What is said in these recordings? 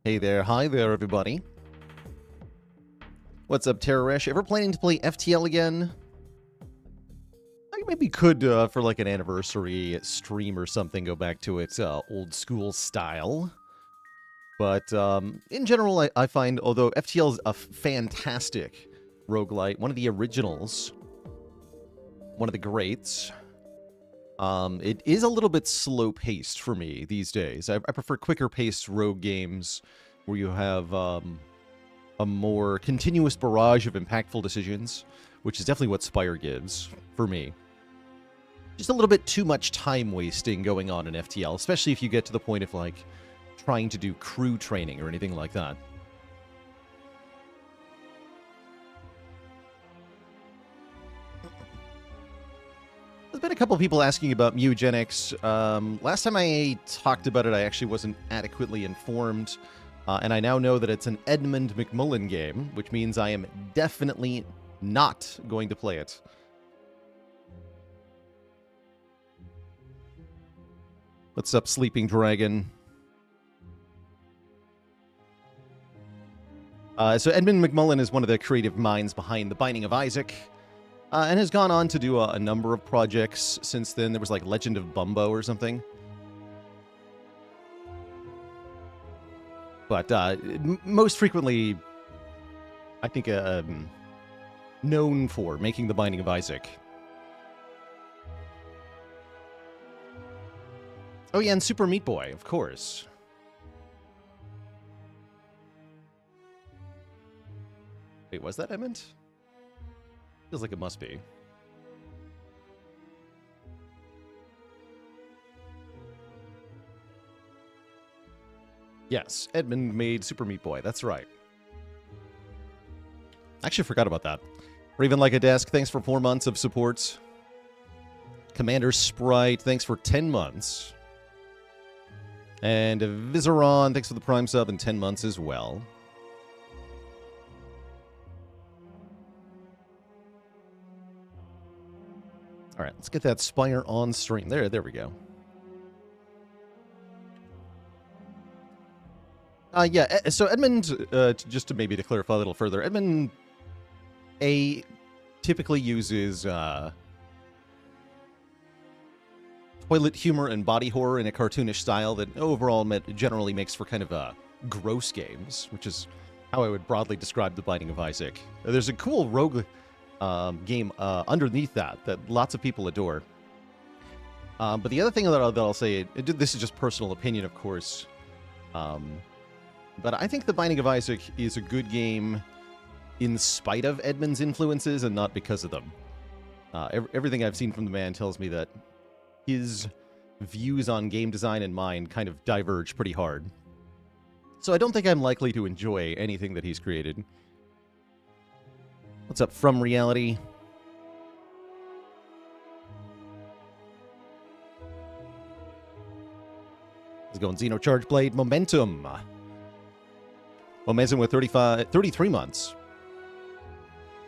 Hey there, hi there, everybody. What's up, Terroresh? Ever planning to play FTL again? I maybe could, for like an anniversary stream or something, go back to its old school style. But in general, I find, although FTL is a fantastic roguelite, one of the originals, one of the greats, it is a little bit slow-paced for me these days. I prefer quicker-paced rogue games where you have a more continuous barrage of impactful decisions, which is definitely what Spire gives for me. Just a little bit too much time wasting going on in FTL, especially if you get to the point of, like, trying to do crew training or anything like that. There's been a couple people asking about Mutagenics. Last time I talked about it, I actually wasn't adequately informed. And I now know that it's an Edmund McMullen game, which means I am definitely not going to play it. What's up, Sleeping Dragon? So Edmund McMullen is one of the creative minds behind The Binding of Isaac, and has gone on to do a number of projects since then. There was like Legend of Bumbo or something. But most frequently, I think, known for making The Binding of Isaac. Oh yeah, and Super Meat Boy, of course. Wait, was that Edmund? Feels like it must be. Yes, Edmund made Super Meat Boy. That's right. Actually forgot about that. Or even like a desk, thanks for 4 months of support. Commander Sprite, thanks for 10 months. And Vizeron, thanks for the Prime sub and 10 months as well. All right, let's get that Spire on stream. There we go. Yeah, so Edmund, just to maybe to clarify a little further, Edmund typically uses toilet humor and body horror in a cartoonish style that overall generally makes for kind of gross games, which is how I would broadly describe The Binding of Isaac. There's a cool rogue game underneath that lots of people adore. But the other thing that I'll say, this is just personal opinion, of course, but I think The Binding of Isaac is a good game in spite of Edmund's influences and not because of them. Everything I've seen from the man tells me that his views on game design and mine kind of diverge pretty hard. So I don't think I'm likely to enjoy anything that he's created. What's up, From Reality? Let's go on Xenocharge Blade. Momentum. Momentum with 33 months.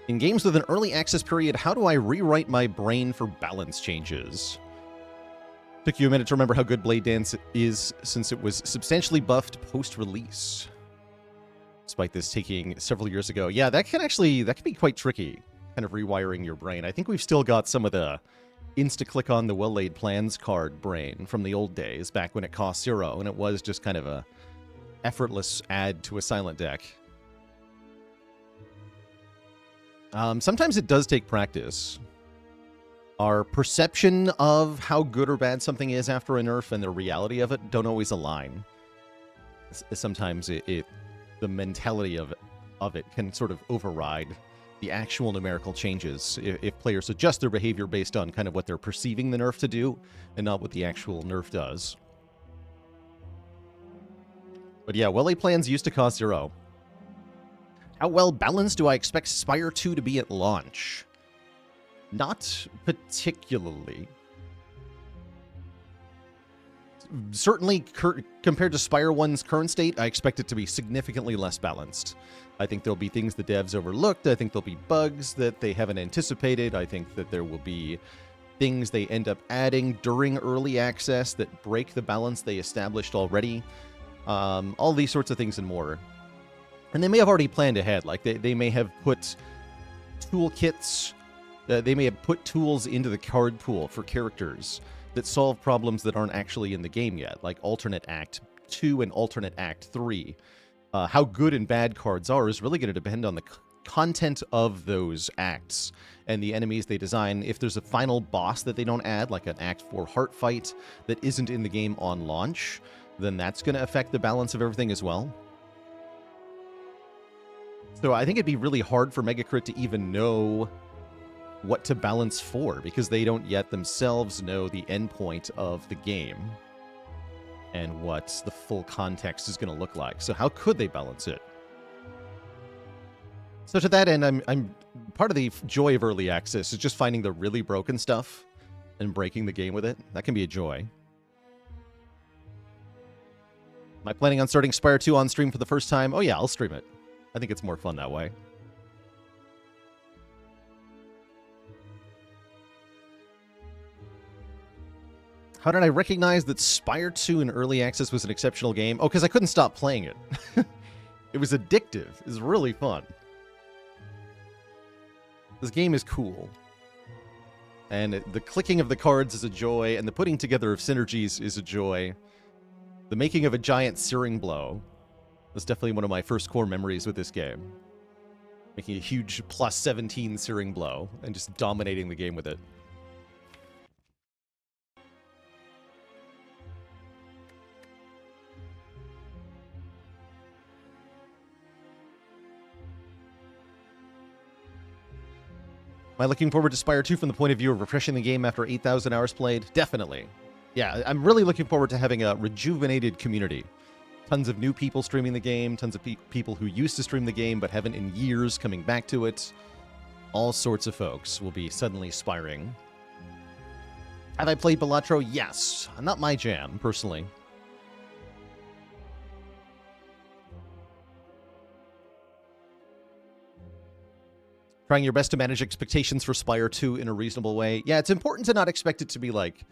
In games with an early access period, how do I rewrite my brain for balance changes? Took you a minute to remember how good Blade Dance is since it was substantially buffed post-release. Despite this taking several years ago. Yeah, that can be quite tricky, kind of rewiring your brain. I think we've still got some of the insta-click on the well-laid plans card brain from the old days, back when it cost 0, and it was just kind of a effortless add to a silent deck. Sometimes it does take practice. Our perception of how good or bad something is after a nerf and the reality of it don't always align. Sometimes the mentality of it can sort of override the actual numerical changes if players adjust their behavior based on kind of what they're perceiving the nerf to do and not what the actual nerf does. But yeah, well-laid plans used to cost 0. How well balanced do I expect Spire 2 to be at launch? Not particularly. Certainly, compared to Spire 1's current state, I expect it to be significantly less balanced. I think there'll be things the devs overlooked. I think there'll be bugs that they haven't anticipated. I think that there will be things they end up adding during early access that break the balance they established already. all these sorts of things and more. And they may have already planned ahead. Like, they may have put toolkits, they may have put tools into the card pool for characters that solve problems that aren't actually in the game yet, like alternate Act 2 and alternate Act 3. How good and bad cards are is really going to depend on the content of those acts and the enemies they design. If there's a final boss that they don't add, like an Act 4 heart fight that isn't in the game on launch, then that's going to affect the balance of everything as well. So I think it'd be really hard for Megacrit to even know what to balance for, because they don't yet themselves know the endpoint of the game and what the full context is going to look like. So how could they balance it? So to that end, I'm part of the joy of early access is just finding the really broken stuff and breaking the game with it. That can be a joy. Am I planning on starting Spire 2 on stream for the first time? Oh yeah, I'll stream it. I think it's more fun that way. How did I recognize that Spire 2 in early access was an exceptional game? Oh, because I couldn't stop playing it. It was addictive. It was really fun. This game is cool. And the clicking of the cards is a joy, and the putting together of synergies is a joy. The making of a giant searing blow was definitely one of my first core memories with this game. Making a huge plus 17 searing blow and just dominating the game with it. Am I looking forward to Spire 2 from the point of view of refreshing the game after 8,000 hours played? Definitely. Yeah, I'm really looking forward to having a rejuvenated community. Tons of new people streaming the game, tons of people who used to stream the game but haven't in years coming back to it. All sorts of folks will be suddenly spiring. Have I played Balatro? Yes. Not my jam, personally. Trying your best to manage expectations for Spire 2 in a reasonable way. Yeah, it's important to not expect it to be, like,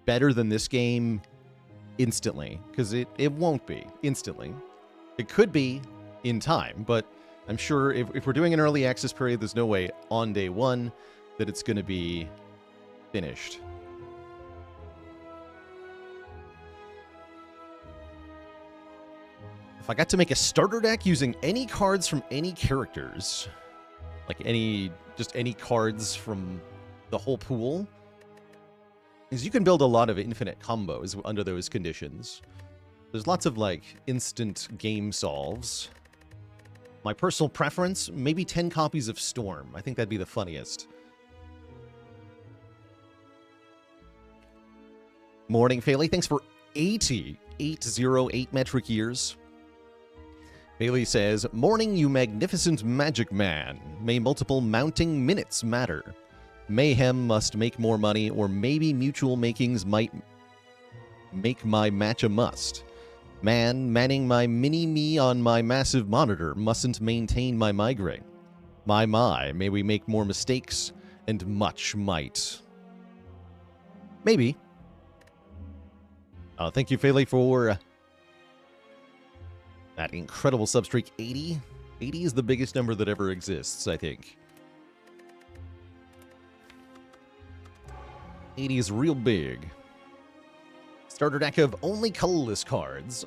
better than this game instantly, because it won't be instantly. It could be in time, but I'm sure if we're doing an early access period, there's no way on day one that it's going to be finished. If I got to make a starter deck using any cards from any characters, like just any cards from the whole pool, is you can build a lot of infinite combos under those conditions. There's lots of, like, instant game solves. My personal preference, maybe 10 copies of Storm. I think that'd be the funniest. Morning, Faley. Thanks for 808 metric years. Bailey says, morning, you magnificent magic man. May multiple mounting minutes matter. Mayhem must make more money, or maybe mutual makings might make my match a must. Man, manning my mini-me on my massive monitor mustn't maintain my migraine. My, may we make more mistakes and much might. Maybe. Thank you, Faley, for that incredible substreak. 80? 80 is the biggest number that ever exists, I think. 80 is real big. Starter deck of only colorless cards.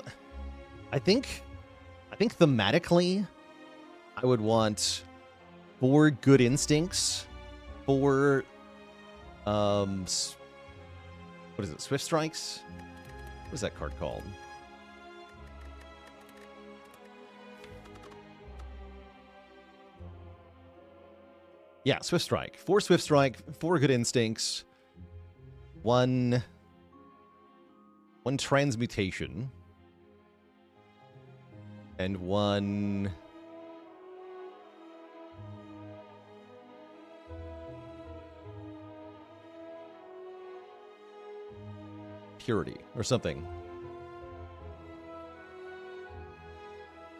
I think thematically, I would want 4 Good Instincts, 4, what is it, Swift Strikes? What is that card called? Yeah, Swift Strike. 4 Swift Strike, 4 Good Instincts, 1 Transmutation, and 1 Purity or something.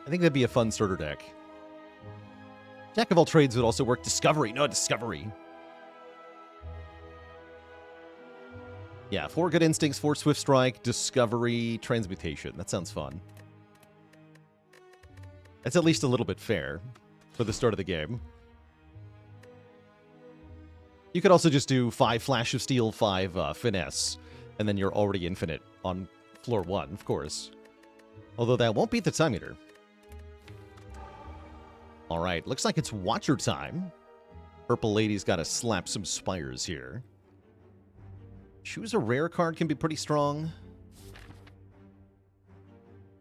I think that'd be a fun starter deck. Jack of all trades would also work. Discovery. No, Discovery. Yeah, 4 good instincts, 4 swift strike, discovery, transmutation. That sounds fun. That's at least a little bit fair for the start of the game. You could also just do 5 Flash of Steel, 5 Finesse, and then you're already infinite on floor 1, of course. Although that won't beat the time meter. Alright, looks like it's Watcher time. Purple Lady's got to slap some Spires here. Choose a rare card can be pretty strong.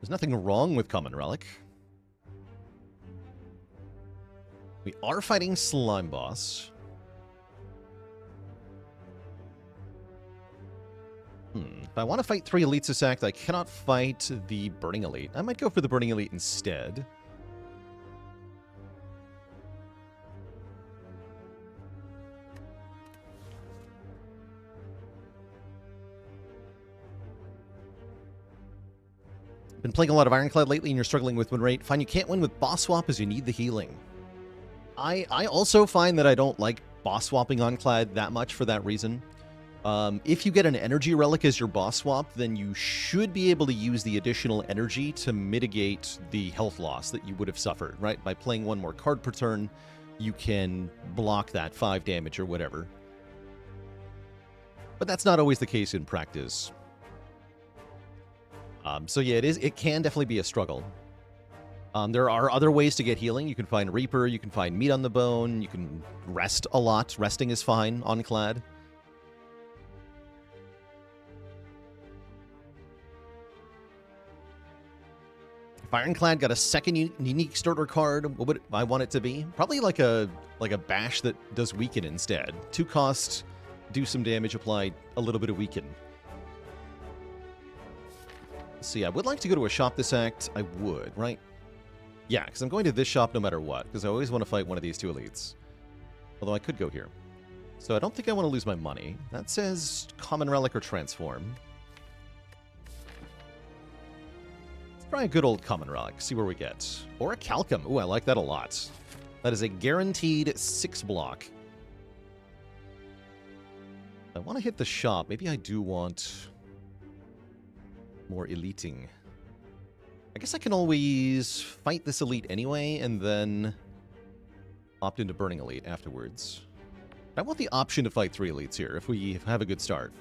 There's nothing wrong with Common Relic. We are fighting Slime Boss. If I want to fight 3 elites this act, I cannot fight the Burning Elite. I might go for the Burning Elite instead. Been playing a lot of Ironclad lately and you're struggling with win rate. Fine, you can't win with boss swap as you need the healing. I also find that I don't like boss swapping Ironclad that much for that reason. If you get an energy relic as your boss swap, then you should be able to use the additional energy to mitigate the health loss that you would have suffered, right? By playing 1 more card per turn, you can block that 5 damage or whatever. But that's not always the case in practice. So yeah, it can definitely be a struggle. There are other ways to get healing. You can find Reaper, you can find Meat on the Bone, you can rest a lot. Resting is fine on Clad. If Ironclad got a second unique starter card, what would I want it to be? Probably like a bash that does weaken instead. 2 cost, do some damage, apply a little bit of weaken. See, I would like to go to a shop this act. I would, right? Yeah, because I'm going to this shop no matter what, because I always want to fight one of these 2 elites. Although I could go here. So I don't think I want to lose my money. That says Common Relic or Transform. Try a good old Common Relic, see where we get. Or a Calcum. Ooh, I like that a lot. That is a guaranteed 6 block. I want to hit the shop. Maybe I do want more eliting. I guess I can always fight this elite anyway, and then opt into Burning Elite afterwards. I want the option to fight 3 elites here if we have a good start.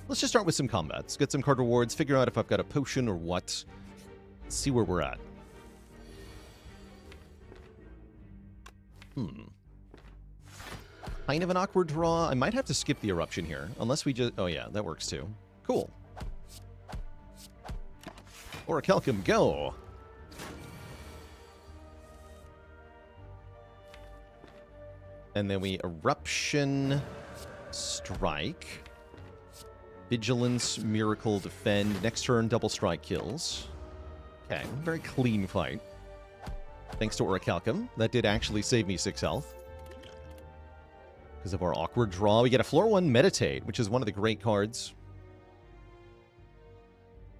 Let's just start with some combats. Get some card rewards, figure out if I've got a potion or what. See where we're at. Kind of an awkward draw. I might have to skip the eruption here. Unless we just... Oh yeah, that works too. Cool. Orichalcum, go! And then we Eruption, Strike, Vigilance, Miracle, Defend. Next turn, double strike kills. Okay, very clean fight. Thanks to Orichalcum. That did actually save me 6 health. Because of our awkward draw. We get a floor 1 Meditate, which is one of the great cards.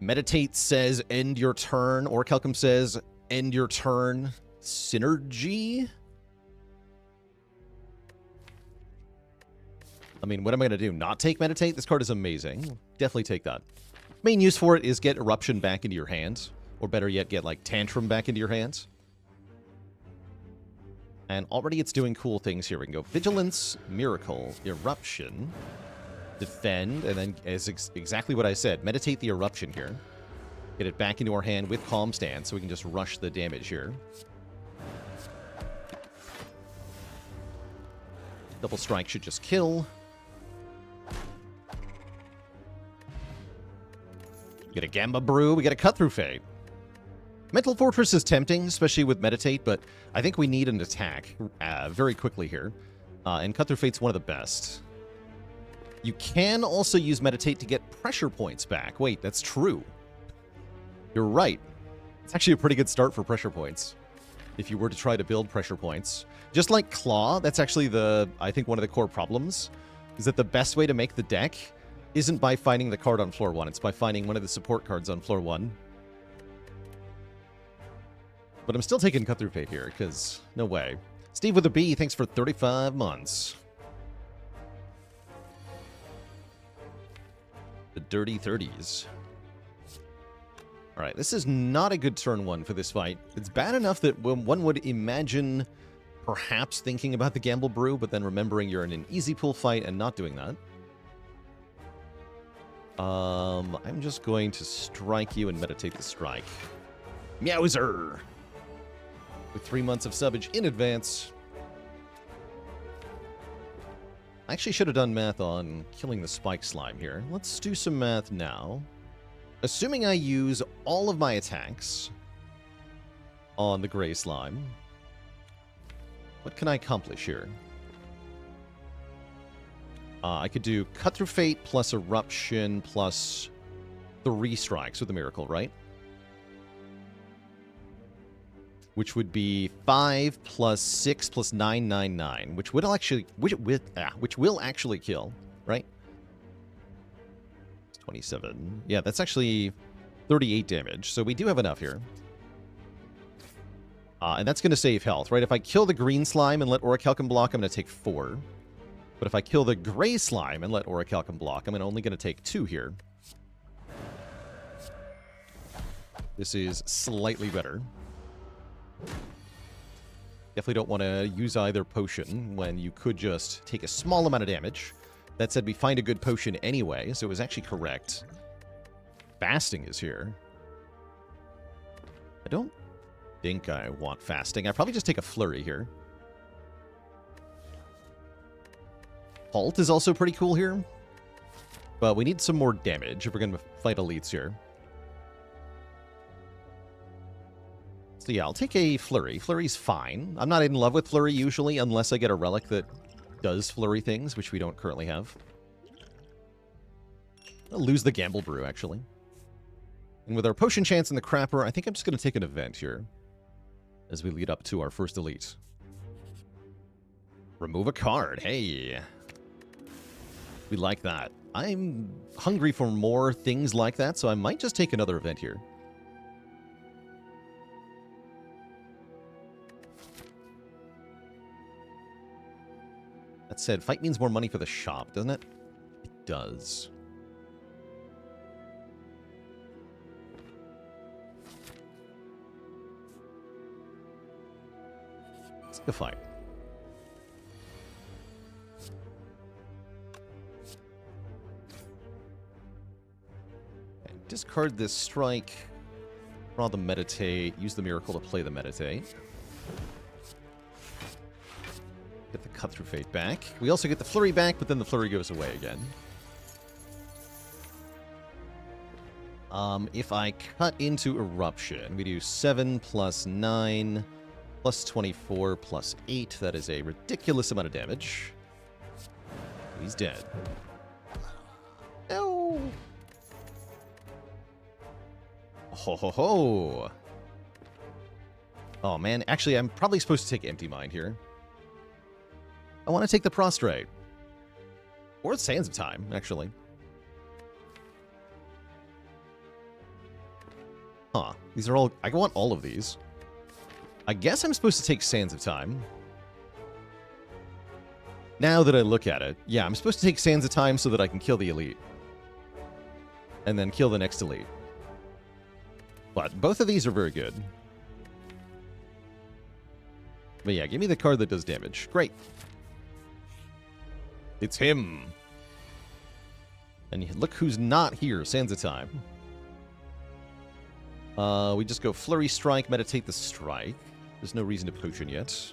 Meditate says end your turn. Orichalcum says end your turn. Synergy? I mean, what am I going to do? Not take Meditate? This card is amazing. Definitely take that. Main use for it is get Eruption back into your hands. Or better yet, get, like, Tantrum back into your hands. And already it's doing cool things here. We can go Vigilance, Miracle, Eruption, Defend, and then as exactly what I said, Meditate the Eruption here. Get it back into our hand with Calm Stance so we can just rush the damage here. Double Strike should just kill. Get a Gamba Brew, we get a Cut Through Fate. Mental Fortress is tempting, especially with Meditate, but I think we need an attack very quickly here. And Cut Through Fate's one of the best. You can also use Meditate to get pressure points back. Wait, that's true. You're right. It's actually a pretty good start for pressure points. If you were to try to build pressure points. Just like Claw, that's actually I think one of the core problems, is that the best way to make the deck isn't by finding the card on floor 1. It's by finding one of the support cards on floor 1. But I'm still taking Cut Through Fate here, because no way. Steve with a B, thanks for 35 months. dirty 30s. Alright, this is not a good turn 1 for this fight. It's bad enough that one would imagine perhaps thinking about the Gamble Brew, but then remembering you're in an easy pull fight and not doing that. I'm just going to strike you and meditate the strike. Meowser! With 3 months of subbage in advance. I actually should have done math on killing the spike slime here. Let's do some math now. Assuming I use all of my attacks on the gray slime, what can I accomplish here? I could do Cut Through Fate plus Eruption plus 3 strikes with the Miracle, right? Which would be 5 plus 6 plus 9, 9, 9, which will actually kill, right? 27. Yeah, that's actually 38 damage, so we do have enough here. And that's going to save health, right? If I kill the green slime and let Orichalcum block, I'm going to take 4. But if I kill the gray slime and let Orichalcum block, I'm only going to take 2 here. This is slightly better. Definitely don't want to use either potion when you could just take a small amount of damage. That said, we find a good potion anyway, so it was actually correct. Fasting is here. I don't think I want fasting. I'd probably just take a flurry here. Halt is also pretty cool here. But we need some more damage if we're going to fight elites here. So yeah, I'll take a flurry. Flurry's fine. I'm not in love with flurry usually, unless I get a relic that does flurry things, which we don't currently have. I'll lose the Gamble Brew, actually. And with our potion chance in the crapper, I think I'm just going to take an event here as we lead up to our first elite. Remove a card. Hey. We like that. I'm hungry for more things like that, so I might just take another event here. That said, fight means more money for the shop, doesn't it? It does. Let's go fight. Okay, discard this strike. Draw the meditate. Use the miracle to play the meditate. Get the Cut Through Fate back. We also get the flurry back, but then the flurry goes away again. If I cut into Eruption, we do 7 plus 9 plus 24 plus 8. That is a ridiculous amount of damage. He's dead. No! Ho ho ho! Oh man, actually I'm probably supposed to take Empty Mind here. I want to take the Prostrate. Or Sands of Time, actually. Huh. These are all... I want all of these. I guess I'm supposed to take Sands of Time. Now that I look at it, yeah, I'm supposed to take Sands of Time so that I can kill the elite. And then kill the next elite. But both of these are very good. But yeah, give me the card that does damage. Great. It's him. And look who's not here. Sands of Time. We just go Flurry Strike, Meditate the Strike. There's no reason to potion yet.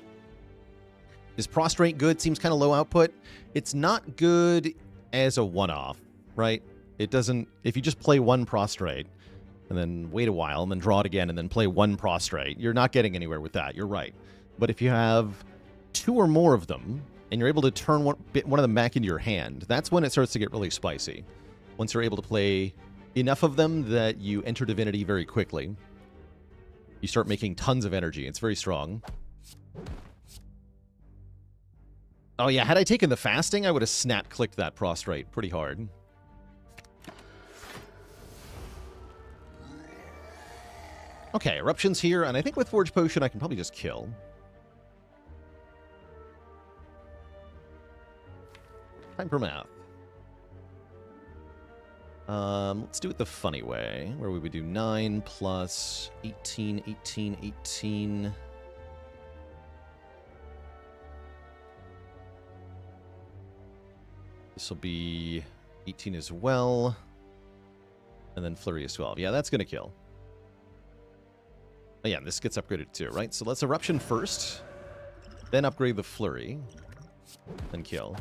Is Prostrate good? Seems kind of low output. It's not good as a one-off, right? It doesn't... If you just play one Prostrate, and then wait a while, and then draw it again, and then play one Prostrate, you're not getting anywhere with that. You're right. But if you have 2 or more of them, and you're able to turn one of them back into your hand, that's when it starts to get really spicy. Once you're able to play enough of them that you enter Divinity very quickly, you start making tons of energy. It's very strong. Oh yeah, had I taken the fasting, I would have snap-clicked that Prostrate pretty hard. Okay, Eruption's here, and I think with Forge Potion I can probably just kill. Time for math. Let's do it the funny way, where we would do 9 plus 18, 18, 18. This will be 18 as well. And then Flurry is 12. Yeah, that's going to kill. Oh, yeah, this gets upgraded too, right? So let's Eruption first. Then upgrade the Flurry. Then kill.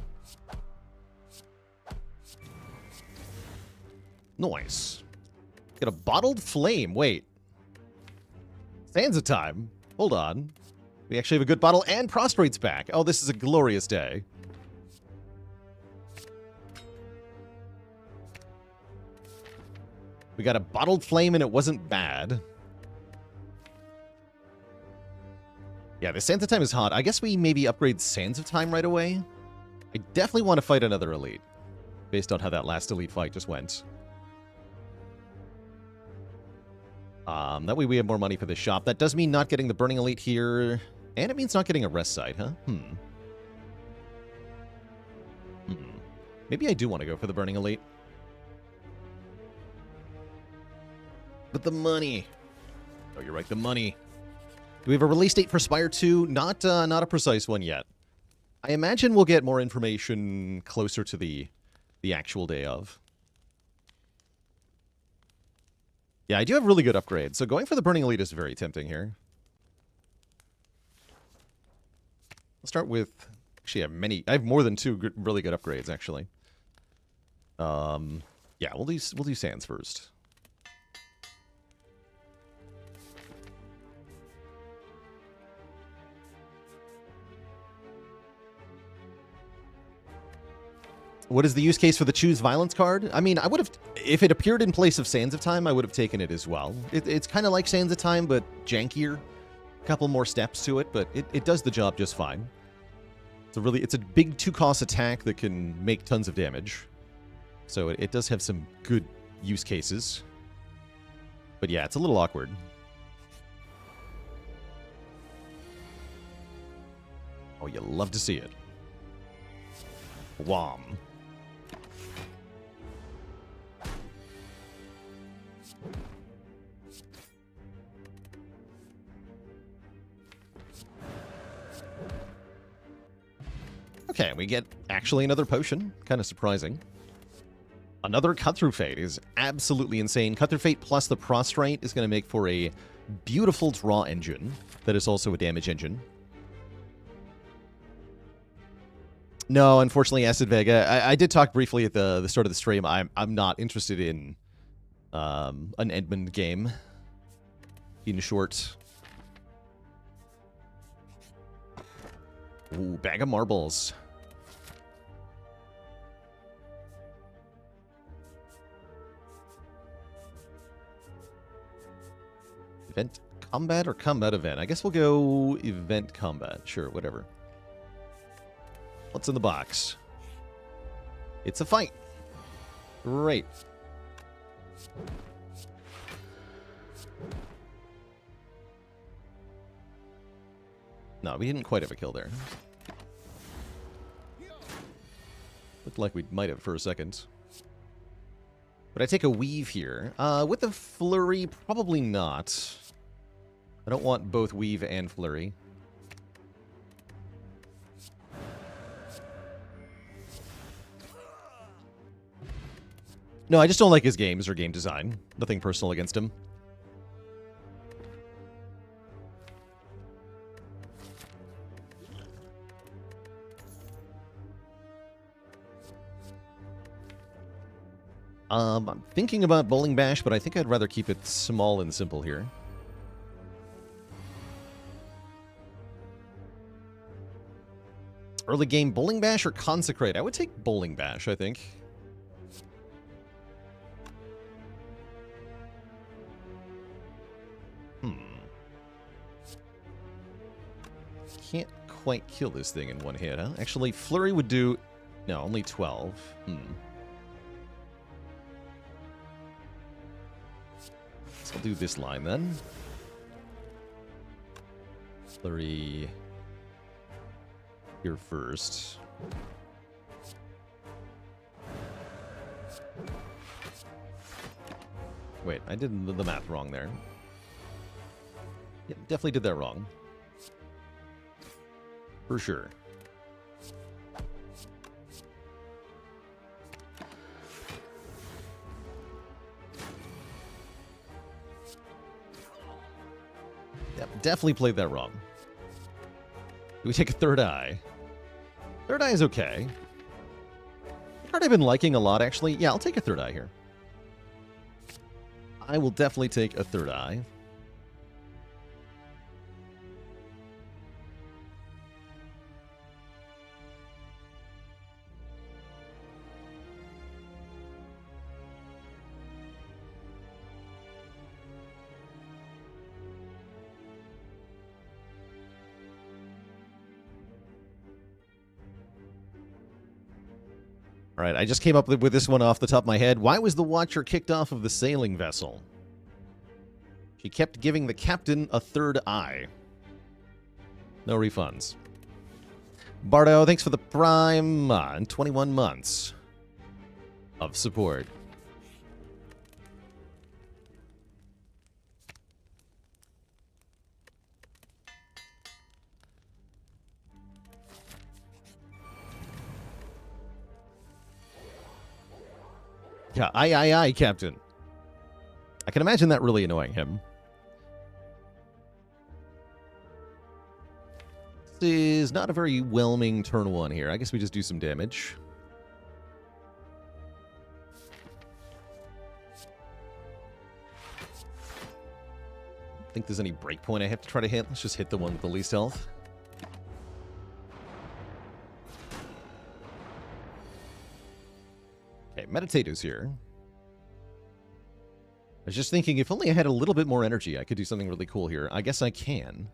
Nice. Get a Bottled Flame. Wait. Sands of Time. Hold on. We actually have a good bottle and Prostrate's back. Oh, this is a glorious day. We got a Bottled Flame and it wasn't bad. Yeah, the Sands of Time is hot. I guess we maybe upgrade Sands of Time right away. I definitely want to fight another Elite, based on how that last Elite fight just went. That way we have more money for the shop. That does mean not getting the Burning Elite here, and it means not getting a rest site, huh? Maybe I do want to go for the Burning Elite. But the money. Oh, you're right, the money. Do we have a release date for Spire 2? Not a precise one yet. I imagine we'll get more information closer to the actual day of. Yeah, I do have really good upgrades, so going for the Burning Elite is very tempting here. I'll start with... Actually, I have more than 2 really good upgrades, actually. Yeah, we'll do Sands first. What is the use case for the Choose Violence card? I mean, I would have... If it appeared in place of Sands of Time, I would have taken it as well. It's kind of like Sands of Time, but jankier. A couple more steps to it, but it does the job just fine. It's a big 2-cost attack that can make tons of damage. So it does have some good use cases. But yeah, it's a little awkward. Oh, you love to see it. Wham. Okay, we get actually another potion. Kind of surprising. Another Cut-Through Fate is absolutely insane. Cut-Through Fate plus the Prostrate is going to make for a beautiful draw engine that is also a damage engine. No, unfortunately, Acid Vega. I did talk briefly at the start of the stream. I'm not interested in an Edmund game. In short. Ooh, bag of marbles. Event combat or combat event? I guess we'll go event combat. Sure, whatever. What's in the box? It's a fight. Great. No, we didn't quite have a kill there. Looked like we might have for a second. Would I take a weave here? With the flurry, probably not. I don't want both weave and flurry. No, I just don't like his games or game design. Nothing personal against him. I'm thinking about Bowling Bash, but I think I'd rather keep it small and simple here. Early game Bowling Bash or Consecrate? I would take Bowling Bash, I think. Can't quite kill this thing in one hit, huh? Actually, Flurry would do... No, only 12. So I'll do this line, then. Flurry... here first. Wait, I did the math wrong there. Yep, definitely did that wrong. For sure. Yep, definitely played that wrong. Do we take a third eye? Third eye is okay. Card I've been liking a lot, actually. Yeah, I'll take a third eye here. I will definitely take a third eye. All right, I just came up with this one off the top of my head. Why was the Watcher kicked off of the sailing vessel? She kept giving the captain a third eye. No refunds. Bardo, thanks for the prime and 21 months of support. Yeah, aye, Captain. I can imagine that really annoying him. This is not a very whelming turn one here. I guess we just do some damage. I think there's any breakpoint I have to try to hit. Let's just hit the one with the least health. Okay, Meditato's here. I was just thinking, if only I had a little bit more energy, I could do something really cool here. I guess I can.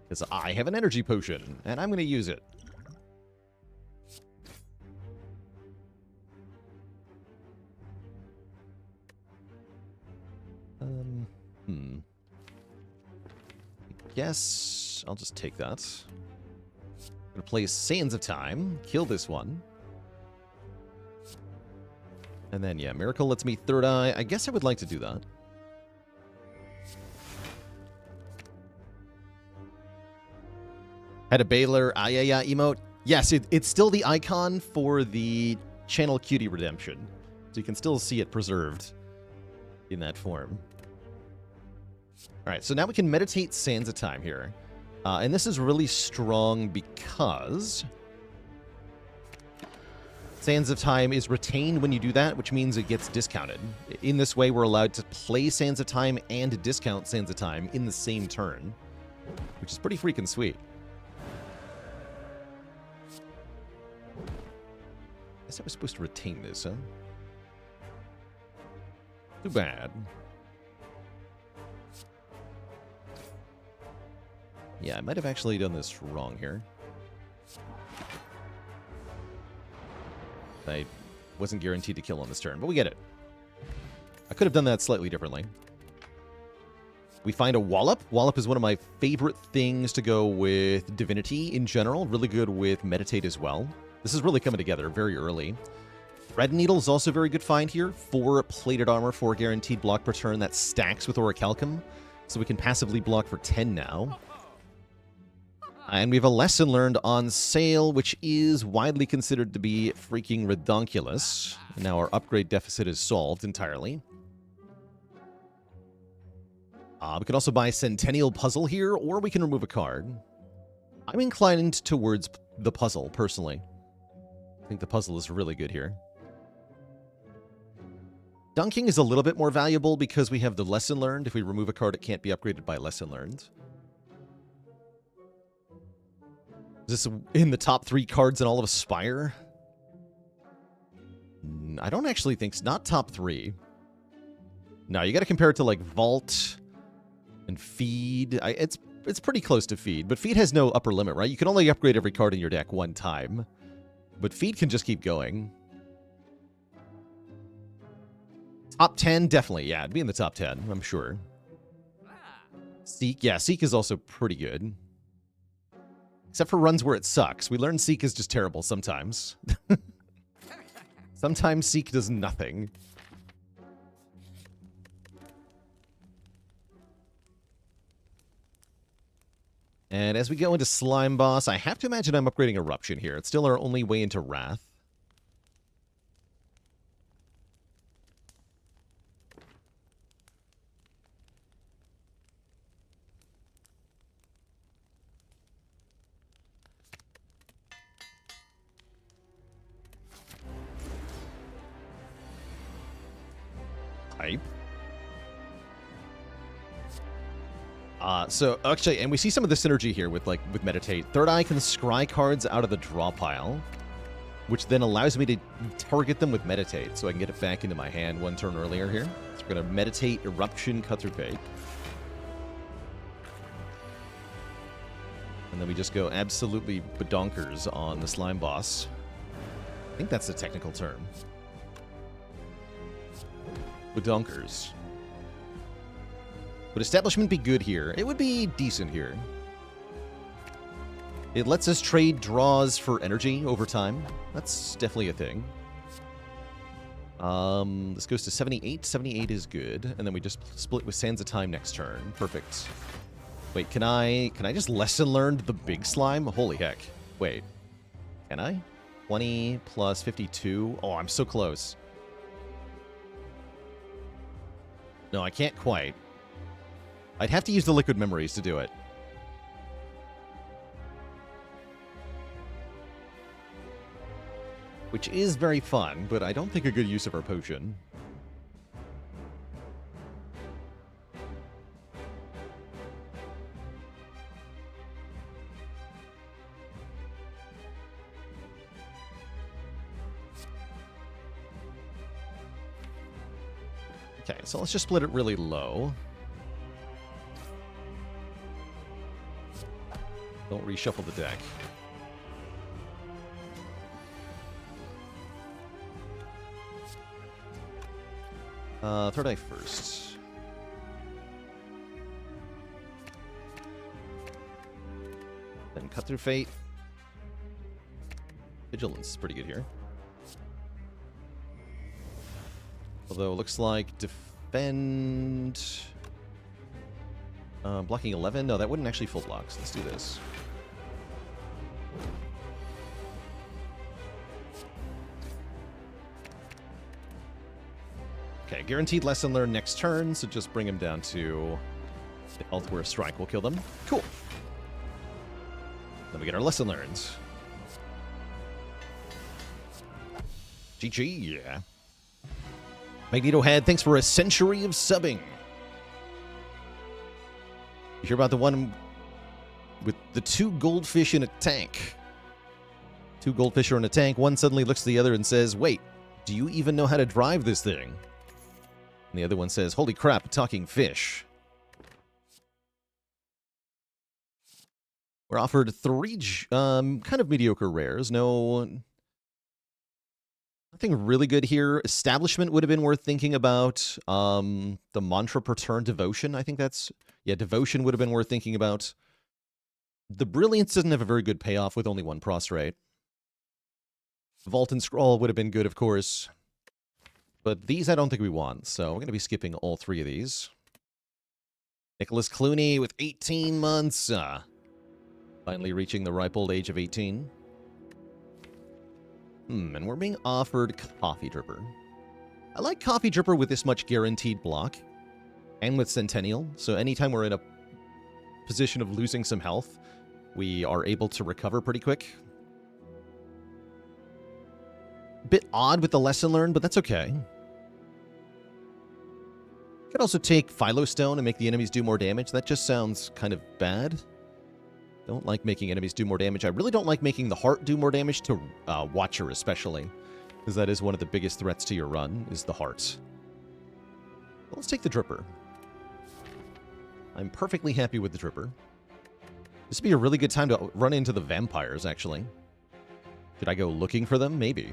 Because I have an energy potion, and I'm going to use it. Yes, I'll just take that. I'm going to play Sands of Time, kill this one. And then, yeah, Miracle lets me third eye. I guess I would like to do that. Had a Baylor emote. Yes, it's still the icon for the Channel Cutie Redemption. So you can still see it preserved in that form. All right, so now we can meditate Sands of Time here. And this is really strong because Sands of Time is retained when you do that, which means it gets discounted. In this way, we're allowed to play Sands of Time and discount Sands of Time in the same turn, which is pretty freaking sweet. I guess I was supposed to retain this, huh? Too bad. Yeah, I might have actually done this wrong here. I wasn't guaranteed to kill on this turn, but we get it. I could have done that slightly differently. We find a Wallop. Wallop is one of my favorite things to go with Divinity in general. Really good with Meditate as well. This is really coming together very early. Red Needle is also a very good find here. 4 plated armor, 4 guaranteed block per turn. That stacks with Orichalcum, so we can passively block for 10 now. And we have a lesson learned on sale, which is widely considered to be freaking redonkulous. Now our upgrade deficit is solved entirely. We can also buy Centennial Puzzle here, or we can remove a card. I'm inclined towards the puzzle, personally. I think the puzzle is really good here. Dunking is a little bit more valuable because we have the lesson learned. If we remove a card, it can't be upgraded by lesson learned. Is this in the top 3 cards in all of Spire? I don't actually think it's not top 3. No, you got to compare it to like Vault and Feed. It's pretty close to Feed, but Feed has no upper limit, right? You can only upgrade every card in your deck one time, but Feed can just keep going. Top 10, definitely. Yeah, it'd be in the top 10, I'm sure. Seek, yeah, Seek is also pretty good. Except for runs where it sucks. We learned Seek is just terrible sometimes. Sometimes Seek does nothing. And as we go into Slime Boss, I have to imagine I'm upgrading Eruption here. It's still our only way into Wrath. Hype. So actually, and we see some of the synergy here with Meditate. Third Eye can scry cards out of the draw pile, which then allows me to target them with Meditate, so I can get it back into my hand one turn earlier here. So we're going to Meditate, Eruption, Cut Through Fate. And then we just go absolutely badonkers on the Slime Boss. I think that's the technical term. Badonkers. Would Establishment be good here? It would be decent here. It lets us trade draws for energy over time. That's definitely a thing. This goes to 78. 78 is good. And then we just split with Sands of Time next turn. Perfect. Wait, can I just lesson learn the big slime? Holy heck. Wait. Can I? 20 plus 52. Oh, I'm so close. No, I can't quite. I'd have to use the liquid memories to do it. Which is very fun, but I don't think a good use of our potion. Okay, so let's just split it really low. Don't reshuffle the deck. Third Eye first. Then Cut Through Fate. Vigilance is pretty good here. Although it looks like defend... blocking 11? No, that wouldn't actually full blocks. Let's do this. Okay, guaranteed lesson learned next turn, so just bring him down to the health where a strike will kill them. Cool. Then we get our lesson learned. GG, yeah. Magneto Head, thanks for a century of subbing. You hear about the one with the two goldfish in a tank? Two goldfish are in a tank. One suddenly looks at the other and says, wait, do you even know how to drive this thing? And the other one says, holy crap, talking fish. We're offered 3 kind of mediocre rares. Nothing really good here. Establishment would have been worth thinking about. The Mantra per turn, Devotion, I think that's... Yeah, Devotion would have been worth thinking about. The Brilliance doesn't have a very good payoff with only 1 prostrate. Vault and Scroll would have been good, of course. But these I don't think we want, so we're going to be skipping all 3 of these. Nicholas Clooney with 18 months. Finally reaching the ripe old age of 18. And we're being offered Coffee Dripper. I like Coffee Dripper with this much guaranteed block. And with Centennial, so anytime we're in a position of losing some health, we are able to recover pretty quick. Bit odd with the lesson learned, but that's okay. Could also take Philostone and make the enemies do more damage. That just sounds kind of bad. Don't like making enemies do more damage. I really don't like making the heart do more damage to Watcher especially, because that is one of the biggest threats to your run, is the heart. Well, let's take the Dripper. I'm perfectly happy with the Dripper. This would be a really good time to run into the vampires, actually. Should I go looking for them? Maybe.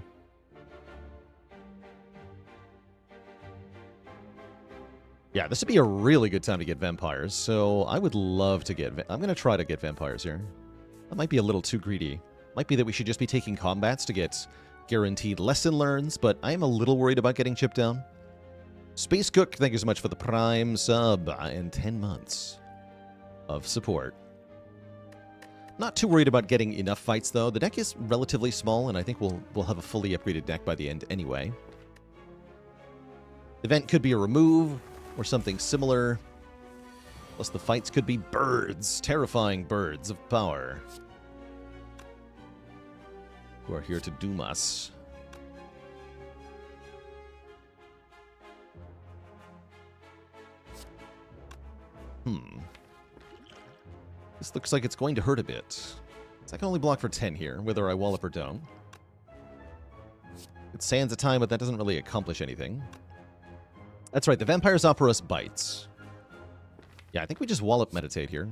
Yeah, this would be a really good time to get vampires, so I would love to get... I'm going to try to get vampires here. That might be a little too greedy. Might be that we should just be taking combats to get guaranteed lesson learns, but I am a little worried about getting chipped down. Space Cook, thank you so much for the Prime sub and 10 months of support. Not too worried about getting enough fights, though. The deck is relatively small, and I think we'll have a fully upgraded deck by the end anyway. Event could be a remove, or something similar. Plus the fights could be birds, terrifying birds of power, who are here to doom us. This looks like it's going to hurt a bit. So I can only block for 10 here, whether I wallop or don't. It sands a time, but that doesn't really accomplish anything. That's right, the vampires offer us bites. Yeah, I think we just wallop meditate here.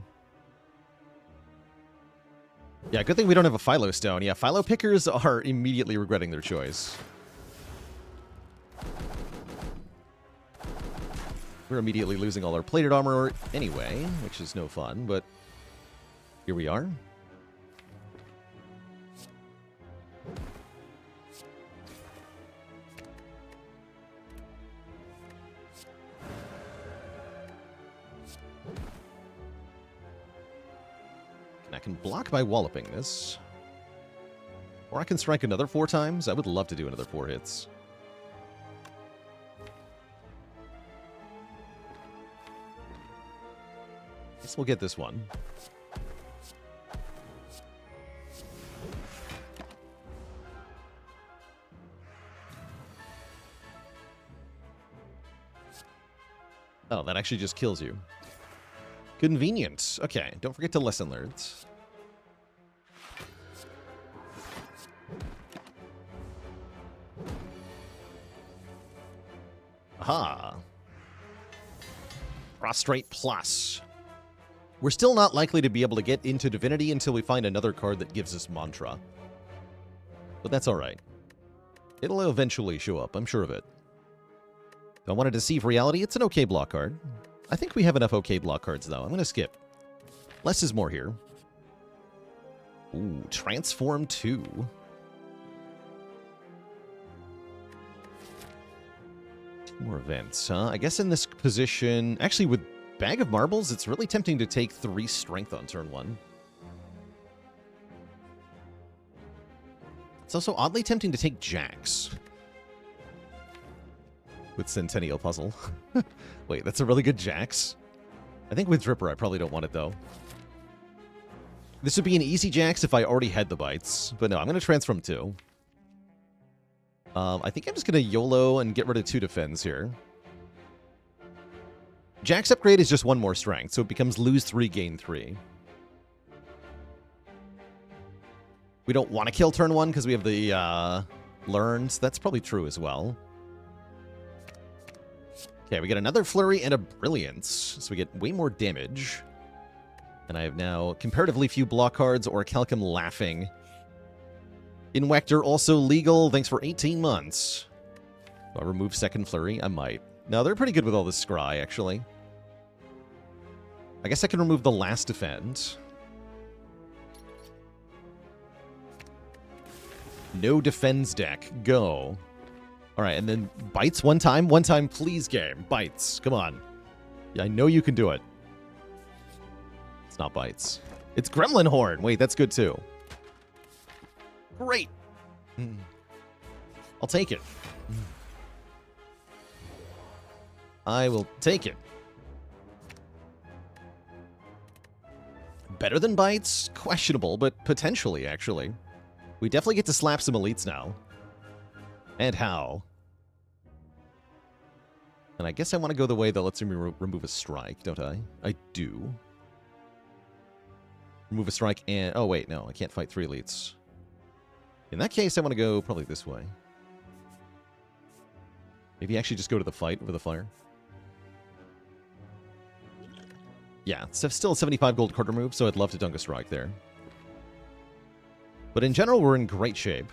Yeah, good thing we don't have a Philo Stone. Yeah, Philo pickers are immediately regretting their choice. We're immediately losing all our plated armor anyway, which is no fun, but here we are. And I can block by walloping this. Or I can strike another 4 times. I would love to do another 4 hits. Guess we'll get this one. Oh, that actually just kills you. Convenient. Okay, don't forget to lesson learned. Aha. Prostrate Plus. We're still not likely to be able to get into Divinity until we find another card that gives us Mantra. But that's alright. It'll eventually show up, I'm sure of it. Do I want to deceive reality? It's an okay block card. I think we have enough okay block cards, though. I'm going to skip. Less is more here. Ooh, Transform 2. More events, huh? I guess in this position... Actually, with Bag of Marbles, it's really tempting to take 3 strength on turn 1. It's also oddly tempting to take Jax. With Centennial Puzzle. Wait, that's a really good Jax? I think with Dripper, I probably don't want it, though. This would be an easy Jax if I already had the bites. But no, I'm going to transform 2. I think I'm just going to YOLO and get rid of 2 defense here. Jax upgrade is just 1 more strength, so it becomes lose 3, gain 3. We don't want to kill turn 1 because we have the learned. That's probably true as well. Okay, we get another Flurry and a Brilliance, so we get way more damage. And I have now comparatively few block cards or Calcum laughing. Invector also legal, thanks for 18 months. Do I remove second Flurry? I might. No, they're pretty good with all this Scry, actually. I guess I can remove the last defend. No defends deck. Go. Alright, and then bites one time? One time, please, game. Bites. Come on. Yeah, I know you can do it. It's not bites. It's Gremlin Horn. Wait, that's good too. Great. I'll take it. I will take it. Better than bites? Questionable, but potentially, actually. We definitely get to slap some elites now. And how? And I guess I want to go the way that lets me remove a strike, don't I? I do. Remove a strike and... Oh, wait, no. I can't fight 3 elites. In that case, I want to go probably this way. Maybe actually just go to the fight with the fire. Yeah, it's still a 75 gold card remove, so I'd love to dunk a strike there. But in general, we're in great shape.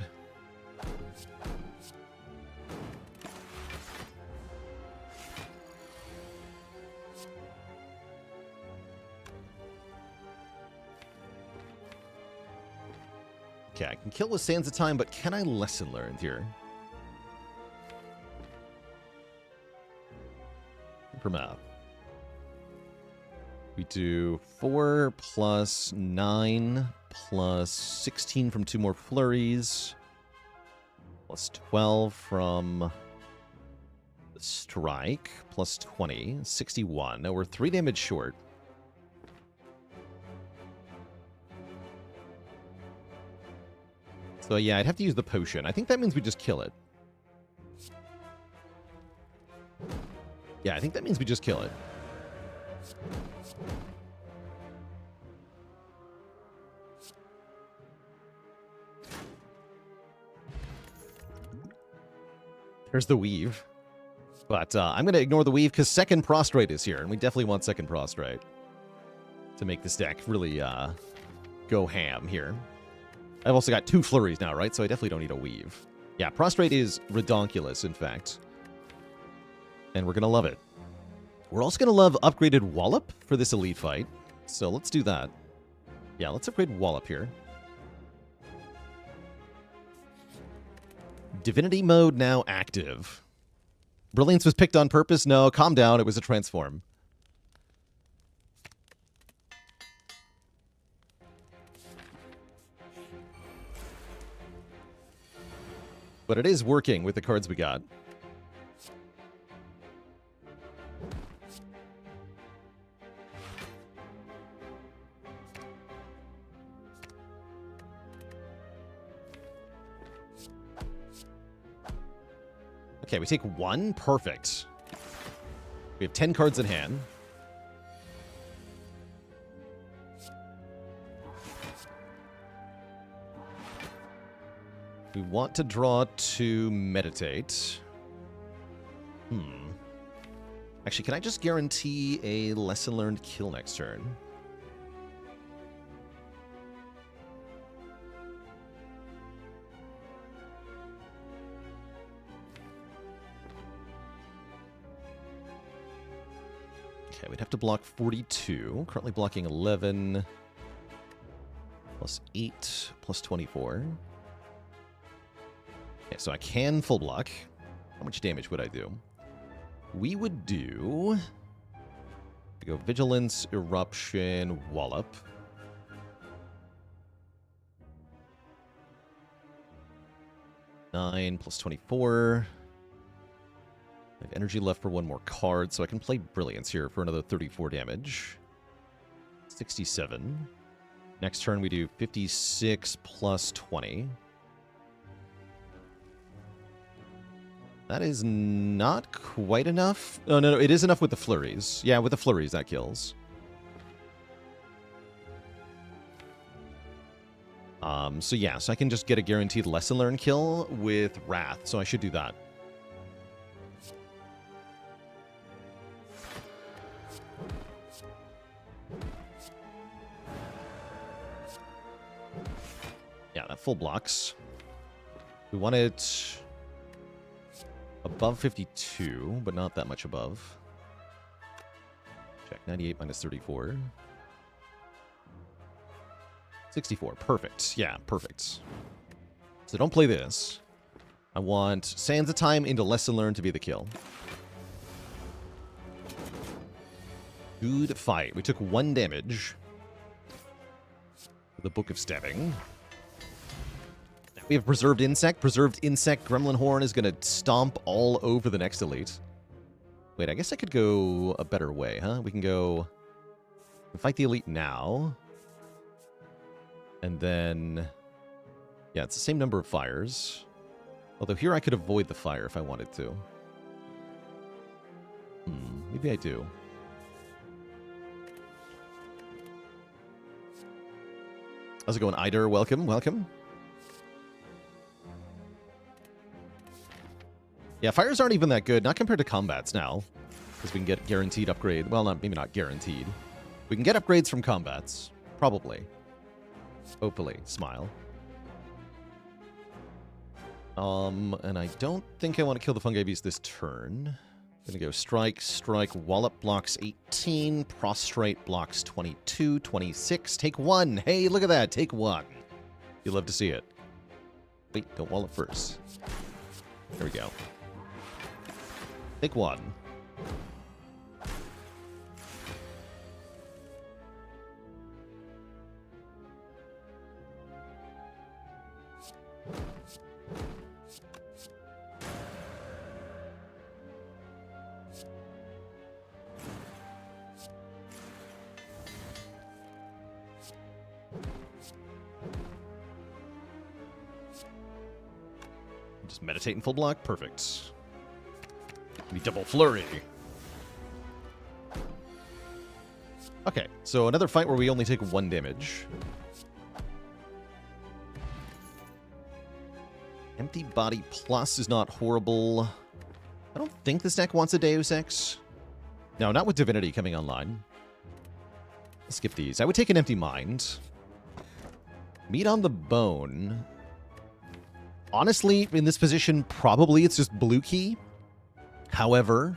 Okay, I can kill with Sands of Time, but can I lesson learned here? Per math. We do 4 plus 9 plus 16 from 2 more flurries. Plus 12 from the strike. Plus 20. 61. Now we're 3 damage short. So yeah, I'd have to use the potion. I think that means we just kill it. Yeah, I think that means we just kill it. There's the weave. But I'm going to ignore the weave because second prostrate is here, and we definitely want second prostrate to make this deck really go ham here. I've also got 2 flurries now, right? So I definitely don't need a weave. Yeah, prostrate is redonkulous, in fact. And we're going to love it. We're also going to love upgraded Wallop for this elite fight. So let's do that. Yeah, let's upgrade Wallop here. Divinity mode now active. Brilliance was picked on purpose? No, calm down. It was a transform. But it is working with the cards we got. Okay, we take 1. Perfect. We have 10 cards in hand. We want to draw to meditate. Actually, can I just guarantee a lesson learned kill next turn? Okay, we'd have to block 42. Currently blocking 11. Plus 8. Plus 24. Okay, so I can full block. How much damage would I do? We would do... We go Vigilance, Eruption, Wallop. Nine plus 24. I have energy left for 1 more card, so I can play Brilliance here for another 34 damage. 67. Next turn we do 56 plus 20. That is not quite enough. Oh, no, it is enough with the flurries. Yeah, with the flurries, that kills. So yeah, so I can just get a guaranteed lesson learn kill with Wrath, so I should do that. Yeah, that full blocks. We want it above 52, but not that much above. Check, 98 minus 34. 64, perfect. Yeah, perfect. So don't play this. I want Sands of Time into Lesson Learned to be the kill. Good fight. We took 1 damage. The Book of Stabbing. We have Preserved Insect. Preserved Insect Gremlin Horn is going to stomp all over the next elite. Wait, I guess I could go a better way, huh? We can go... fight the elite now. And then... yeah, it's the same number of fires. Although here I could avoid the fire if I wanted to. Maybe I do. How's it going, Ider? Welcome, welcome. Yeah, fires aren't even that good, not compared to combats now. Because we can get guaranteed upgrade. Well, maybe not guaranteed. We can get upgrades from combats. Probably. Hopefully. Smile. And I don't think I want to kill the fungi beast this turn. I'm going to go strike, strike, wallop blocks 18, prostrate blocks 22, 26, take 1. Hey, look at that, take 1. You love to see it. Wait, don't wallop first. There we go. Take 1. Just meditate in full block. Perfect. Be double flurry. Okay, so another fight where we only take 1 damage. Empty Body Plus is not horrible. I don't think this deck wants a Deus Ex. No, not with Divinity coming online. Let's skip these. I would take an Empty Mind. Meat on the Bone. Honestly, in this position, probably it's just blue key. However,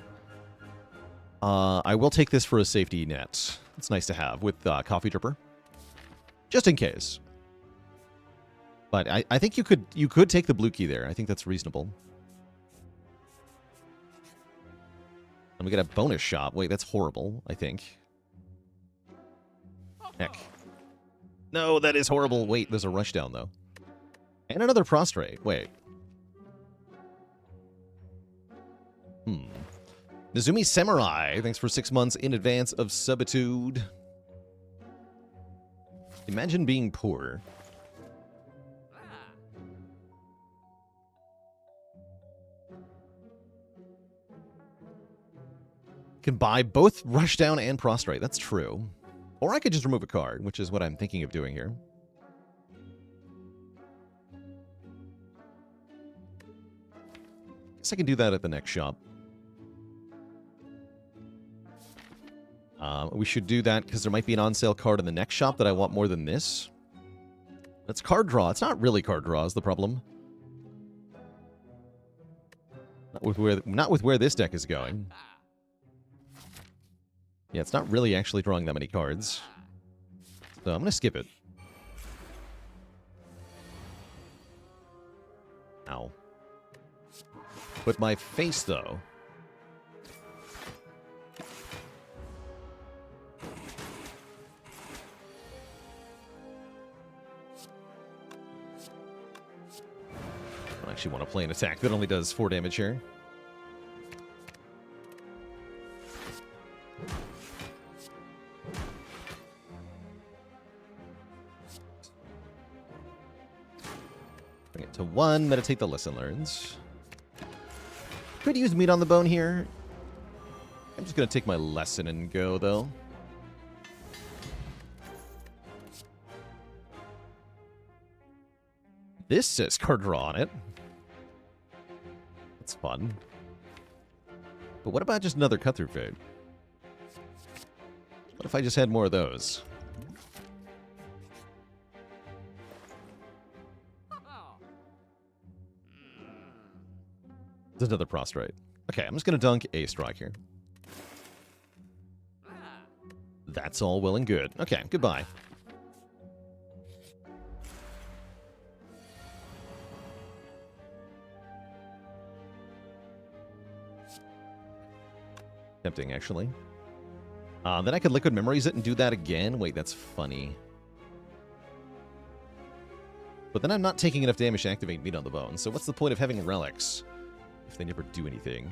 I will take this for a safety net. It's nice to have with Coffee Dripper. Just in case. But I think you could take the blue key there. I think that's reasonable. And we get a bonus shot. Wait, that's horrible, I think. Heck. No, that is horrible. Wait, there's a rushdown, though. And another prostrate. Wait. Nezumi Samurai, thanks for 6 months in advance of subitude. Imagine being poor. Can buy both Rushdown and Prostrate. That's true. Or I could just remove a card, which is what I'm thinking of doing here. Guess I can do that at the next shop. We should do that because there might be an on-sale card in the next shop that I want more than this. That's card draw. It's not really card draw is the problem. Not with where this deck is going. Yeah, it's not really actually drawing that many cards. So I'm going to skip it. Ow. But my face, though. I actually want to play an attack that only does 4 damage here. Bring it to 1, meditate the lesson learns. Could use meat on the bone here. I'm just going to take my lesson and go, though. This says card draw on it. That's fun. But what about just another cut-through fade? What if I just had more of those? There's another prostrate. Okay, I'm just going to dunk a strike here. That's all well and good. Okay, goodbye. Tempting, actually. Then I could Liquid Memories it and do that again. Wait, that's funny. But then I'm not taking enough damage to activate Meat on the Bone, so what's the point of having relics if they never do anything?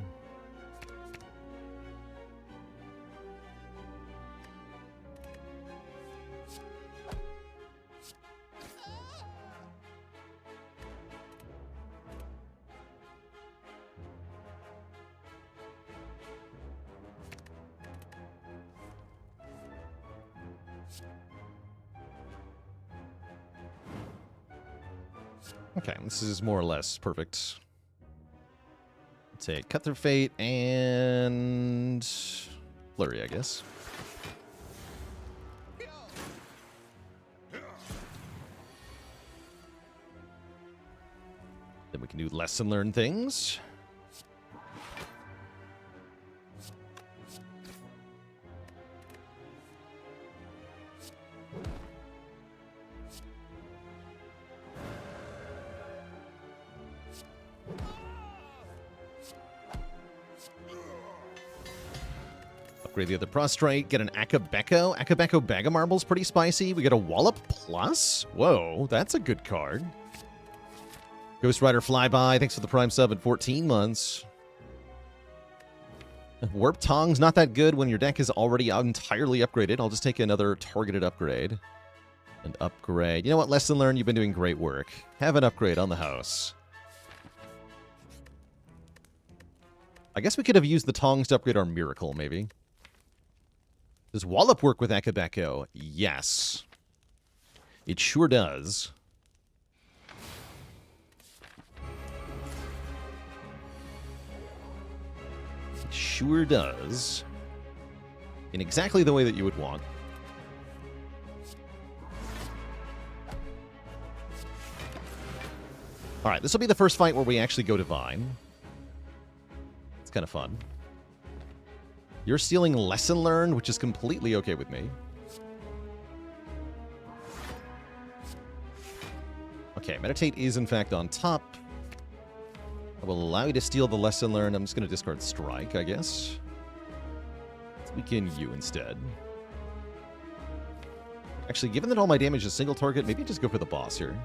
Okay, this is more or less perfect. Take Cut Through Fate and Flurry, I guess. Then we can do Lesson Learn things. Upgrade the other Prostrate, get an Akabeko. Akabeko Bag of Marbles, pretty spicy. We get a Wallop Plus. Whoa, that's a good card. Ghost Rider Flyby, thanks for the Prime sub in 14 months. Warp Tongue's not that good when your deck is already entirely upgraded. I'll just take another targeted upgrade. And upgrade. You know what, Lesson Learned, you've been doing great work. Have an upgrade on the house. I guess we could have used the Tongs to upgrade our Miracle, maybe. Does Wallop work with Akabeko? Yes. It sure does. It sure does. In exactly the way that you would want. Alright, this will be the first fight where we actually go Divine. It's kind of fun. You're stealing Lesson Learned, which is completely okay with me. Okay, Meditate is in fact on top. I will allow you to steal the Lesson Learned. I'm just going to discard Strike, I guess. Let's weaken you instead. Actually, given that all my damage is single target, maybe just go for the boss here.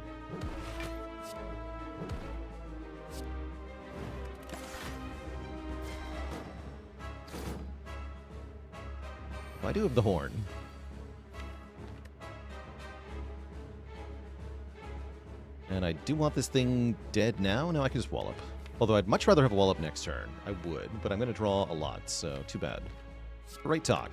I do have the horn. And I do want this thing dead now. No, I can just Wallop. Although I'd much rather have a Wallop next turn. I would, but I'm going to draw a lot, so too bad. Great talk.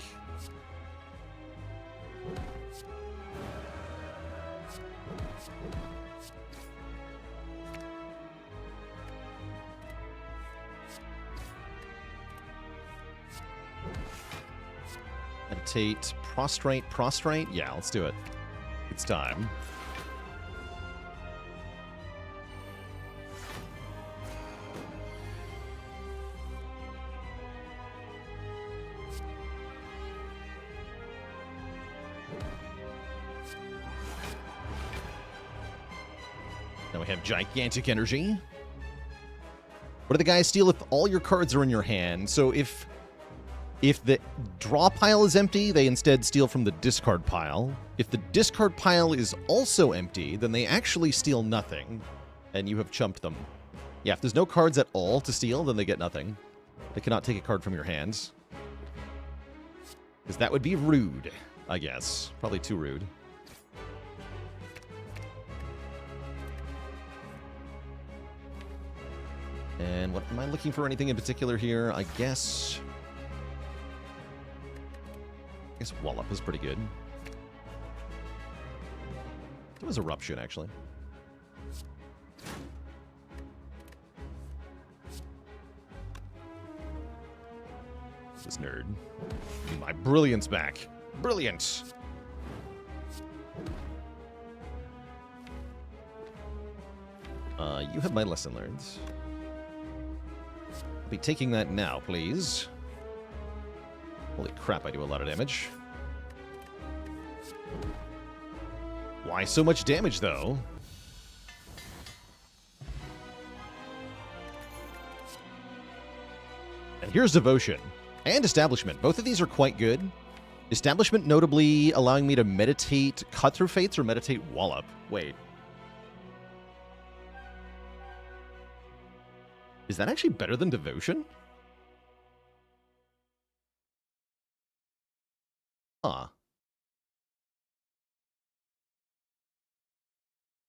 Meditate, prostrate, prostrate? Yeah, let's do it. It's time. Now we have gigantic energy. What do the guys steal if all your cards are in your hand? So if the draw pile is empty, they instead steal from the discard pile. If the discard pile is also empty, then they actually steal nothing, and you have chumped them. Yeah, if there's no cards at all to steal, then they get nothing. They cannot take a card from your hands. Because that would be rude, I guess. Probably too rude. And what am I looking for anything in particular here? I guess Wallop is pretty good. It was Eruption, actually. This nerd. My brilliance back. Brilliant! You have my Lesson Learned. I'll be taking that now, please. Holy crap, I do a lot of damage. Why so much damage, though? And here's Devotion. And Establishment. Both of these are quite good. Establishment notably allowing me to meditate Cut Through Fates or meditate Wallop. Wait. Is that actually better than Devotion? Huh.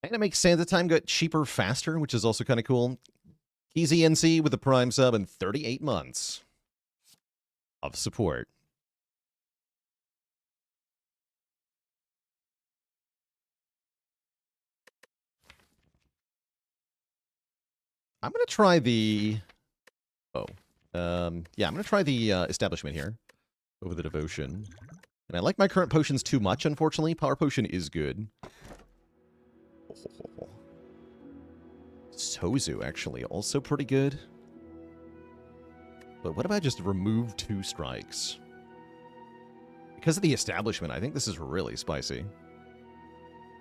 And it makes Santa Time get cheaper faster, which is also kind of cool. Easy NC with the Prime sub and 38 months of support. I'm going to try the... yeah, I'm going to try the Establishment here over the Devotion. And I like my current potions too much, unfortunately. Power Potion is good. Sozu, actually, also pretty good. But what about just remove 2 strikes? Because of the Establishment, I think this is really spicy.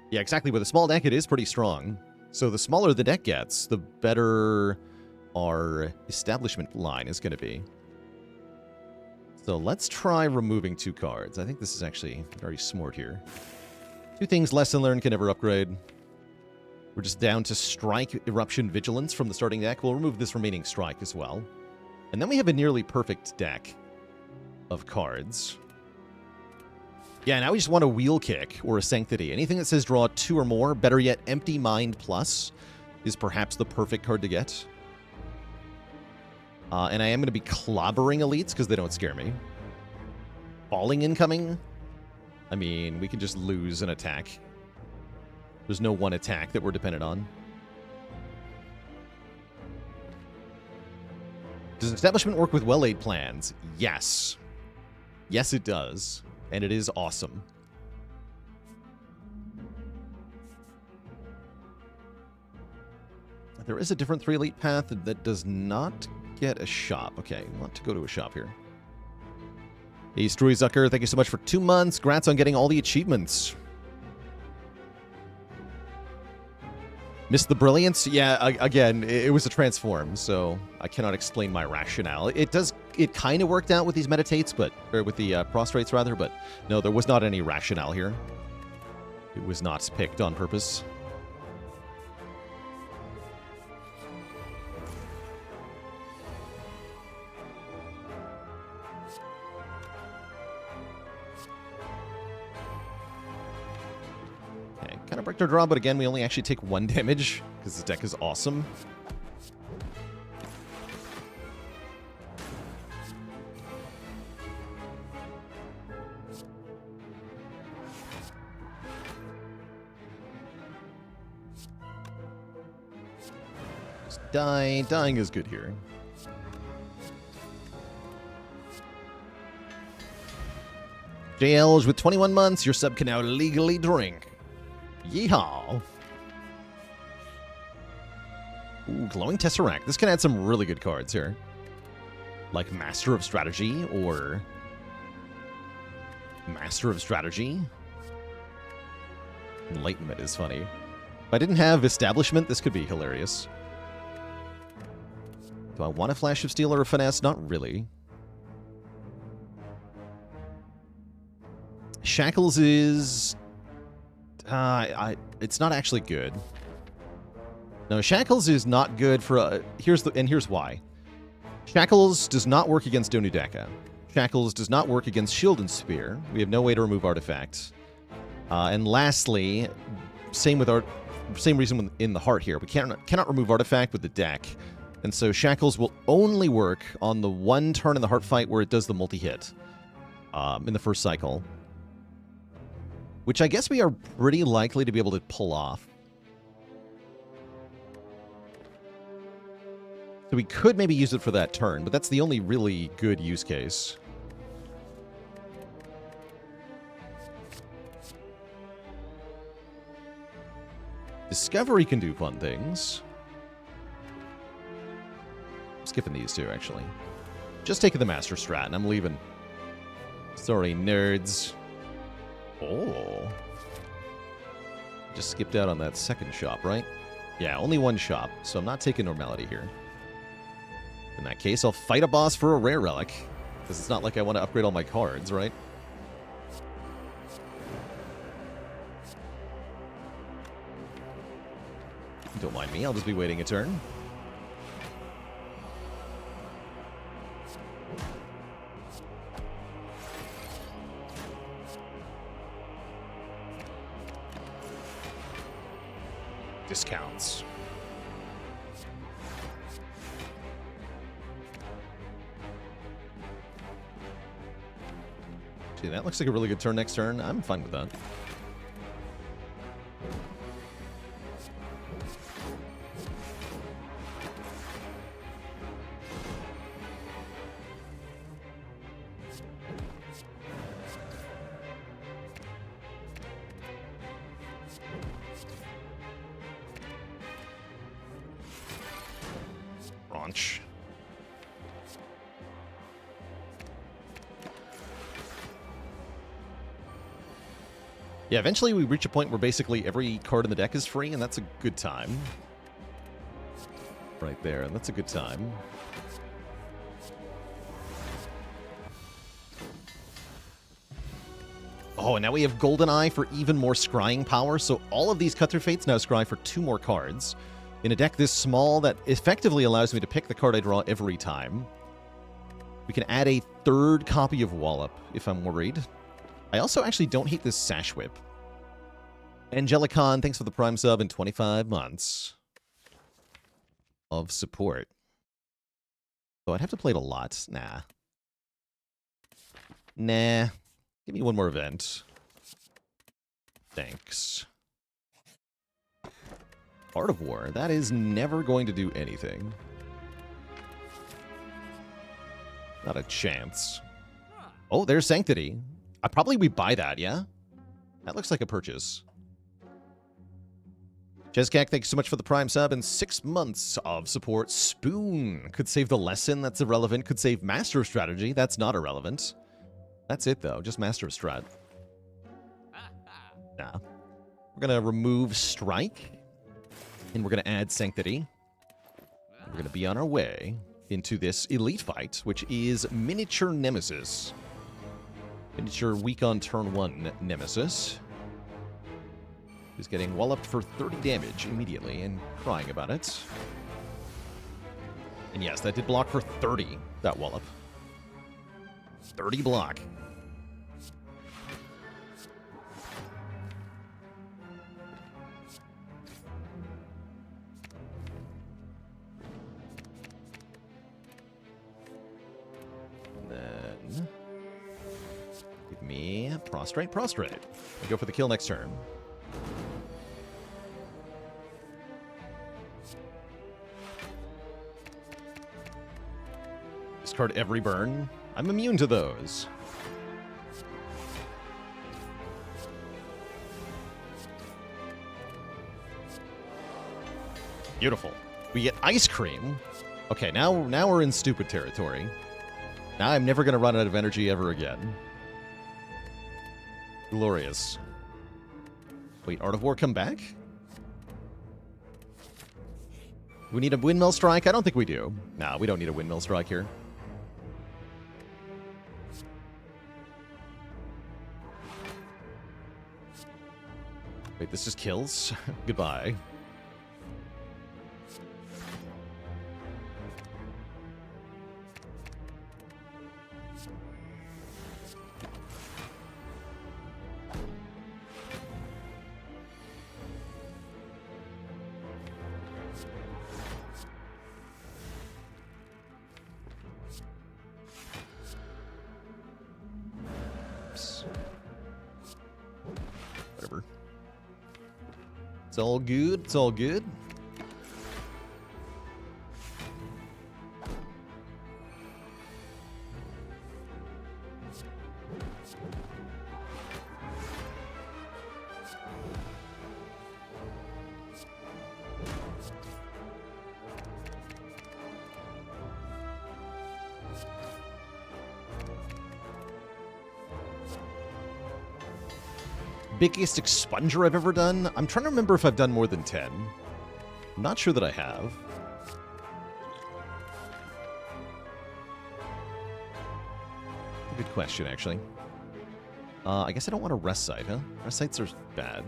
Yeah, exactly. With a small deck, it is pretty strong. So the smaller the deck gets, the better our Establishment line is going to be. So let's try removing 2 cards. I think this is actually very smart here. 2 things Lesson Learned can never upgrade. We're just down to Strike, Eruption, Vigilance from the starting deck. We'll remove this remaining Strike as well. And then we have a nearly perfect deck of cards. Yeah, now we just want a Wheel Kick or a Sanctity. Anything that says draw 2 or more, better yet, Empty Mind Plus is perhaps the perfect card to get. And I am going to be clobbering elites because they don't scare me. Falling incoming? I mean, we can just lose an attack. There's no one attack that we're dependent on. Does Establishment work with well-laid plans? Yes. Yes, it does. And it is awesome. There is a different 3 elite path that does not get a shop. Okay, I want to go to a shop here. Hey, Struy Zucker, thank you so much for 2 months. Congrats on getting all the achievements. Missed the brilliance? Yeah, again, it was a transform, so I cannot explain my rationale. It kind of worked out with these meditates, or with the prostrates rather, but no, there was not any rationale here. It was not picked on purpose. Kind of break our draw, but again, we only actually take 1 damage because this deck is awesome. Just die. Dying is good here. JL is with 21 months. Your sub can now legally drink. Yeehaw! Ooh, Glowing Tesseract. This can add some really good cards here. Like Master of Strategy or Master of Strategy. Enlightenment is funny. If I didn't have Establishment, this could be hilarious. Do I want a Flash of Steel or a Finesse? Not really. Shackles is... it's not actually good. No, Shackles is not good for... here's why. Shackles does not work against Donudeka. Shackles does not work against Shield and Spear. We have no way to remove artifacts. And lastly, same reason in the heart here. We cannot remove artifact with the deck. And so Shackles will only work on the 1 turn in the heart fight where it does the multi-hit in the first cycle. Which I guess we are pretty likely to be able to pull off. So we could maybe use it for that turn, but that's the only really good use case. Discovery can do fun things. I'm skipping these two, actually. Just taking the Master Strat, and I'm leaving. Sorry, nerds. Oh. Just skipped out on that second shop, right? Yeah, only 1 shop, so I'm not taking normality here. In that case, I'll fight a boss for a rare relic, because it's not like I want to upgrade all my cards, right? Don't mind me, I'll just be waiting a turn. Discounts. Gee, that looks like a really good turn next turn. I'm fine with that. Launch. Yeah, eventually we reach a point where basically every card in the deck is free, and that's a good time. Right there, and that's a good time. Oh, and now we have Golden Eye for even more scrying power, so all of these Cut-Through Fates now scry for 2 more cards. In a deck this small that effectively allows me to pick the card I draw every time. We can add a 3rd copy of Wallop if I'm worried. I also actually don't hate this Sash Whip. Angelicon, thanks for the Prime sub and 25 months of support. So I'd have to play it a lot. Nah. Nah. Give me one more event. Thanks. Art of War. That is never going to do anything. Not a chance. Oh, there's Sanctity. Probably we buy that, yeah? That looks like a purchase. Jezcak, thanks so much for the Prime sub and 6 months of support. Spoon. Could save the lesson. That's irrelevant. Could save Master of Strategy. That's not irrelevant. That's it, though. Just Master of Strat. Nah. We're going to remove Strike. And we're going to add Sanctity. We're going to be on our way into this elite fight, which is Miniature Nemesis. Miniature weak on turn 1 Nemesis. Who's getting walloped for 30 damage immediately and crying about it. And yes, that did block for 30, that wallop. 30 block. Then give me prostrate. We go for the kill next turn. Discard every burn. I'm immune to those. Beautiful. We get Ice Cream. Okay, now we're in stupid territory. Now I'm never going to run out of energy ever again. Glorious. Wait, Art of War come back? We need a Windmill Strike? I don't think we do. Nah, we don't need a Windmill Strike here. Wait, this just kills? Goodbye. Whatever. It's all good. It's all good. Biggest expunger I've ever done? I'm trying to remember if I've done more than 10. I'm not sure that I have. Good question, actually. I guess I don't want a rest site, huh? Rest sites are bad.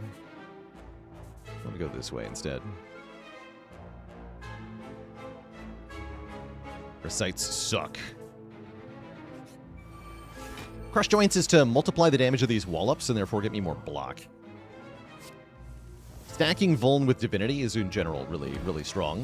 I'm gonna go this way instead. Rest sites suck. Crush Joints is to multiply the damage of these wallops and therefore get me more block. Stacking Vuln with Divinity is in general really, really strong.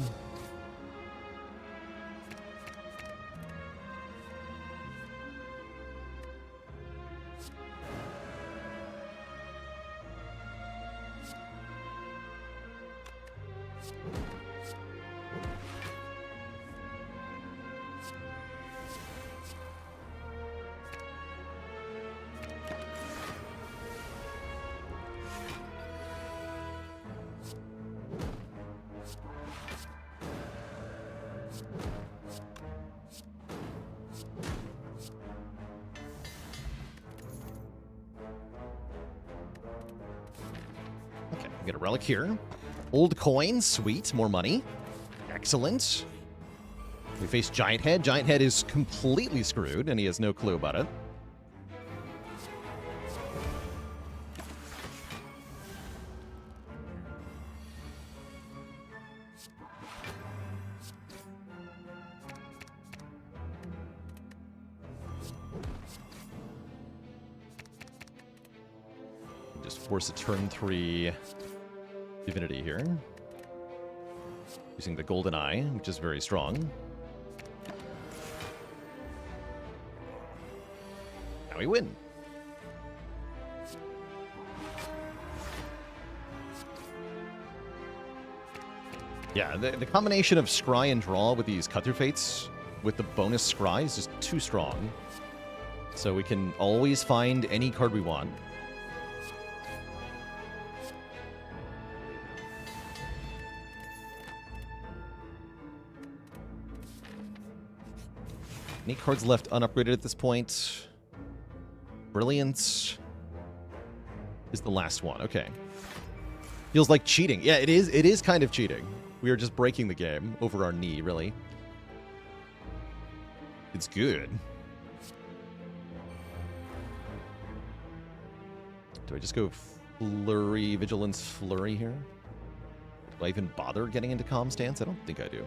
Get a relic here. Old coin, sweet, more money. Excellent. We face Giant Head. Giant Head is completely screwed, and he has no clue about it. force a turn 3 divinity here. Using the Golden Eye, which is very strong. Now we win. Yeah, the combination of Scry and Draw with these Cut Through Fates with the bonus Scry is just too strong. So we can always find any card we want. Any cards left unupgraded at this point? Brilliance is the last one. Okay. Feels like cheating. Yeah, it is. It is kind of cheating. We are just breaking the game over our knee, really. It's good. Do I just go Flurry, Vigilance, Flurry here? Do I even bother getting into Calm Stance? I don't think I do.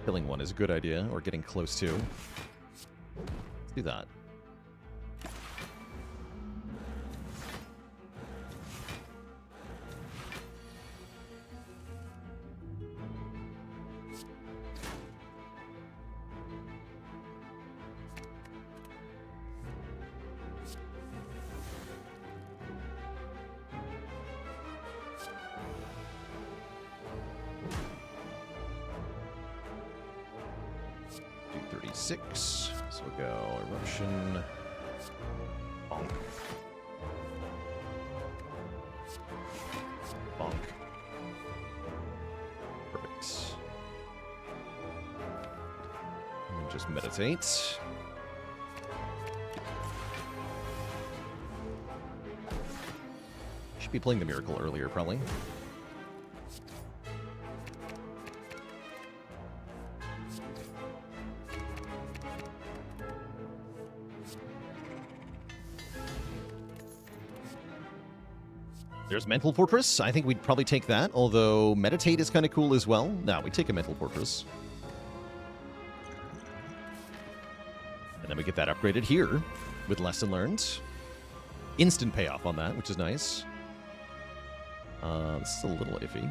Killing one is a good idea, or getting close to. Let's do that. So we'll go Eruption. Bonk. Bonk. Perfect. And just meditate. Should be playing the Miracle earlier, probably. There's Mental Fortress. I think we'd probably take that, although Meditate is kind of cool as well. No, we take a Mental Fortress. And then we get that upgraded here with Lesson Learned. Instant payoff on that, which is nice. This is a little iffy. I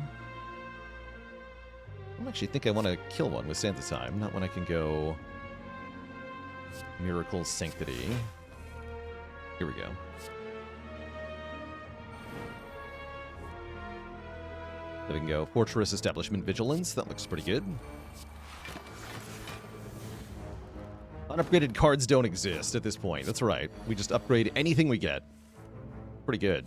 don't actually think I want to kill one with Santa's Time. Not when I can go Miracle Sanctity. Here we go. So we can go Fortress, Establishment, Vigilance. That looks pretty good. Unupgraded cards don't exist at this point. That's right. We just upgrade anything we get. Pretty good.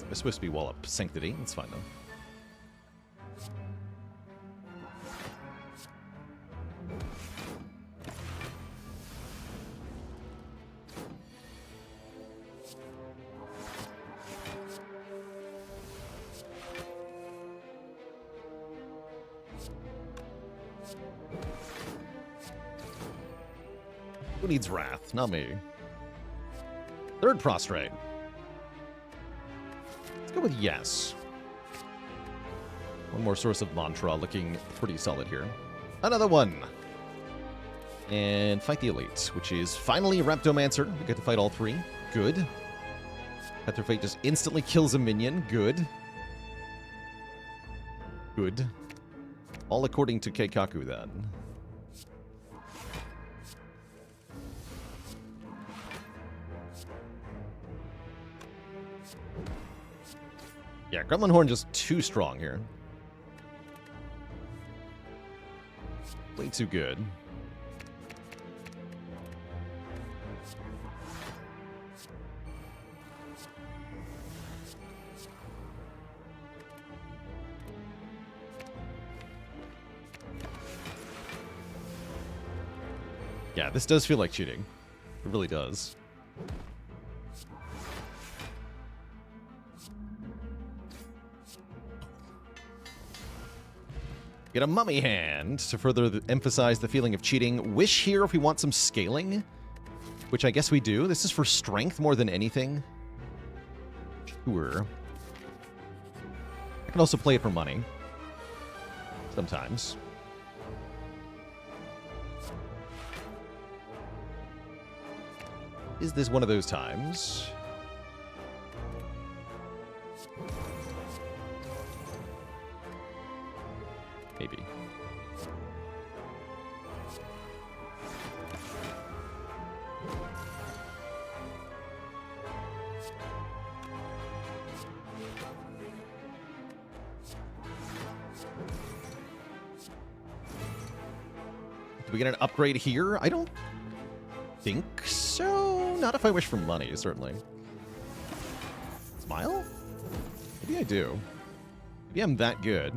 It's supposed to be Wall Up Sanctity. That's fine, though. Who needs Wrath? Not me. Third Prostrate. Go with yes. One more source of mantra looking pretty solid here. Another one. And fight the elite, which is finally Reptomancer. We get to fight all three. Good. Cut Through Fate just instantly kills a minion. Good. Good. All according to Keikaku then. Yeah, Gremlin Horn just too strong here. Way too good. Yeah, this does feel like cheating. It really does. Get a mummy hand to further emphasize the feeling of cheating. Wish here if we want some scaling, which I guess we do. This is for strength more than anything. Sure. I can also play it for money. Sometimes. Is this one of those times? Maybe. Do we get an upgrade here? I don't think so. Not if I wish for money, certainly. Smile? Maybe I do. Maybe I'm that good.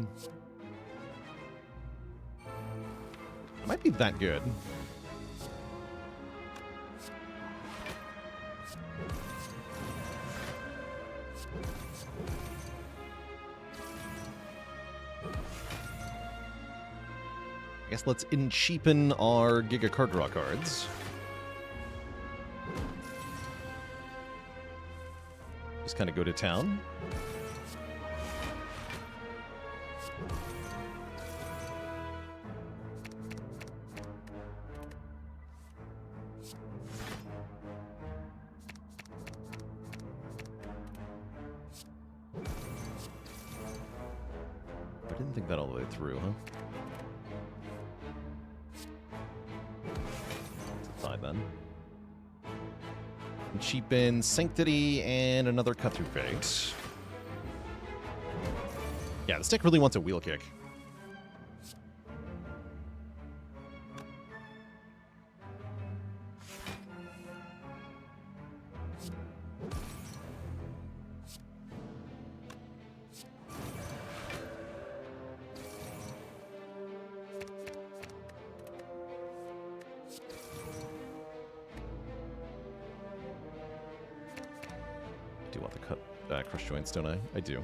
I might be that good. I guess let's cheapen our Giga card draw cards. Just kind of go to town. I didn't think that all the way through, huh? Side then. And cheapen Sanctity and another cut-through fate. Yeah, the stick really wants a wheel kick. Do want the crush joints, don't I? I do.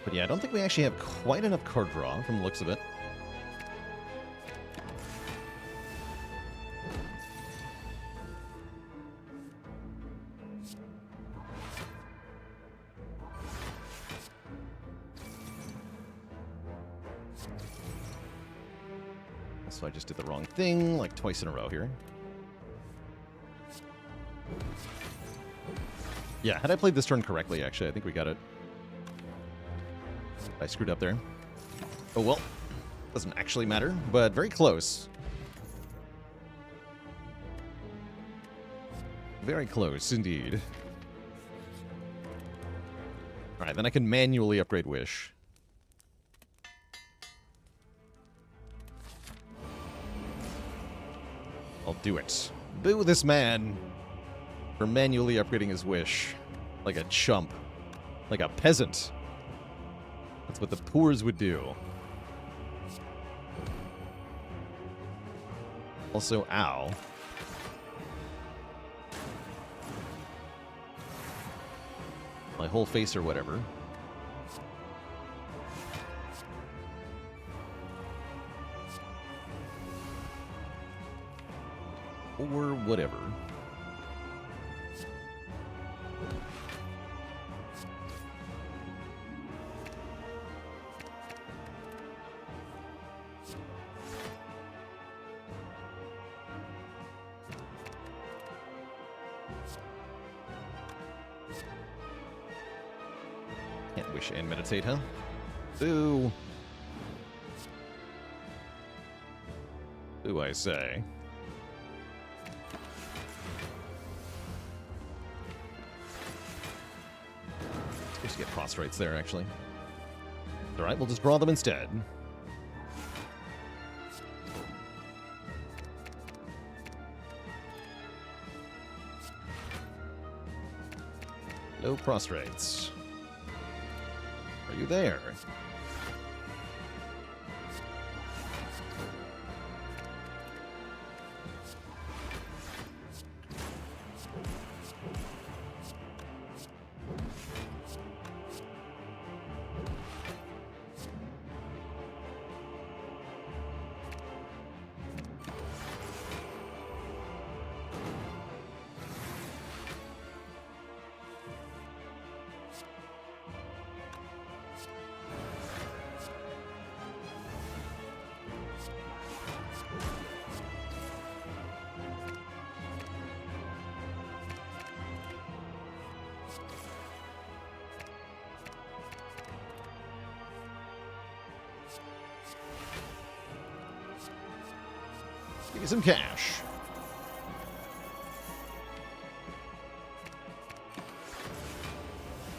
But yeah, I don't think we actually have quite enough card draw from the looks of it. So I just did the wrong thing, like twice in a row here. Yeah, had I played this turn correctly, actually, I think we got it. I screwed up there. Oh well, doesn't actually matter, but very close. Very close, indeed. Alright, then I can manually upgrade Wish. I'll do it. Boo this man for manually upgrading his Wish. Like a chump. Like a peasant. That's what the poors would do. Also, ow. My whole face or whatever. Or whatever. Can't wish and meditate, huh? Boo. Boo, I say. Supposed to get prostrates there, actually. Alright, we'll just draw them instead. No prostrates. Are you there? Give me some cash.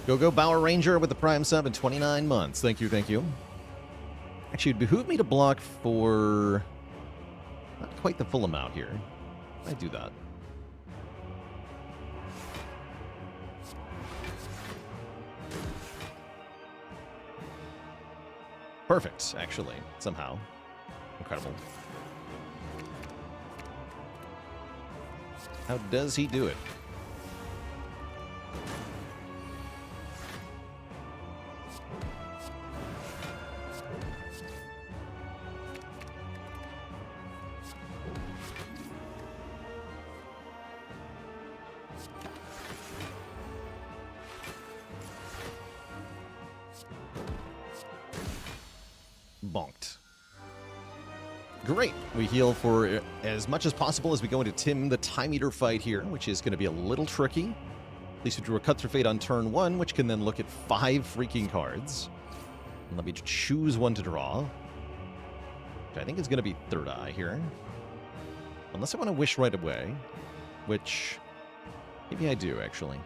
Go Bower Ranger with the Prime sub in 29 months. Thank you, thank you. Actually, it'd behoove me to block for not quite the full amount here. I do that. Perfect, actually, somehow. Incredible. How does he do it? Bonked. Great. We heal for as much as possible as we go into Tim the Time Eater fight here, which is going to be a little tricky. At least we drew a Cut Through Fate on turn 1, which can then look at 5 freaking cards. And let me choose one to draw. Which I think is going to be Third Eye here. Unless I want to wish right away. Which maybe I do, actually.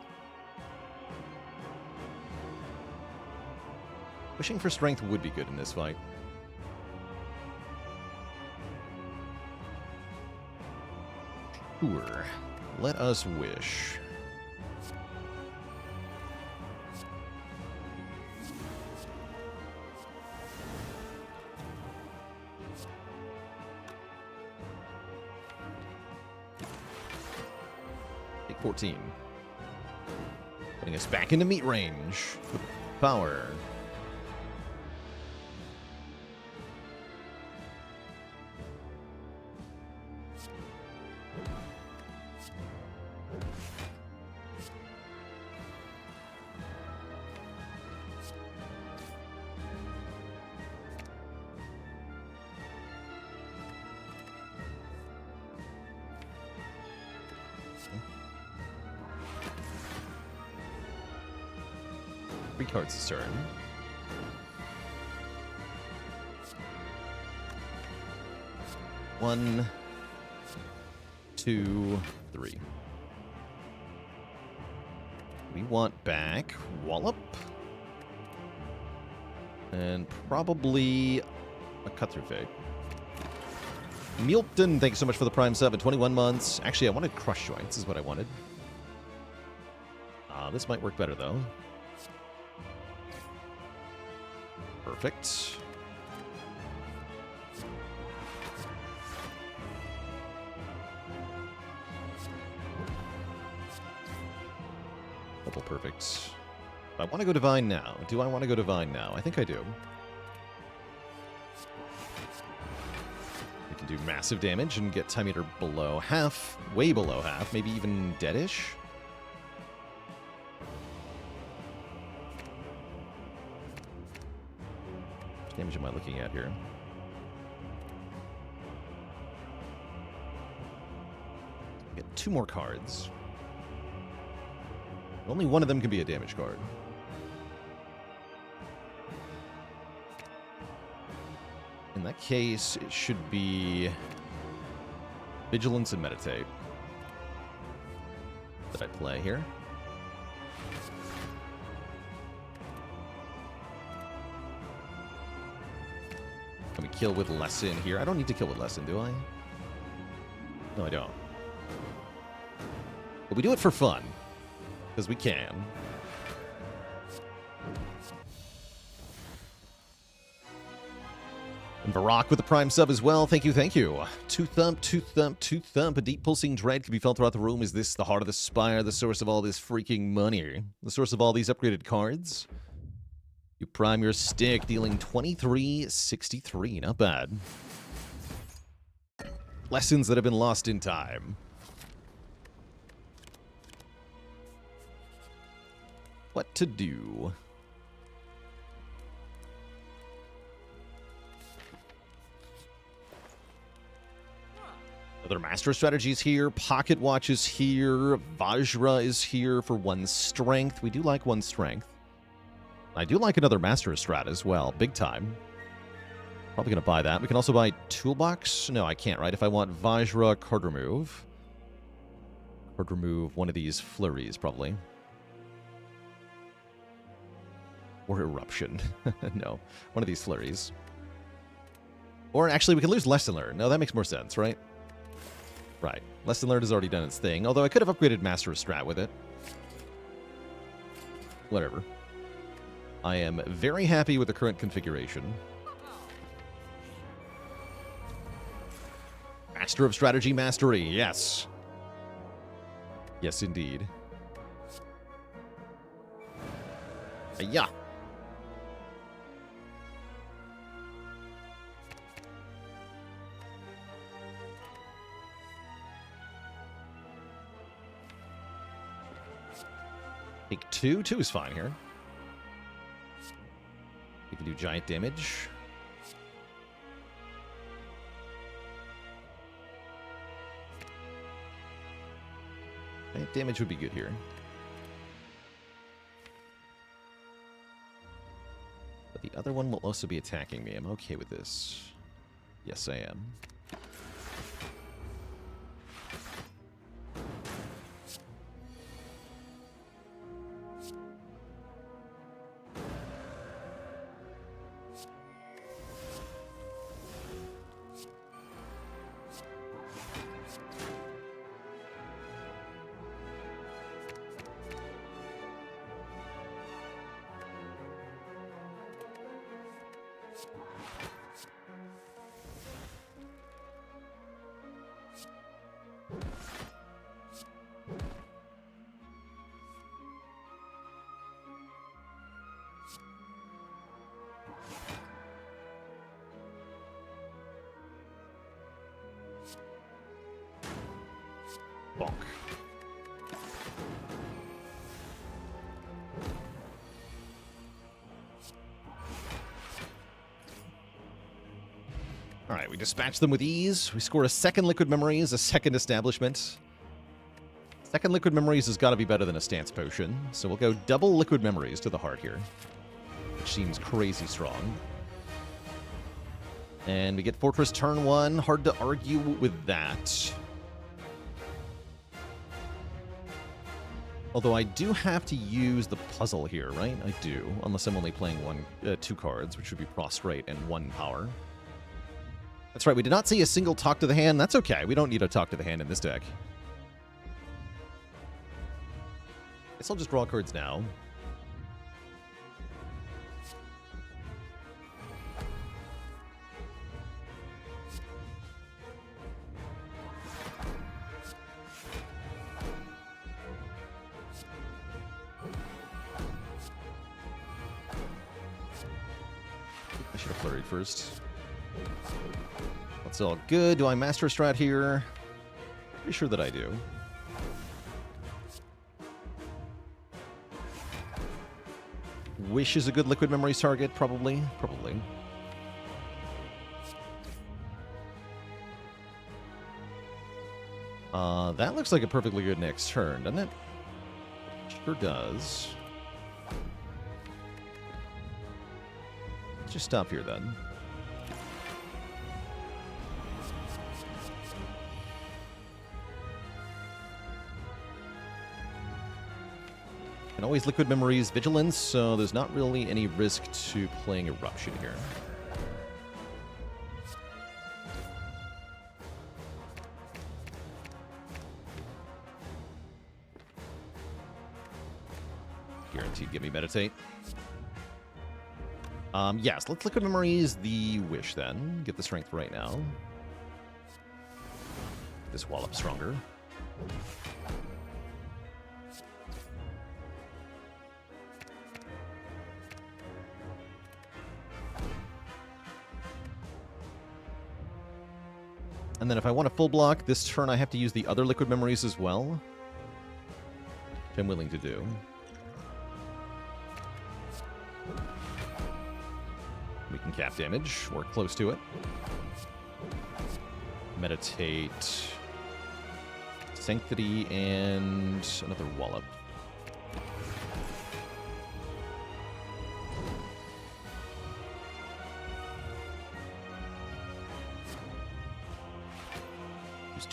Wishing for strength would be good in this fight. Sure. Let us wish. Take 14. Putting us back into meat range. Power. Three cards this turn. One, two, three. We want back Wallop. And probably a Cut Through Fate. Milton, thank you so much for the Prime sub at 21 months. Actually, I wanted Crush Joints is what I wanted. This might work better, though. Perfect. Double perfect. I want to go Divine now. Do I want to go Divine now? I think I do. We can do massive damage and get Time Eater below half, way below half, maybe even deadish. What damage am I looking at here? Get 2 more cards. Only one of them can be a damage card. In that case, it should be Vigilance and Meditate that I play here. Let me kill with Lesson here. I don't need to kill with Lesson, do I? No, I don't. But we do it for fun. Because we can. And Varrock with the Prime sub as well. Thank you, thank you. Two thump, two thump, two thump. A deep pulsing dread can be felt throughout the room. Is this the heart of the Spire, the source of all this freaking money? The source of all these upgraded cards? You prime your stick, dealing 2363. Not bad. Lessons that have been lost in time. What to do? Other Master Strategies here. Pocket Watch is here. Vajra is here for 1 strength. We do like 1 strength. I do like another Master Strat as well. Big time. Probably going to buy that. We can also buy Toolbox. No, I can't, right? If I want Vajra, card remove. Card remove one of these flurries, probably. Or Eruption. No, one of these flurries. Or actually, we can lose Lesson Learned. No, that makes more sense, right? Right. Lesson Learned has already done its thing. Although I could have upgraded Master of Strat with it. Whatever. I am very happy with the current configuration. Master of Strategy Mastery, yes. Yes, indeed. Yeah. Take 2. 2 is fine here. We can do giant damage. Giant damage would be good here. But the other one will also be attacking me. I'm okay with this. Yes, I am. Bonk. All right, we dispatch them with ease. We score a second Liquid Memories, a second Establishment. Second Liquid Memories has got to be better than a Stance Potion, so we'll go double Liquid Memories to the heart here, which seems crazy strong. And we get Fortress turn 1. Hard to argue with that. Although I do have to use the puzzle here, right? I do, unless I'm only playing 2 cards, which would be Prostrate and 1 power. That's right, we did not see a single Talk to the Hand. That's okay, we don't need a Talk to the Hand in this deck. Guess I'll just draw cards now. I should have flurried first. That's all good. Do I Master Strat here? Pretty sure that I do. Wish is a good Liquid Memories target, probably. Probably. That looks like a perfectly good next turn, doesn't it? Sure does. Let's just stop here then. And always Liquid Memories Vigilance, so there's not really any risk to playing Eruption here. Guaranteed give me Meditate. Yes, let's Liquid Memories the Wish then. Get the Strength right now. This Wallop stronger. And then if I want a full block, this turn I have to use the other Liquid Memories as well, which I'm willing to do. We can cap damage, or close to it. Meditate. Sanctity, and another Wallop.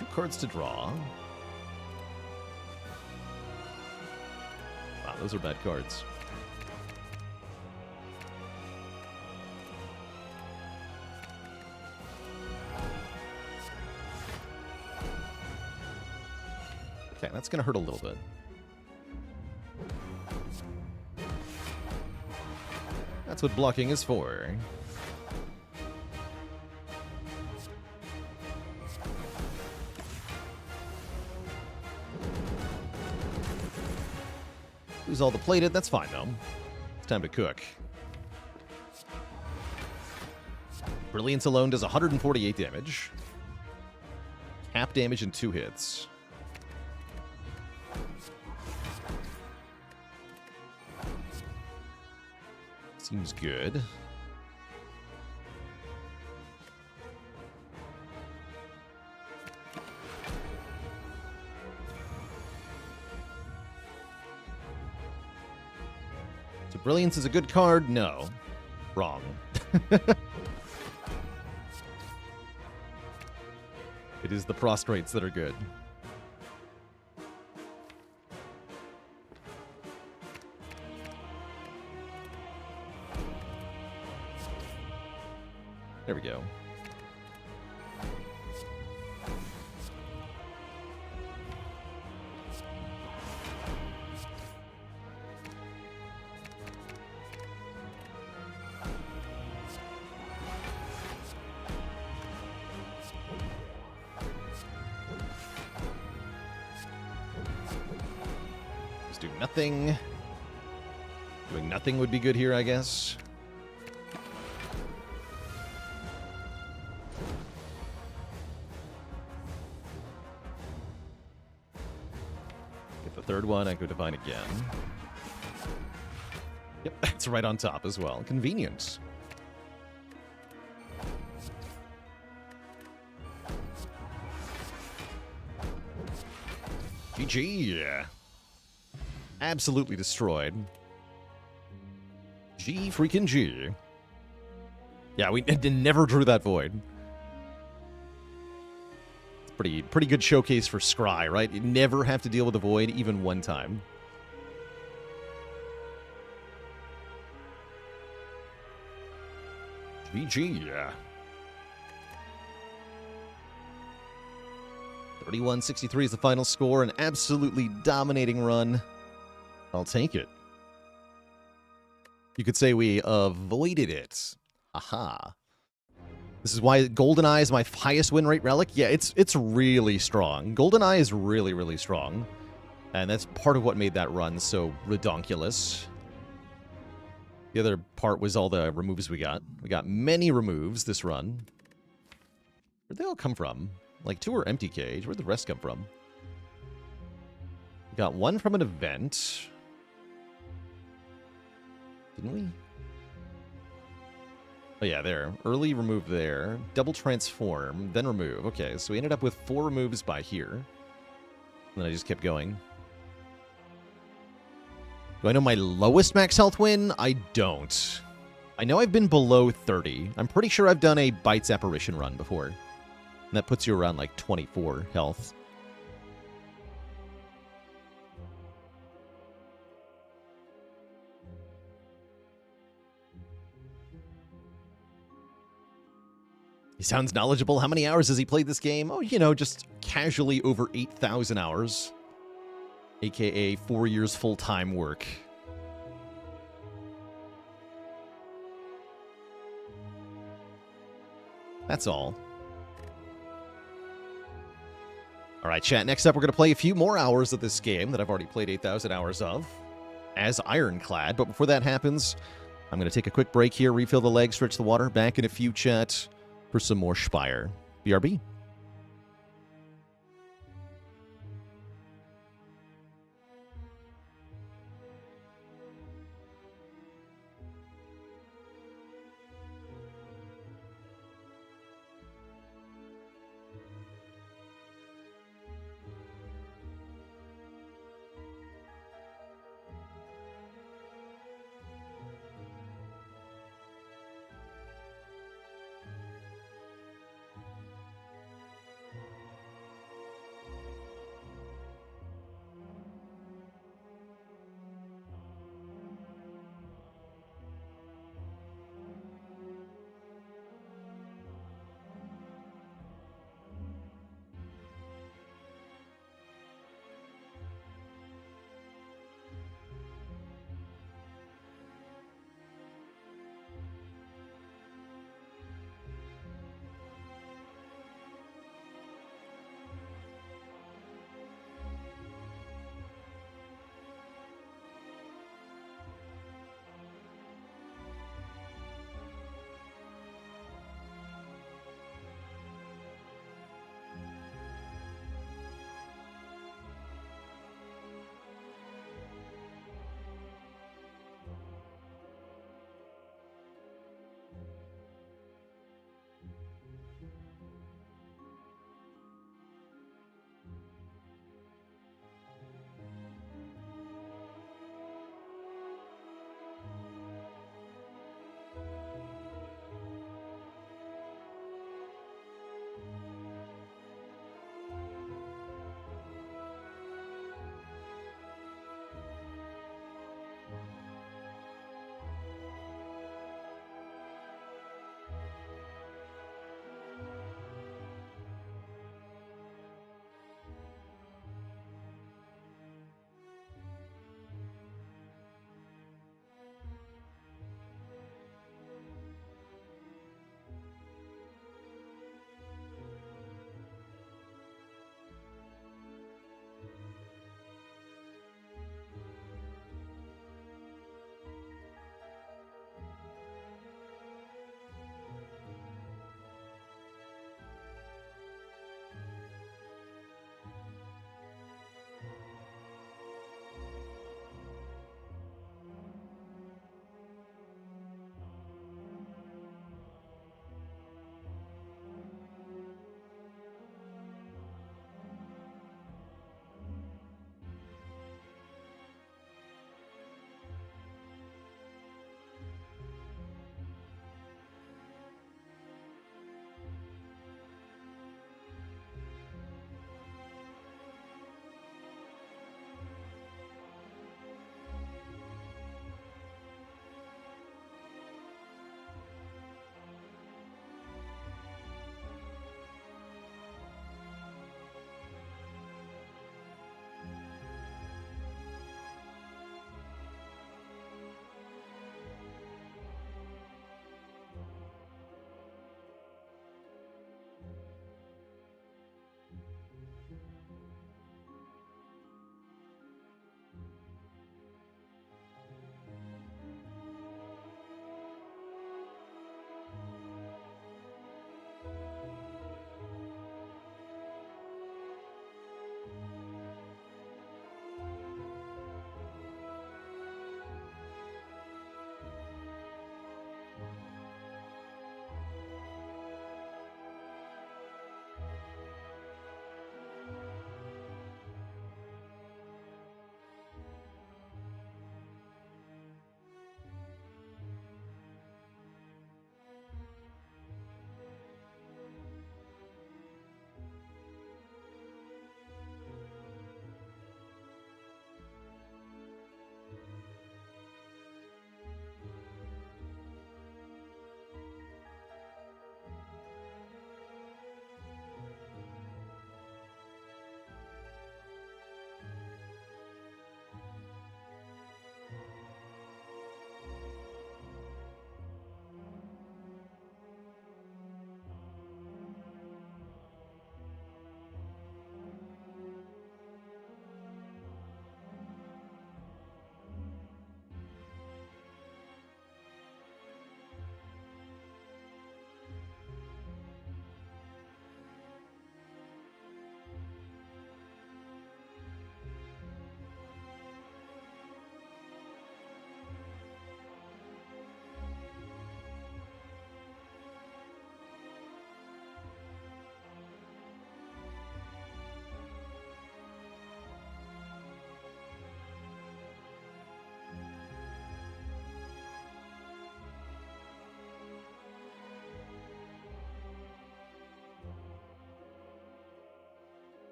2 cards to draw. Wow, those are bad cards. Okay, that's going to hurt a little bit. That's what blocking is for. Lose all the plated, that's fine though. It's time to cook. Brilliance alone does 148 damage. Cap damage in 2 hits. Seems good. So Brilliance is a good card? No. Wrong. It is the prostrates that are good. There we go. Just do nothing. Doing nothing would be good here, I guess. Third one, I go Divine again. Yep, that's right on top as well. Convenient. GG. Absolutely destroyed. G freaking G. Yeah, we never drew that void. Pretty good showcase for Scry, right? You never have to deal with a void even one time. GG, yeah. 31-63 is the final score. An absolutely dominating run. I'll take it. You could say we avoided it. Aha. This is why GoldenEye is my highest win rate relic. Yeah, it's really strong. GoldenEye is really, really strong. And that's part of what made that run so redonkulous. The other part was all the removes we got. We got many removes this run. Where'd they all come from? Like 2 are empty cage. Where'd the rest come from? We got 1 from an event. Didn't we? Oh yeah, there. Early remove there. Double transform, then remove. Okay, so we ended up with 4 removes by here. And then I just kept going. Do I know my lowest max health win? I don't. I know I've been below 30. I'm pretty sure I've done a Bites Apparition run before. And that puts you around like 24 health. He sounds knowledgeable. How many hours has he played this game? Oh, you know, just casually over 8,000 hours. AKA 4 years full-time work. That's all. All right, chat. Next up, we're going to play a few more hours of this game that I've already played 8,000 hours of as Ironclad. But before that happens, I'm going to take a quick break here, refill the legs, stretch the water. Back in a few, chat, for some more Spire. BRB.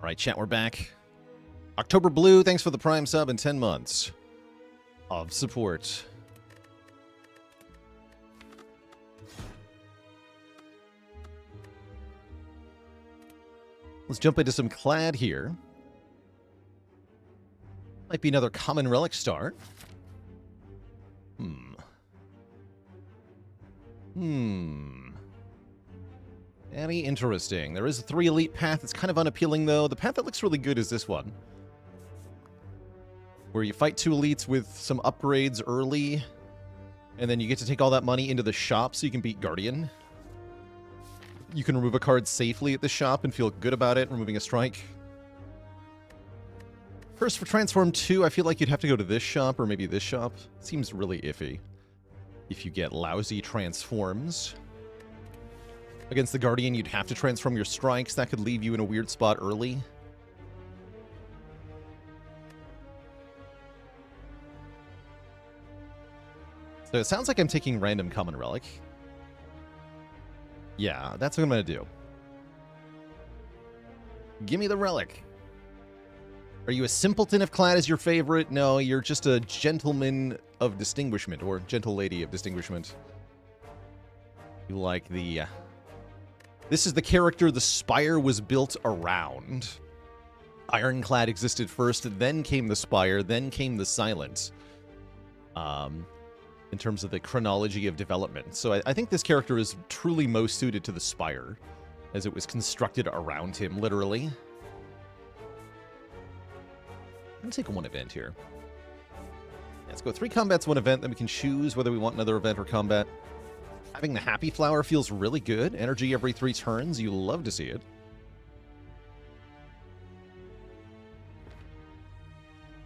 All right, chat, we're back. October Blue, thanks for the Prime sub and 10 months of support. Let's jump into some Clad here. Might be another common relic start. Very interesting. There is a 3 elite path. It's kind of unappealing, though. The path that looks really good is this one, where you fight 2 elites with some upgrades early, and then you get to take all that money into the shop so you can beat Guardian. You can remove a card safely at the shop and feel good about it, removing a strike. First, for Transform 2, I feel like you'd have to go to this shop or maybe this shop. Seems really iffy if you get lousy transforms. Against the Guardian, you'd have to transform your strikes. That could leave you in a weird spot early. So it sounds like I'm taking random common relic. Yeah, that's what I'm going to do. Give me the relic. Are you a simpleton if Clad is your favorite? No, you're just a gentleman of distinguishment, or gentle lady of distinguishment. You like the... This is the character the Spire was built around. Ironclad existed first, then came the Spire, then came the Silence. In terms of the chronology of development. So I think this character is truly most suited to the Spire, as it was constructed around him, literally. I'm going to take 1 event here. Let's go 3 combats, 1 event, then we can choose whether we want another event or combat. Having the Happy Flower feels really good. Energy every 3 turns. You love to see it.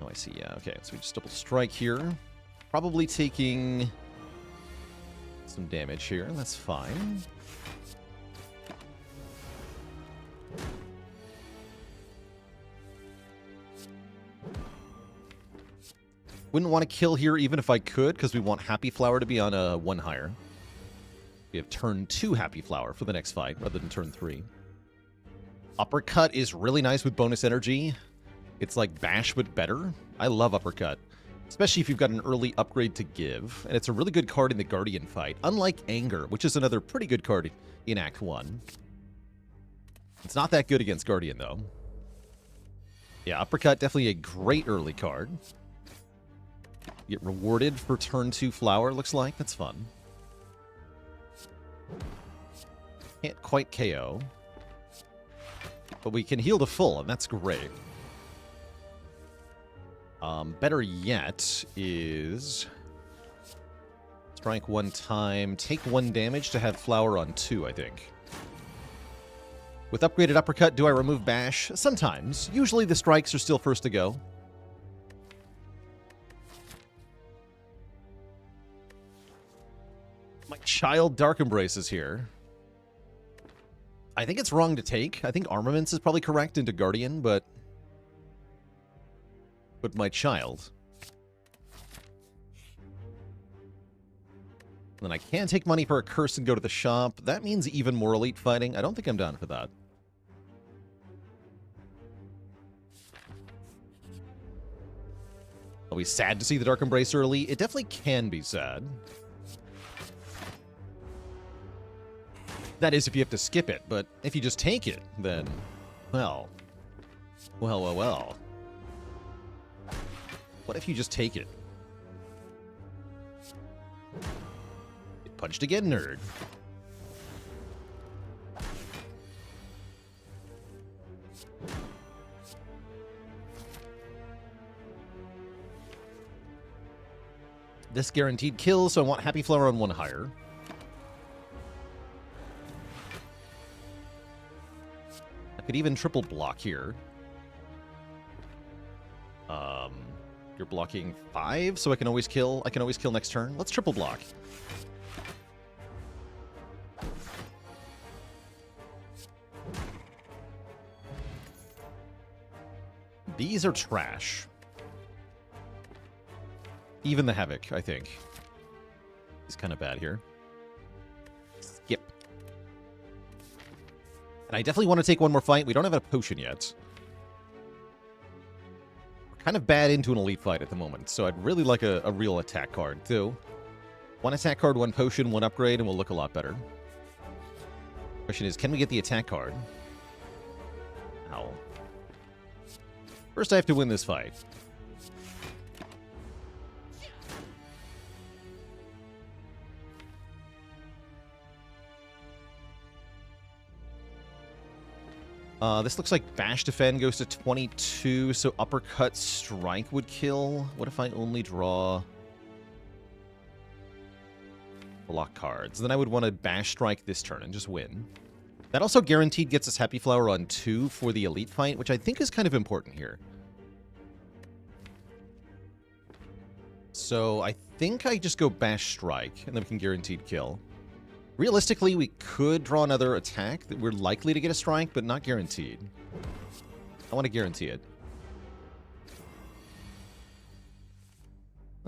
Oh, I see. Yeah, okay. So we just double strike here. Probably taking some damage here. That's fine. Wouldn't want to kill here even if I could, because we want Happy Flower to be on a 1 higher. We have turn 2 Happy Flower for the next fight, rather than turn 3. Uppercut is really nice with bonus energy. It's like Bash, but better. I love Uppercut, especially if you've got an early upgrade to give. And it's a really good card in the Guardian fight, unlike Anger, which is another pretty good card in Act 1. It's not that good against Guardian, though. Yeah, Uppercut, definitely a great early card. You get rewarded for turn 2 Flower, looks like. That's fun. Can't quite KO. But we can heal to full, and that's great. Better yet is strike 1 time, take 1 damage to have Flower on 2, I think. With upgraded Uppercut, do I remove Bash? Sometimes. Usually the strikes are still first to go. My child Dark Embrace is here. I think it's wrong to take. I think Armaments is probably correct into Guardian, but my child. Then I can take money for a curse and go to the shop. That means even more elite fighting. I don't think I'm down for that. Are we sad to see the Dark Embrace early? It definitely can be sad. That is if you have to skip it, but if you just take it, then, well. What if you just take it? Get punched again, nerd. This guaranteed kills, so I want Happy Flower on 1 higher. I could even triple block here. You're blocking 5, so I can always kill. I can always kill next turn. Let's triple block. These are trash. Even the Havoc, I think, is kind of bad here. Skip. And I definitely want to take 1 more fight. We don't have a potion yet. kind of bad into an elite fight at the moment, so I'd really like a real attack card, too. One attack card, one potion, one upgrade, and we'll look a lot better. Question is, can we get the attack card? Ow. First, I have to win this fight. This looks like Bash Defend goes to 22, so Uppercut Strike would kill. What if I only draw block cards? Then I would want to Bash Strike this turn and just win. That also guaranteed gets us Happy Flower on 2 for the elite fight, which I think is kind of important here. So I think I just go Bash Strike, and then we can guaranteed kill. Realistically, we could draw another attack that we're likely to get a strike, but not guaranteed. I want to guarantee it.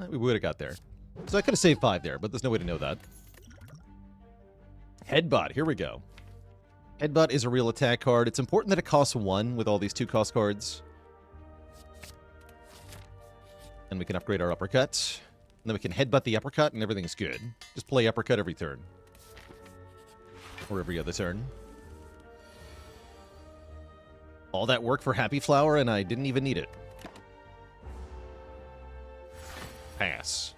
We would have got there. So I could have saved 5 there, but there's no way to know that. Headbutt, here we go. Headbutt is a real attack card. It's important that it costs 1 with all these 2-cost cards. And we can upgrade our uppercut. And then we can headbutt the uppercut and everything's good. Just play uppercut every turn. Or every other turn. All that work for Happy Flower and I didn't even need it. Pass.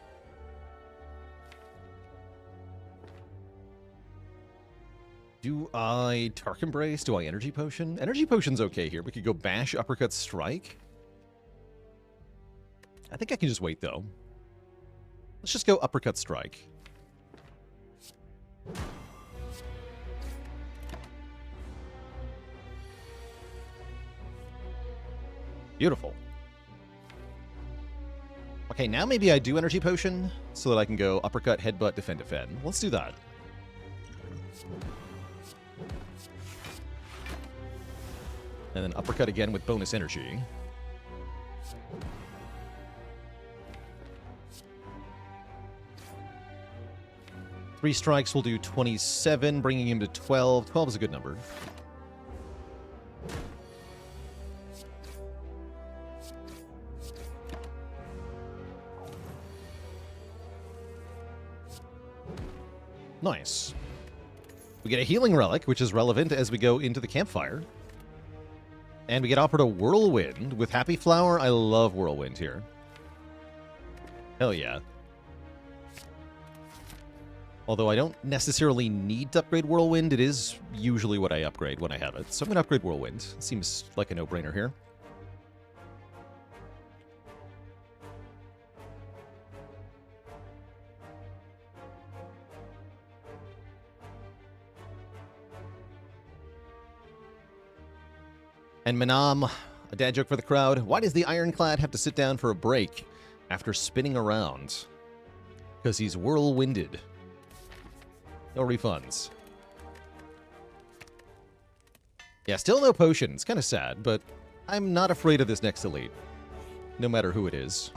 Do I Tark Embrace? Do I Energy Potion? Energy Potion's okay here. We could go Bash, Uppercut, Strike. I think I can just wait, though. Let's just go Uppercut, Strike. Beautiful. Okay, now maybe I do Energy Potion so that I can go Uppercut, Headbutt, Defend, Defend. Let's do that. And then Uppercut again with bonus energy. Three strikes will do 27, bringing him to 12. 12 is a good number. Nice. We get a healing relic, which is relevant as we go into the campfire. And we get offered a Whirlwind with Happy Flower. I love Whirlwind here. Hell yeah. Although I don't necessarily need to upgrade Whirlwind, it is usually what I upgrade when I have it. So I'm going to upgrade Whirlwind. It seems like a no-brainer here. And Manam, a dad joke for the crowd. Why does the Ironclad have to sit down for a break after spinning around? Because he's whirlwinded. No refunds. Yeah, still no potion. It's kind of sad, but I'm not afraid of this next elite. No matter who it is.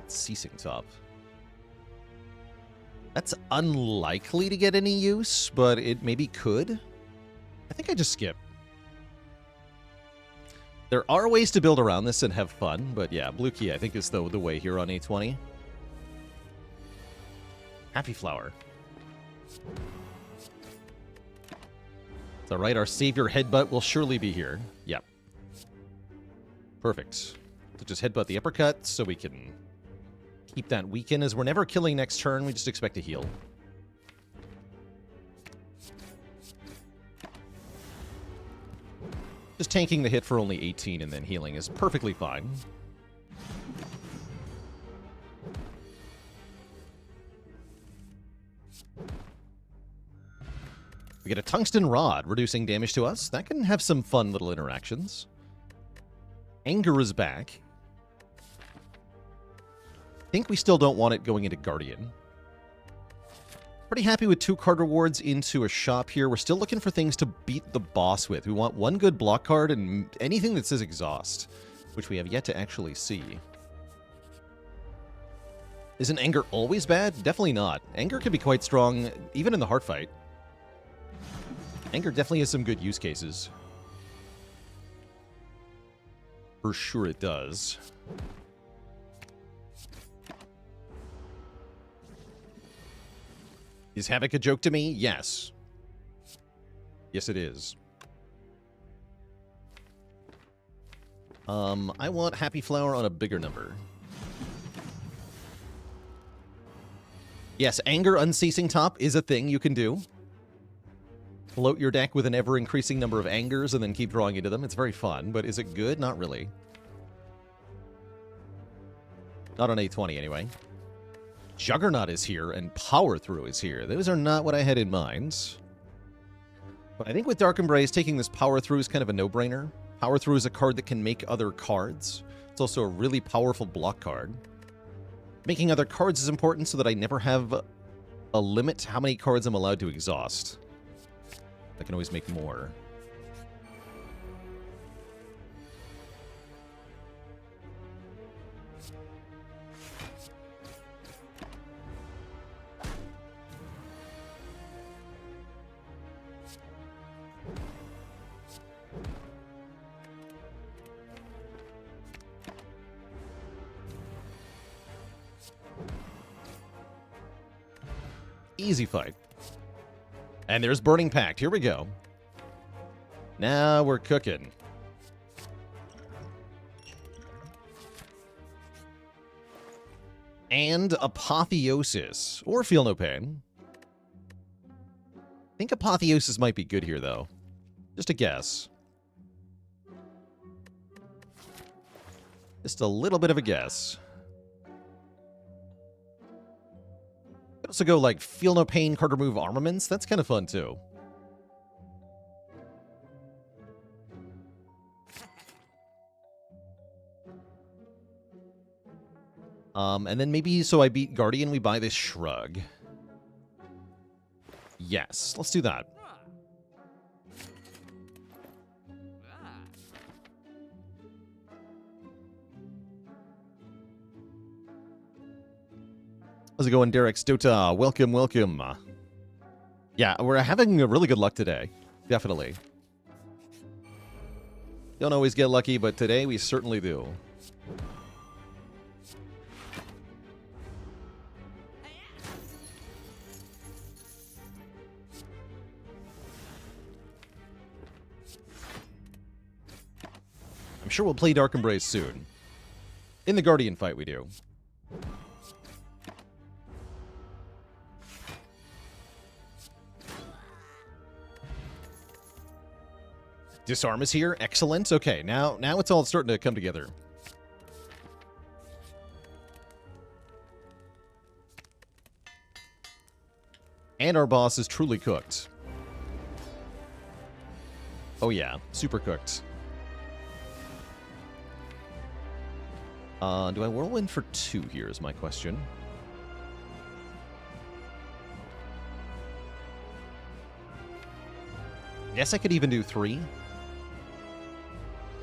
Ceasing Top. That's unlikely to get any use, but it maybe could. I think I just skip. There are ways to build around this and have fun, but yeah, Blue Key I think is the way here on A20. Happy Flower. It's alright, our savior Headbutt will surely be here. Yep. Perfect. So just Headbutt the uppercut so we can keep that weaken, as we're never killing next turn, we just expect to heal. Just tanking the hit for only 18 and then healing is perfectly fine. We get a Tungsten Rod, reducing damage to us. That can have some fun little interactions. Anger is back. I think we still don't want it going into Guardian. Pretty happy with 2 card rewards into a shop here. We're still looking for things to beat the boss with. We want 1 good block card and anything that says Exhaust, which we have yet to actually see. Isn't Anger always bad? Definitely not. Anger can be quite strong, even in the heart fight. Anger definitely has some good use cases. For sure it does. Is Havoc a joke to me? Yes. Yes, it is. I want Happy Flower on a bigger number. Yes, Anger Unceasing Top is a thing you can do. Float your deck with an ever-increasing number of Angers and then keep drawing into them. It's very fun, but is it good? Not really. Not on A20, anyway. Juggernaut is here, and Power Through is here. Those are not what I had in mind. But I think with Dark Embrace, taking this Power Through is kind of a no-brainer. Power Through is a card that can make other cards. It's also a really powerful block card. Making other cards is important so that I never have a limit to how many cards I'm allowed to exhaust. I can always make more. Easy fight. And there's Burning Pact. Here we go. Now we're cooking. And Apotheosis. Or Feel No Pain. I think Apotheosis might be good here, though. Just a guess. Just a little bit of a guess. Also go like Feel No Pain, card remove Armaments. That's kind of fun too. And then maybe so I beat Guardian, we buy this Shrug. Yes, let's do that. How's it going, Derek Stota? Welcome, welcome. Yeah, we're having a really good luck today. Definitely. Don't always get lucky, but today we certainly do. I'm sure we'll play Dark Embrace soon. In the Guardian fight we do. Disarm is here. Excellent. Okay, now it's all starting to come together. And our boss is truly cooked. Oh yeah, super cooked. Do I whirlwind for 2 here is my question. Guess I could even do 3.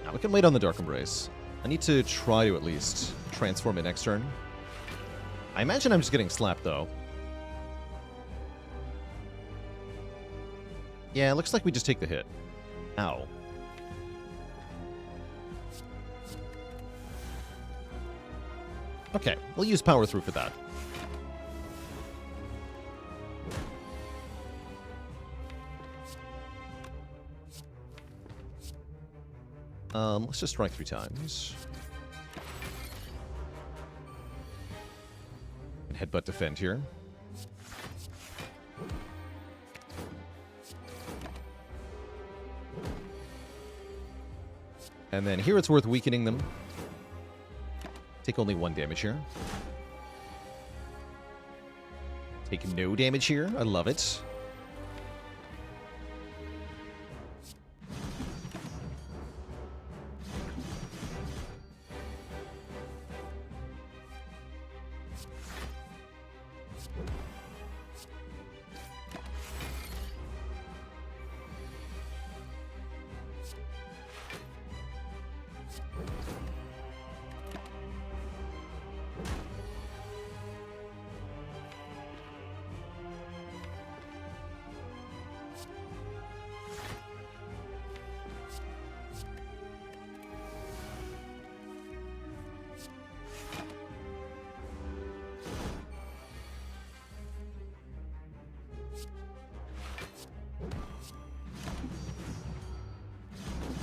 Now we can wait on the Dark Embrace. I need to try to at least transform it next turn. I imagine I'm just getting slapped, though. Yeah, it looks like we just take the hit. Ow. Okay, we'll use Power Through for that. Let's just strike 3 times. And headbutt defend here. And then here it's worth weakening them. Take only 1 damage here. Take no damage here. I love it.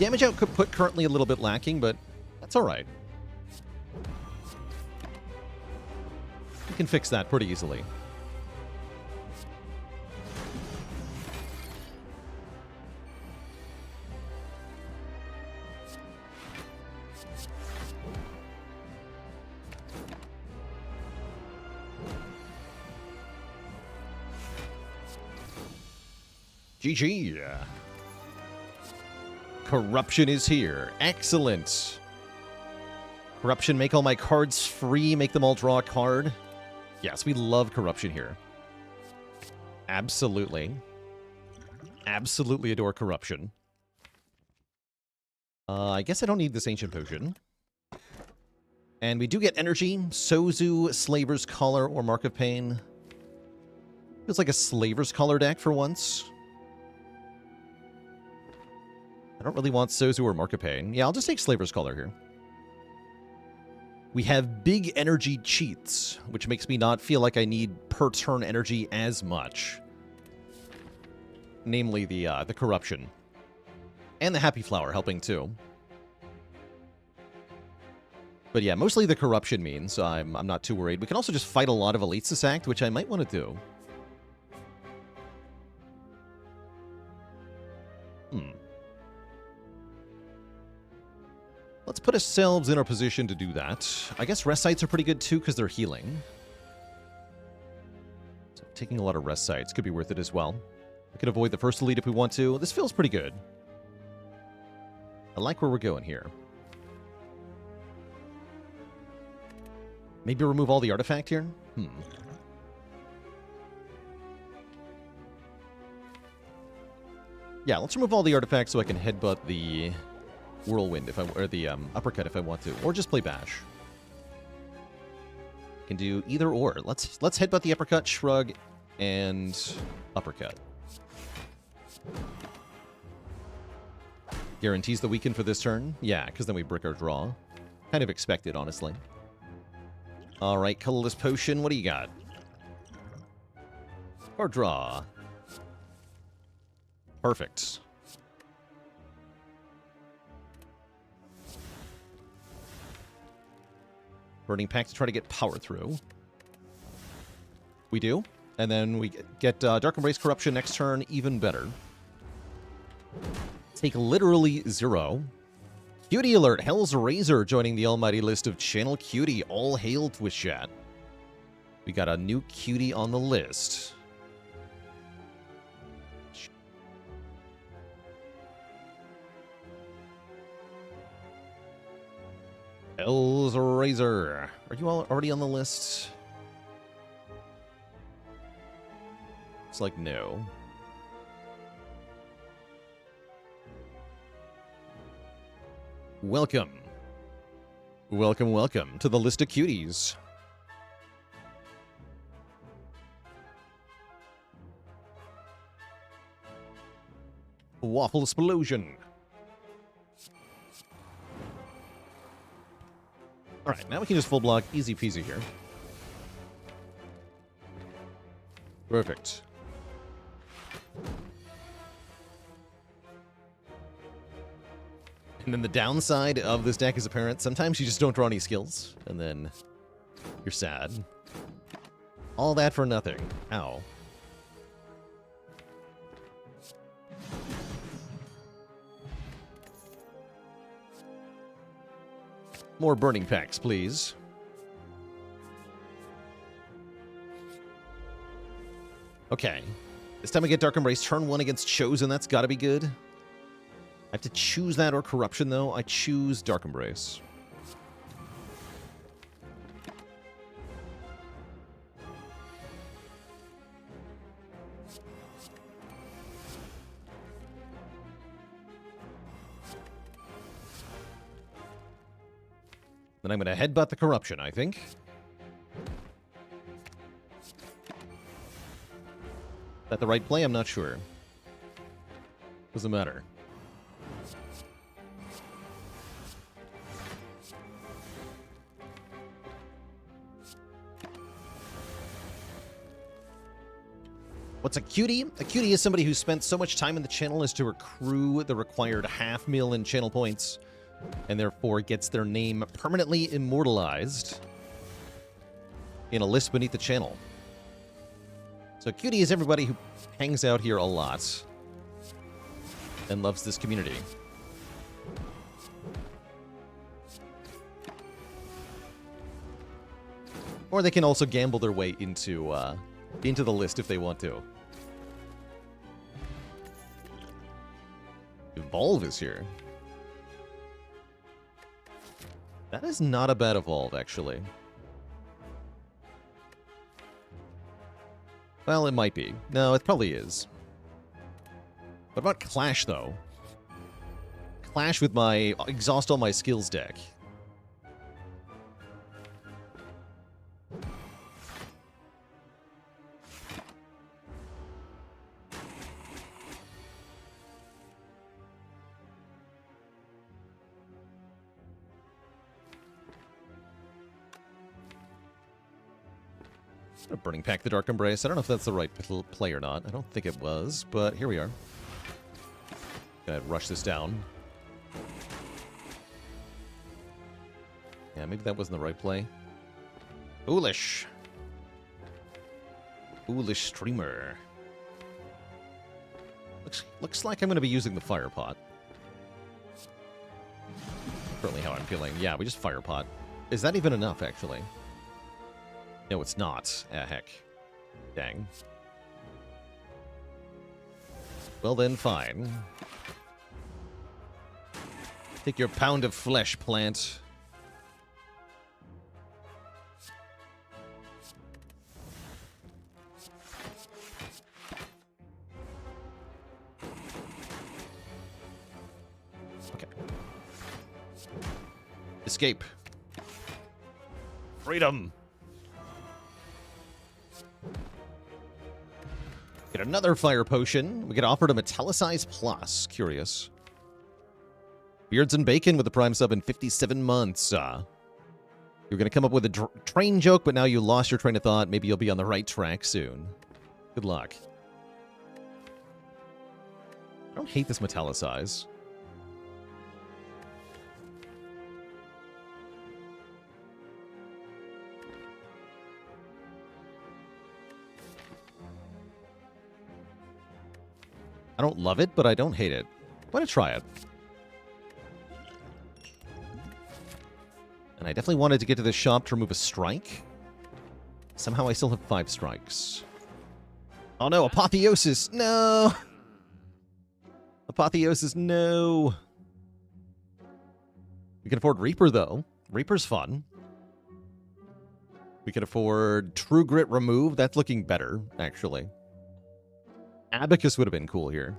Damage output currently a little bit lacking, but that's alright. We can fix that pretty easily. GG. Corruption is here. Excellent. Corruption, make all my cards free, make them all draw a card. Yes, we love corruption here. Absolutely. Absolutely adore corruption. I guess I don't need this ancient potion. And we do get energy. Sozu, Slaver's Collar, or Mark of Pain. Feels like a Slaver's Collar deck for once. I don't really want Sozu or Mark of Pain. Yeah, I'll just take Slaver's Collar here. We have big energy cheats, which makes me not feel like I need per turn energy as much. Namely the Corruption. And the Happy Flower helping too. But yeah, mostly the Corruption means I'm not too worried. We can also just fight a lot of Elites this act, which I might want to do. Let's put ourselves in our position to do that. I guess rest sites are pretty good too because they're healing. So taking a lot of rest sites could be worth it as well. We could avoid the first elite if we want to. This feels pretty good. I like where we're going here. Maybe remove all the artifact here? Yeah, let's remove all the artifacts so I can headbutt the Whirlwind if or the uppercut if I want to, or just play bash. Can do either or. Let's headbutt the uppercut, shrug, and uppercut. Guarantees the weaken for this turn. Yeah, because then we brick our draw. Kind of expected, honestly. All right, colorless potion. What do you got? Or draw. Perfect. Burning Pact to try to get power through. We do. And then we get Dark Embrace Corruption next turn, even better. Take literally 0. Cutie alert! Hell's Razor joining the almighty list of Channel Cutie. All hail Twitch chat. We got a new cutie on the list. Hell's Razor. Are you all already on the list? It's like no. Welcome. Welcome, welcome to the list of cuties. Waffle Explosion. Alright, now we can just full block easy peasy here. Perfect. And then the downside of this deck is apparent. Sometimes you just don't draw any skills, and then you're sad. All that for nothing. Ow. More burning packs, please. Okay. This time we get Dark Embrace. Turn 1 against Chosen. That's gotta be good. I have to choose that or Corruption, though. I choose Dark Embrace. Then I'm going to headbutt the Corruption, I think. Is that the right play? I'm not sure. Doesn't matter. What's a cutie? A cutie is somebody who spent so much time in the channel as to accrue the required 500,000 in channel points, and therefore gets their name permanently immortalized in a list beneath the channel. So a cutie is everybody who hangs out here a lot and loves this community. Or they can also gamble their way into the list if they want to. Evolve is here. That is not a bad evolve, actually. Well, it might be. No, it probably is. What about Clash, though? Clash with my exhaust all my skills deck. Burning Pact the Dark Embrace. I don't know if that's the right play or not. I don't think it was, but here we are. Gonna rush this down. Yeah, maybe that wasn't the right play. Foolish. Foolish streamer. Looks like I'm gonna be using the Fire Pot. Currently how I'm feeling. Yeah, we just Fire Pot. Is that even enough, actually? No, it's not. Ah, heck. Dang. Well then, fine. Take your pound of flesh, plant. Okay. Escape. Freedom. Get another fire potion. We get offered a Metallicize Plus. Curious. Beards and Bacon with the Prime sub in 57 months. You're going to come up with a train joke, but now you lost your train of thought. Maybe you'll be on the right track soon. Good luck. I don't hate this Metallicize. I don't love it, but I don't hate it. Why not try it? And I definitely wanted to get to this shop to remove a strike. Somehow I still have 5 strikes. Oh no, Apotheosis! No! Apotheosis, no! We can afford Reaper, though. Reaper's fun. We can afford True Grit Remove. That's looking better, actually. Abacus would have been cool here.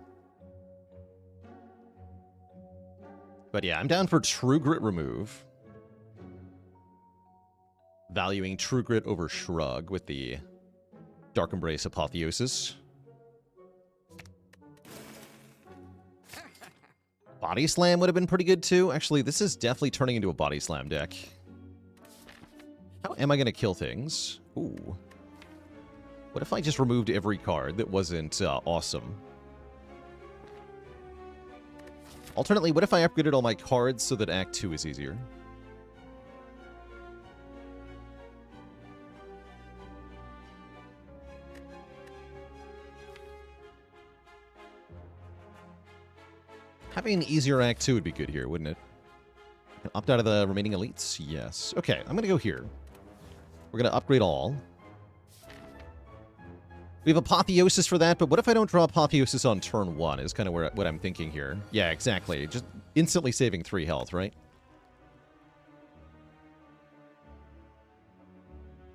But yeah, I'm down for True Grit Remove. Valuing True Grit over Shrug with the Dark Embrace Apotheosis. Body Slam would have been pretty good too. Actually, this is definitely turning into a Body Slam deck. How am I going to kill things? Ooh. What if I just removed every card that wasn't awesome? Alternately, what if I upgraded all my cards so that Act 2 is easier? Having an easier Act 2 would be good here, wouldn't it? Opt out of the remaining elites? Yes. Okay, I'm going to go here. We're going to upgrade all. We have Apotheosis for that, but what if I don't draw Apotheosis on turn 1 is kind of what I'm thinking here. Yeah, exactly. Just instantly saving 3 health, right?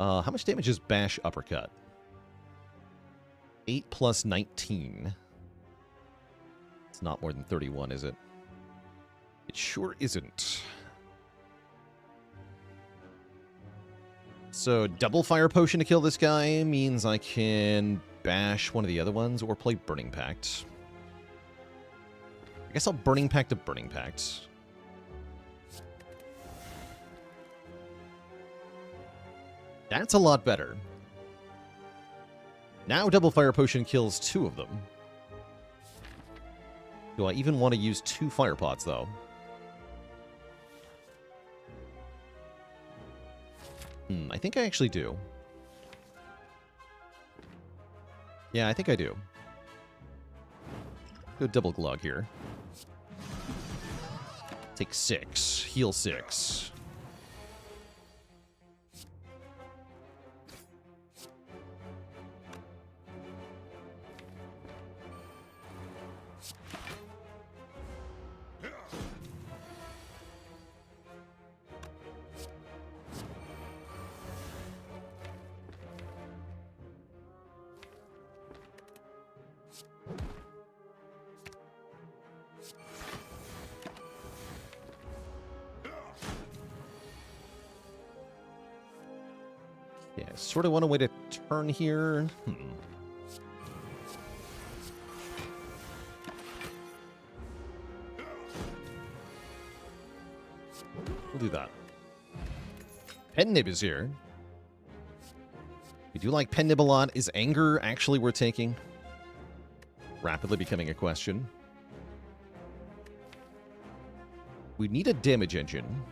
How much damage is Bash Uppercut? 8 plus 19. It's not more than 31, is it? It sure isn't. So, double Fire Potion to kill this guy means I can bash one of the other ones or play Burning Pact. I guess I'll Burning Pact to Burning Pact. That's a lot better. Now double fire potion kills 2 of them. Do I even want to use 2 fire pots, though? I think I actually do. Yeah, I think I do. Go double glog here. Take 6. Heal 6. Yeah, sort of want to wait a turn here. We'll do that. Pen Nib is here. We do like Pen Nib a lot. Is Anger actually worth taking? Rapidly becoming a question. We need a damage engine.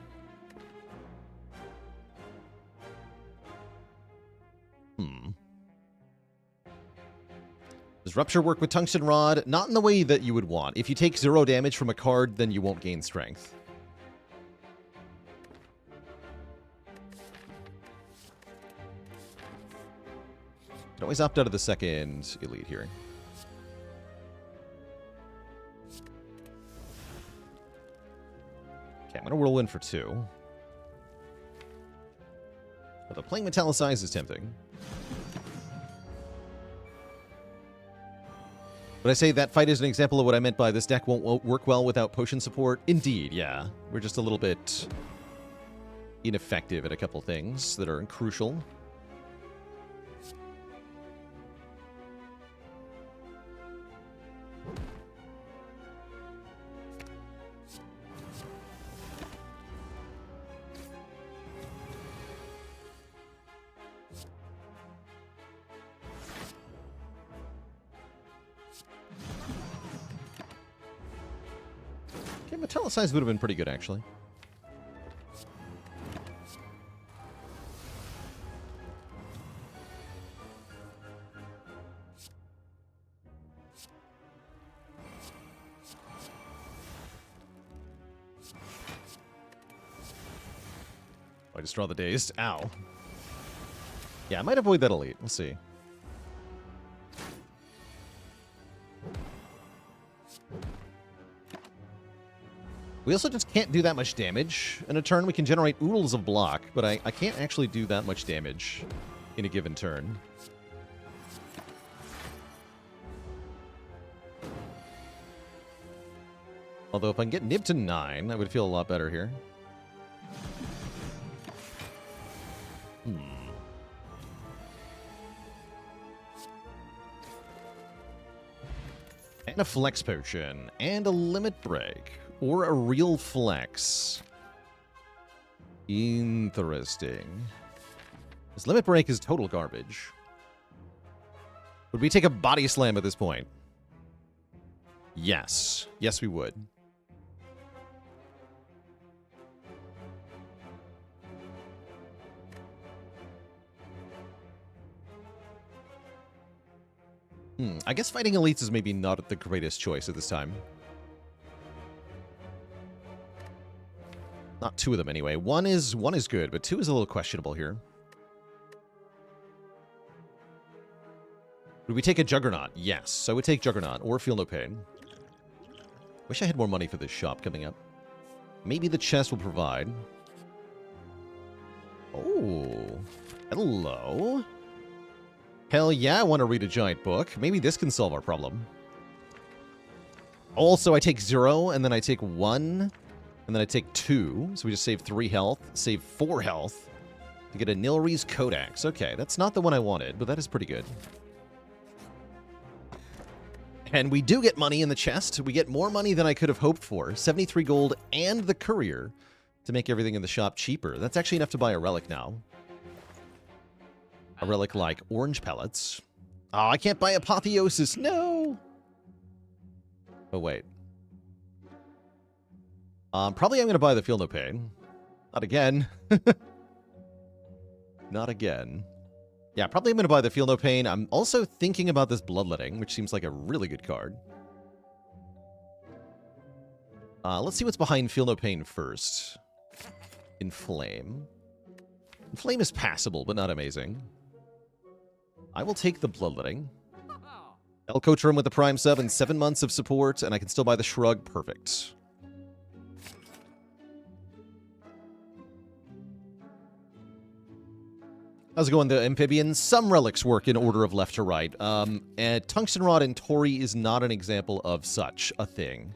Does Rupture work with Tungsten Rod? Not in the way that you would want. If you take 0 damage from a card, then you won't gain strength. Can always opt out of the second elite here. Okay, I'm going to roll in for 2. Although playing Metallicize is tempting. But I say that fight is an example of what I meant by this deck won't work well without potion support. Indeed, yeah. We're just a little bit ineffective at a couple things that are crucial. Metallicize would have been pretty good, actually. I just draw the dazed. Ow. Yeah, I might avoid that elite. We'll see. We also just can't do that much damage in a turn. We can generate oodles of block, but I can't actually do that much damage in a given turn. Although if I can get Nib to 9, I would feel a lot better here. And a Flex Potion, and a Limit Break. Or a real flex. Interesting. This Limit Break is total garbage. Would we take a Body Slam at this point? Yes. Yes, we would. I guess fighting elites is maybe not the greatest choice at this time. Not 2 of them, anyway. One is good, but 2 is a little questionable here. Would we take a Juggernaut? Yes, I would take Juggernaut, or Feel No Pain. Wish I had more money for this shop coming up. Maybe the chest will provide. Oh, hello. Hell yeah, I want to read a giant book. Maybe this can solve our problem. Also, I take 0, and then I take 1... And then I take 2, so we just save 3 health, save 4 health to get a Nilri's Codex. Okay, that's not the one I wanted, but that is pretty good. And we do get money in the chest. We get more money than I could have hoped for. 73 gold and the courier to make everything in the shop cheaper. That's actually enough to buy a relic now. A relic like orange pellets. Oh, I can't buy Apotheosis. No. Oh, wait. Probably I'm going to buy the Feel No Pain. Not again. Not again. Yeah, probably I'm going to buy the Feel No Pain. I'm also thinking about this Bloodletting, which seems like a really good card. Let's see what's behind Feel No Pain first. Inflame. Inflame is passable, but not amazing. I will take the Bloodletting. I'll coach room with the Prime sub and 7 months of support, and I can still buy the Shrug. Perfect. How's it going, the Amphibians? Some relics work in order of left to right. And Tungsten Rod and Tori is not an example of such a thing.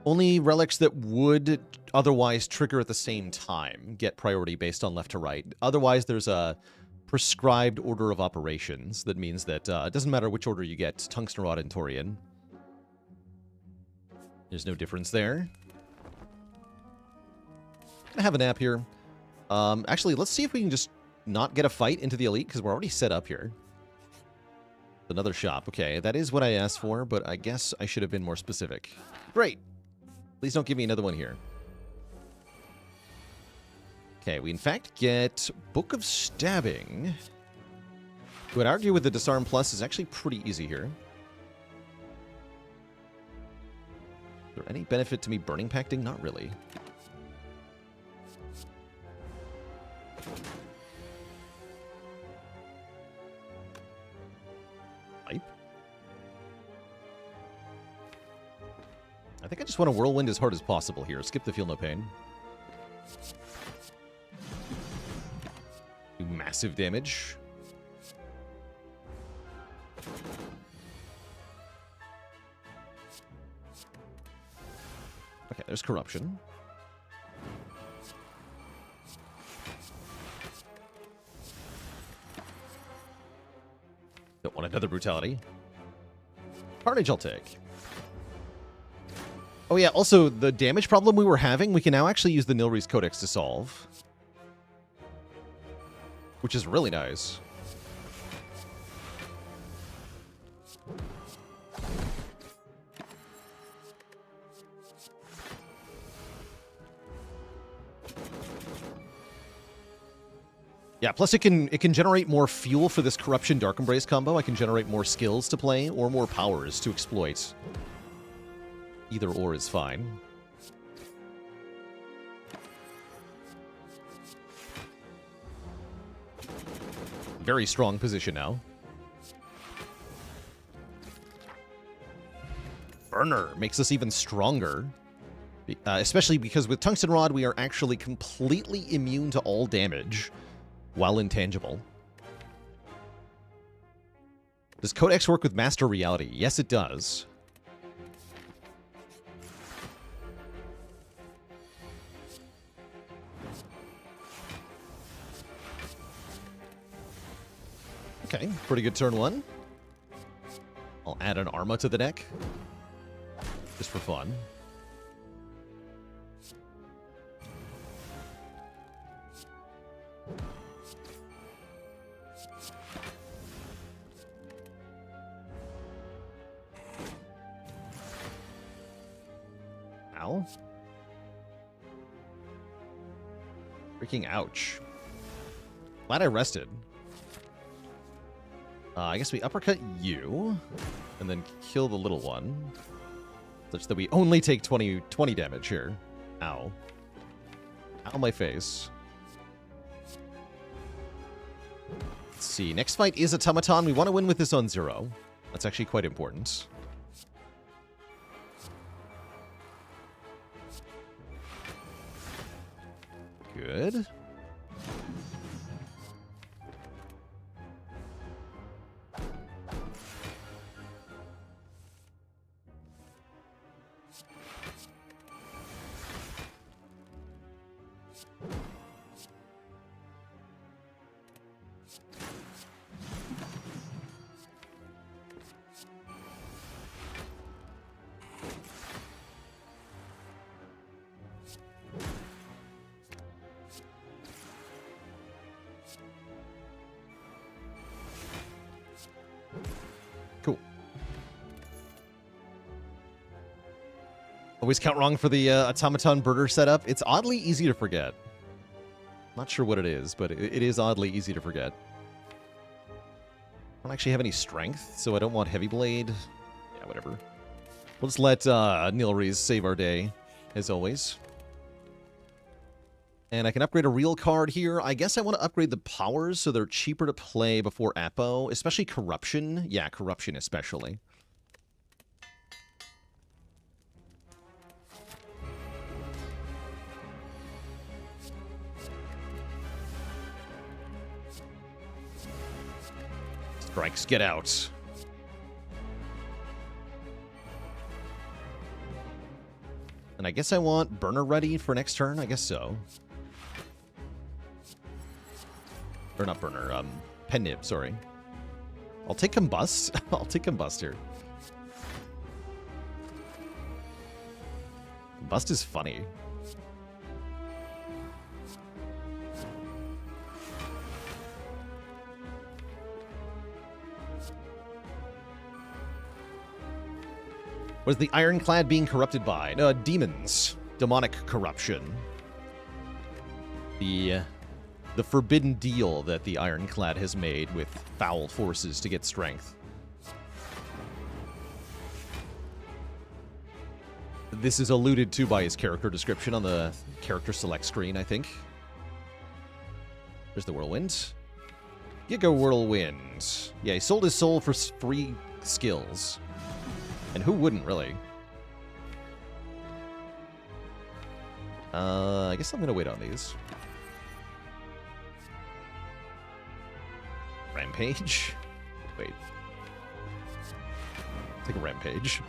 Only relics that would otherwise trigger at the same time get priority based on left to right. Otherwise, there's a prescribed order of operations that means that it doesn't matter which order you get Tungsten Rod and Tori in. There's no difference there. Gonna have a nap here. Actually, let's see if we can just not get a fight into the elite, because we're already set up here. Another shop. Okay, that is what I asked for, but I guess I should have been more specific. Great. Please don't give me another one here. Okay, we in fact get Book of Stabbing. I would argue with the Disarm Plus is actually pretty easy here. Is there any benefit to me Burning Pacting? Not really. I think I just want to Whirlwind as hard as possible here. Skip the Feel No Pain. Do massive damage. Okay, there's Corruption. Don't want another Brutality. Carnage I'll take. Oh yeah, also, the damage problem we were having, we can now actually use the Nilri's Codex to solve. Which is really nice. Yeah, plus it can generate more fuel for this Corruption Dark Embrace combo. I can generate more skills to play, or more powers to exploit. Either or is fine. Very strong position now. Burner makes us even stronger. Especially because with Tungsten Rod, we are actually completely immune to all damage while intangible. Does Codex work with Master Reality? Yes, it does. Okay, pretty good turn one. I'll add an Arma to the deck. Just for fun. Ow. Freaking ouch. Glad I rested. I guess we uppercut you, and then kill the little one, such that we only take 20 damage here. Ow. Ow, my face. Let's see. Next fight is Automaton. We want to win with this on 0. That's actually quite important. Good. Always count wrong for the automaton birder setup. It's oddly easy to forget. Not sure what it is, but it is oddly easy to forget. I don't actually have any strength, so I don't want heavy blade. Yeah, whatever. We'll just let Nilrees save our day, as always. And I can upgrade a real card here. I guess I want to upgrade the powers so they're cheaper to play before Apo, especially Corruption. Yeah, Corruption especially. Strikes, get out. And I guess I want Burner ready for next turn. I guess so. Or not Burner, Pen Nib, sorry. I'll take Combust. I'll take Combust here. Combust is funny. What is the Ironclad being corrupted by? Demons. Demonic corruption. The forbidden deal that the Ironclad has made with foul forces to get strength. This is alluded to by his character description on the character select screen, I think. There's the Whirlwind. Giga Whirlwind. Yeah, he sold his soul for 3 skills. And who wouldn't, really? I guess I'm going to wait on these. Rampage? Wait. Take a Rampage.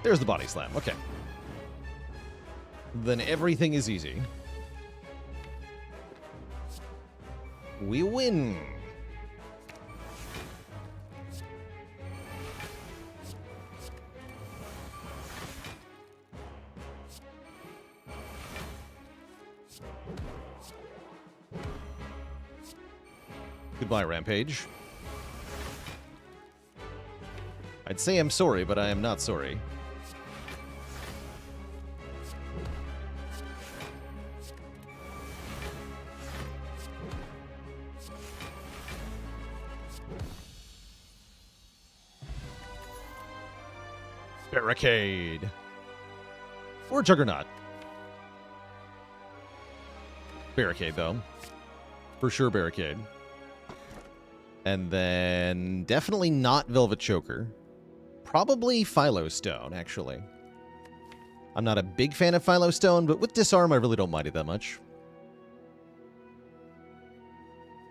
There's the Body Slam. Okay. Then everything is easy. We win. Goodbye, Rampage. I'd say I'm sorry, but I am not sorry. Barricade. Or Juggernaut. Barricade, though. For sure, Barricade. And then definitely not Velvet Choker. Probably Philostone, actually. I'm not a big fan of Philostone, but with Disarm, I really don't mind it that much.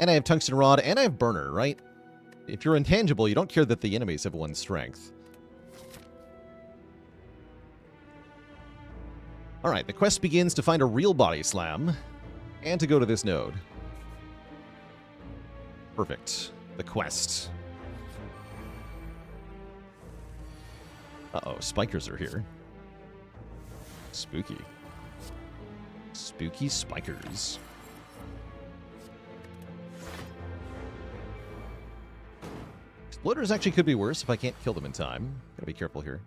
And I have Tungsten Rod, and I have Burner, right? If you're intangible, you don't care that the enemies have 1 strength. Alright, the quest begins to find a real Body Slam, and to go to this node. Perfect. The quest. Uh-oh, Spikers are here. Spooky. Spooky Spikers. Exploders actually could be worse if I can't kill them in time. Gotta be careful here.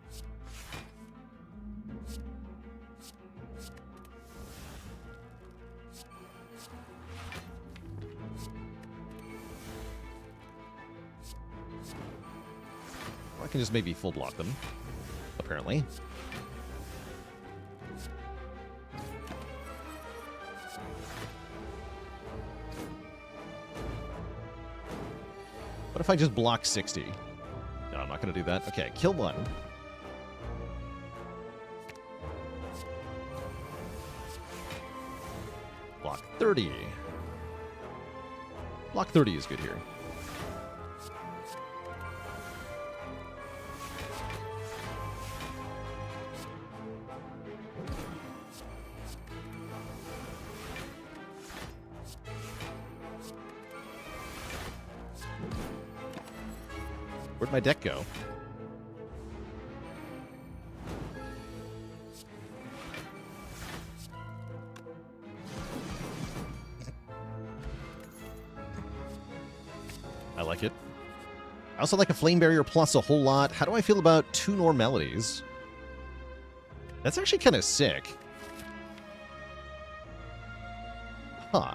Or I can just maybe full block them, apparently. What if I just block 60? No, I'm not going to do that. Okay, kill 1. Block 30. Block 30 is good here. Where'd my deck go? I like it. I also like a Flame Barrier Plus a whole lot. How do I feel about 2 normalities? That's actually kind of sick. Huh.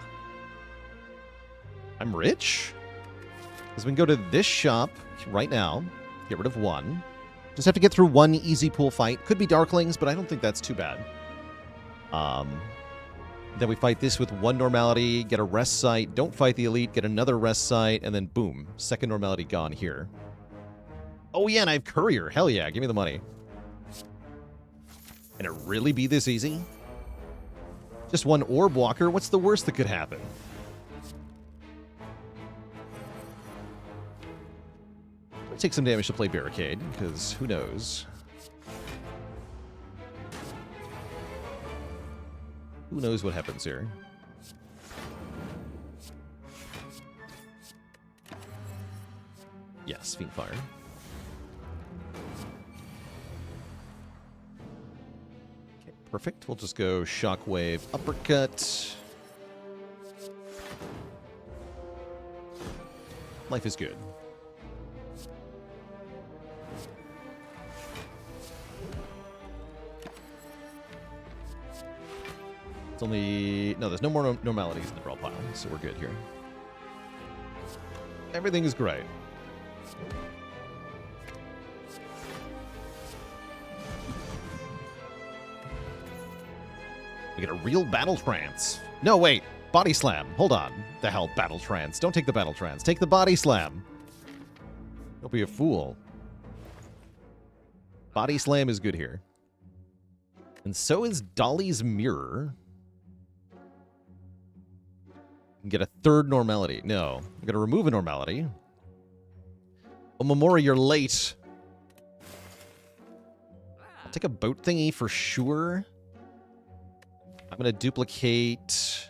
I'm rich? Because we can go to this shop right now. Get rid of 1. Just have to get through 1 easy pool fight. Could be Darklings, but I don't think that's too bad. Then we fight this with 1 normality, get a rest site, don't fight the elite, get another rest site, and then boom, 2nd normality gone here. Oh yeah, and I have Courier. Hell yeah, give me the money. Can it really be this easy? Just 1 Orb Walker, what's the worst that could happen? I'll take some damage to play Barricade, because who knows? Who knows what happens here? Yes, Fiend Fire. Okay, perfect. We'll just go Shockwave, Uppercut. Life is good. It's only... No, there's no more normalities in the brawl pile, so we're good here. Everything is great. We get a real Battle Trance. No, wait. Body Slam. Hold on. The hell, Battle Trance. Don't take the Battle Trance. Take the Body Slam. Don't be a fool. Body Slam is good here. And so is Dolly's Mirror. Get a 3rd normality. No. I'm going to remove a normality. Oh, Memori, you're late. I'll take a boat thingy for sure. I'm going to duplicate...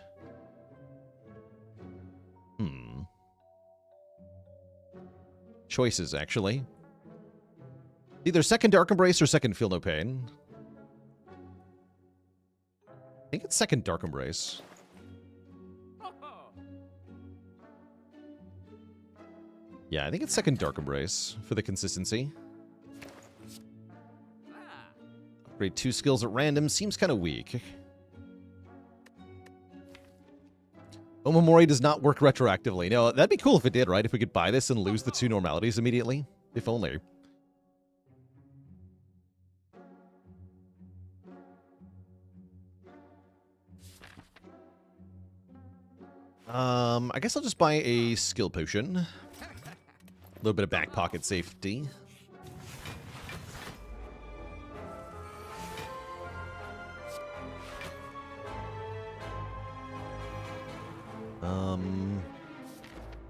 Choices, actually. Either 2nd Dark Embrace or 2nd Feel No Pain. I think it's 2nd Dark Embrace. Yeah, I think it's 2nd Dark Embrace for the consistency. Upgrade 2 skills at random seems kind of weak. Omamori does not work retroactively. No, that'd be cool if it did, right? If we could buy this and lose the 2 normalities immediately. If only. I guess I'll just buy a skill potion. A little bit of back pocket safety.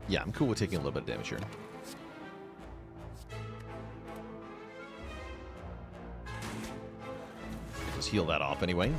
Yeah, I'm cool with taking a little bit of damage here. Just heal that off anyway.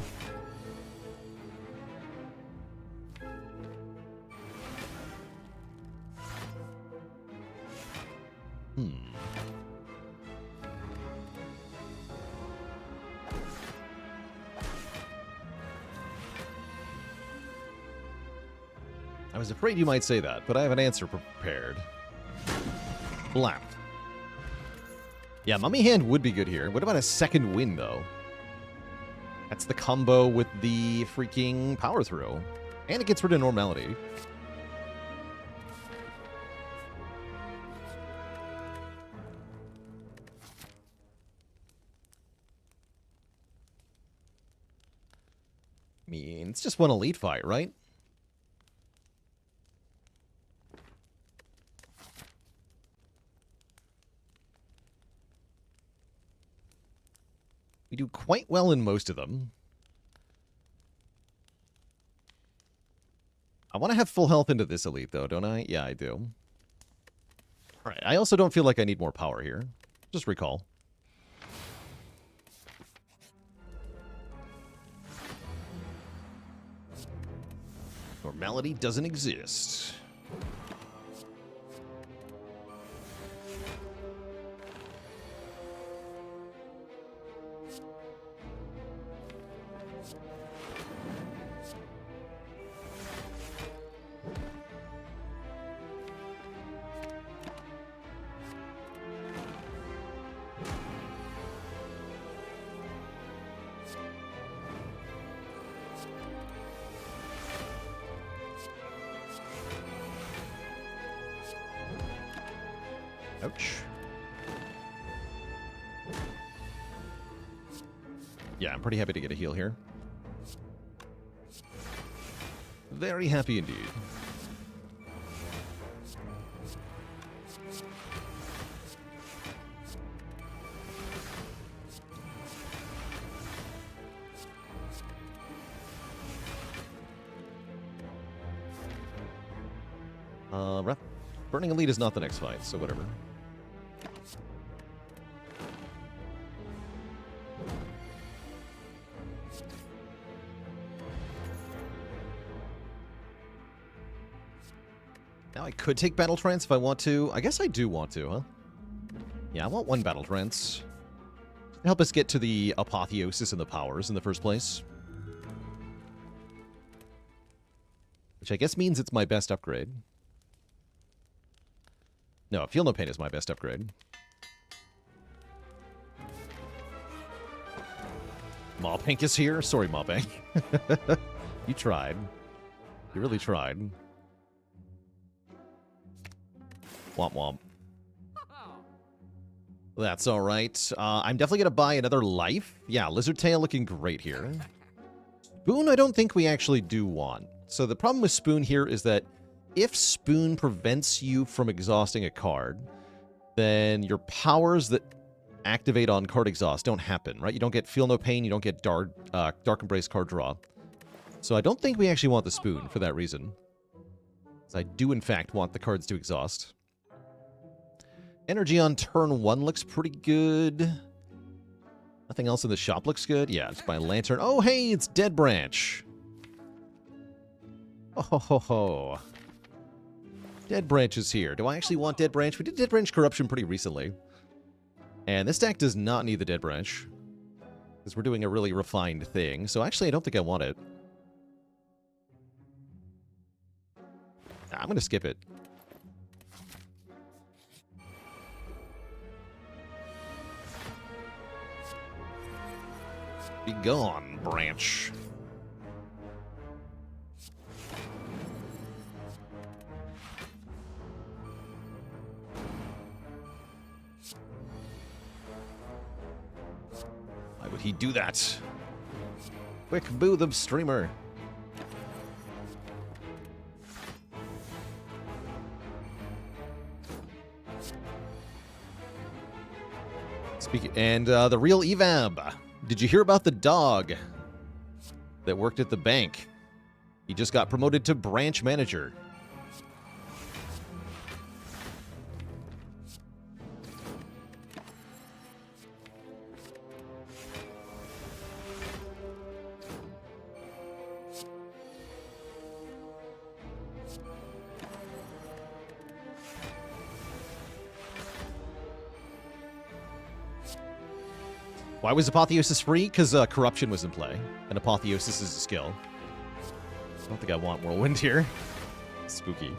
I was afraid you might say that, but I have an answer prepared. Blam. Yeah, Mummy Hand would be good here. What about a 2nd Wind, though? That's the combo with the freaking Power Throw. And it gets rid of normality. I mean, it's just one elite fight, right? We do quite well in most of them. I want to have full health into this elite, though, don't I? Yeah, I do. All right, I also don't feel like I need more power here. Just recall. Normality doesn't exist. Ouch. Yeah, I'm pretty happy to get a heal here. Very happy indeed. Burning Elite is not the next fight, so whatever. Now I could take Battle Trance if I want to. I guess I do want to, huh? Yeah, I want one Battle Trance. To help us get to the Apotheosis and the powers in the first place. Which I guess means it's my best upgrade. No, Feel No Pain is my best upgrade. Mawbank is here? Sorry, Mawbank. You tried. You really tried. Womp womp. That's alright. I'm definitely going to buy another life. Yeah, Lizard Tail looking great here. Spoon I don't think we actually do want. So the problem with Spoon here is that if Spoon prevents you from exhausting a card, then your powers that activate on card exhaust don't happen, right? You don't get Feel No Pain, you don't get Dark Embrace card draw. So I don't think we actually want the Spoon for that reason. Because I do, in fact, want the cards to exhaust. Energy on turn 1 looks pretty good. Nothing else in the shop looks good. Yeah, it's by Lantern. Oh, hey, it's Dead Branch. Oh, ho, ho, ho. Dead Branch is here. Do I actually want Dead Branch? We did Dead Branch Corruption pretty recently. And this deck does not need the Dead Branch. Because we're doing a really refined thing. So actually, I don't think I want it. Nah, I'm going to skip it. Be gone, Branch. Why would he do that? Quick, boo the streamer. And the real Evab. Did you hear about the dog that worked at the bank? He just got promoted to branch manager. Why was Apotheosis free? Because Corruption was in play, and Apotheosis is a skill. I don't think I want Whirlwind here. Spooky.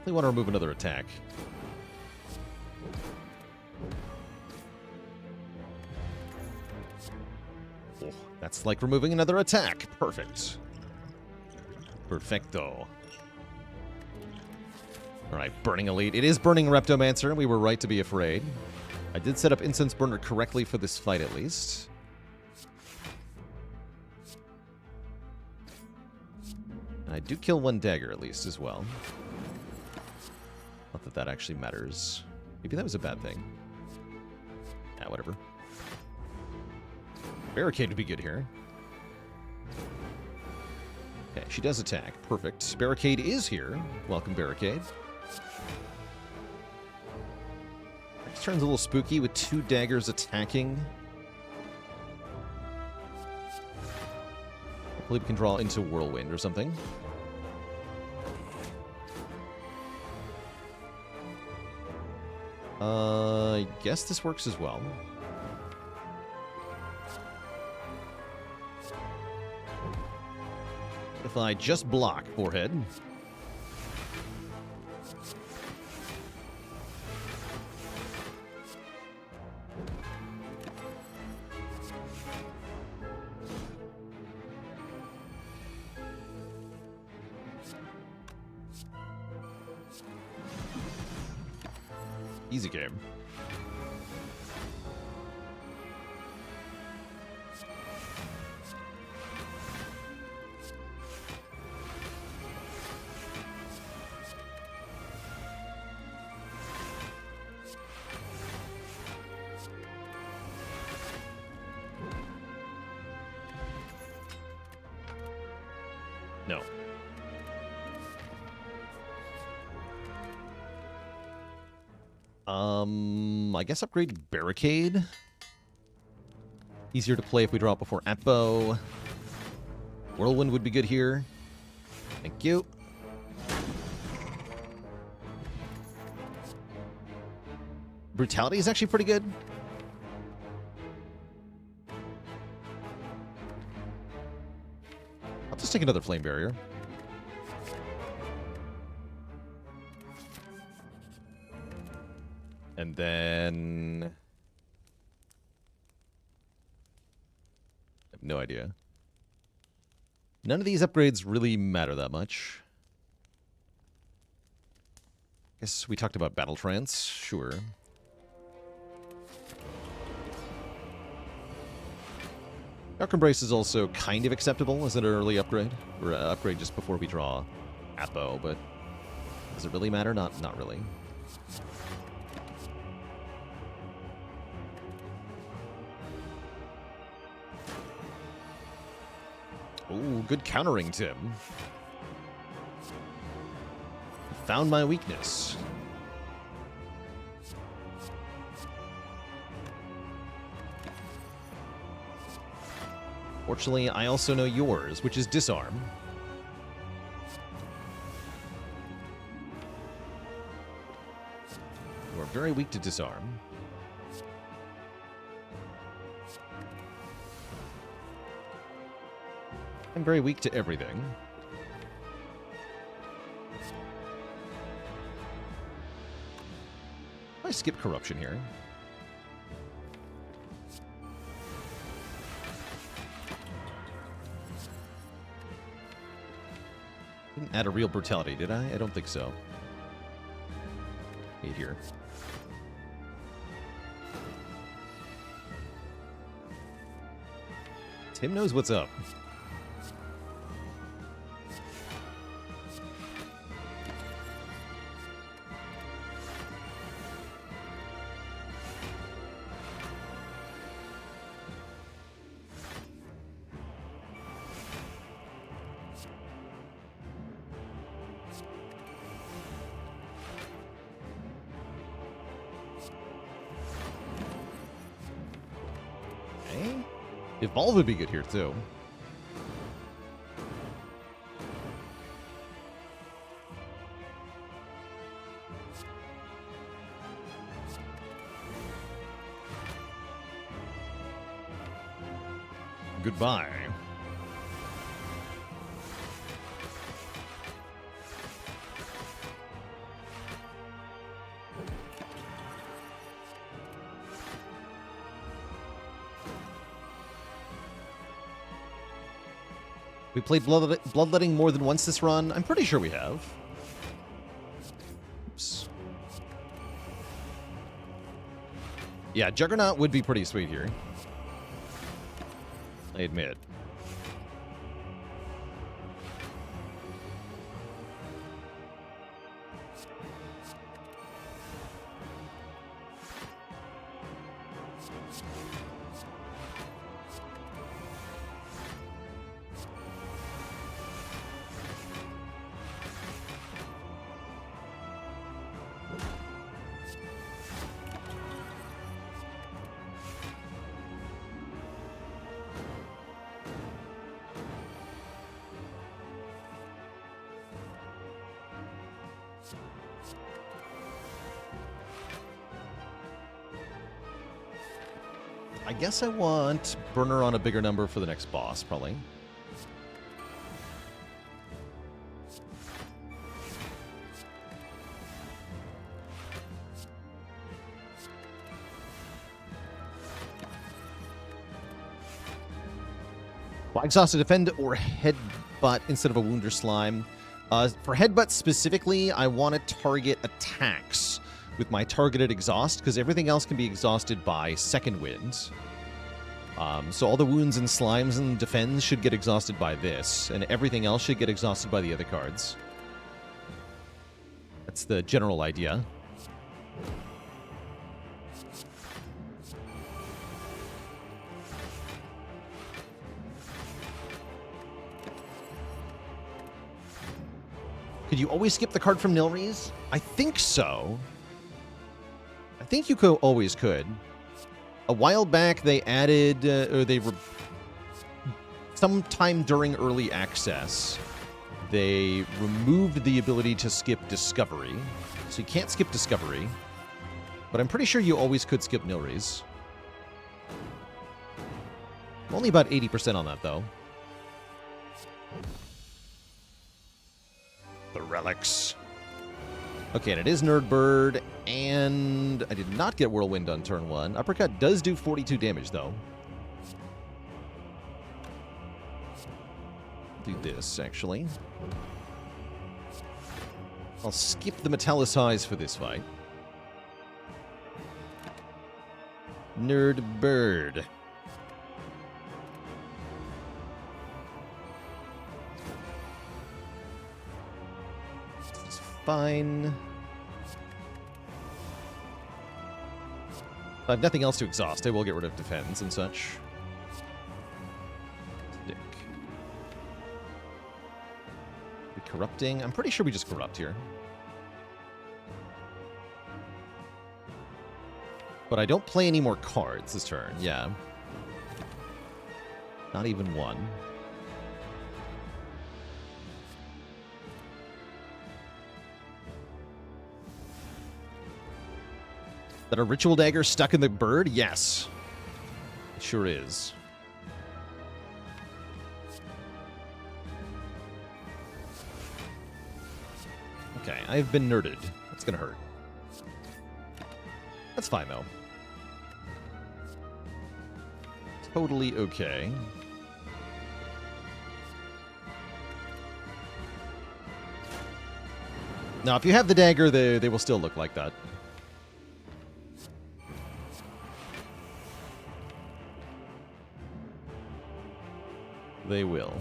I want to remove another attack. Oh, that's like removing another attack. Perfect. Perfecto. Alright, Burning Elite. It is Burning Reptomancer. We were right to be afraid. I did set up Incense Burner correctly for this fight, at least. And I do kill one dagger, at least, as well. Not that that actually matters. Maybe that was a bad thing. Yeah, whatever. Barricade would be good here. Okay, she does attack. Perfect. Barricade is here. Welcome, Barricade. Next turn's a little spooky with 2 daggers attacking. Hopefully we can draw into Whirlwind or something. I guess this works as well. if I just block forehead? Easy game. No. I guess upgrade Barricade. Easier to play if we draw it before Atbo. Whirlwind would be good here. Thank you. Brutality is actually pretty good. I'll just take another Flame Barrier. And then... I have no idea. None of these upgrades really matter that much. Guess we talked about Battle Trance. Sure. Dark Embrace is also kind of acceptable as an early upgrade. Or upgrade just before we draw Atbo, but does it really matter? Not really. Ooh, good countering, Tim. Found my weakness. Fortunately, I also know yours, which is Disarm. You are very weak to Disarm. I'm very weak to everything. I skip Corruption here. Didn't add a real Brutality, did I? I don't think so. 8 here. Tim knows what's up. Evolve would be good here, too. Goodbye. We played Bloodletting more than once this run. I'm pretty sure we have. Oops. Yeah, Juggernaut would be pretty sweet here. I admit. I guess I want Burner on a bigger number for the next boss, probably. Well, exhaust to defend or headbutt instead of a wound or slime. For headbutt specifically, I want to target attacks with my targeted exhaust, because everything else can be exhausted by second wind. So all the wounds and slimes and defends should get exhausted by this, and everything else should get exhausted by the other cards. That's the general idea. Could you always skip the card from Nilries? I think so. I think you always could. A while back, they added, sometime during early access, they removed the ability to skip Discovery. So you can't skip Discovery. But I'm pretty sure you always could skip Nilries. I'm only about 80% on that, though. The relics. Okay, and it is Nerdbird, and I did not get Whirlwind on turn 1. Uppercut does do 42 damage, though. Do this, actually. I'll skip the Metallicize for this fight. Nerdbird. Fine. If I have nothing else to exhaust, I will get rid of defense and such. Stick. We corrupting? I'm pretty sure we just corrupt here. But I don't play any more cards this turn, yeah. Not even one. That a ritual dagger stuck in the bird? Yes. It sure is. Okay, I've been nerded. That's gonna hurt. That's fine, though. Totally okay. Now, if you have the dagger, they will still look like that. They will.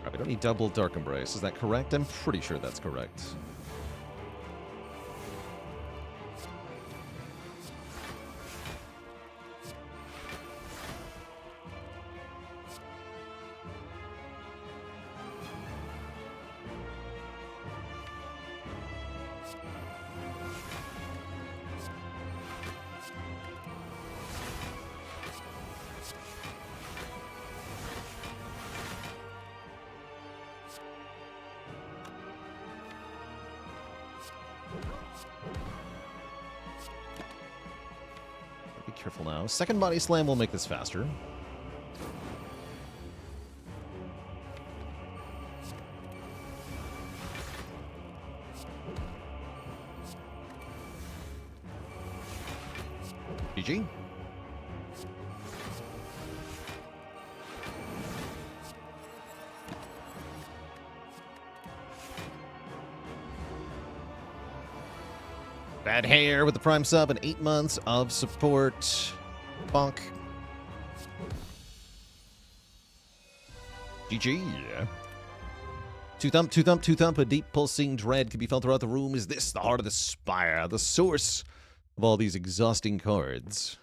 Right, we don't need double Dark Embrace. Is that correct? I'm pretty sure that's correct. Careful now. Second body slam will make this faster. GG. Bad hair with the Prime sub and 8 months of support. Bonk. GG, yeah. Two thump, a deep pulsing dread can be felt throughout the room. Is this the heart of the Spire, the source of all these exhausting cards?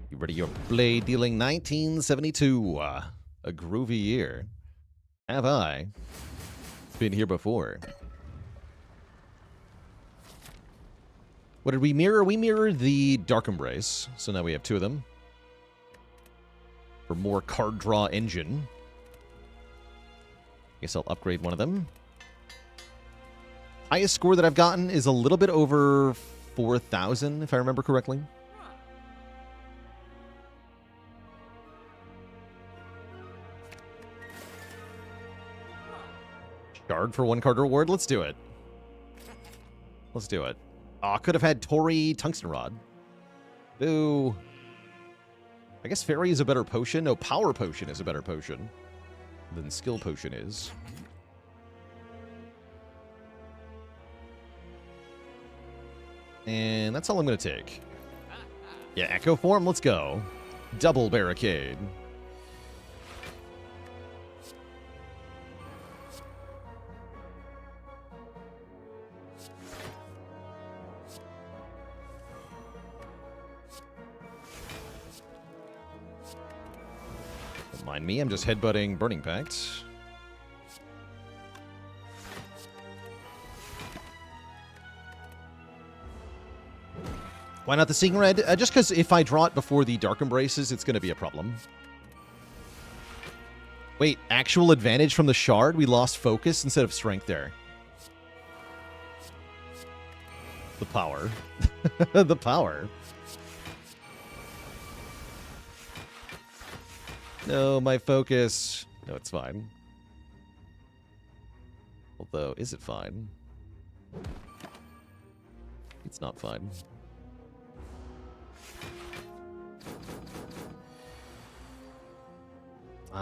You ready your blade, dealing 1972. A groovy year. Have I been here before? What did we mirror? We mirrored the Dark Embrace, so now we have 2 of them. For more card draw engine. Guess I'll upgrade one of them. Highest score that I've gotten is a little bit over 4,000, if I remember correctly. Shard for 1 card reward? Let's do it. Let's do it. Oh, could have had Tori Tungsten Rod. Boo. I guess Fairy is a better potion. No, Power Potion is a better potion than Skill Potion is. And that's all I'm going to take. Yeah, Echo Form, let's go. Double Barricade. Don't mind me, I'm just headbutting Burning Pact. Why not the Seeing Red? Just because if I draw it before the Dark Embraces, it's going to be a problem. Wait, actual advantage from the Shard? We lost focus instead of strength there. The power. The power. No, my focus. No, it's fine. Although, is it fine? It's not fine.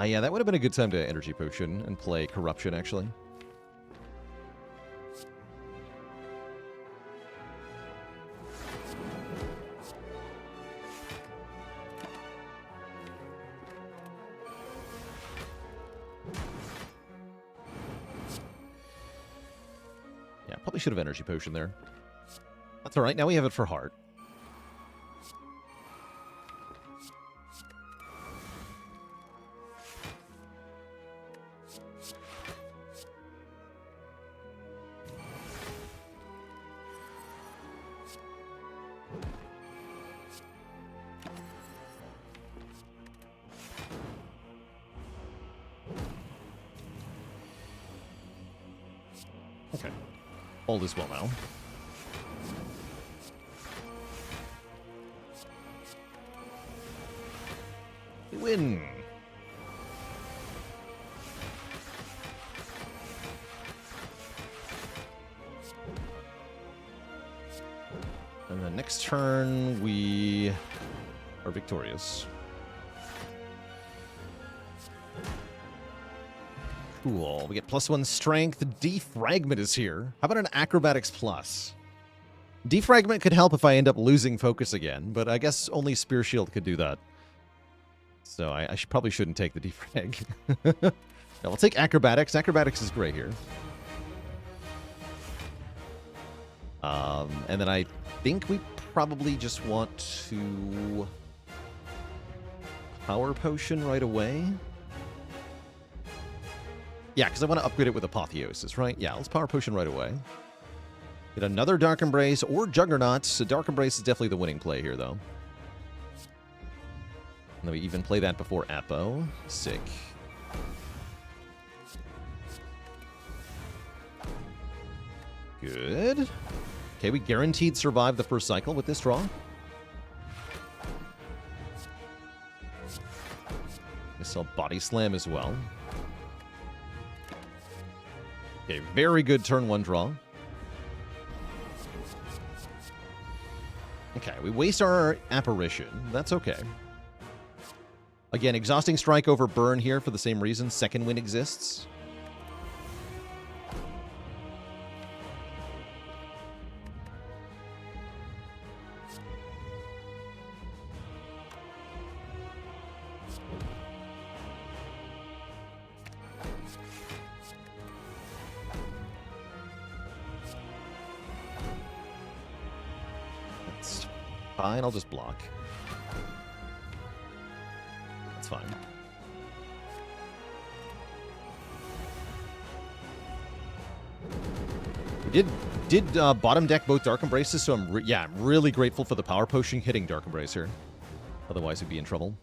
Yeah, that would have been a good time to Energy Potion and play Corruption, actually. Yeah, probably should have Energy Potion there. That's alright, now we have it for Heart. Okay. All is well now. We win! And then next turn, we are victorious. Cool. We get +1 strength. Defragment is here. How about an Acrobatics Plus? Defragment could help if I end up losing focus again, but I guess only Spear Shield could do that. So I probably shouldn't take the defrag. No, we'll take Acrobatics. Acrobatics is great here. And then I think we probably just want to Power Potion right away. Yeah, because I want to upgrade it with Apotheosis, right? Yeah, let's Power Potion right away. Get another Dark Embrace or Juggernaut. So Dark Embrace is definitely the winning play here, though. And then we even play that before Apo. Sick. Good. Okay, we guaranteed survive the first cycle with this draw. Guess I'll Body Slam as well. Okay, very good turn 1 draw. Okay, we waste our Apparition. That's okay. Again, Exhausting Strike over Burn here for the same reason. Second Wind exists. That's fine, I'll just block. That's fine. We did bottom deck both Dark Embraces, so I'm really grateful for the Power Potion hitting Dark Embrace here. Otherwise, we'd be in trouble.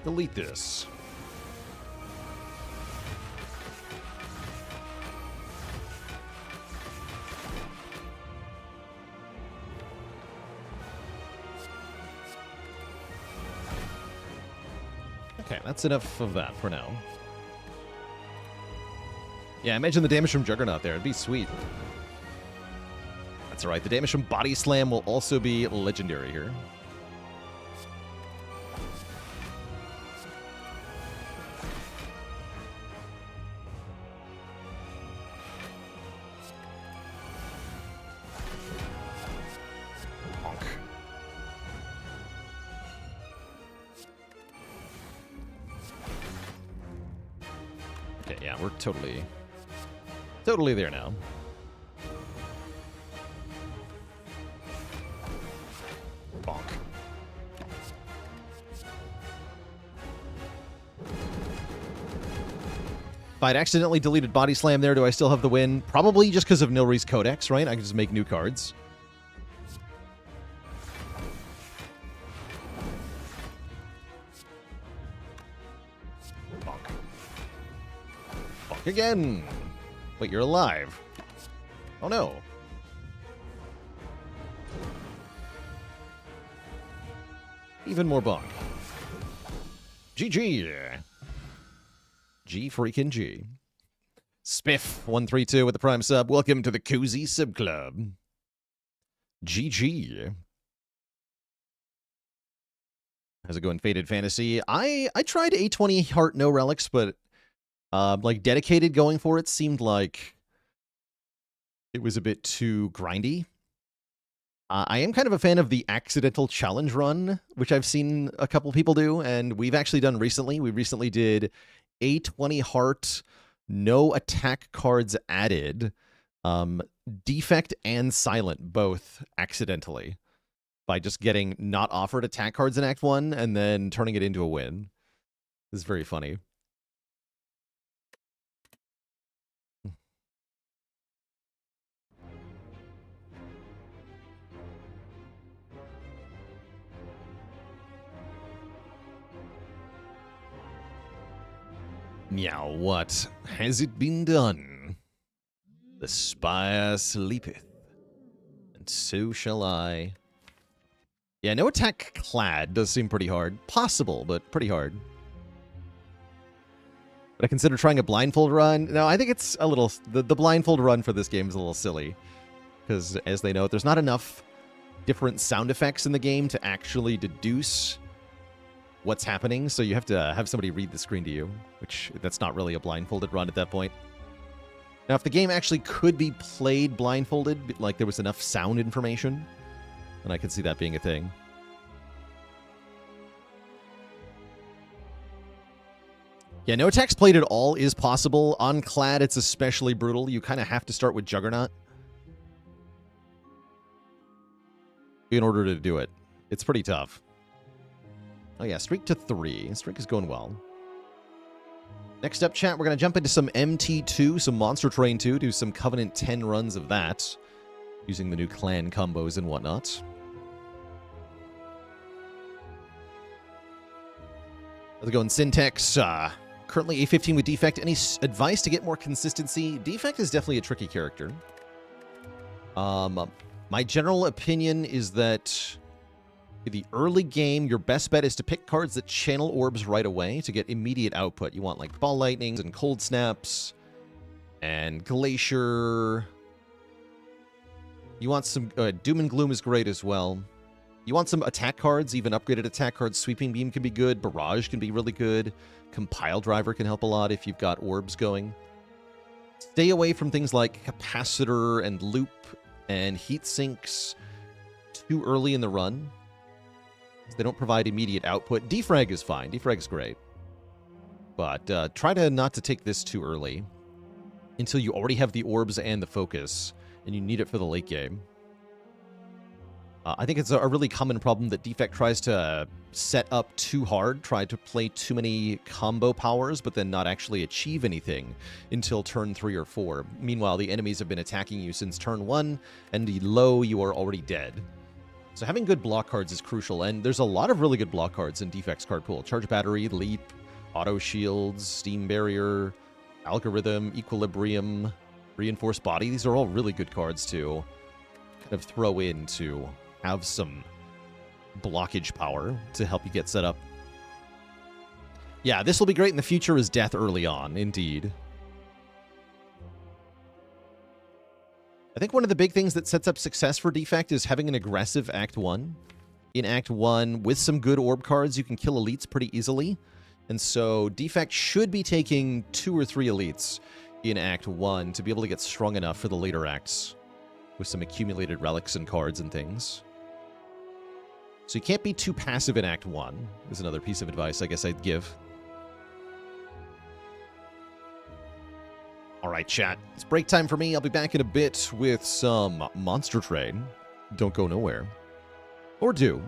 Delete this. Okay, that's enough of that for now. Yeah, imagine the damage from Juggernaut there. It'd be sweet. That's alright. The damage from Body Slam will also be legendary here. Okay, yeah, we're totally there now. Bonk. If I'd accidentally deleted Body Slam there, do I still have the win? Probably just because of Nilri's Codex, right? I can just make new cards. Bonk. Bonk again! Wait, you're alive. Oh no. Even more bonk. GG. G freaking G. Spiff132 with the Prime sub. Welcome to the Cozy Sub Club. GG. How's it going, Faded Fantasy? I tried A20 Heart No Relics, but like dedicated going for it seemed like it was a bit too grindy. I am kind of a fan of the accidental challenge run, which I've seen a couple people do, and we've actually done recently. We recently did A20 Heart, no attack cards added, defect and silent both accidentally, by just getting not offered attack cards in Act 1 and then turning it into a win. It's very funny. Meow, what has it been done? The Spire sleepeth, and so shall I. Yeah, no attack clad does seem pretty hard. Possible, but pretty hard. But I consider trying a blindfold run. No, I think it's a little... The blindfold run for this game is a little silly. Because, as they note, there's not enough different sound effects in the game to actually deduce what's happening, so you have to have somebody read the screen to you, which that's not really a blindfolded run at that point. Now, if the game actually could be played blindfolded, like there was enough sound information, then I could see that being a thing. Yeah, no attacks played at all is possible. On Clad, it's especially brutal. You kind of have to start with Juggernaut in order to do it. It's pretty tough. Oh yeah, streak to 3. Streak is going well. Next up, chat, we're going to jump into some MT2, some Monster Train 2, do some Covenant 10 runs of that, using the new clan combos and whatnot. How's it going, Syntax? Currently A15 with Defect. Any advice to get more consistency? Defect is definitely a tricky character. My general opinion is that in the early game, your best bet is to pick cards that channel orbs right away to get immediate output. You want like Ball Lightnings and Cold Snaps and Glacier. You want some... Doom and Gloom is great as well. You want some attack cards, even upgraded attack cards. Sweeping Beam can be good. Barrage can be really good. Compile Driver can help a lot if you've got orbs going. Stay away from things like Capacitor and Loop and Heat Sinks too early in the run. They don't provide immediate output. Defrag is fine. Defrag's great. But try to not to take this too early until you already have the orbs and the focus, and you need it for the late game. I think it's a really common problem that Defect tries to set up too hard, try to play too many combo powers, but then not actually achieve anything until turn 3 or 4. Meanwhile, the enemies have been attacking you since turn 1, and low, you are already dead. So having good block cards is crucial, and there's a lot of really good block cards in Defect's card pool. Charge Battery, Leap, Auto Shields, Steam Barrier, Algorithm, Equilibrium, Reinforced Body. These are all really good cards to kind of throw in to have some blockage power to help you get set up. Yeah, this will be great in the future as death early on, indeed. I think one of the big things that sets up success for Defect is having an aggressive Act 1. In Act 1, with some good orb cards, you can kill elites pretty easily. And so Defect should be taking 2 or 3 elites in Act 1 to be able to get strong enough for the later acts with some accumulated relics and cards and things. So you can't be too passive in Act 1, is another piece of advice I guess I'd give. All right, chat. It's break time for me. I'll be back in a bit with some Monster Trade. Don't go nowhere. Or do.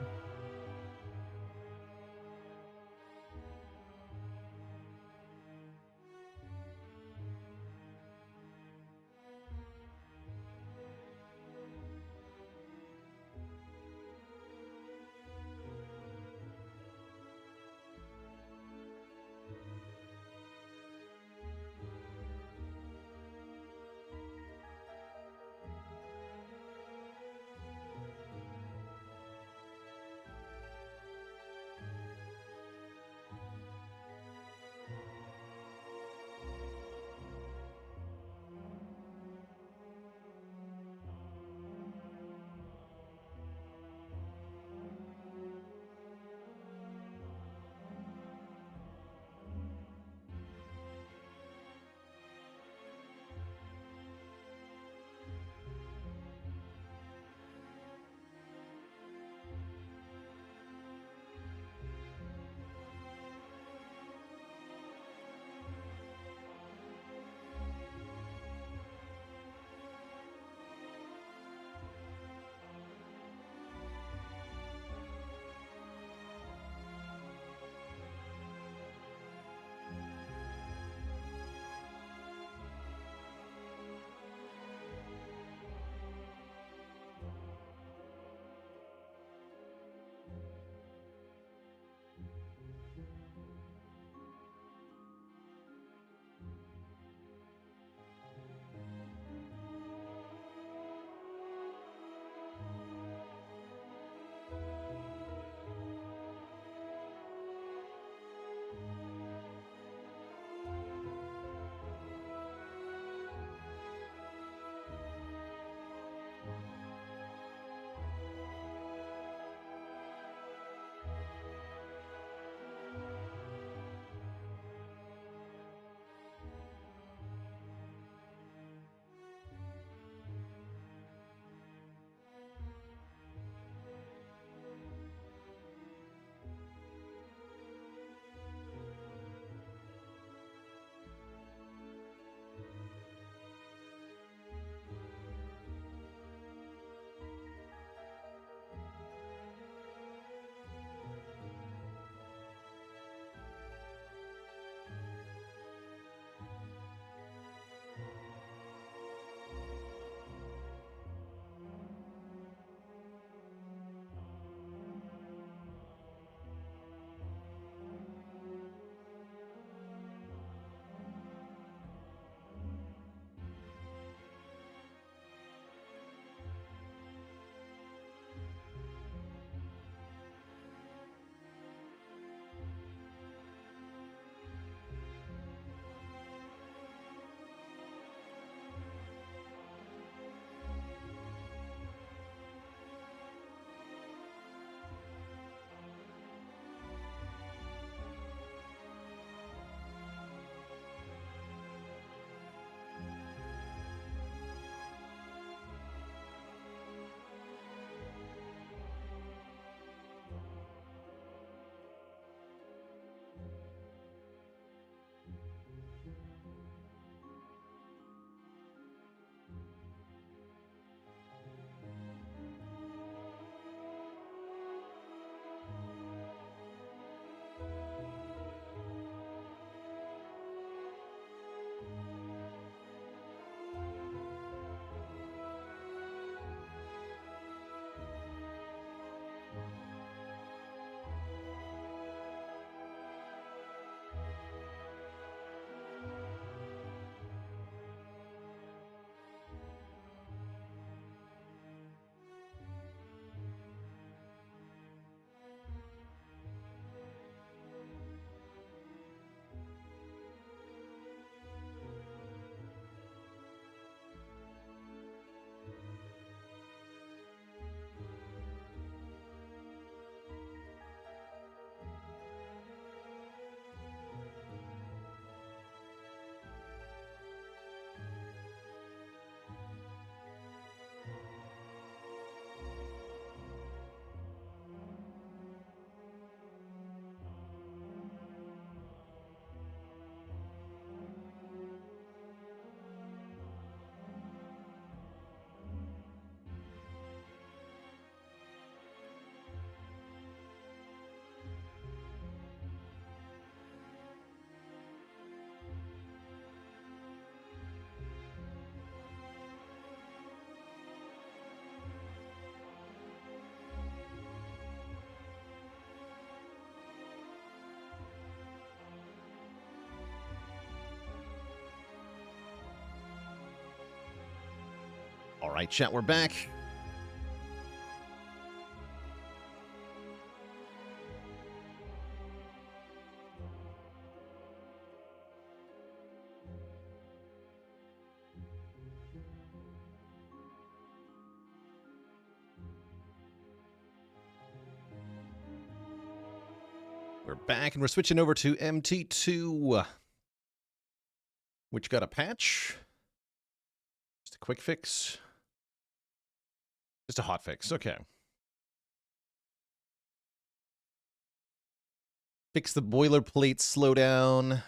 right, chat, we're back. We're back, and we're switching over to MT2, which got a patch. Just a quick fix. Just a hot fix, okay. Fix the boilerplate slowdown.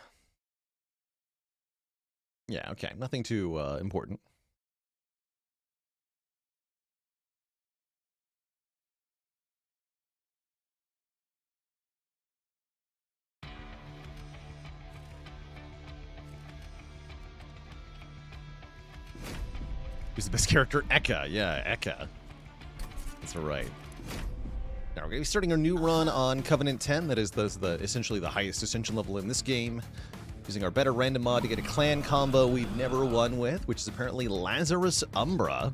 Yeah, okay, nothing too important. Who's the best character? Eka. Yeah, Eka. That's right. Now we're going to be starting our new run on Covenant 10. That is essentially the highest ascension level in this game. Using our better random mod to get a clan combo we've never won with, which is apparently Lazarus Umbra.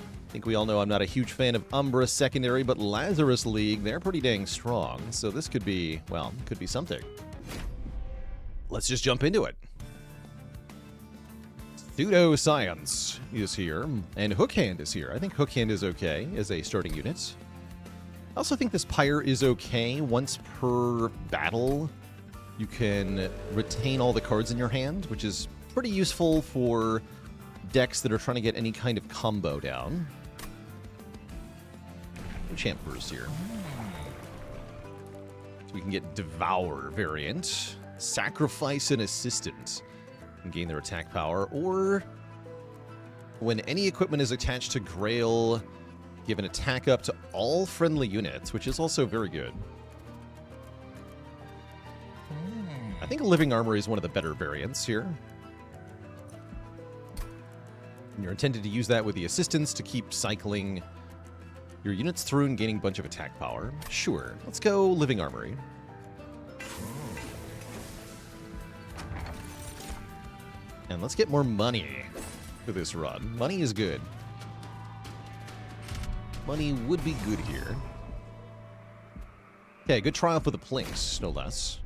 I think we all know I'm not a huge fan of Umbra secondary, but Lazarus League, they're pretty dang strong. So this could be, well, could be something. Let's just jump into it. Pseudoscience is here, and Hookhand is here. I think Hookhand is okay as a starting unit. I also think this Pyre is okay. Once per battle, you can retain all the cards in your hand, which is pretty useful for decks that are trying to get any kind of combo down. Enchant Burst here. So we can get Devour variant. Sacrifice an Assistant. Gain their attack power, or when any equipment is attached to Grael, give an attack up to all friendly units, which is also very good. I think Living Armory is one of the better variants here. And you're intended to use that with the assistants to keep cycling your units through and gaining a bunch of attack power. Sure, let's go Living Armory. And let's get more money for this run. Money is good. Money would be good here. Okay, good trial for the Plinks, no less.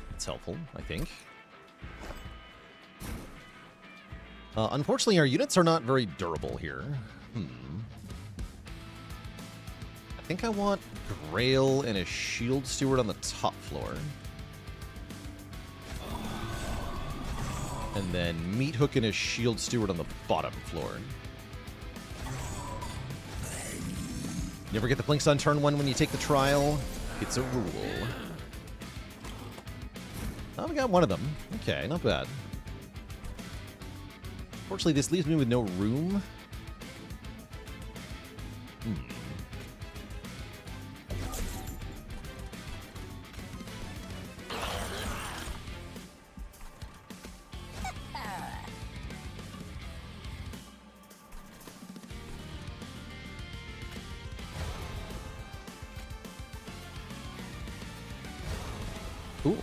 That's helpful, I think. Unfortunately, our units are not very durable here. I think I want Grael and a Shield Steward on the top floor. And then Meat Hook and a Shield Steward on the bottom floor. You ever get the Plinks on turn 1 when you take the trial? It's a rule. Oh, we got one of them. Okay, not bad. Unfortunately, this leaves me with no room. Ooh.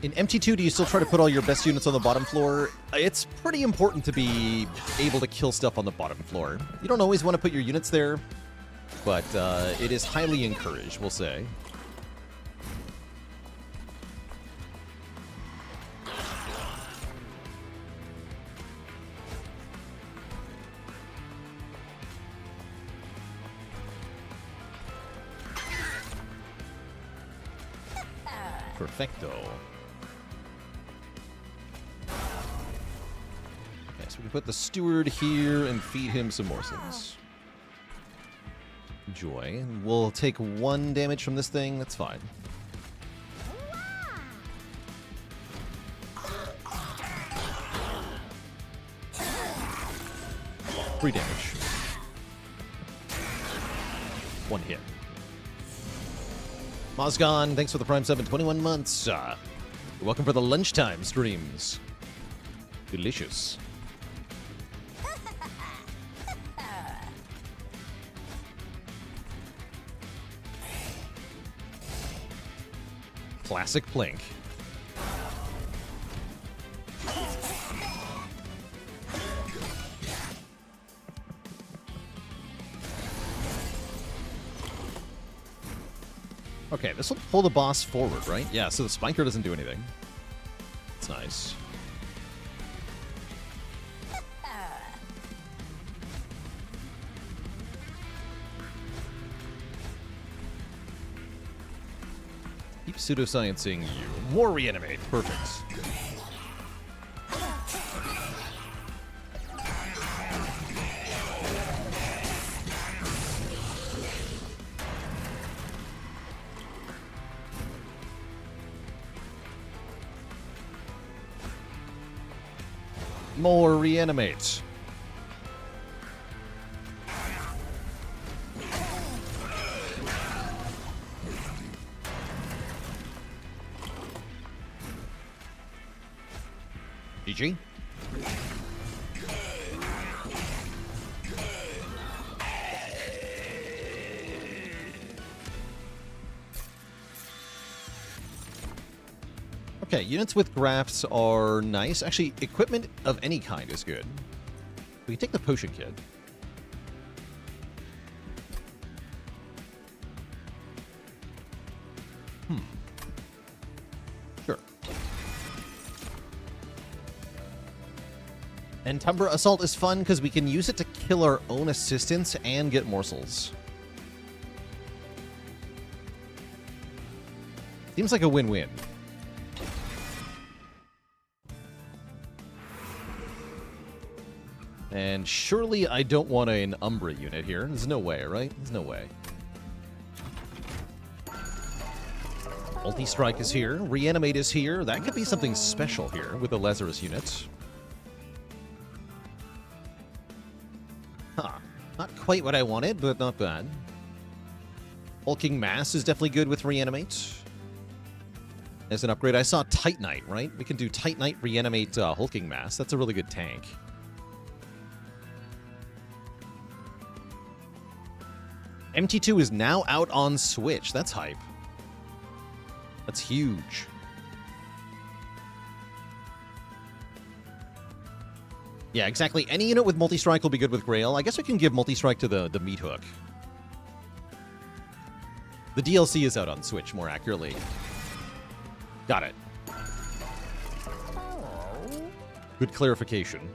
In MT2, do you still try to put all your best units on the bottom floor? It's pretty important to be able to kill stuff on the bottom floor. You don't always want to put your units there, but it is highly encouraged, we'll say. Perfecto. Okay, so we can put the steward here and feed him some morsels. Joy. We'll take 1 damage from this thing. That's fine. Three damage. 1 hit. Mozgon, thanks for the Prime 7, 21 months. You're welcome for the lunchtime streams. Delicious. Classic Plink. Okay, this will pull the boss forward, right? Yeah, so the Spiker doesn't do anything. It's nice. Keep pseudosciencing you. More reanimate. Perfect. More reanimate. GG. Okay, units with graphs are nice. Actually, equipment of any kind is good. We can take the potion kit. Sure. And Umbra Assault is fun because we can use it to kill our own assistants and get morsels. Seems like a win-win. And surely I don't want an Umbra unit here. There's no way, right? There's no way. Multi-Strike is here. Reanimate is here. That could be something special here with the Lazarus unit. Huh. Not quite what I wanted, but not bad. Hulking Mass is definitely good with Reanimate. As an upgrade, I saw Titanite, right? We can do Titanite, Reanimate, Hulking Mass. That's a really good tank. MT2 is now out on Switch. That's hype. That's huge. Yeah, exactly. Any unit with multi-strike will be good with Grael. I guess we can give multi-strike to the meat hook. The DLC is out on Switch, more accurately. Got it. Good clarification.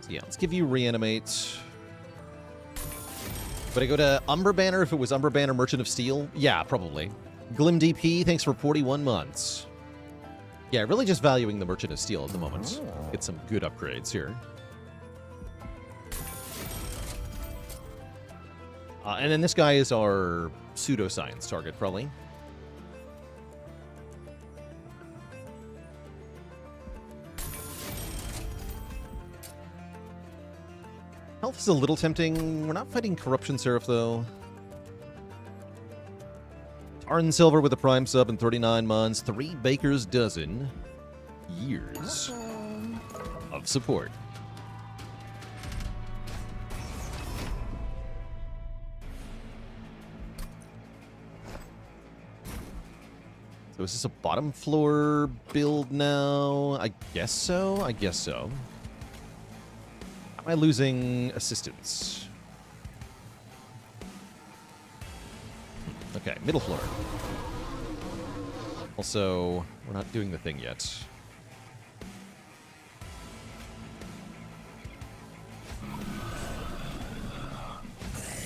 So yeah, let's give you Reanimate. Would I go to Umbra Banner if it was Umbra Banner Merchant of Steel? Yeah, probably. Glim DP, thanks for 41 months. Yeah, really just valuing the Merchant of Steel at the moment. Get some good upgrades here. And then this guy is our pseudoscience target, probably. Health is a little tempting. We're not fighting Corruption Seraph, though. Tarn Silver with a Prime sub in 39 months. 3 Baker's Dozen years of support. So is this a bottom floor build now? I guess so. I guess so. Am I losing assistance? Okay, middle floor. Also, we're not doing the thing yet.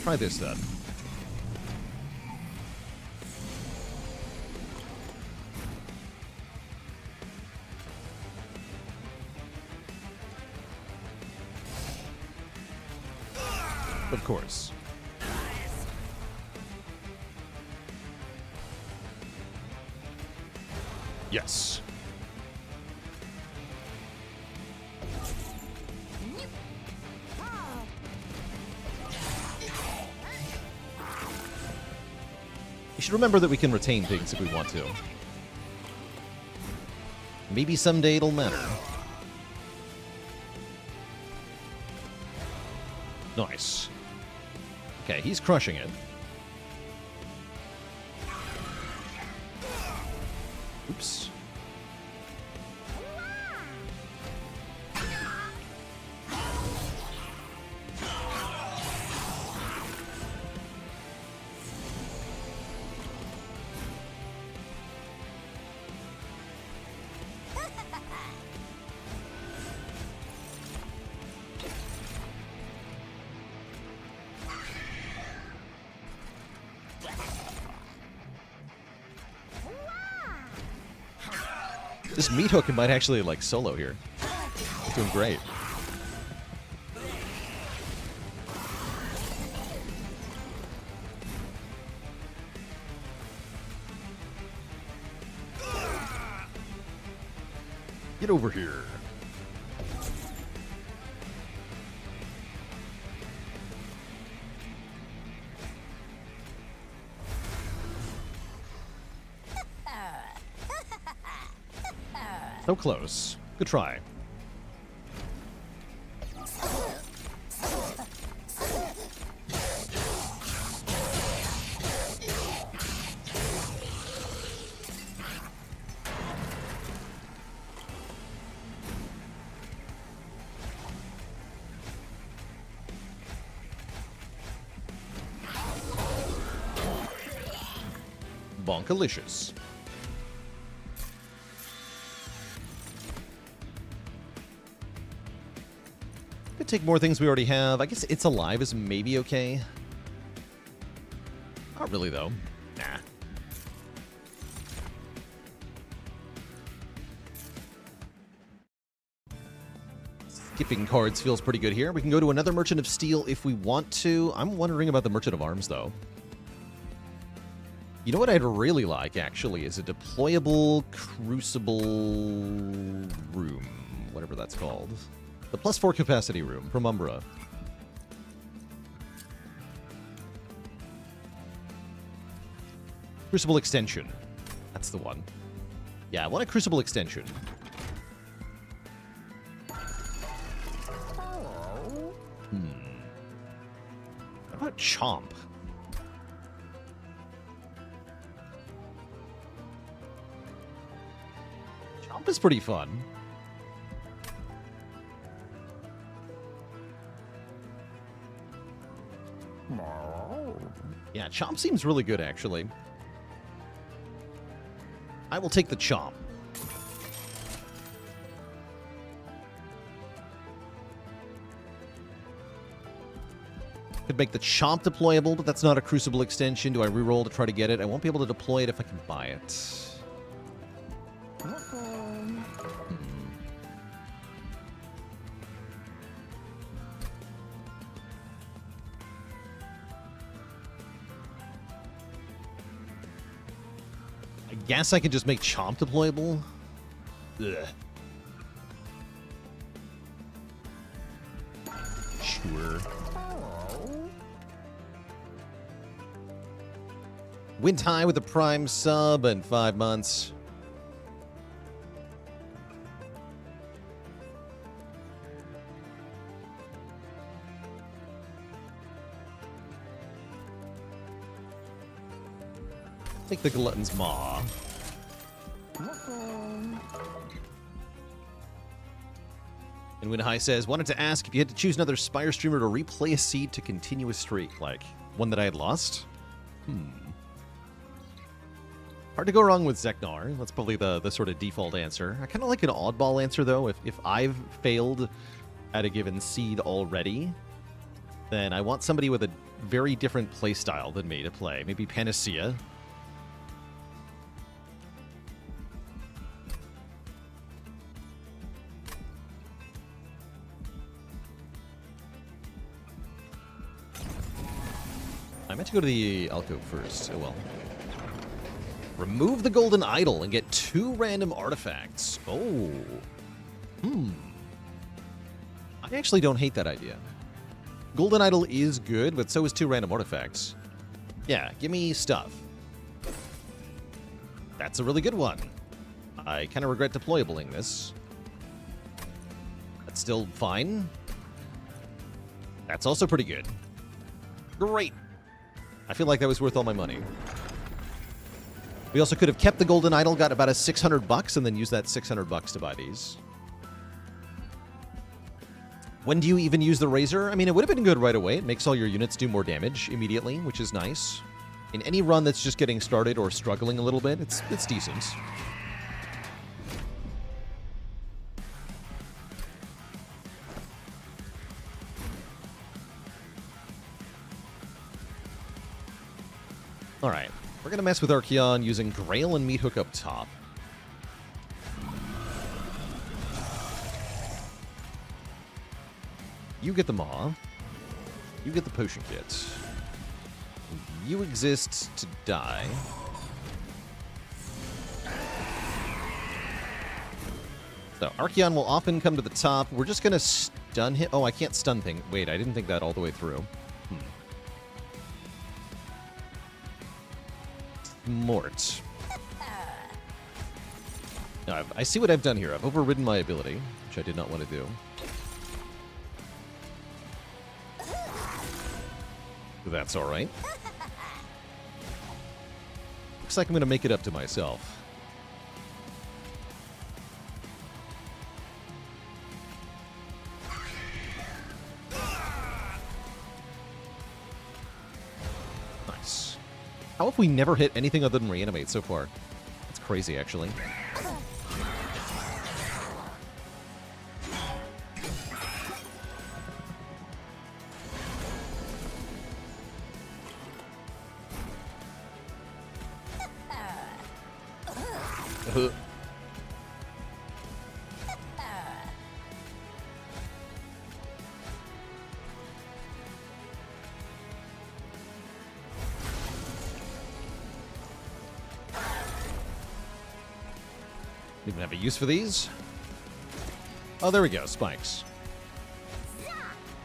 Try this then. Of course. Yes. You should remember that we can retain things if we want to. Maybe someday it'll matter. Nice. Okay, he's crushing it. Oops. This meat hook might actually, like, solo here. It's doing great. Get over here. So close. Good try. Bonkalicious. Could take more things we already have. I guess It's Alive is maybe okay. Not really, though. Nah. Skipping cards feels pretty good here. We can go to another Merchant of Steel if we want to. I'm wondering about the Merchant of Arms, though. You know what I'd really like, actually, is a deployable Crucible room. Whatever that's called. The +4 capacity room from Umbra. Crucible extension. That's the one. Yeah, I want a Crucible extension. What about Chomp? Chomp is pretty fun. Yeah, Chomp seems really good, actually. I will take the Chomp. Could make the Chomp deployable, but that's not a Crucible extension. Do I reroll to try to get it? I won't be able to deploy it if I can buy it. I guess I can just make Chomp deployable. Ugh. Sure. Went high with a Prime sub in 5 months. Take the Glutton's Maw. And when High says, wanted to ask if you had to choose another Spire streamer to replay a seed to continue a streak, like one that I had lost? Hard to go wrong with Zeknar. That's probably the sort of default answer. I kind of like an oddball answer, though. If I've failed at a given seed already, then I want somebody with a very different playstyle than me to play. Maybe Panacea. I meant to go to the alcove first. Oh well. Remove the golden idol and get 2 random artifacts. Oh. I actually don't hate that idea. Golden idol is good, but so is 2 random artifacts. Yeah, give me stuff. That's a really good one. I kind of regret deployabling this. That's still fine. That's also pretty good. Great. I feel like that was worth all my money. We also could have kept the golden idol, got about a $600, and then used that $600 to buy these. When do you even use the razor? I mean, it would have been good right away. It makes all your units do more damage immediately, which is nice. In any run that's just getting started or struggling a little bit, it's decent. All right, we're going to mess with Archaon using Grael and Meathook up top. You get the Maw. You get the Potion Kit. You exist to die. So, Archaon will often come to the top. We're just going to stun him. Oh, I can't stun thing. Wait, I didn't think that all the way through. Mort. Now, I see what I've done here. I've overridden my ability, which I did not want to do. That's all right. Looks like I'm going to make it up to myself. Nice. How have we never hit anything other than reanimate so far? That's crazy, actually. Even have a use for these? Oh, there we go. Spikes.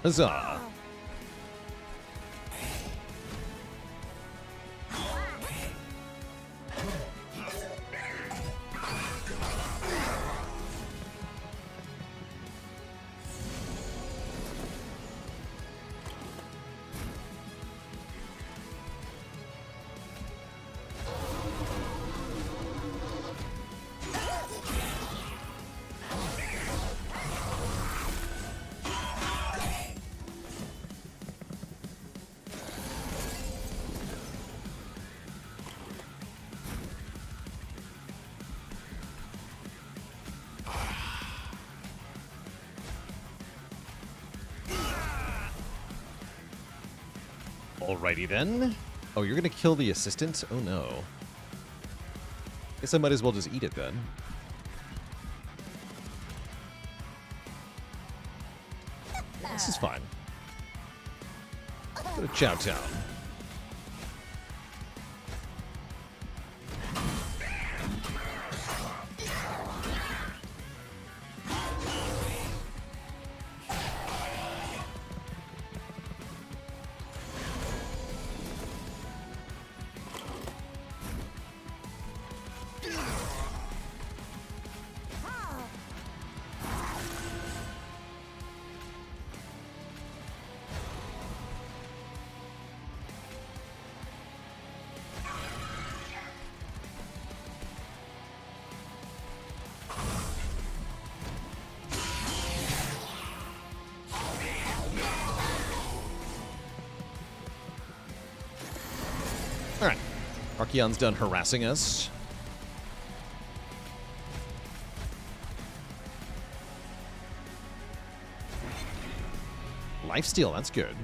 Huzzah! Alrighty then. Oh, you're gonna kill the assistant? Oh no. Guess I might as well just eat it then. This is fine. Go to Chow Town. Alright. Archaon's done harassing us. Lifesteal, that's good.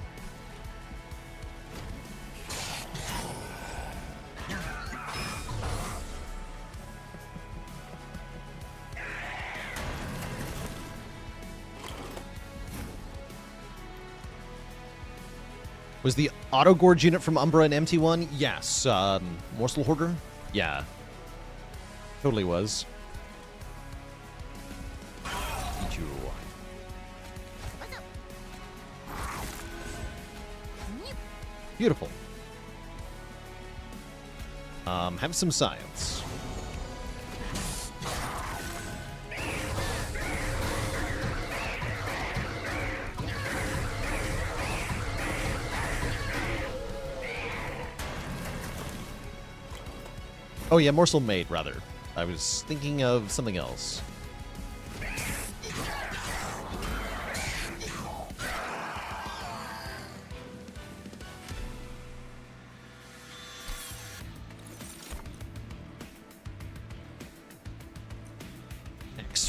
Was the auto-gorge unit from Umbra an empty one? Yes. Morsel Hoarder? Yeah. Totally was. Eat you. Beautiful. Have some science. Oh yeah, morsel mate, rather. I was thinking of something else.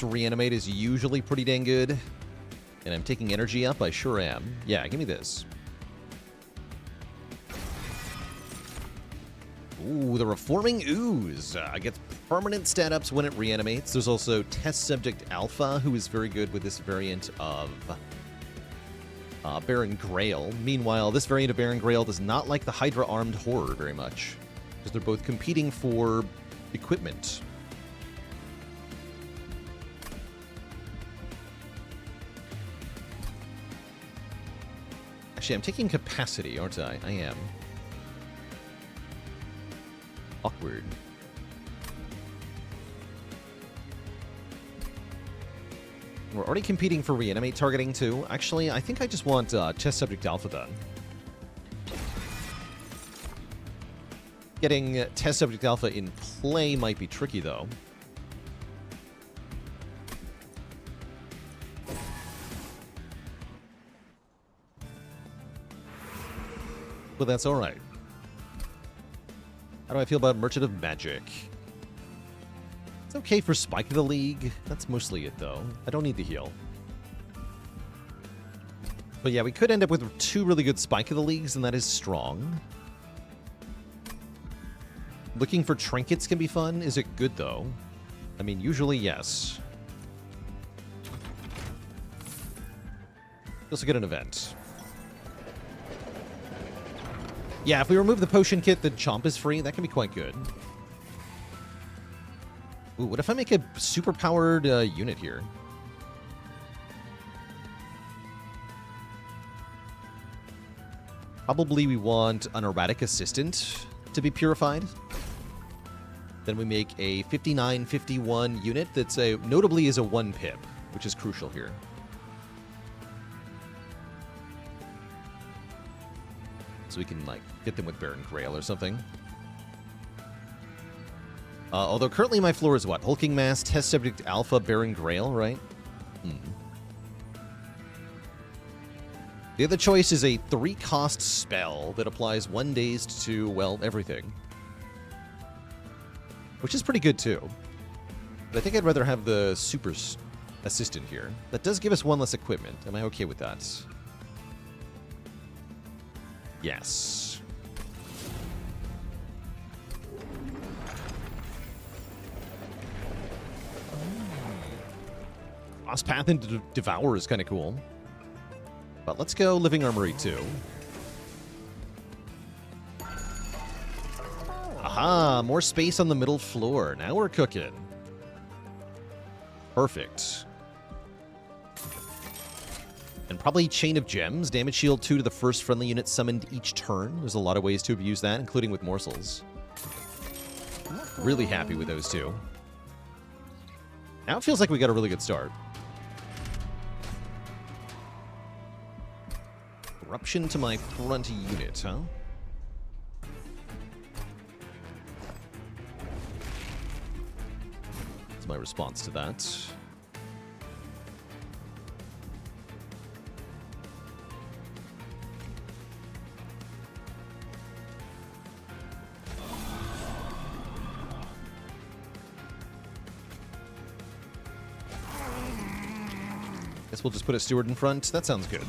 Reanimate is usually pretty dang good. And I'm taking energy up? I sure am. Yeah, give me this. Ooh, the Reforming Ooze. Gets permanent stat ups when it reanimates. There's also Test Subject Alpha, who is very good with this variant of Baron Grael. Meanwhile, this variant of Baron Grael does not like the Hydra Armed Horror very much, because they're both competing for equipment. Actually, I'm taking capacity, aren't I? I am. Awkward. We're already competing for reanimate targeting, too. Actually, I think I just want Test Subject Alpha done. Getting Test Subject Alpha in play might be tricky, though. But that's alright. How do I feel about Merchant of Magic? It's okay for Spike of the League. That's mostly it, though. I don't need to heal. But yeah, we could end up with 2 really good Spike of the Leagues, and that is strong. Looking for trinkets can be fun. Is it good, though? I mean, usually, yes. You also get an event. Yeah, if we remove the potion kit, the chomp is free. That can be quite good. Ooh, what if I make a super-powered unit here? Probably we want an erratic assistant to be purified. Then we make a 59-51 unit that's notably is a 1-pip, which is crucial here. So we can, like, get them with Baron Grael or something. Although currently my floor is what? Hulking Mass, Test Subject Alpha, Baron Grael, right? The other choice is a 3-cost spell that applies 1 dazed to, well, everything. Which is pretty good, too. But I think I'd rather have the super assistant here. That does give us 1 less equipment. Am I okay with that? Yes. Cross Path into Devour is kind of cool. But let's go Living Armory 2. Aha! More space on the middle floor. Now we're cooking. Perfect. And probably Chain of Gems. Damage shield 2 to the first friendly unit summoned each turn. There's a lot of ways to abuse that, including with morsels. Really happy with those 2. Now it feels like we got a really good start. Corruption to my front unit, huh? That's my response to that. Guess we'll just put a steward in front. That sounds good.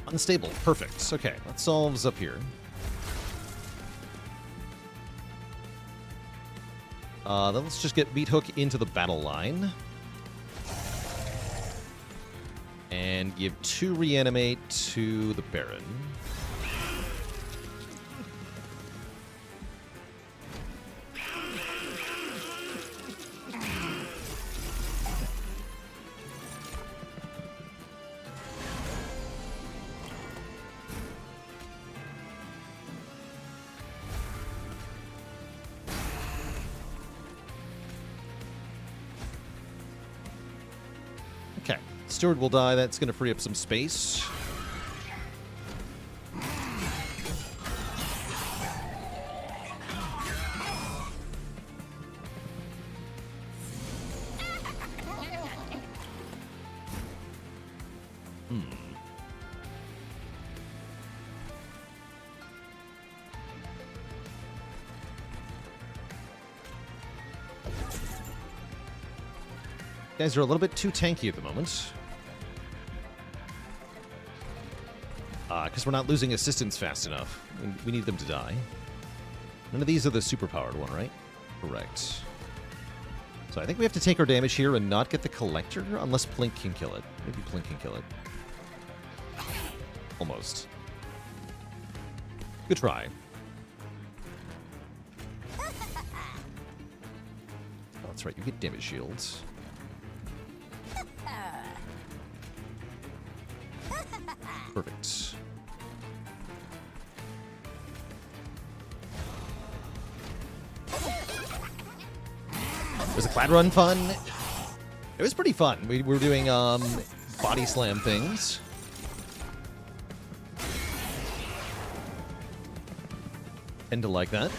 Unstable. Perfect. Okay, that solves up here. Then let's just get Beat Hook into the battle line. And give 2 reanimate to the Baron. Steward will die. That's going to free up some space. Guys are a little bit too tanky at the moment. Because we're not losing assistance fast enough. We need them to die. None of these are the superpowered one, right? Correct. So I think we have to take our damage here and not get the Collector, unless Plink can kill it. Maybe Plink can kill it. Almost. Good try. Oh, that's right, you get damage shields. Perfect. Was the Clad Run fun? It was pretty fun. We were doing body slam things. Tend to like that.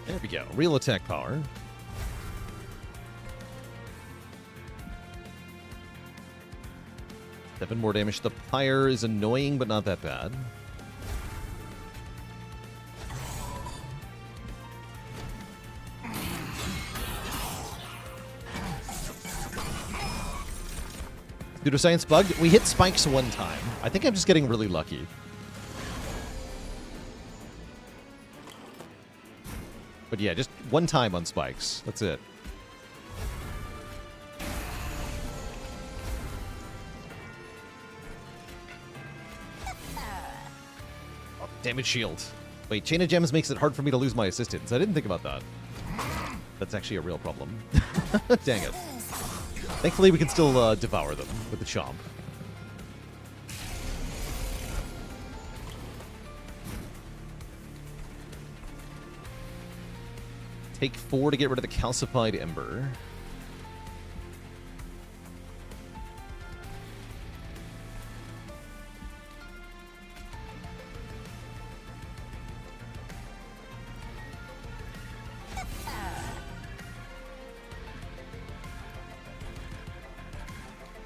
There we go. Real attack power. Seven more damage. The Pyre is annoying, but not that bad. Pseudoscience bug. We hit spikes one time. I think I'm just getting really lucky. But yeah, just one time on spikes. That's it. Oh, damage shield. Wait, Chain of Gems makes it hard for me to lose my assistance. I didn't think about that. That's actually a real problem. Dang it. Thankfully, we can still devour them with the chomp. Take 4 to get rid of the calcified ember.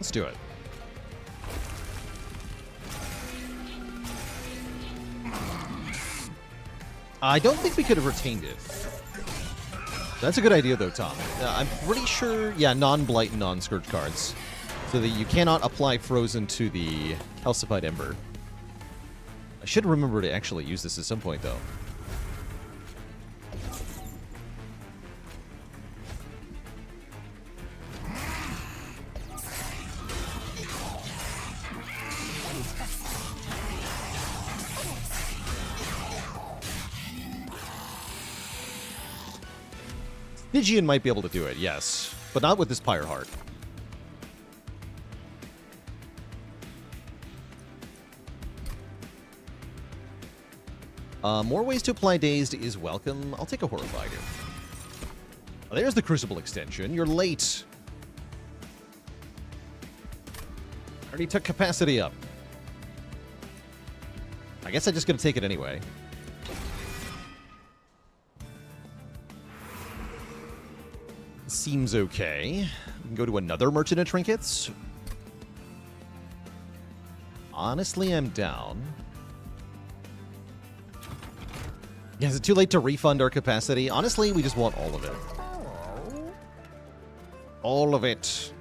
Let's do it. I don't think we could have retained it. That's a good idea, though, Tom. I'm pretty sure, yeah, non-blight and non-scourge cards. So that you cannot apply Frozen to the calcified ember. I should remember to actually use this at some point, though. Stygian might be able to do it, yes. But not with this Pyre Heart. More ways to apply Dazed is welcome. I'll take a Horrified. Oh, there's the Crucible extension. You're late. Already took capacity up. I guess I'm just going to take it anyway. Seems okay. We can go to another Merchant of Trinkets. Honestly, I'm down. Yeah, is it too late to refund our capacity? Honestly, we just want all of it. All of it.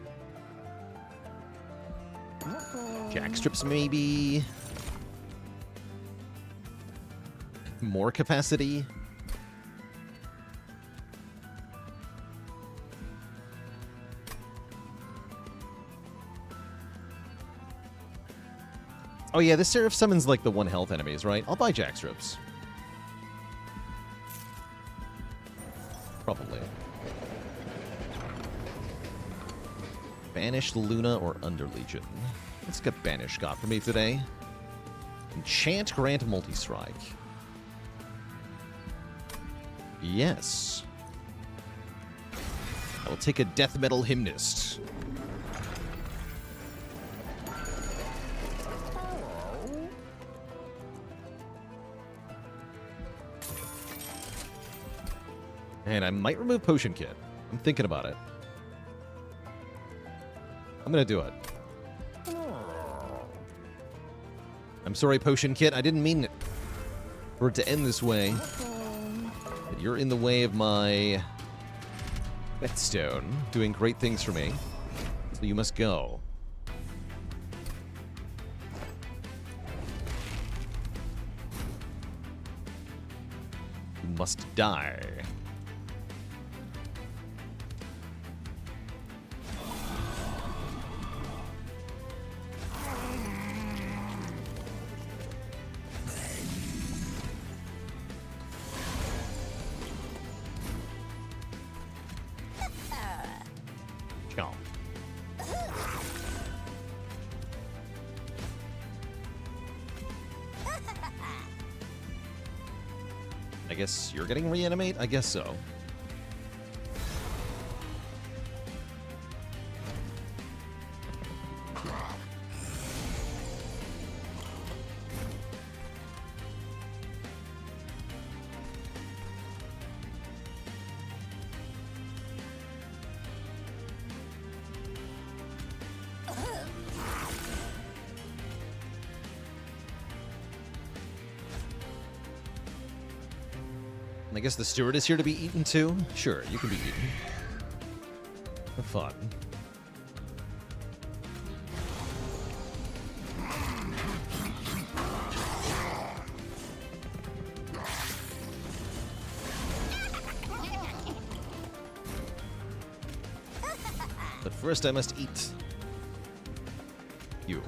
Jackstrips, maybe. More capacity. Oh yeah, this Seraph summons like the 1 health enemies, right? I'll buy Jackstrips. Probably. Banish Luna or Underlegion? Let's get Banish got for me today. Enchant Grant Multi-Strike. Yes. I will take a Death Metal Hymnist. And I might remove Potion Kit. I'm thinking about it. I'm gonna do it. I'm sorry, Potion Kit. I didn't mean it for it to end this way. But you're in the way of my whetstone, doing great things for me. So you must go. You must die. I guess you're getting reanimate? I guess so. I guess the steward is here to be eaten too? Sure, you can be eaten. Have fun. But first I must eat you.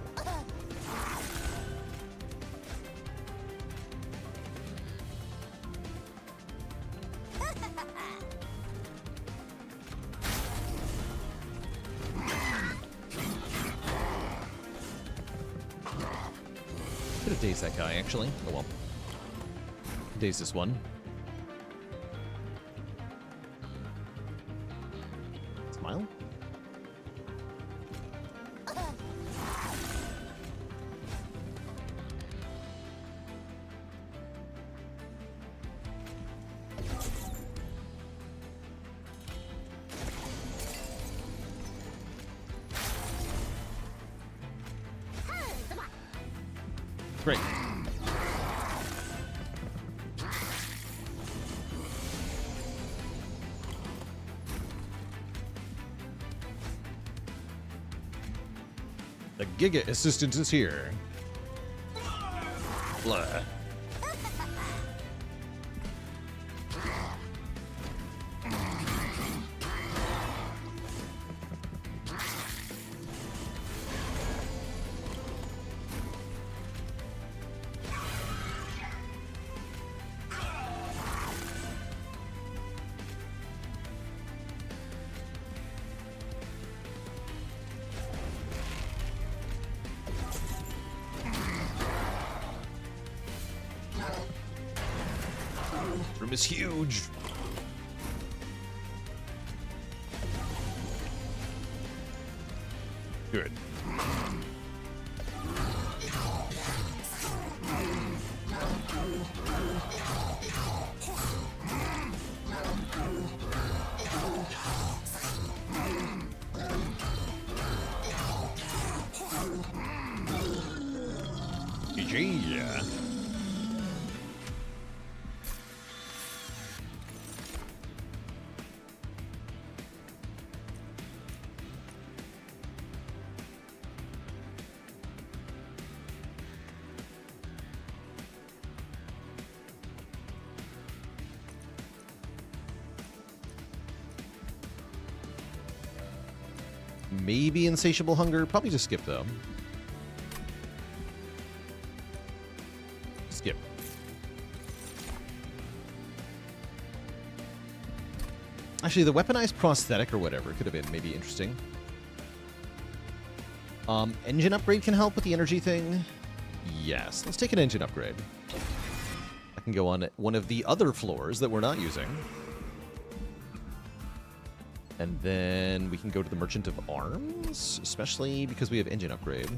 Daze that guy, actually. Oh well. Daze this one. Smile. Great. The Giga Assistant is here. Blah. Room is huge. Good. GG. Maybe Insatiable Hunger. Probably just skip, though. Skip. Actually, the weaponized prosthetic or whatever could have been maybe interesting. Engine upgrade can help with the energy thing. Yes, let's take an engine upgrade. I can go on one of the other floors that we're not using. And then we can go to the Merchant of Arms, especially because we have engine upgrade.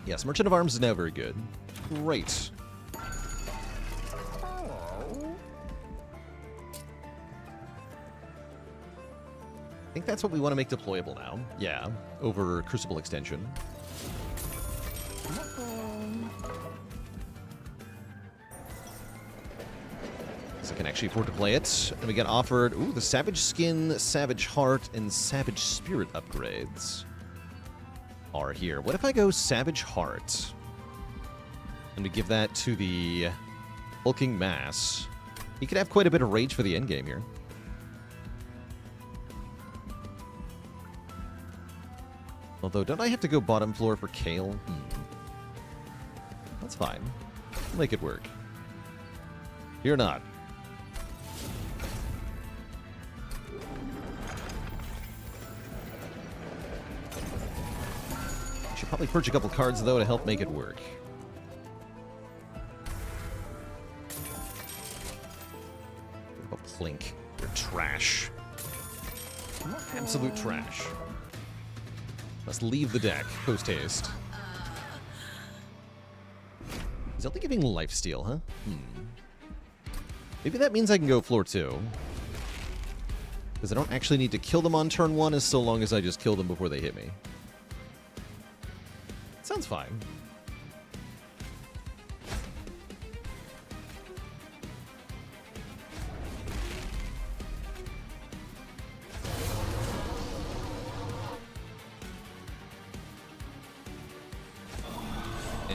Yes, Merchant of Arms is now very good. Great. I think that's what we want to make deployable now. Yeah, over Crucible Extension. So I can actually afford to play it. And we get offered, ooh, the Savage Skin, Savage Heart, and Savage Spirit upgrades are here. What if I go Savage Heart? And we give that to the Hulking Mass. He could have quite a bit of rage for the endgame here. Although, don't I have to go bottom floor for Kale? That's fine. We'll make it work. You're not. I should probably purge a couple cards, though, to help make it work. What about Plink? They're trash. Absolute trash. Must leave the deck, post-haste. He's only giving lifesteal, huh? Maybe that means I can go floor 2. Because I don't actually need to kill them on turn 1 as so long as I just kill them before they hit me. Sounds fine.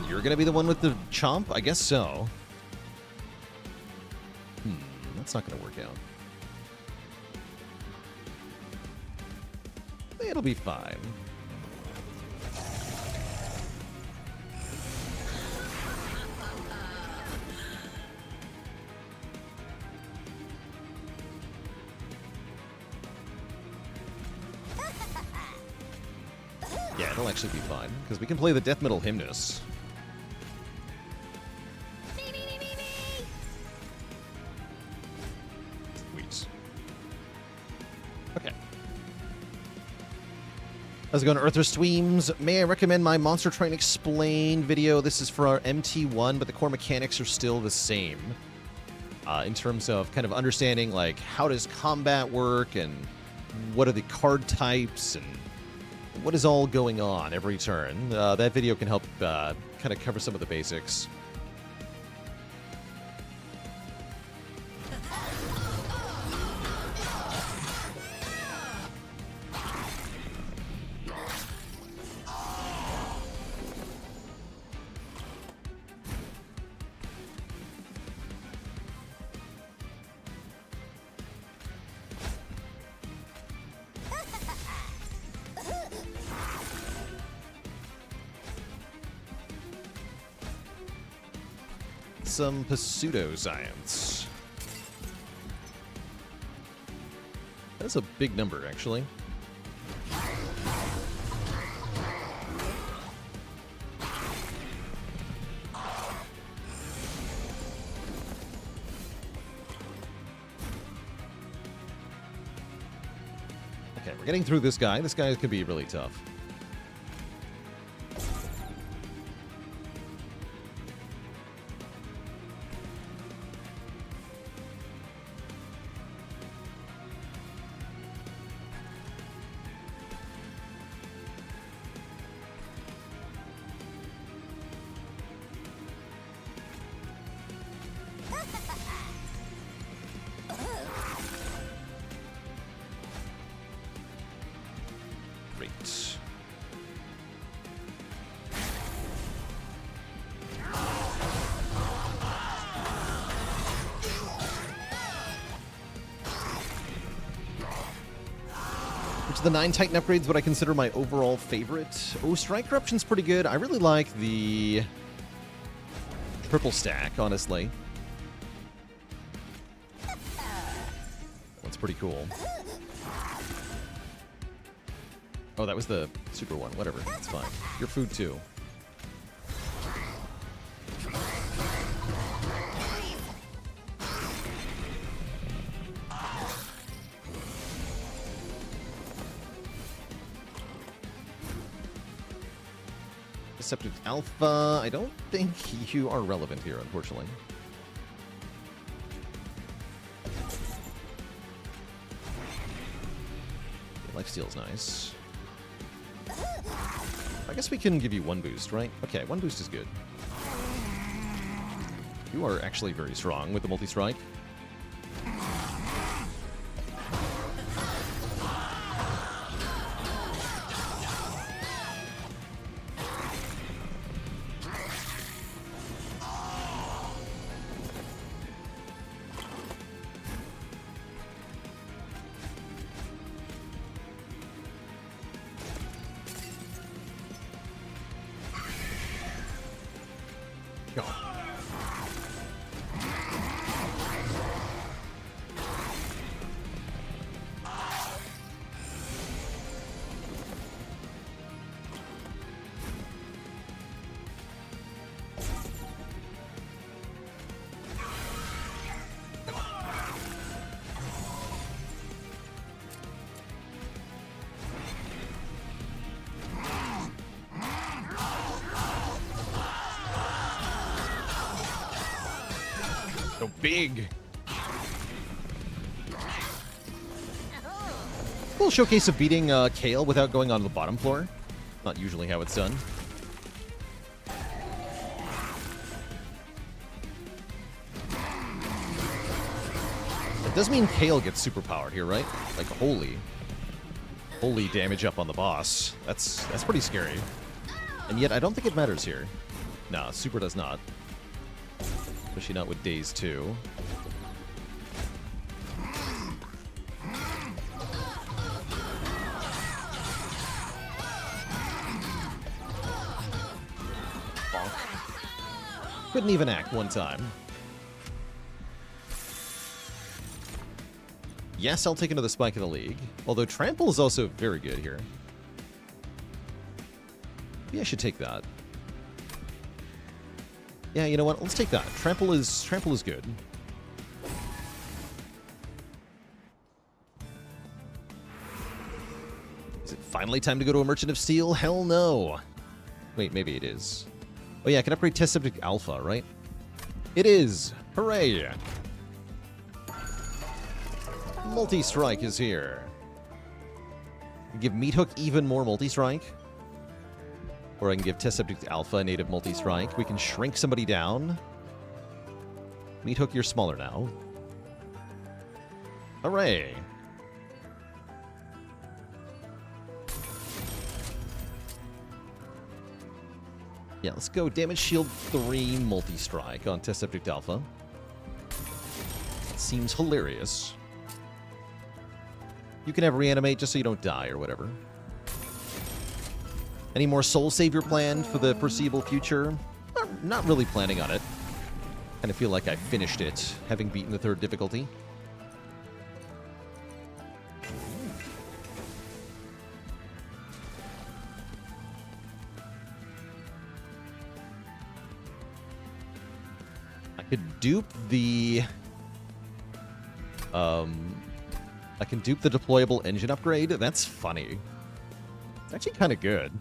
You're gonna be the one with the chomp? I guess so. That's not gonna work out. It'll be fine. Yeah, it'll actually be fine, because we can play the Death Metal Hymnus. How's it going, Earther Streams? May I recommend my Monster Train Explained video? This is for our MT1, but the core mechanics are still the same. In terms of kind of understanding, like, how does combat work, and what are the card types, and what is all going on every turn. That video can help kind of cover some of the basics. Some pseudoscience. That's a big number, actually. Okay, we're getting through this guy. This guy could be really tough. The 9 Titan upgrades, what I consider my overall favorite. Oh, Strike Corruption's pretty good. I really like the triple stack, honestly. That's pretty cool. Oh, that was the super one. Whatever. It's fine. Your food, too. Deceptive Alpha. I don't think you are relevant here, unfortunately. Lifesteal's nice. I guess we can give you one boost, right? Okay, one boost is good. You are actually very strong with the multi-strike. Go. So big. Little showcase of beating Kale without going on the bottom floor. Not usually how it's done. It does mean Kale gets superpowered here, right? Like holy damage up on the boss. That's pretty scary. And yet I don't think it matters here. Nah, super does not. Especially not with days 2. Bonk. Couldn't even act one time. Yes, I'll take another spike in the league. Although Trample is also very good here. Maybe I should take that. Yeah, you know what? Let's take that. Trample is good. Is it finally time to go to a Merchant of Steel? Hell no. Wait, maybe it is. Oh yeah, I can upgrade Test Subject Alpha, right? It is. Hooray! Multi-strike is here. Give Meat Hook even more multi-strike. Or I can give Test Subject Alpha a native multi-strike. We can shrink somebody down. Meat Hook, you're smaller now. Hooray! Yeah, let's go Damage Shield 3 multi-strike on Test Subject Alpha. Seems hilarious. You can have Reanimate just so you don't die or whatever. Any more Soul Savior planned for the foreseeable future? Not really planning on it. Kind of feel like I finished it, having beaten the 3rd difficulty. I could dupe the... I can dupe the deployable engine upgrade. That's funny. It's actually kind of good.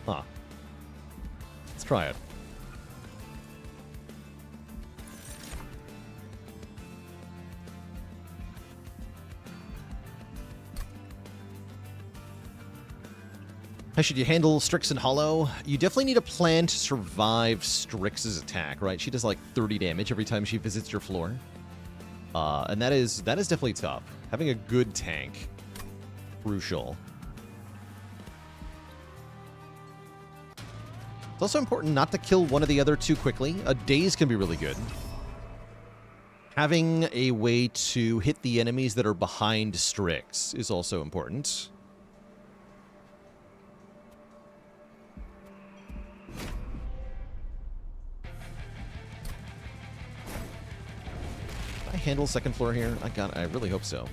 Huh. Let's try it. How should you handle Strix and Hollow? You definitely need a plan to survive Strix's attack, right? She does like 30 damage every time she visits your floor. And that is definitely tough. Having a good tank, crucial. It's also important not to kill one of the other too quickly. A daze can be really good. Having a way to hit the enemies that are behind Strix is also important. handle second floor here? I really hope so.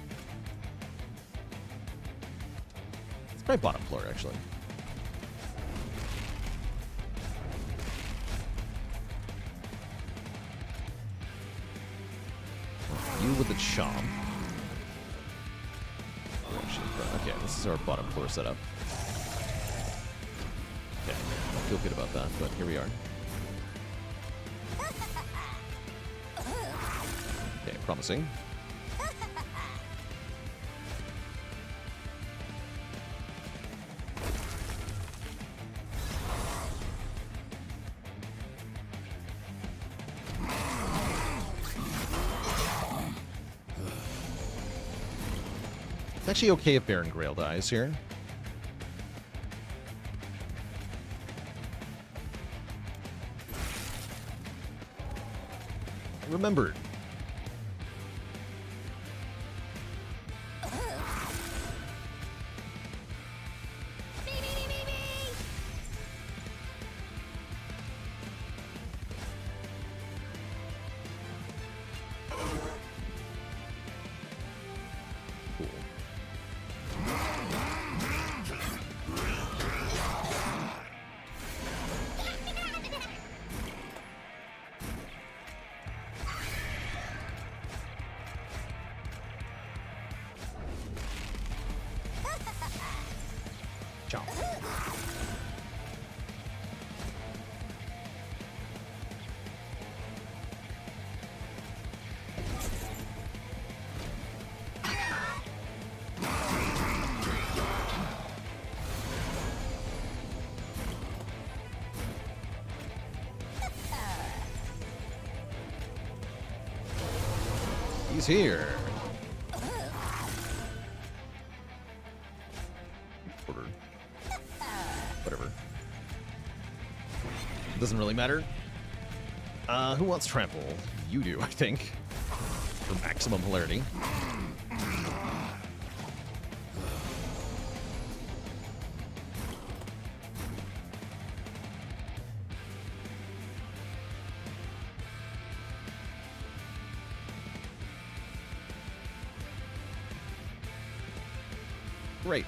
It's probably bottom floor, actually. You with the chomp. Okay, this is our bottom floor setup. Okay, I feel good about that, but here we are. Okay, promising. It's actually okay if Baron Grael dies here. Remembered. He's here. Order. Whatever. Doesn't really matter. Who wants trample? You do, I think. For maximum hilarity. Great.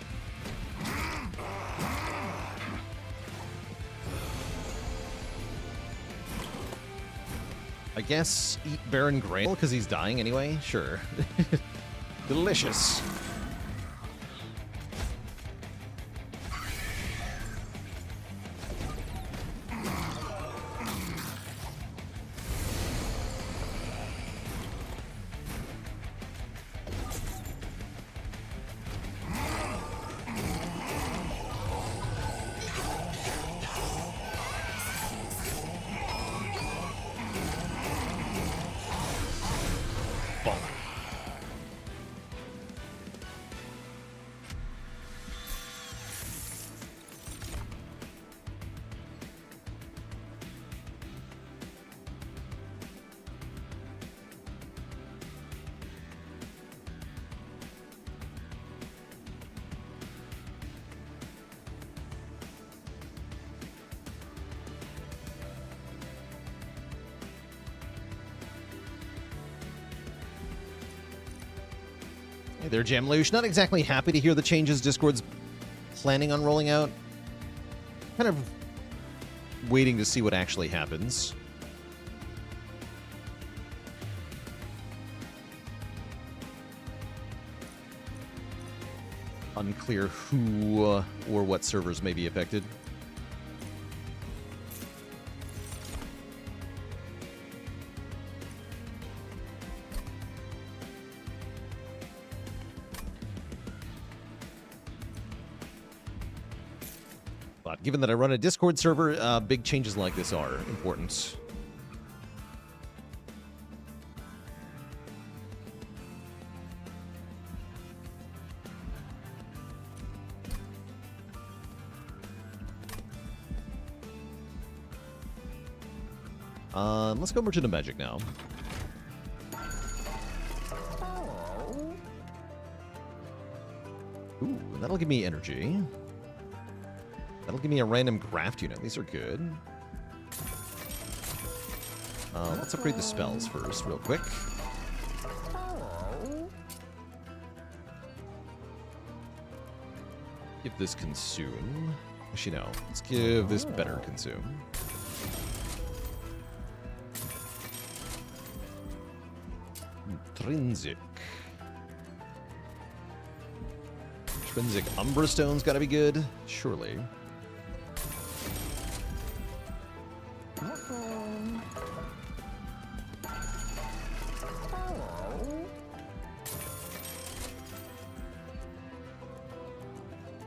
I guess eat Baron Grael because he's dying anyway? Sure. Delicious. Hey there, Jamloosh. Not exactly happy to hear the changes Discord's planning on rolling out. Kind of waiting to see what actually happens. Unclear who or what servers may be affected. But given that I run a Discord server, big changes like this are important. Let's go Merchant of Magic now. Ooh, that'll give me energy. That'll give me a random graft unit. These are good. Let's upgrade the spells first, real quick. Give this consume. Actually, no. Let's give this better consume. Intrinsic. Intrinsic Umbra Stone's gotta be good. Surely.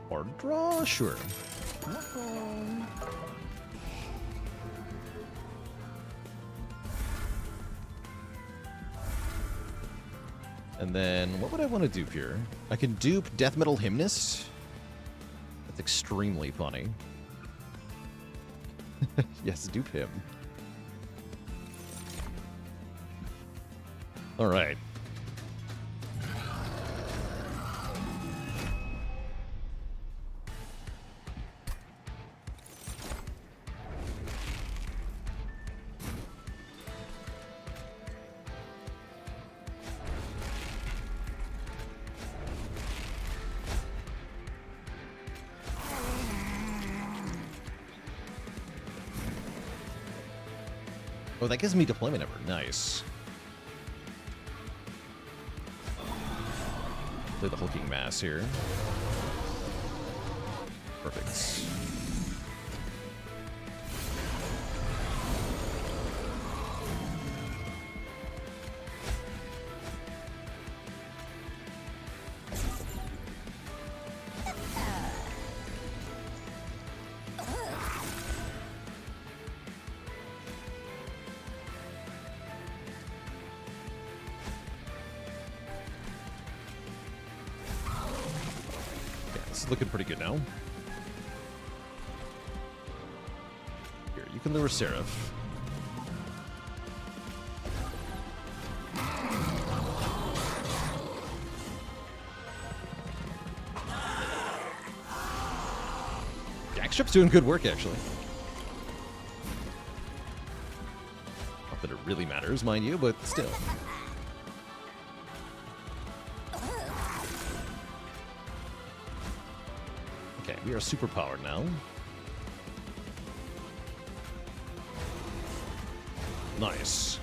Or draw? Sure. And then, what would I want to dupe here? I can dupe Death Metal Hymnist. That's extremely funny. Yes, dupe him. Alright. Oh, that gives me deployment number. Nice. Play the hulking mass here. Perfect. Looking pretty good now. Here, you can lure Seraph. Jackstrip's doing good work, actually. Not that it really matters, mind you, but still. We are super powered now. Nice.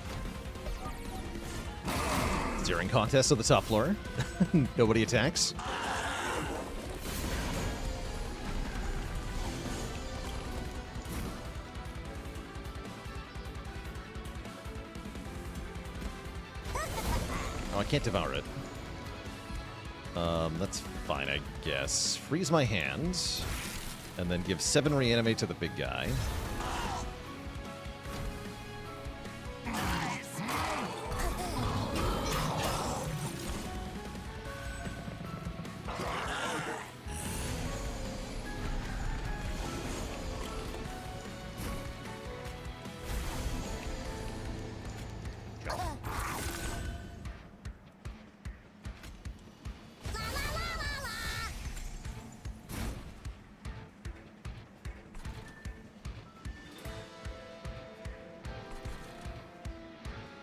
Zeroing contest on the top floor. Nobody attacks. Oh, I can't devour it. That's fine, I guess. Freeze my hands, and then give 7 reanimate to the big guy.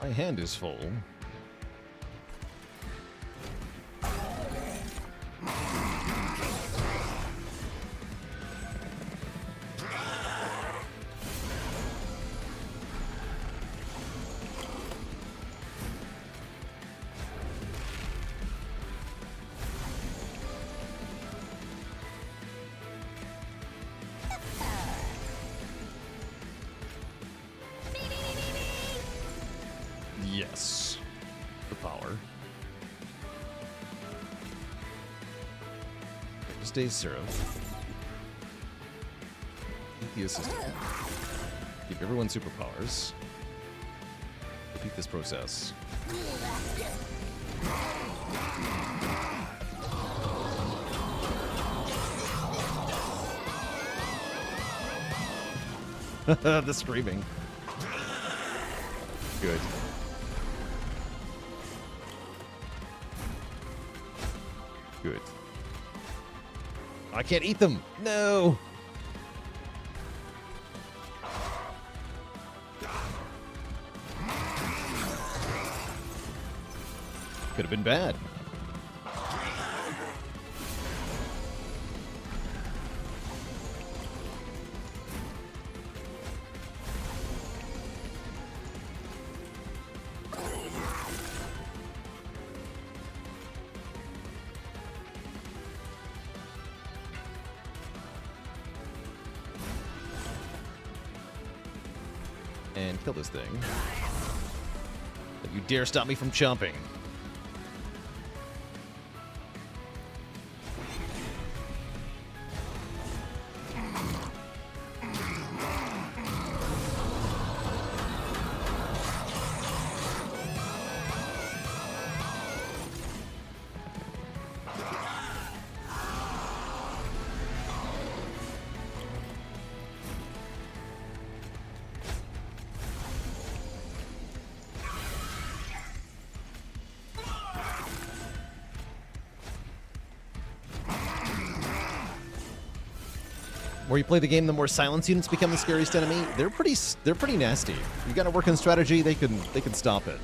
My hand is full. Yes. The power. Stay Seraph. Keep the assistant. Keep everyone superpowers. Repeat this process. The screaming. Good. Good. I can't eat them. No. Could have been bad. And kill this thing. Don't you dare stop me from chomping. The more you play the game, the more silence units become the scariest enemy. They're pretty nasty. You got to work on strategy. They can stop it.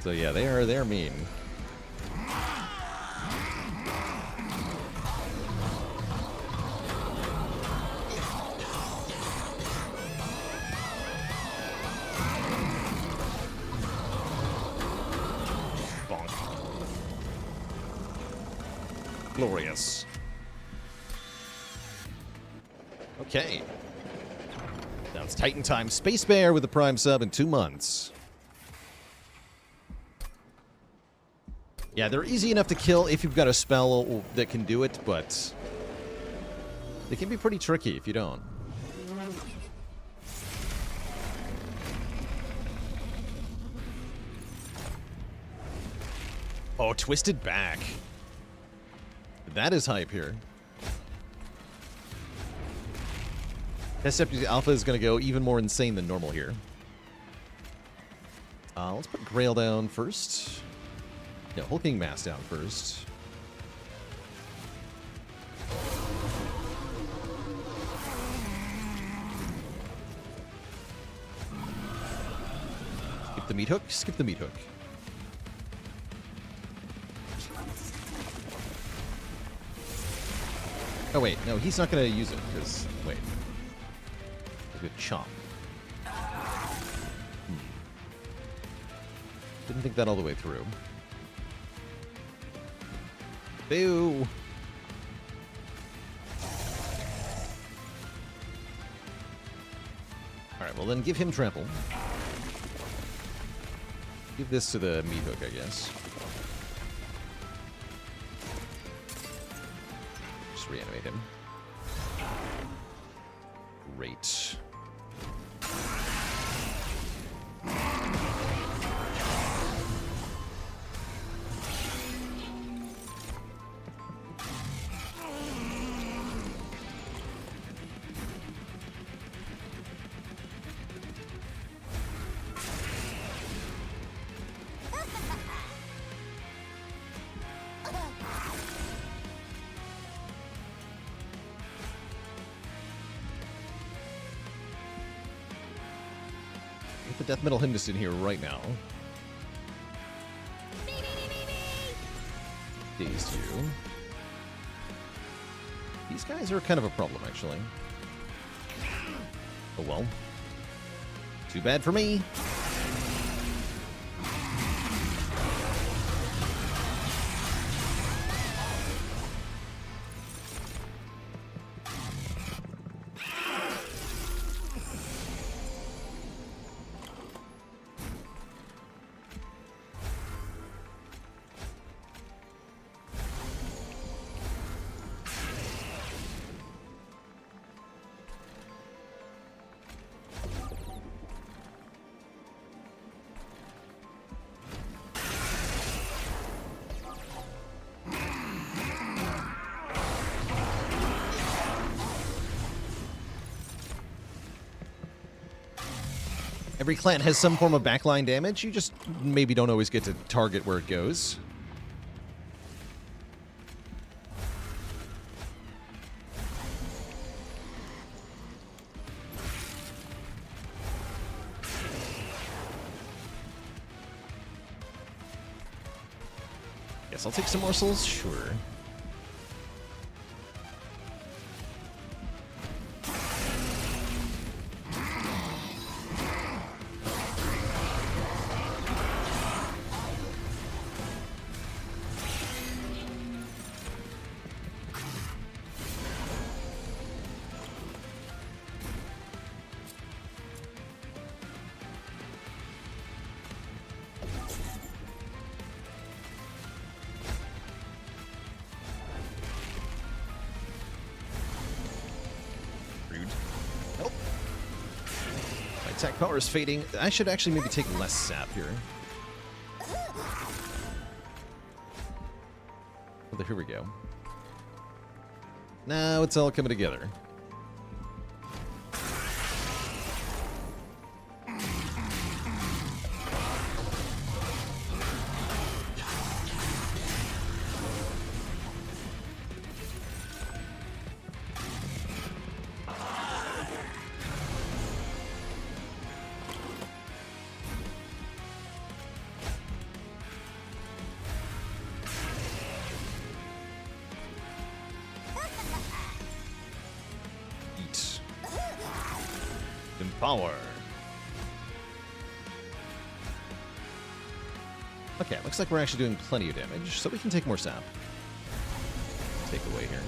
So yeah, they're mean. Bonk. Glorious. Okay. Now it's Titan time. Space Bear with the Prime sub in 2 months. Yeah, they're easy enough to kill if you've got a spell that can do it, but they can be pretty tricky if you don't. Oh, Twisted Back. That is hype here. Deceptive Alpha is going to go even more insane than normal here. Let's put Grael down first. No, Hulking Mass down first. Skip the meat hook. Skip the meat hook. Oh, wait. No, he's not going to use it, because... Wait. Good chomp. Didn't think that all the way through. Boo! Alright, well then give him trample. Give this to the meat hook, I guess. Just reanimate him. Great. Get the Death Metal Hymnist in here right now. Dazed you. These guys are kind of a problem, actually. Oh well. Too bad for me. Every clan has some form of backline damage. You just maybe don't always get to target where it goes. Guess I'll take some morsels? Sure. Attack power is fading. I should actually maybe take less sap here. Oh, here we go. Now it's all coming together. Power. Okay, looks like we're actually doing plenty of damage, so we can take more sap. Take away here.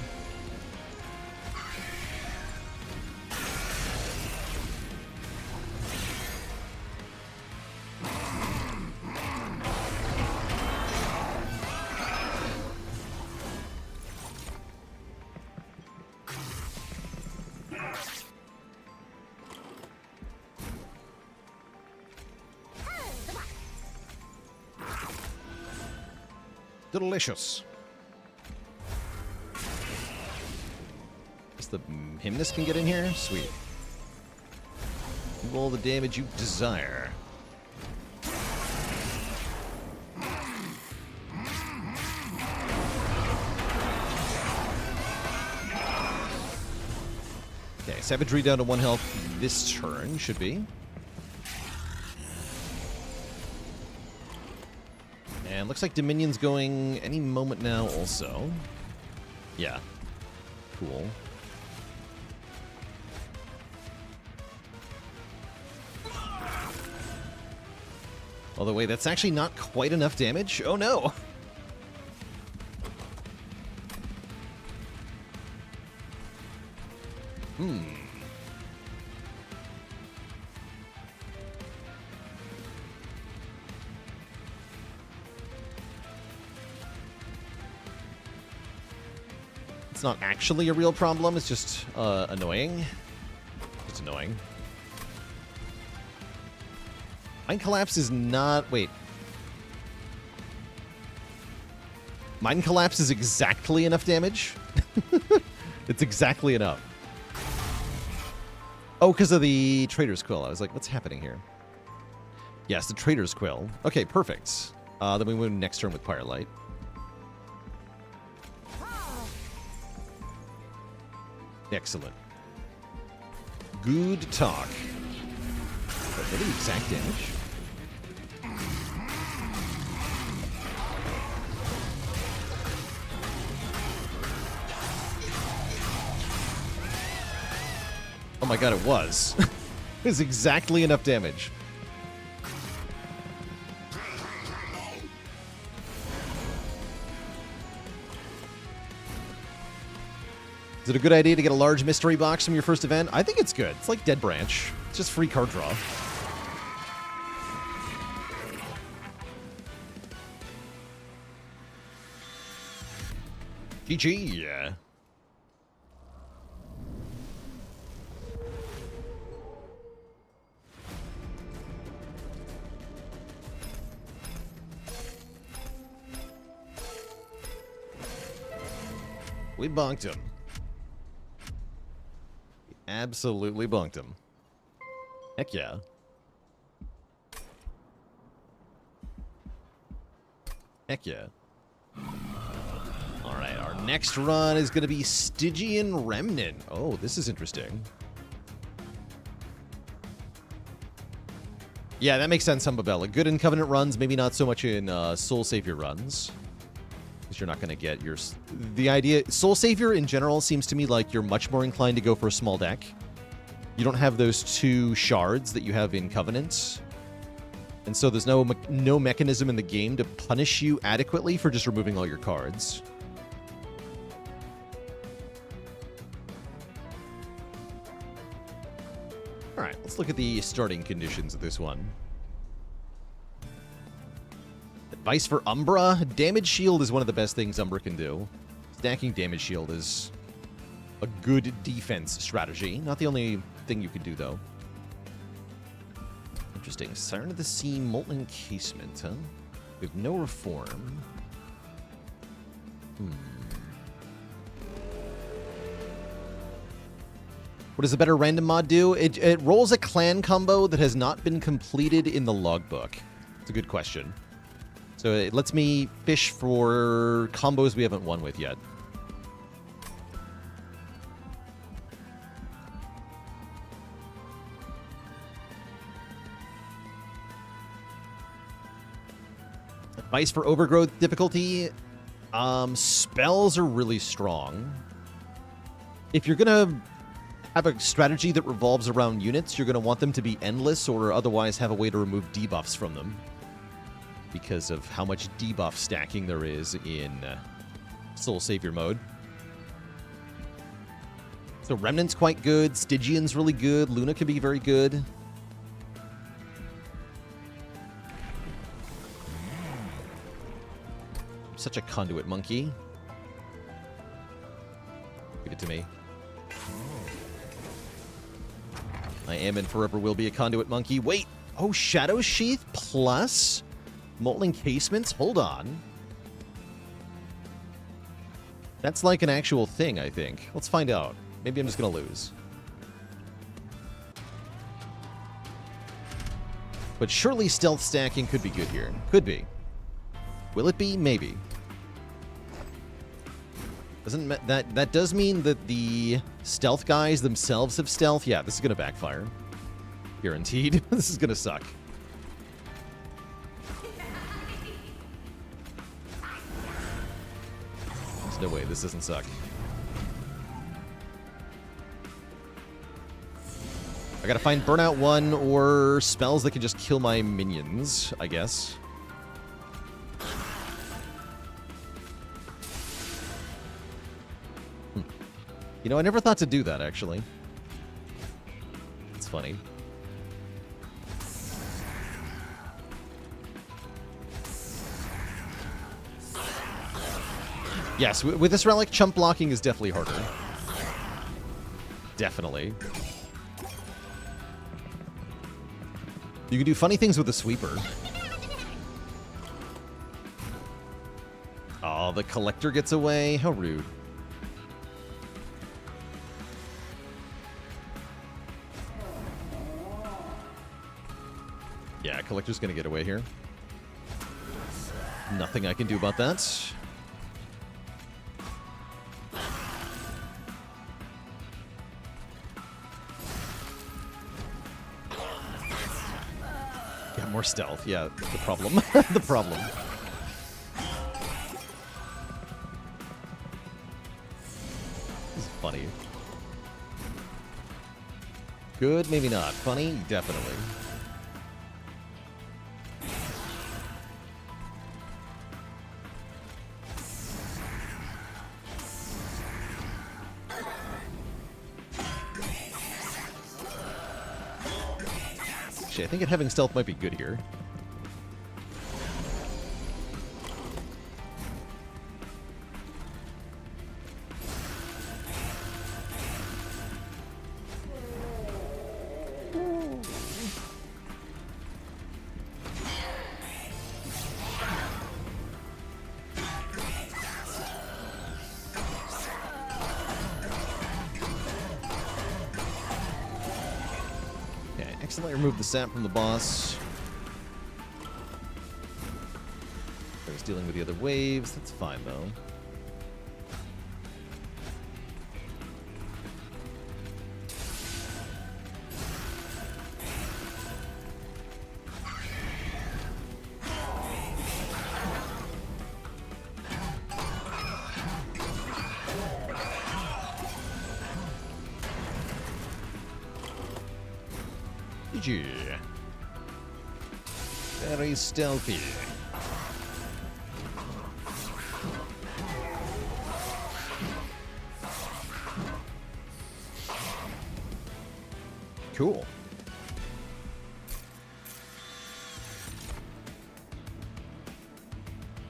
Delicious. Guess the Hymnus can get in here? Sweet. Do all the damage you desire. Okay, Savagery down to 1 health this turn, should be. And looks like Dominion's going any moment now also. Yeah. Cool. Although, wait, that's actually not quite enough damage? Oh, no! It's not actually a real problem, it's just annoying. It's annoying. Mind Collapse is not... Wait. Mind Collapse is exactly enough damage? It's exactly enough. Oh, because of the Trader's Quill. I was like, what's happening here? Yes, the Trader's Quill. Okay, perfect. Then we move next turn with Firelight. Excellent. Good talk. What are the exact damage? Oh my god, it was. It was exactly enough damage. Is it a good idea to get a large mystery box from your first event? I think it's good. It's like Dead Branch. It's just free card draw. GG. We bonked him. We absolutely bonked him. Heck yeah. Heck yeah. Alright, our next run is going to be Stygian Remnant. Oh, this is interesting. Yeah, that makes sense, Humbabella. Good in Covenant runs, maybe not so much in Soul Savior runs. Because you're not going to get your... The idea... Soul Savior, in general, seems to me like you're much more inclined to go for a small deck. You don't have those 2 shards that you have in Covenant. And so there's no mechanism in the game to punish you adequately for just removing all your cards. Alright, let's look at the starting conditions of this one. Advice for Umbra. Damage Shield is one of the best things Umbra can do. Stacking Damage Shield is a good defense strategy. Not the only thing you can do, though. Interesting. Siren of the Sea, Molten Encasement, huh? We have no reform. What does a better random mod do? It rolls a clan combo that has not been completed in the logbook. It's a good question. So it lets me fish for combos we haven't won with yet. Advice for overgrowth difficulty. Spells are really strong. If you're going to have a strategy that revolves around units, you're going to want them to be endless or otherwise have a way to remove debuffs from them. Because of how much debuff stacking there is in Soul Savior mode. So Remnant's quite good. Stygian's really good. Luna can be very good. I'm such a conduit monkey. Give it to me. I am and forever will be a conduit monkey. Wait! Oh, Shadow Sheath plus Molten Casements? Hold on. That's like an actual thing, I think. Let's find out. Maybe I'm just gonna lose. But surely stealth stacking could be good here. Could be. Will it be? Maybe. That does mean that the stealth guys themselves have stealth. Yeah, this is gonna backfire. Guaranteed. This is gonna suck. There's no way this doesn't suck. I gotta find Burnout 1 or spells that can just kill my minions, I guess. You know, I never thought to do that, actually. It's funny. Yes, with this relic, chump blocking is definitely harder. Definitely. You can do funny things with the sweeper. Oh, the collector gets away. How rude. Yeah, collector's gonna get away here. Nothing I can do about that. Yeah, more stealth. Yeah, the problem. The problem. This is funny. Good, maybe not. Funny, definitely. I think having stealth might be good here. Remove the sap from the boss. I was dealing with the other waves. That's fine, though. Very stealthy. Cool.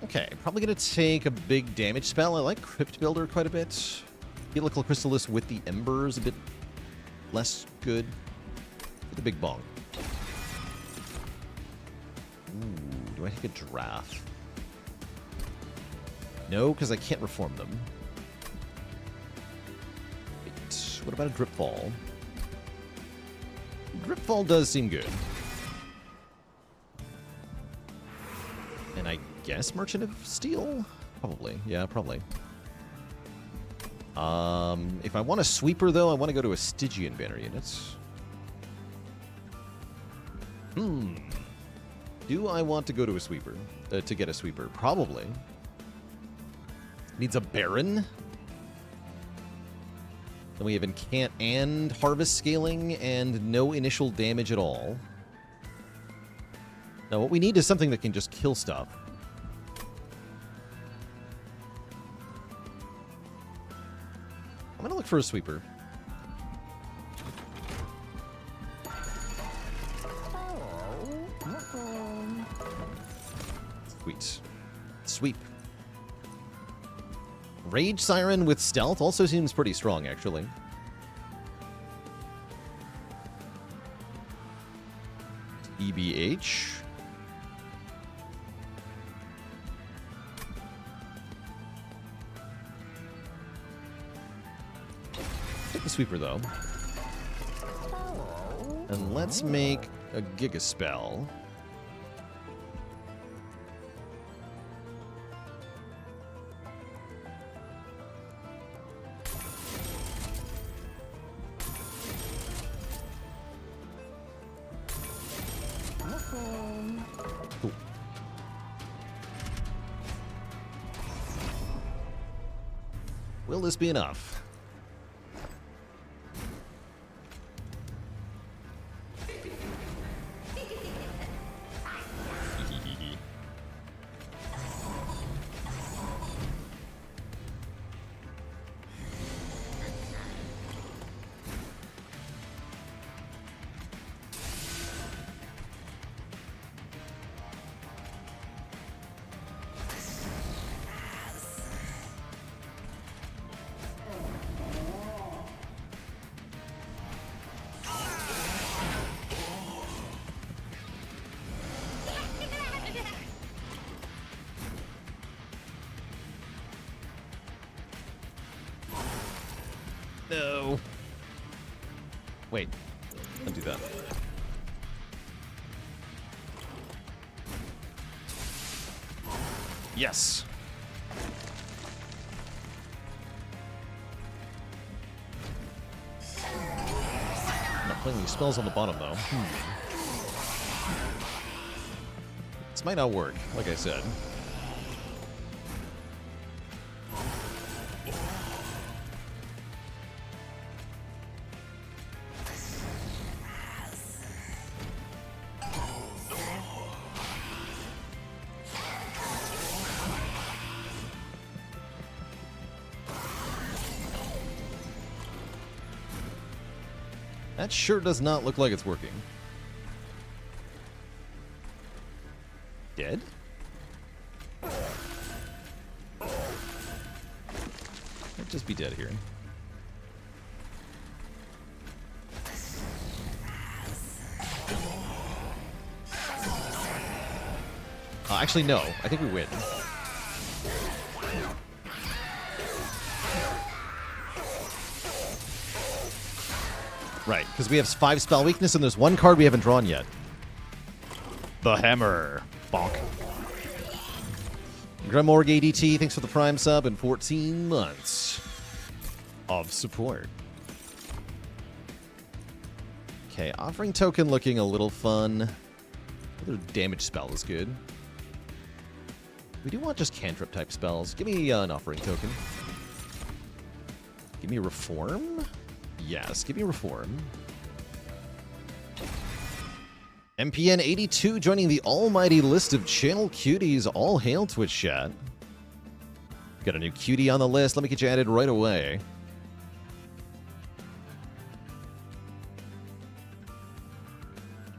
Okay, probably gonna take a big damage spell. I like Crypt Builder quite a bit. Helical Chrysalis with the Embers a bit less good. With the big bong. Ooh, do I take a draft? No, because I can't reform them. Wait, what about a Dripfall? Dripfall does seem good. And I guess Merchant of Steel? Probably. Yeah, probably. If I want a sweeper, though, I want to go to a Stygian banner unit. Do I want to go to a sweeper? To get a sweeper? Probably. Needs a Baron. Then we have Incant and Harvest Scaling and no initial damage at all. Now, what we need is something that can just kill stuff. I'm going to look for a sweeper. Sweet. Sweep. Rage Siren with Stealth also seems pretty strong, actually. EBH. Take the sweeper, though. And let's make a Giga Spell. Cool. Will this be enough? No. Wait. Don't do that. Yes. I'm not playing these spells on the bottom, though. This might not work, like I said. That sure does not look like it's working. Dead? Might just be dead here. Actually, no. I think we win. Right, because we have 5 spell weakness and there's one card we haven't drawn yet. The Hammer. Bonk. Gremorg ADT, thanks for the Prime sub and 14 months of support. Okay, Offering Token looking a little fun. Another damage spell is good. We do want just cantrip type spells. Give me an Offering Token. Give me Reform? Yes, give me Reform. MPN 82 joining the almighty list of channel cuties. All hail Twitch chat. Got a new cutie on the list. Let me get you added right away.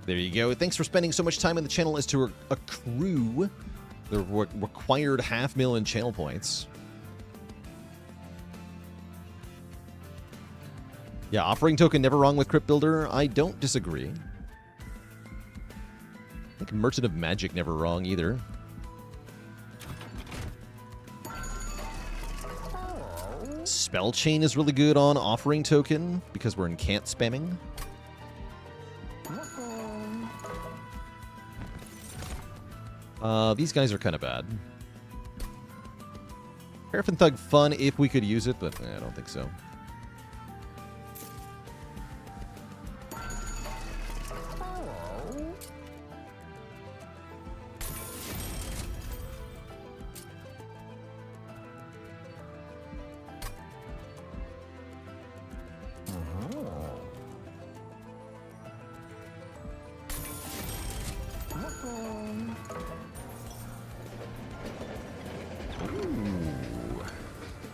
There you go. Thanks for spending so much time on the channel as to accrue the required 500,000 channel points. Yeah, Offering Token never wrong with Crypt Builder. I don't disagree. I think Merchant of Magic never wrong either. Spell Chain is really good on Offering Token because we're in Cant spamming. These guys are kind of bad. Paraffin Thug fun if we could use it, but I don't think so.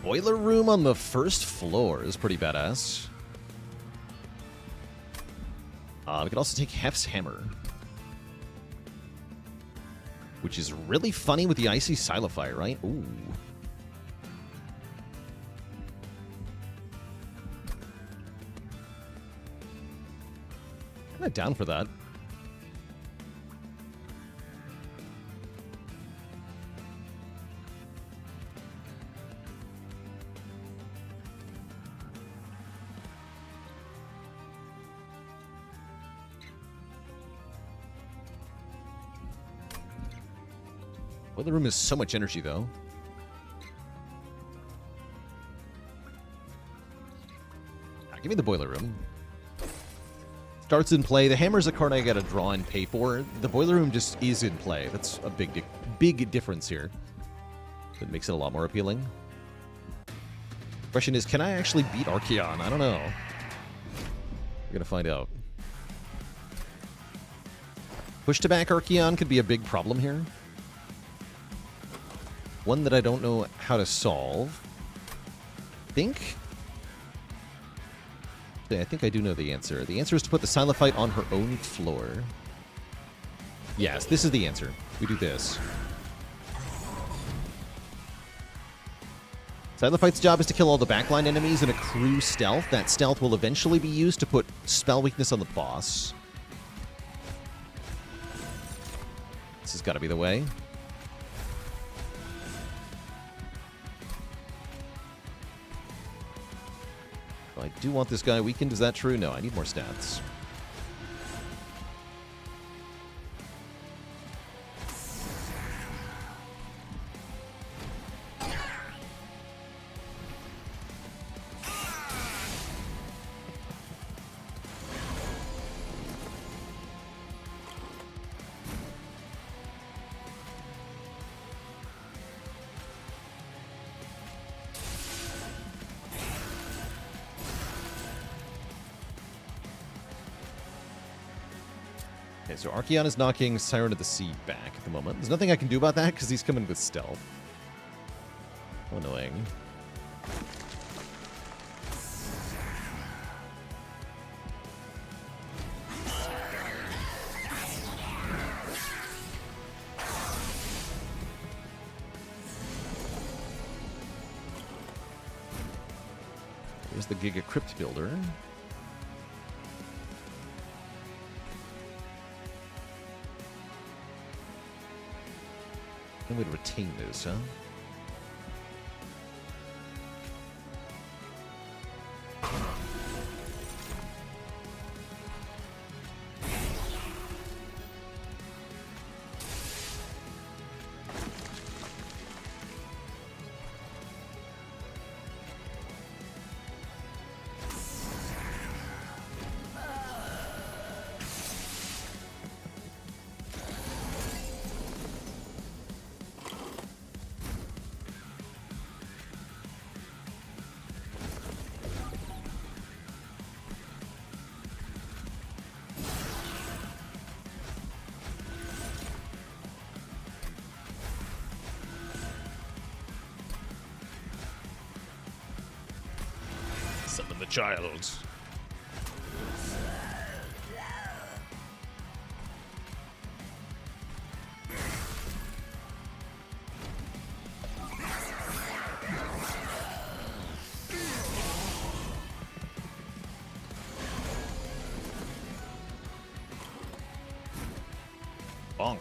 Boiler room on the first floor is pretty badass. We could also take Hef's Hammer, which is really funny with the Icy Silify, right? Ooh. Kind of down for that. Well, the room is so much energy, though. Give me the Boiler Room. Starts in play. The Hammer's a card I gotta draw and pay for. The Boiler Room just is in play. That's a big difference here. That makes it a lot more appealing. Question is, can I actually beat Archaon? I don't know. We're gonna find out. Push to back Archaon could be a big problem here. One that I don't know how to solve. I think I do know the answer. The answer is to put the Silophyte on her own floor. Yes, this is the answer. We do this. Silophyte's job is to kill all the backline enemies and accrue stealth. That stealth will eventually be used to put spell weakness on the boss. This has got to be the way. I do want this guy weakened. Is that true? No, I need more stats. Okay, so Archaon is knocking Siren of the Sea back at the moment. There's nothing I can do about that because he's coming with stealth. How annoying. There's the Giga Crypt Builder. I'm going to retain this, huh? Summon the child. Bonk.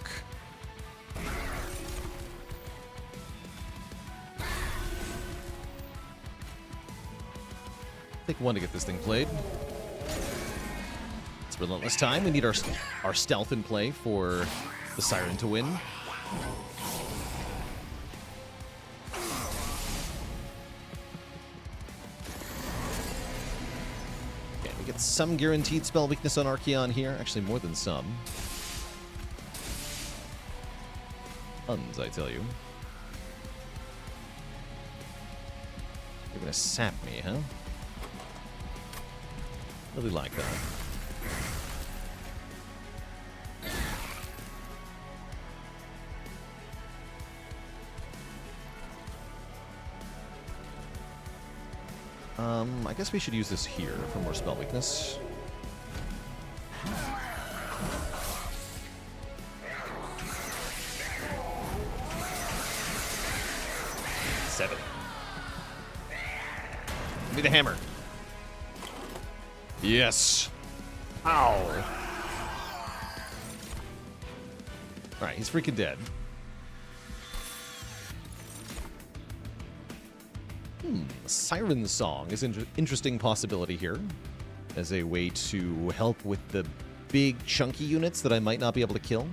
Take one to get this thing played. It's relentless time. We need our stealth in play for the Siren to win. Okay, we get some guaranteed spell weakness on Archeon here. Actually, more than some. Tons, I tell you. You're gonna sap me, huh? Really like that. I guess we should use this here for more spell weakness. Seven. Give me the hammer. Yes. Ow. Alright, he's freaking dead. Siren Song is an interesting possibility here as a way to help with the big chunky units that I might not be able to kill.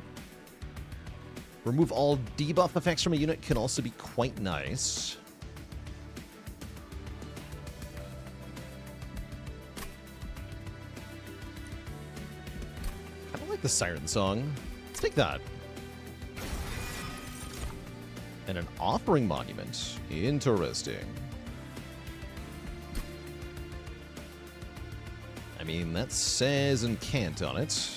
Remove all debuff effects from a unit can also be quite nice. I don't like the Siren Song. Let's take that. And an Offering Monument. Interesting. I mean, that says Incant on it.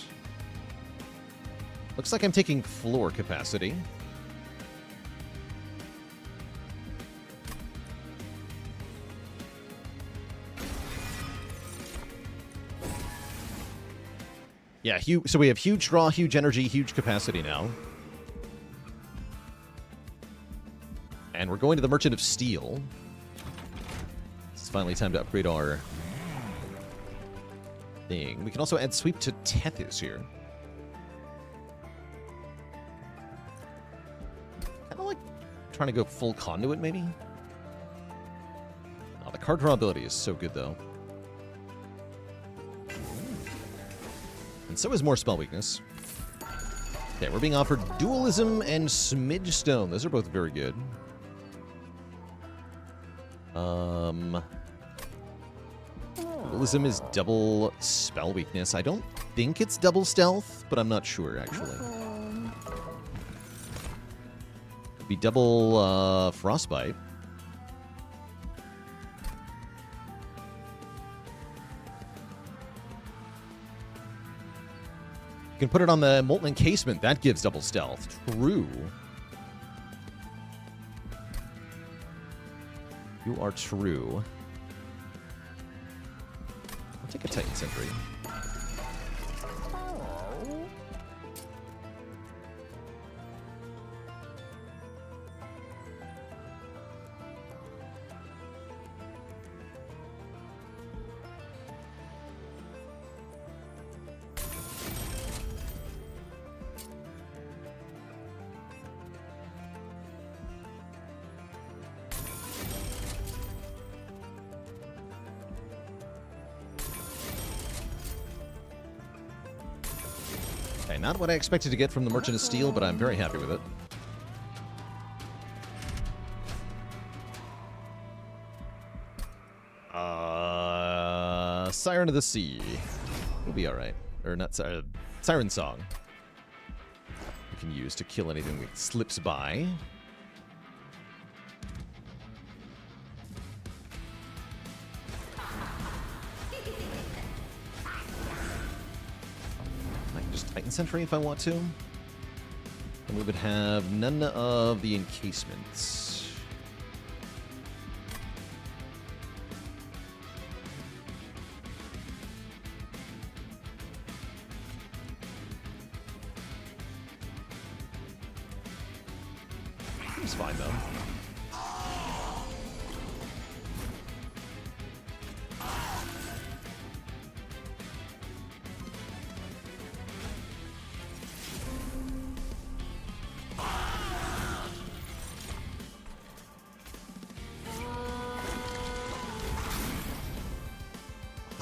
Looks like I'm taking floor capacity. Yeah, so we have huge draw, huge energy, huge capacity now. And we're going to the Merchant of Steel. It's finally time to upgrade our thing. We can also add Sweep to Tethys here. Kind of like trying to go full Conduit, maybe? Oh, the card draw ability is so good, though. And so is more spell weakness. Okay, we're being offered Dualism and Smidge Stone. Those are both very good. Dualism is double spell weakness. I don't think it's double stealth, but I'm not sure, actually. Could be double frostbite. You can put it on the Molten Encasement. That gives double stealth. True. You are true. I'll take a Titan Sentry. Not what I expected to get from the Merchant of Steel, but I'm very happy with it. Siren of the Sea. We'll be alright. Or not Siren Song. We can use to kill anything that slips by. Titan Sentry if I want to. And we would have none of the encasements. Seems fine though.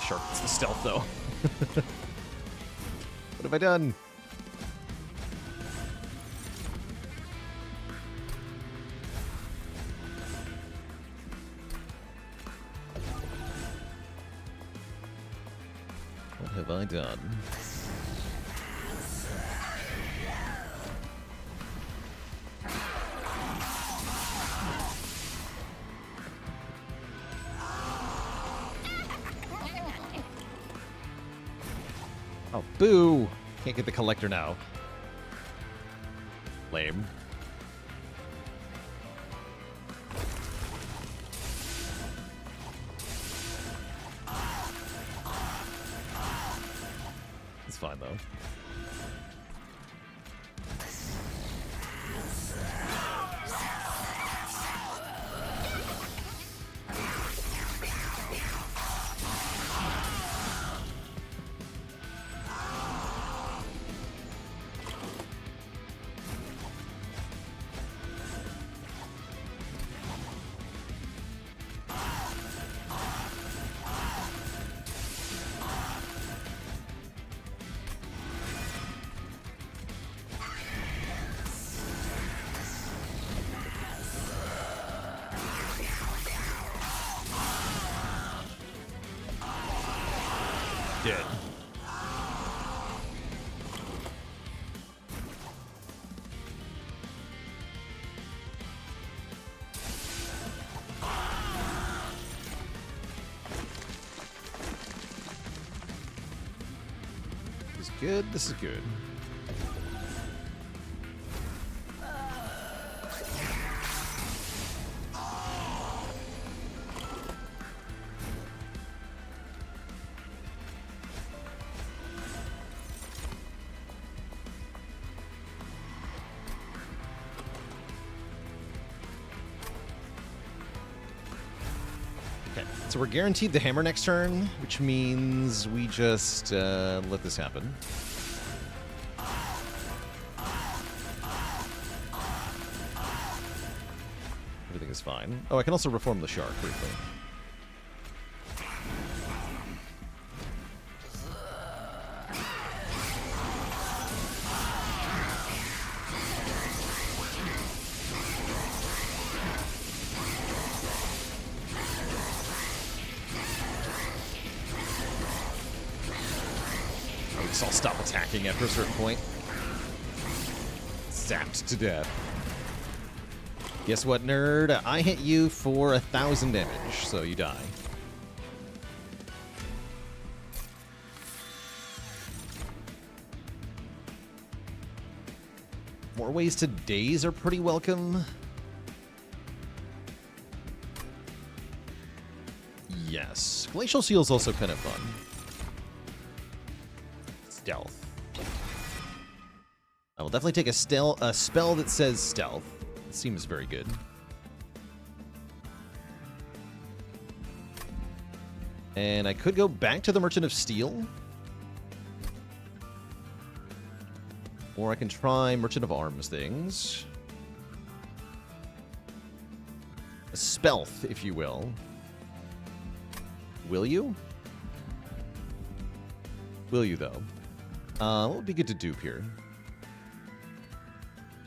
shark gets the stealth, though. What have I done? What have I done? Oh, boo! Can't get the collector now. Lame. It's fine, though. Dead. This is good. This is good. So we're guaranteed the hammer next turn, which means we just let this happen. Everything is fine. Oh, I can also reform the shark briefly. I'll stop attacking after a certain point. Zapped to death. Guess what, nerd? I hit you for 1,000 damage, so you die. More ways to daze are pretty welcome. Yes. Glacial Seal's also kind of fun. Stealth. I will definitely take a spell that says stealth. It seems very good. And I could go back to the Merchant of Steel. Or I can try Merchant of Arms things. A Spelth, if you will. Will you? Will you, though? What would be good to dupe here?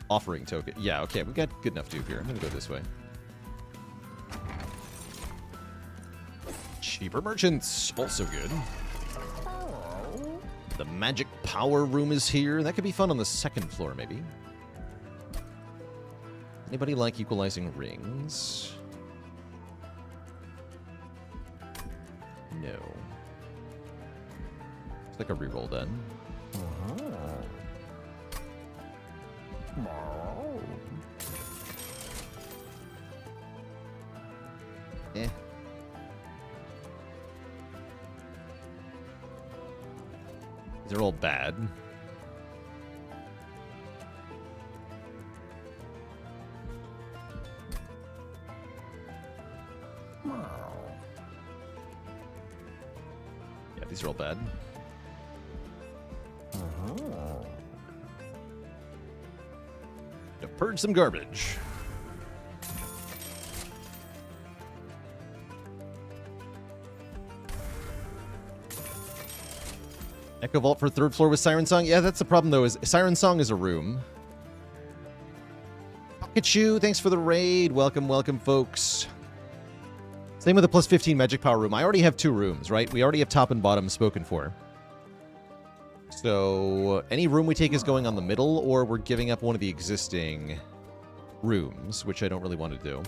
Offering token. Yeah, okay, we got good enough dupe here. I'm gonna go this way. Cheaper merchants, also good. The magic power room is here. That could be fun on the second floor, maybe. Anybody like equalizing rings? No. It's like a reroll then. Eh. They're all bad. Yeah, these are all bad. To purge some garbage. Echo Vault for 3rd floor with Siren Song. Yeah, that's the problem, though, is Siren Song is a room. Pikachu, thanks for the raid. Welcome, welcome, folks. Same with the plus 15 magic power room. I already have 2 rooms, right? We already have top and bottom spoken for. So any room we take is going on the middle, or we're giving up one of the existing rooms, which I don't really want to do.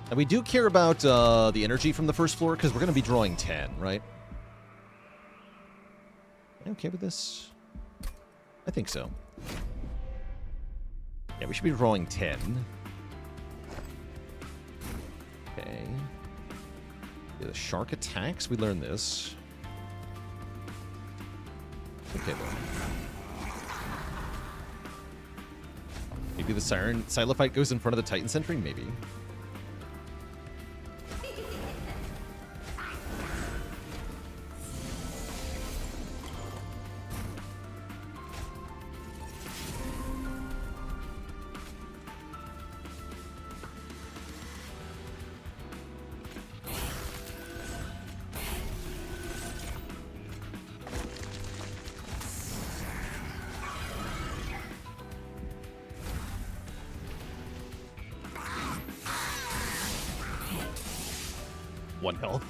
And we do care about the energy from the first floor, because we're going to be drawing 10, right? Am I okay with this? I think so. Yeah, we should be drawing 10. Okay. Yeah, the shark attacks, we learned this. Okay, then. Maybe the Silophyte goes in front of the Titan Sentry? Maybe. One health.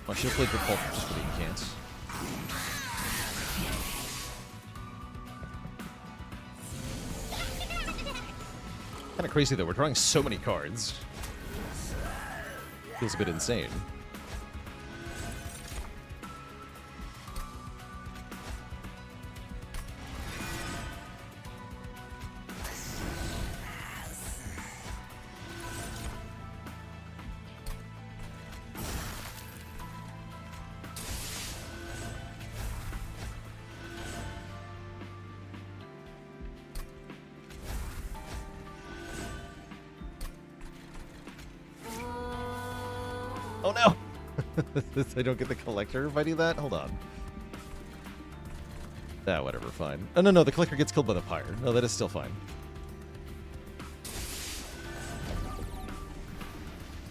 I should have played Repulse just for the incants. Kind of crazy though, we're drawing so many cards. Feels a bit insane. Oh no! I don't get the collector if I do that? Hold on. Ah, whatever, fine. Oh, no, the collector gets killed by the Pyre. No, that is still fine.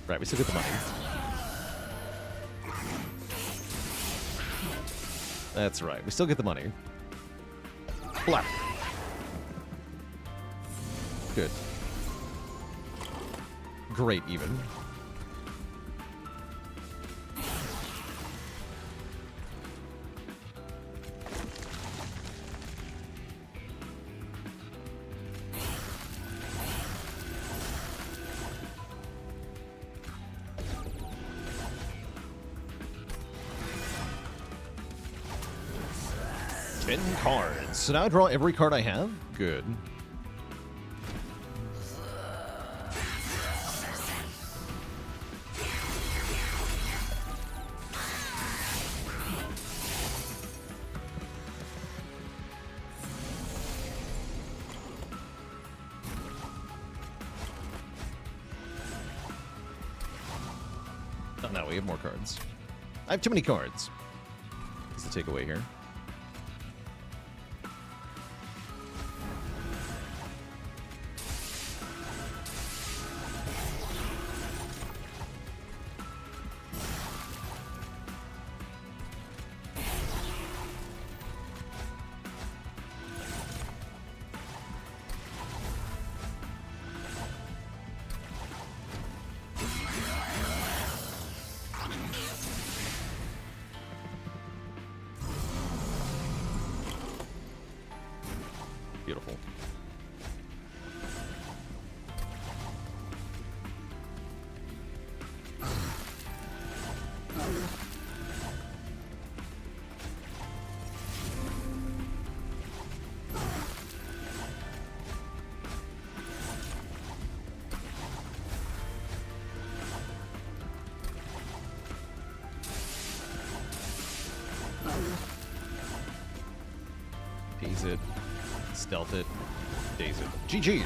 Right, we still get the money. That's right, we still get the money. Flap. Good. Great, even. Cards. So now I draw every card I have? Good. Oh no, we have more cards. I have too many cards. What's the takeaway here? Daze it. Stealth it. Daze it. GG!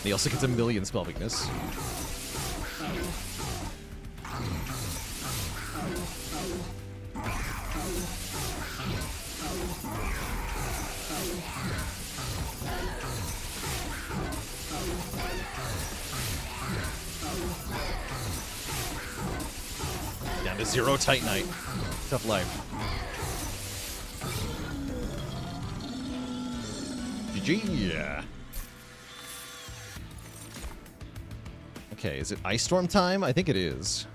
He also gets a million spell weakness. Down to 0 Titanite. Tough life. GG. Okay, is it Ice Storm time? I think it is.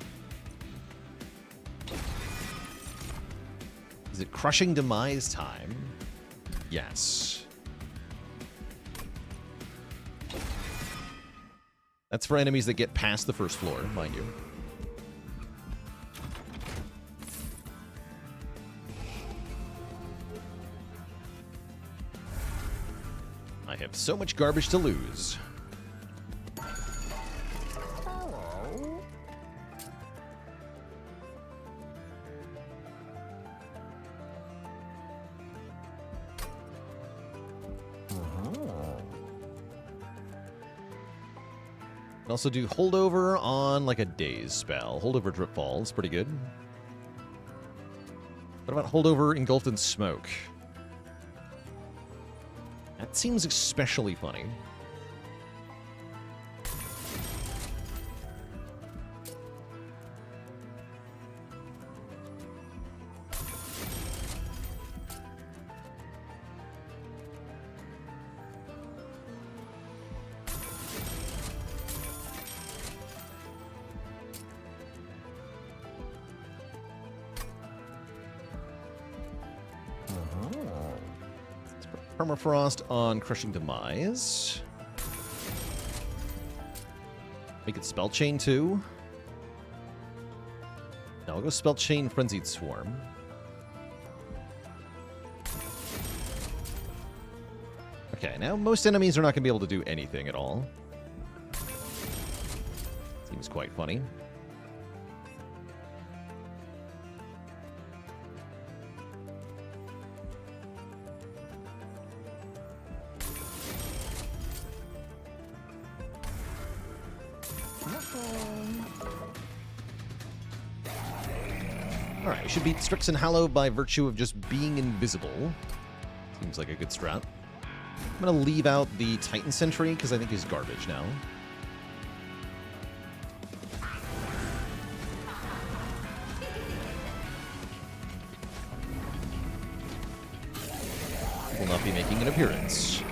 Is it Crushing Demise time? Yes. That's for enemies that get past the first floor, mind you. I have so much garbage to lose. Can also do holdover on like a daze spell. Holdover drip fall is pretty good. What about holdover engulfed in smoke? That seems especially funny. Permafrost on Crushing Demise. Make it Spell Chain too. No, I'll go Spell Chain Frenzied Swarm. Okay, now most enemies are not going to be able to do anything at all. Seems quite funny. Alright, we should beat Strixen Hallow by virtue of just being invisible. Seems like a good strat. I'm going to leave out the Titan Sentry, because I think he's garbage now. Will not be making an appearance.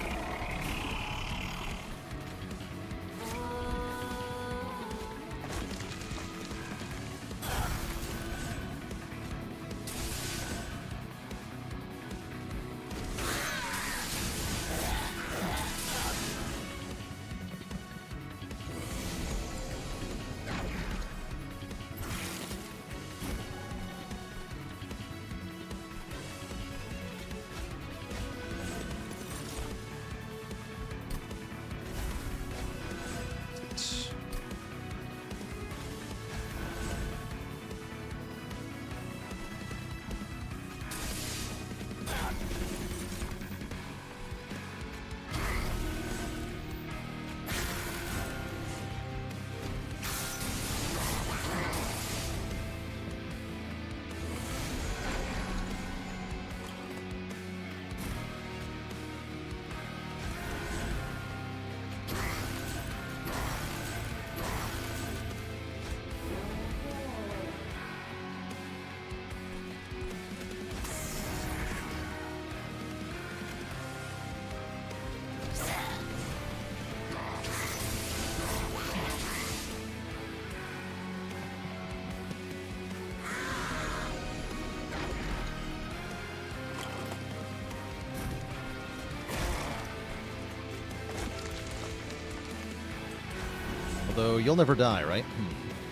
Although, you'll never die, right?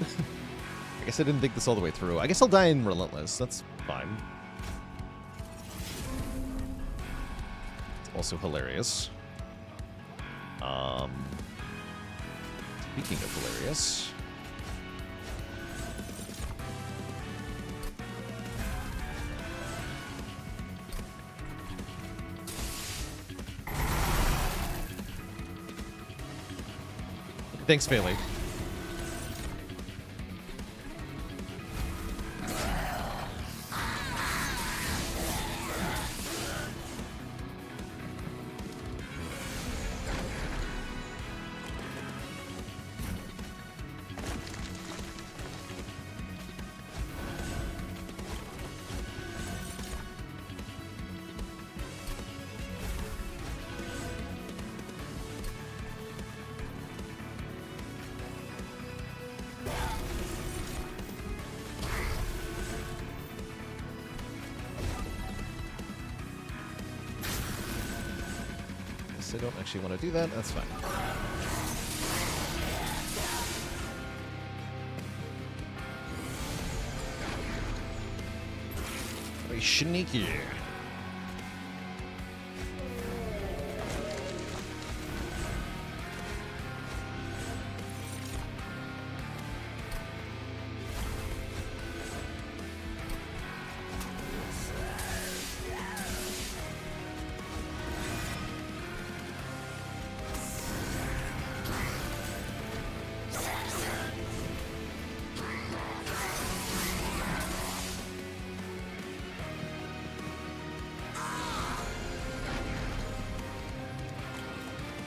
I guess I didn't think this all the way through. I guess I'll die in Relentless. That's fine. It's also hilarious. Speaking of hilarious... Thanks, Bailey. I don't actually want to do that. That's fine. Very sneaky.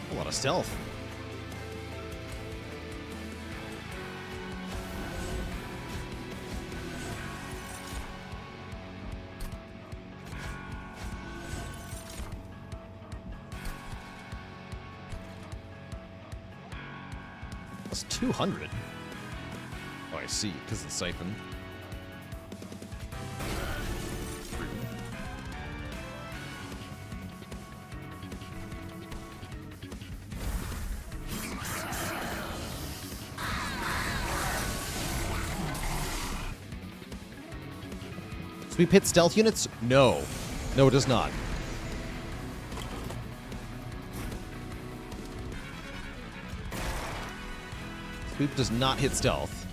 A lot of stealth. That's 200. Oh, I see, because of the siphon. Sweep hit stealth units? No. No, it does not. Sweep does not hit stealth.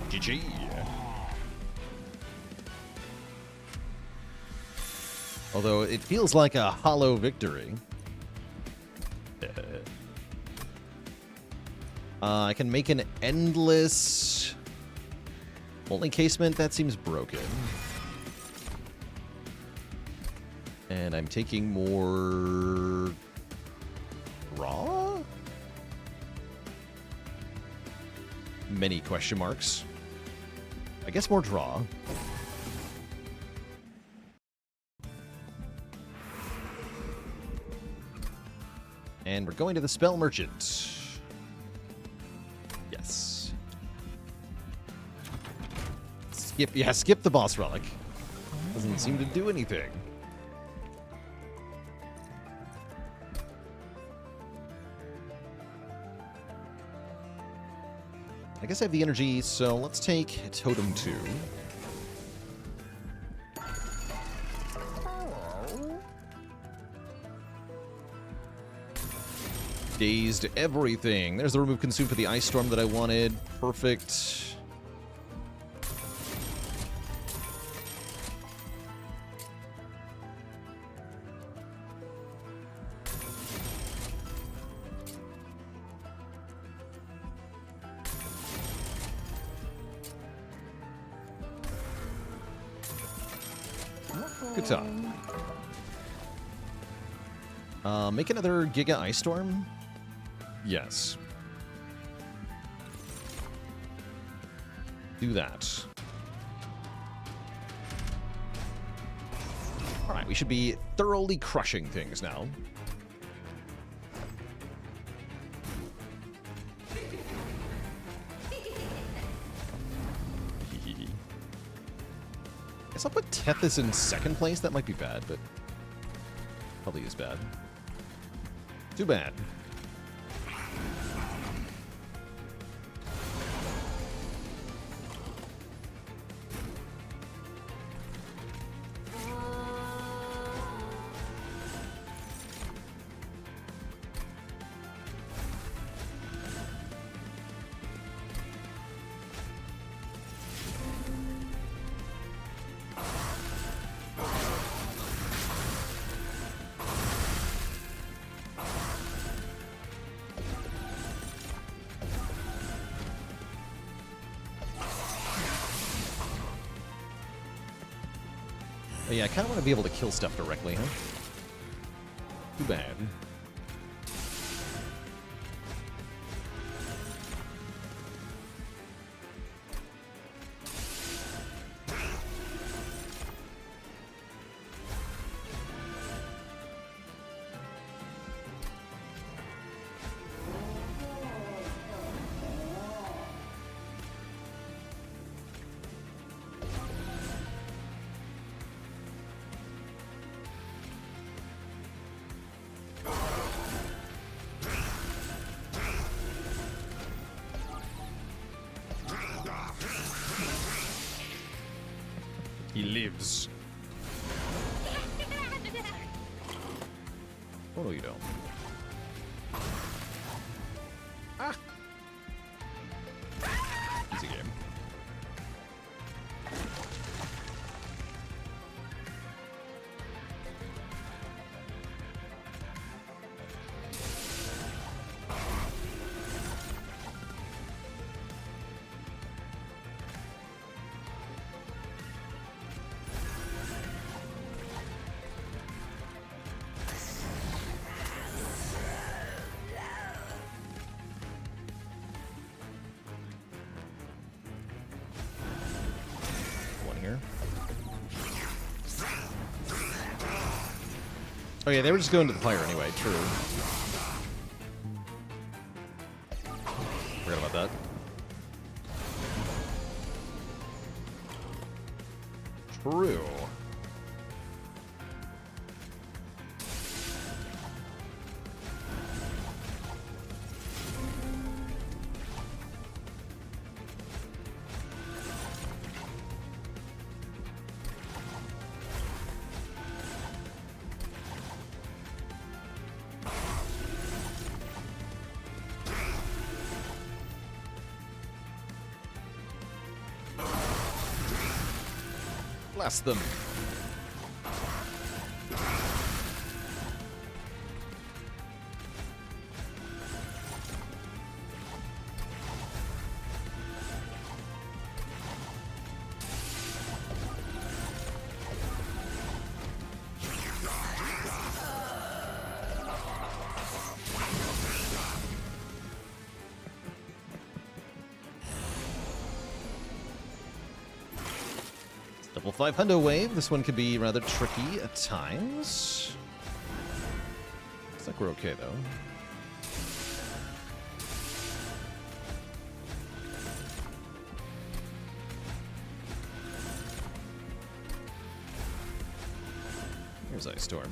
GG. Although it feels like a hollow victory. I can make an endless only casement. That seems broken. And I'm taking more raw? Many question marks. I guess more draw. And we're going to the Spell Merchant. Yes. Skip the boss relic. Doesn't seem to do anything. I guess I have the energy, so let's take Totem 2. Dazed everything. There's the remove consume for the ice storm that I wanted. Perfect. Good talk. Make another Giga Ice Storm? Yes. Do that. Alright, we should be thoroughly crushing things now. Guess I'll put Tethys in second place. That might be bad, but probably is bad. Too bad. But yeah, I kind of want to be able to kill stuff directly, huh? Too bad. He lives. Oh, no, you don't. Ah! Easy game. Oh yeah, they were just going to the Pyre anyway, true. Forgot about that. True. Blast them. Double 500 wave. This one could be rather tricky at times. Looks like we're okay, though. Here's Ice Storm.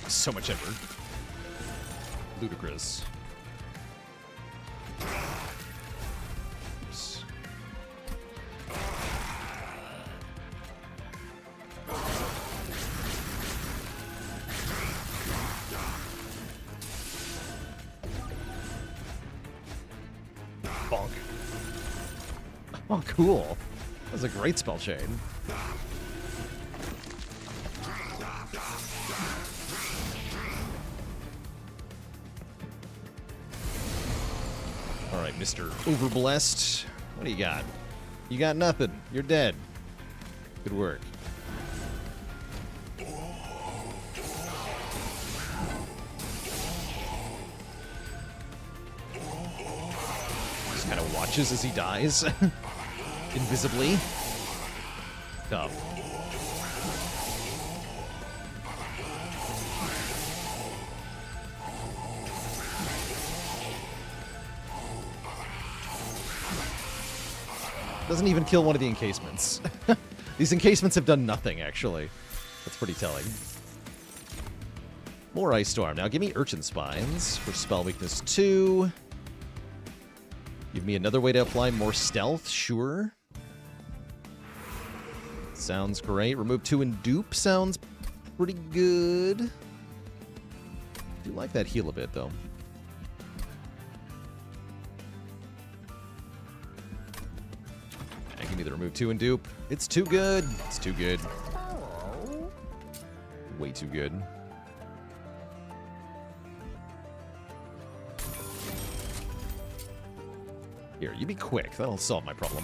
So much effort. Ludicrous. Oops. Bonk. Oh, cool. That was a great spell chain. Alright, Mr. Overblessed. What do you got? You got nothing. You're dead. Good work. Just kind of watches as he dies. Invisibly. Tough. Doesn't even kill one of the encasements. These encasements have done nothing, actually. That's pretty telling. More Ice Storm. Now give me Urchin Spines for spell weakness 2. Give me another way to apply more stealth, sure. Sounds great. Remove 2 and dupe sounds pretty good. Do like that heal a bit, though. Yeah, give me the remove 2 and dupe. It's too good. It's too good. Way too good. Here, you be quick. That'll solve my problem.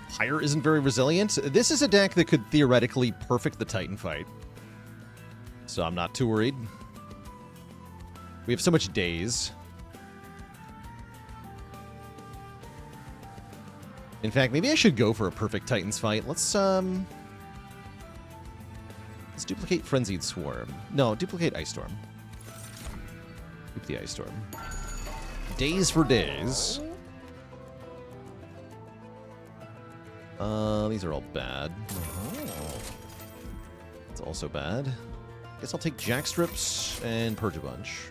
Pyre isn't very resilient. This is a deck that could theoretically perfect the Titan fight. So I'm not too worried. We have so much days. In fact, maybe I should go for a perfect Titans fight. Let's duplicate Frenzied Swarm. No, duplicate Ice Storm. Keep the Ice Storm. Days for days. These are all bad. It's also bad. Guess I'll take Jackstrips and Purge a bunch.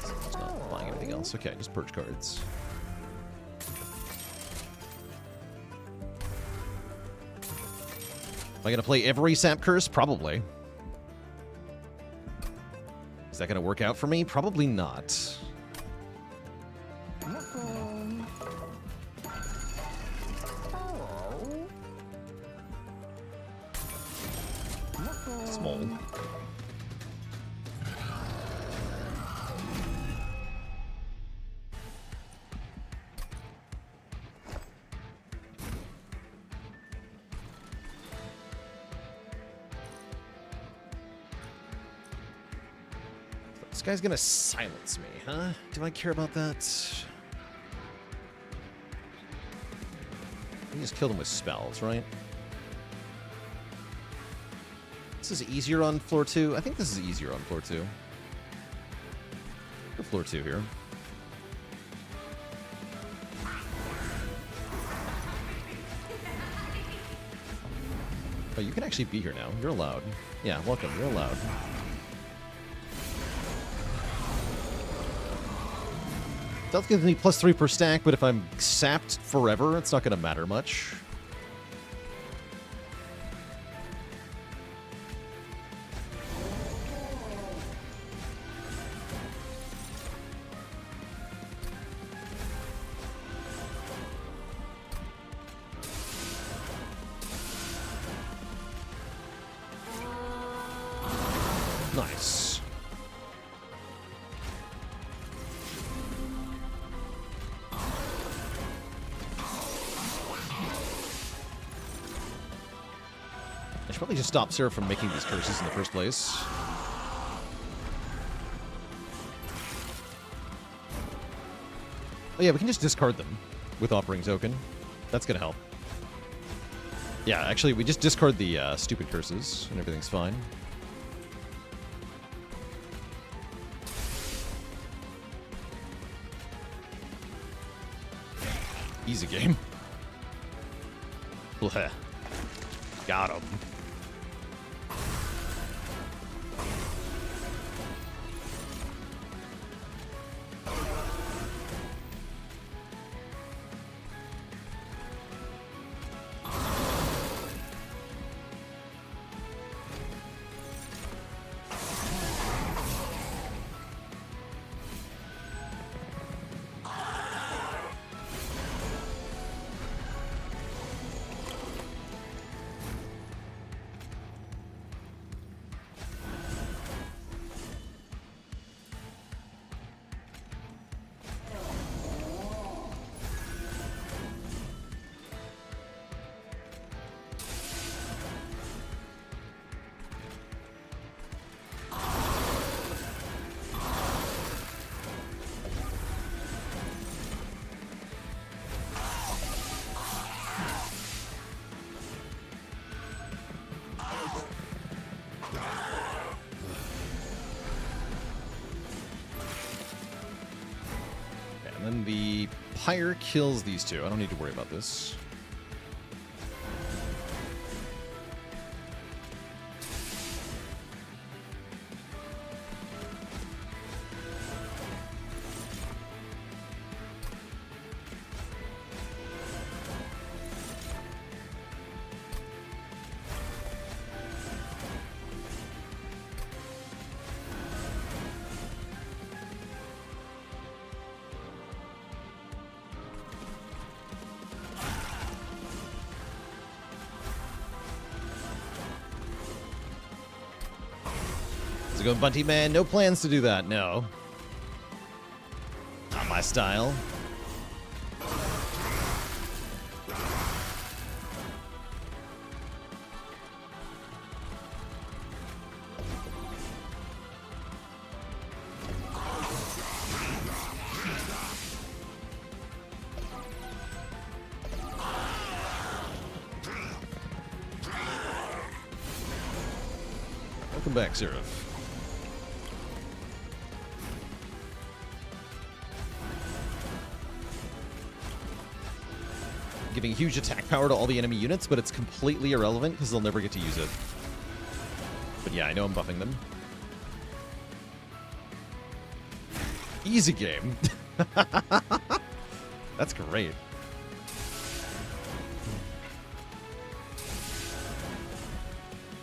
It's not buying anything else. Okay, just Purge cards. Am I gonna play every Sap Curse? Probably. Is that gonna work out for me? Probably not. Small. This guy's gonna silence me, huh? Do I care about that? He just killed him with spells, right? This is easier on floor 2. I think this is easier on floor 2. Go floor 2 here. Oh, you can actually be here now. You're allowed. Yeah, welcome. You're allowed. That gives me +3 per stack, but if I'm sapped forever, it's not going to matter much. Nice. I should probably just stop Sarah from making these curses in the first place. Oh yeah, we can just discard them with Offering Token. That's gonna help. Yeah, actually, we just discard the stupid curses, and everything's fine. Easy game. Bleh. Got him. Pyre kills these two. I don't need to worry about this. How's it going, Bunty Man? No plans to do that, no. Not my style. Welcome back, Seraph. Giving huge attack power to all the enemy units, but it's completely irrelevant because they'll never get to use it. But yeah, I know I'm buffing them. Easy game. That's great.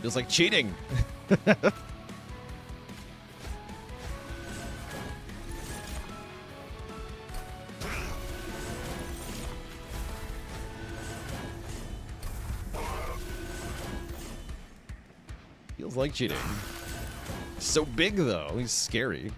Feels like cheating. Feels like cheating. So big, though. He's scary.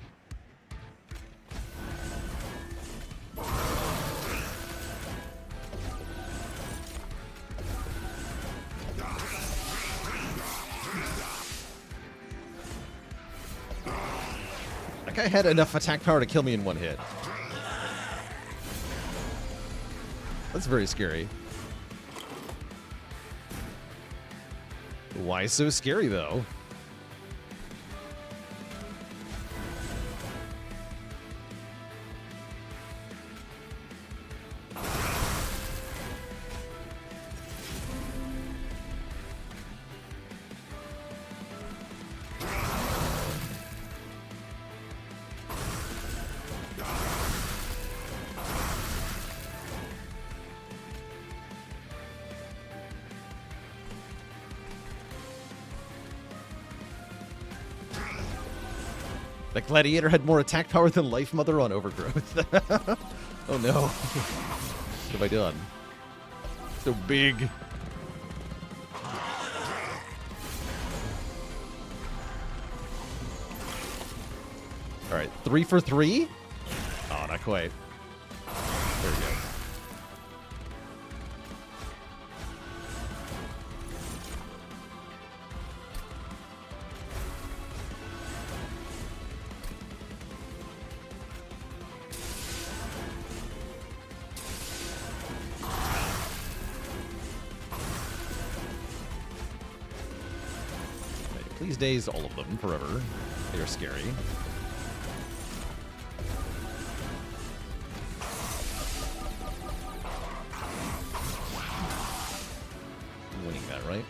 That guy had enough attack power to kill me in one hit. That's very scary. Why so scary, though? That gladiator had more attack power than Lifemother on Overgrowth. Oh no. What have I done? So big. Alright, 3 for 3? Oh, not quite. There we go. Please daze all of them forever. They are scary. I'm winning that, right?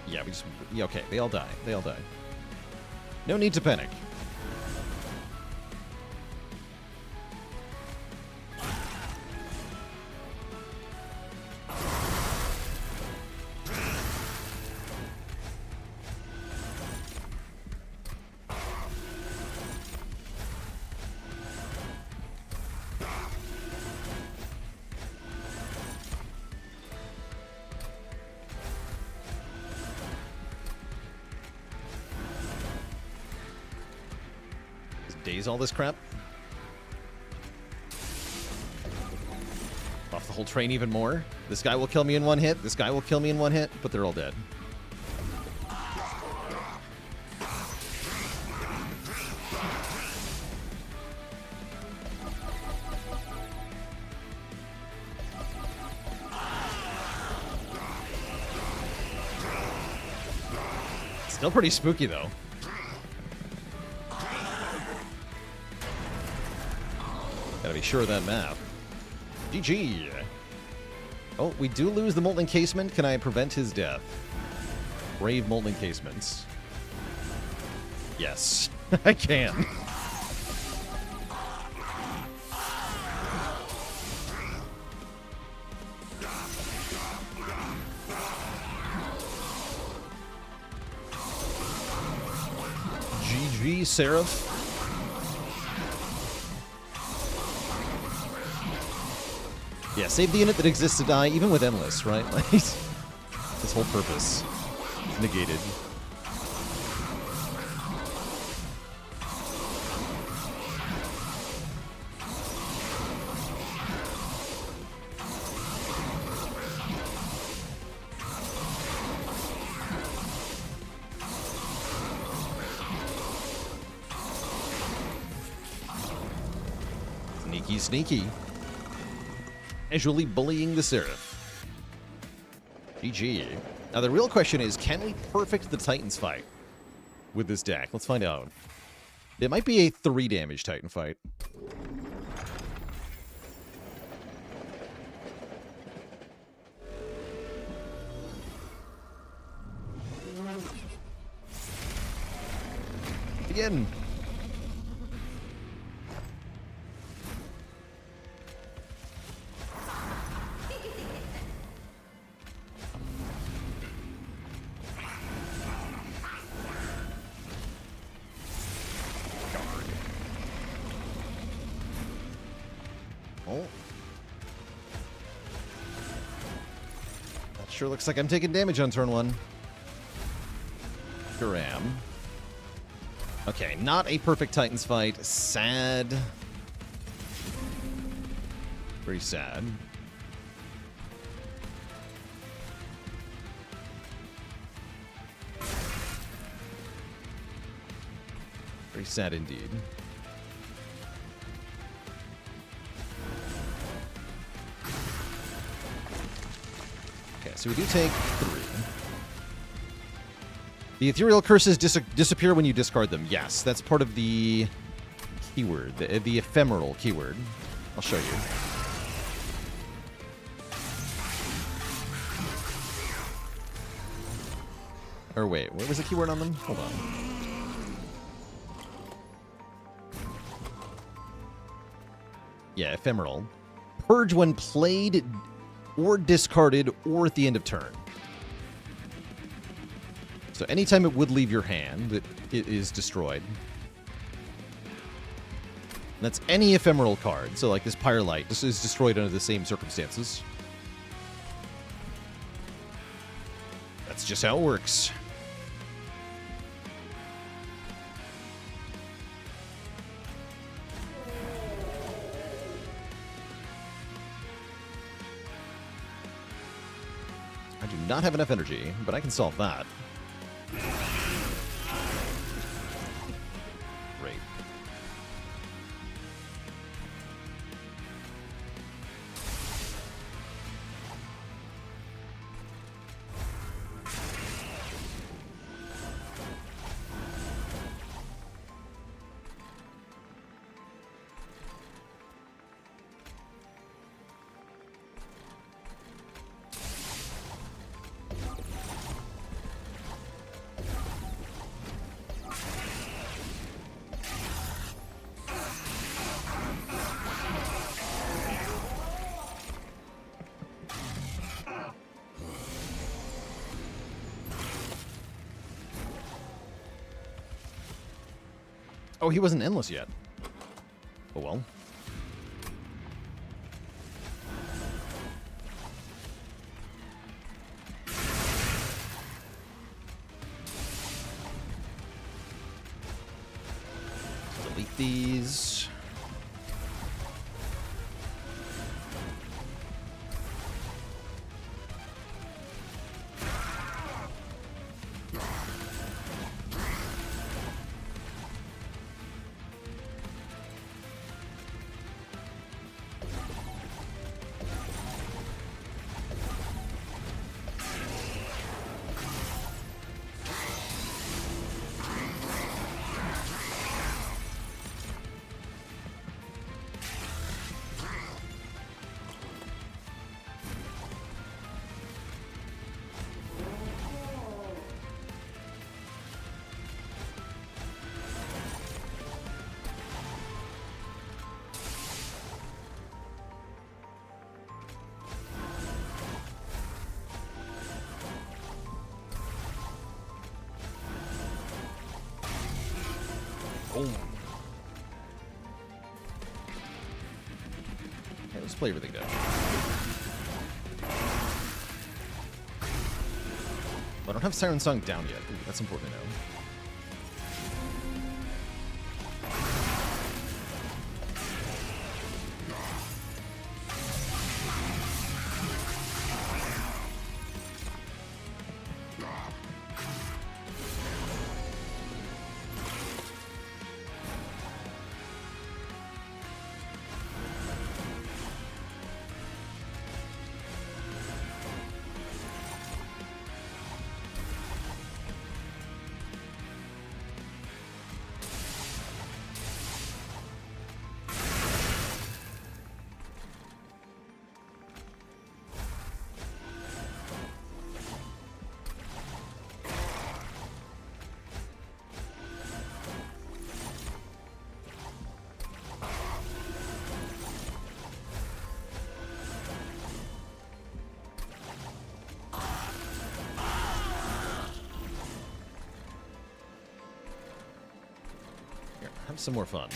Yeah, we just... Yeah, okay, they all die. They all die. No need to panic. Daze all this crap. Off the whole train even more. This guy will kill me in one hit. This guy will kill me in one hit, but they're all dead. Still pretty spooky, though. Gotta be sure of that map. GG. Oh, we do lose the Molten Encasement. Can I prevent his death? Brave Molten Encasements. Yes, I can. GG, Seraph. Yeah, save the unit that exists to die, even with Endless, right? Like, his whole purpose is negated. Sneaky, sneaky. Casually bullying the Seraph. GG. Now the real question is, can we perfect the Titans fight with this deck? Let's find out. It might be a 3 damage Titan fight. Begin. Sure looks like I'm taking damage on turn 1. Sure am. Okay, not a perfect Titans fight. Sad. Very sad. Very sad indeed. So we do take 3. The ethereal curses disappear when you discard them. Yes, that's part of the keyword, the ephemeral keyword. I'll show you. Or wait, what was the keyword on them? Hold on. Yeah, ephemeral. Purge when played or discarded, or at the end of turn. So anytime it would leave your hand, it is destroyed. And that's any ephemeral card. So like this Pyre Light, this is destroyed under the same circumstances. That's just how it works. Not have enough energy, but I can solve that. Great. Oh, he wasn't endless yet. Oh well. Delete these. Boom. Okay, let's play everything down. I don't have Siren Song down yet. Ooh, that's important to know. Have some more fun.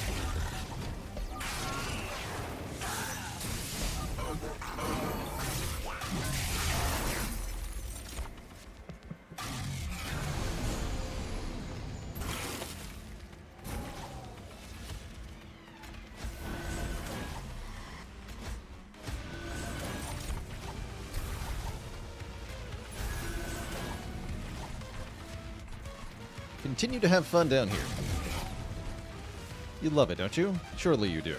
Continue to have fun down here. You love it, don't you? Surely you do.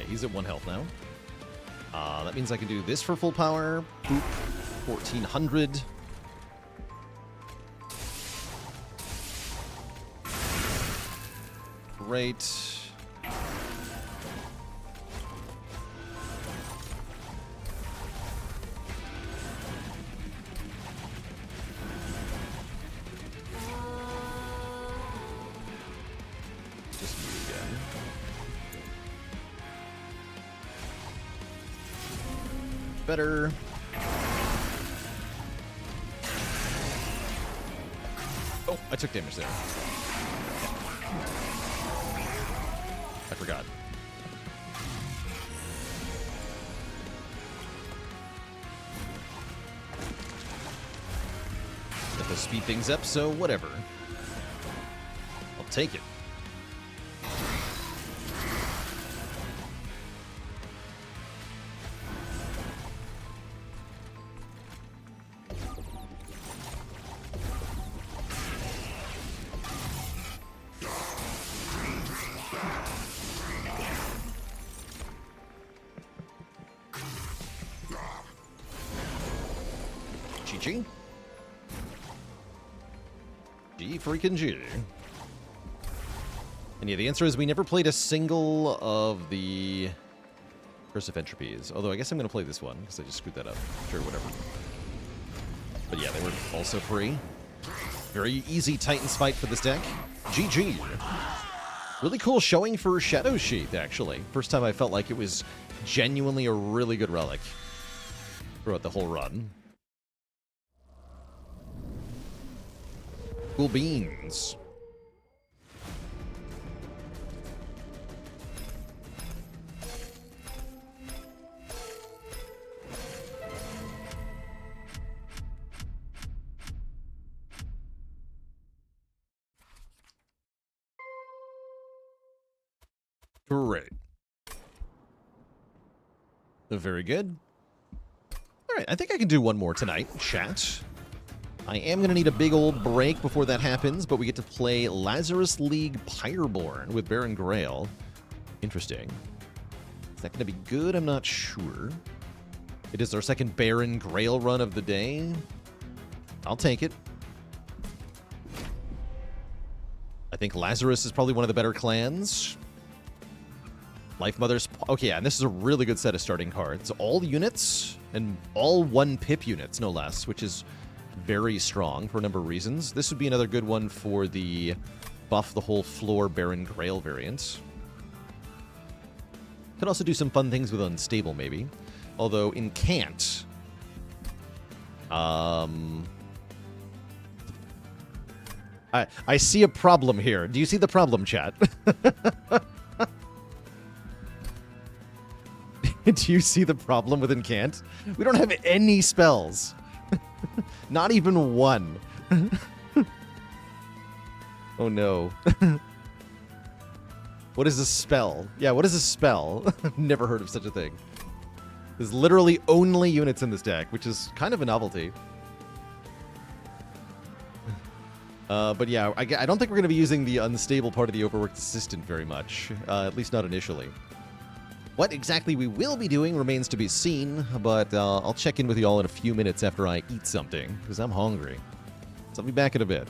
He's at 1 health now. That means I can do this for full power. Boop. 1400. Great. Better. Oh, I took damage there. I forgot. That does speed things up, so whatever. I'll take it. G. G freaking G. And yeah, the answer is we never played a single of the Curse of Entropies. Although I guess I'm going to play this one because I just screwed that up. Sure, whatever. But yeah, they were also free. Very easy Titans fight for this deck. GG. Really cool showing for Shadow Sheath, actually. First time I felt like it was genuinely a really good relic throughout the whole run. Cool beans. Great. Very good. All right, I think I can do one more tonight, chat. I am going to need a big old break before that happens, but we get to play Lazarus League Pyreborne with Baron Grael. Interesting. Is that going to be good? I'm not sure. It is our second Baron Grael run of the day. I'll take it. I think Lazarus is probably one of the better clans. Lifemother's... Okay, yeah, and this is a really good set of starting cards. All units, and all 1 pip units, no less, which is very strong for a number of reasons. This would be another good one for the buff the whole floor Baron Grael variant. Could also do some fun things with Unstable, maybe. Although, in Can't... I see a problem here. Do you see the problem, chat? Do you see the problem with Incant? We don't have any spells. Not even one. Oh no. What is a spell? Yeah, what is a spell? Never heard of such a thing. There's literally only units in this deck, which is kind of a novelty. But yeah, I don't think we're going to be using the unstable part of the overworked assistant very much. At least not initially. What exactly we will be doing remains to be seen, but I'll check in with you all in a few minutes after I eat something, because I'm hungry. So I'll be back in a bit.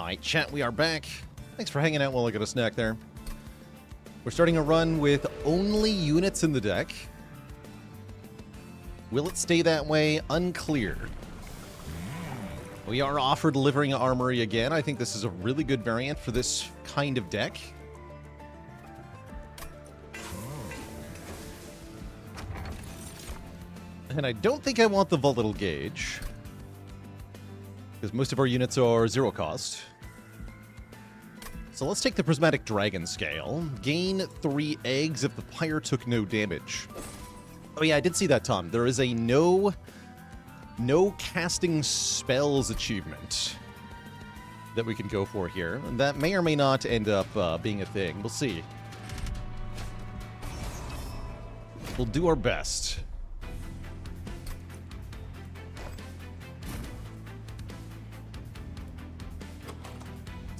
Alright, chat, we are back. Thanks for hanging out while I got a snack there. We're starting a run with only units in the deck. Will it stay that way? Unclear. We are offered delivering armory again. I think this is a really good variant for this kind of deck. And I don't think I want the volatile gauge, because most of our units are 0 cost. So let's take the Prismatic Dragon Scale. Gain 3 eggs if the Pyre took no damage. Oh yeah, I did see that, Tom. There is a no casting spells achievement that we can go for here. And that may or may not end up being a thing. We'll see. We'll do our best.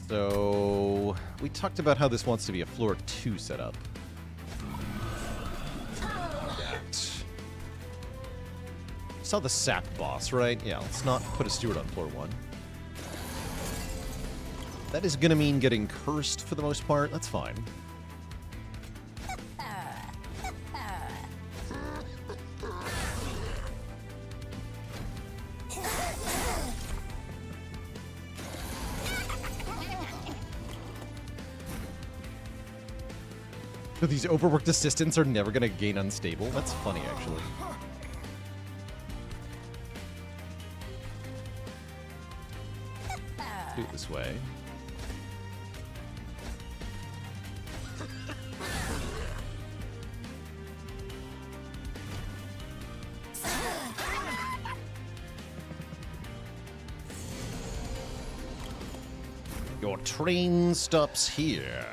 So, we talked about how this wants to be a floor 2 setup. Saw the sap boss, right? Yeah, let's not put a steward on floor 1. That is going to mean getting cursed for the most part. That's fine. So these overworked assistants are never going to gain unstable? That's funny, actually. Do it this way. Your train stops here.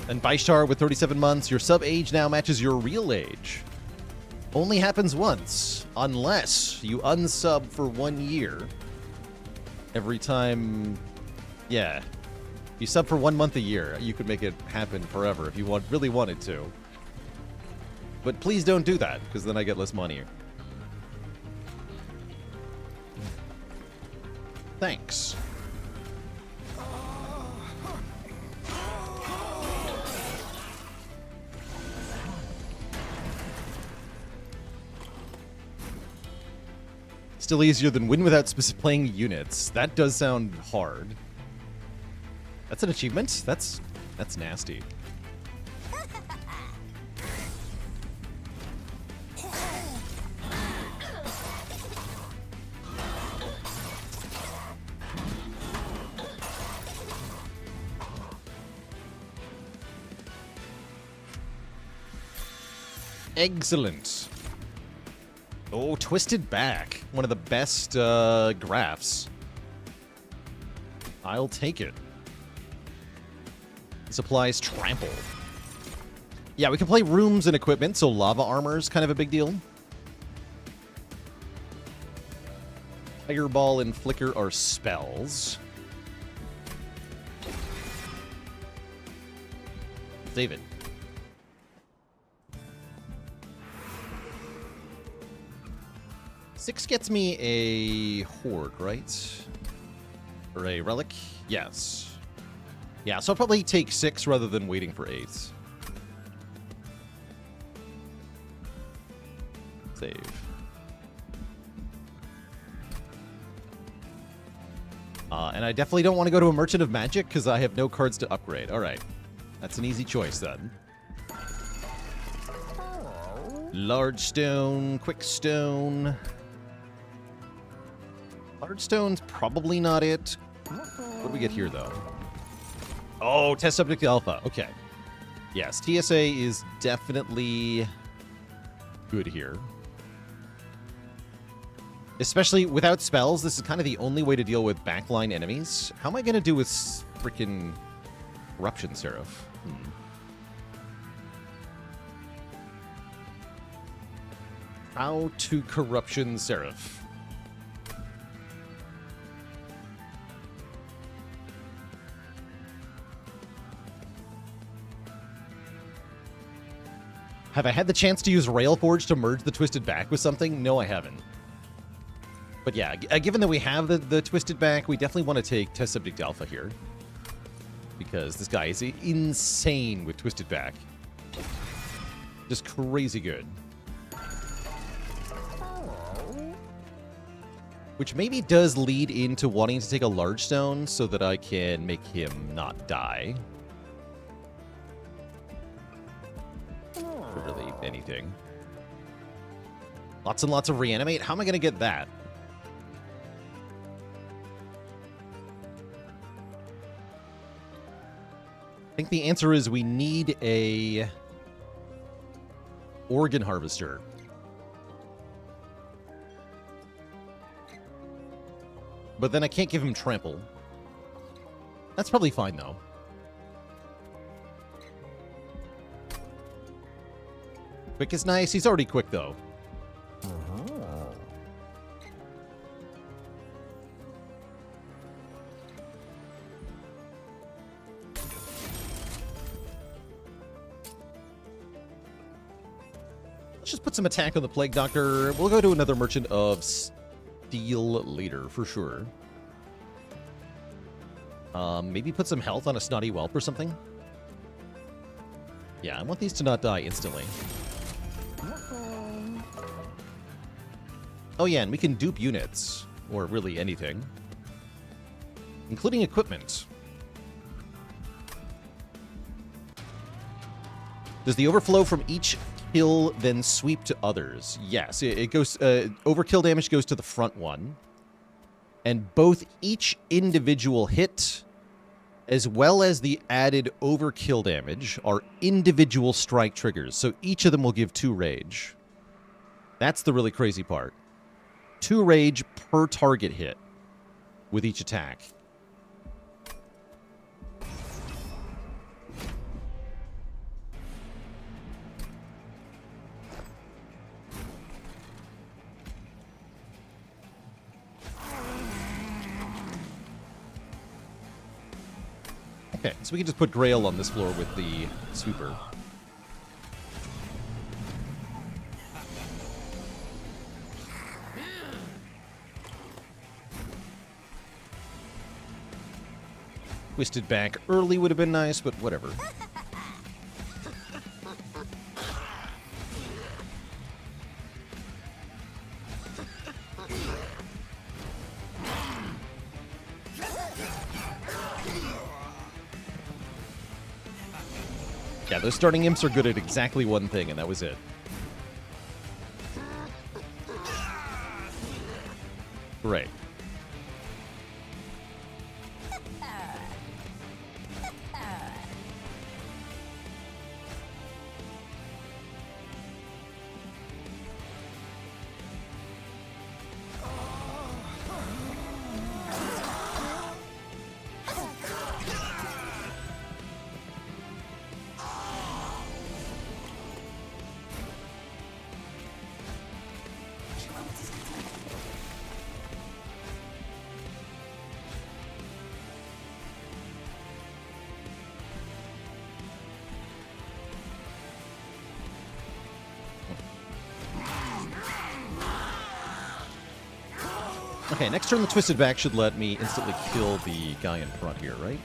And Baishtar with 37 months, your sub age now matches your real age. Only happens once, unless you unsub for 1 year. Every time, yeah. You sub for 1 month a year, you could make it happen forever if you really wanted to. But please don't do that, because then I get less money. Thanks. Still easier than win without playing units. That does sound hard. That's an achievement? That's nasty. Excellent. Oh, Twisted Back. One of the best graphs. I'll take it. Supplies Trample. Yeah, we can play rooms and equipment, so lava armor is kind of a big deal. Fireball and Flicker are spells. Save it. Six gets me a horde, right? Or a relic? Yes. Yeah, so I'll probably take 6 rather than waiting for 8. Save. And I definitely don't want to go to a Merchant of Magic because I have no cards to upgrade. All right. That's an easy choice then. Large stone, quick stone. Large stone's probably not it. What do we get here, though? Oh, test subject alpha. Okay. Yes, TSA is definitely good here. Especially without spells, this is kind of the only way to deal with backline enemies. How am I going to do with freaking Corruption Seraph? How to Corruption Seraph. Have I had the chance to use Railforge to merge the Twisted Back with something? No, I haven't. But yeah, given that we have the Twisted Back, we definitely want to take Test Subject Alpha here. Because this guy is insane with Twisted Back. Just crazy good. Which maybe does lead into wanting to take a large stone so that I can make him not die. For really anything. Lots and lots of reanimate. How am I going to get that? I think the answer is we need a organ harvester. But then I can't give him trample. That's probably fine, though. Quick is nice. He's already quick, though. Let's just put some attack on the Plague Doctor. We'll go to another Merchant of Steel later, for sure. Maybe put some health on a Snotty Whelp or something. Yeah, I want these to not die instantly. Oh yeah, and we can dupe units. Or really anything. Including equipment. Does the overflow from each kill then sweep to others? Yes, it goes. Overkill damage goes to the front one, and both each individual hit, as well as the added overkill damage, are individual strike triggers. So each of them will give 2 rage. That's the really crazy part. 2 rage per target hit with each attack. Okay, so we can just put Grael on this floor with the sweeper. Twisted Back early would have been nice, but whatever. Yeah, those starting imps are good at exactly one thing, and that was it. Right. Okay, next turn the Twisted Back should let me instantly kill the guy in front here, right?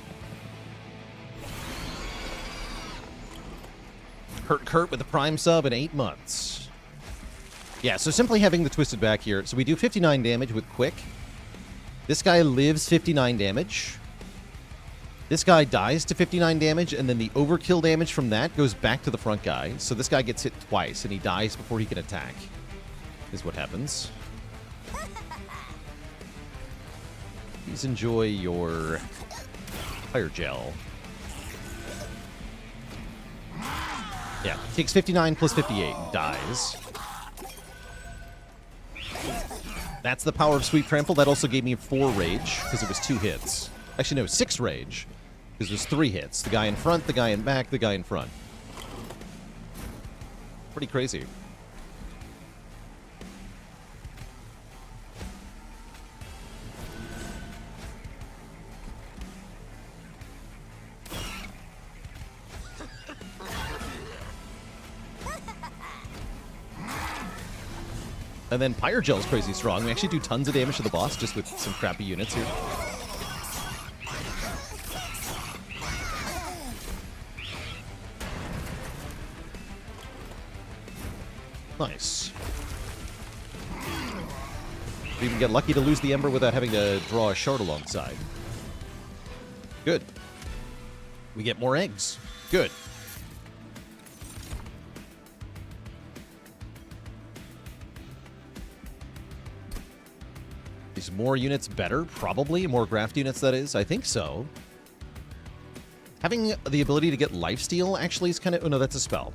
Kurt with the Prime sub in 8 months. Yeah, so simply having the Twisted Back here. So we do 59 damage with Quick. This guy lives 59 damage. This guy dies to 59 damage, and then the overkill damage from that goes back to the front guy. So this guy gets hit twice, and he dies before he can attack, is what happens. Please enjoy your fire gel. Yeah, takes 59 plus 58, dies. That's the power of Sweep Trample. That also gave me 4 rage, because it was 2 hits. Actually, no, 6 rage, because it was 3 hits. The guy in front, the guy in back, the guy in front. Pretty crazy. And then Pyre Gel's crazy strong. We actually do tons of damage to the boss just with some crappy units here. Nice. We even get lucky to lose the Ember without having to draw a shard alongside. Good. We get more eggs. Good. Is more units better? Probably. More graft units, that is. I think so. Having the ability to get lifesteal actually is kind of... Oh, no, that's a spell.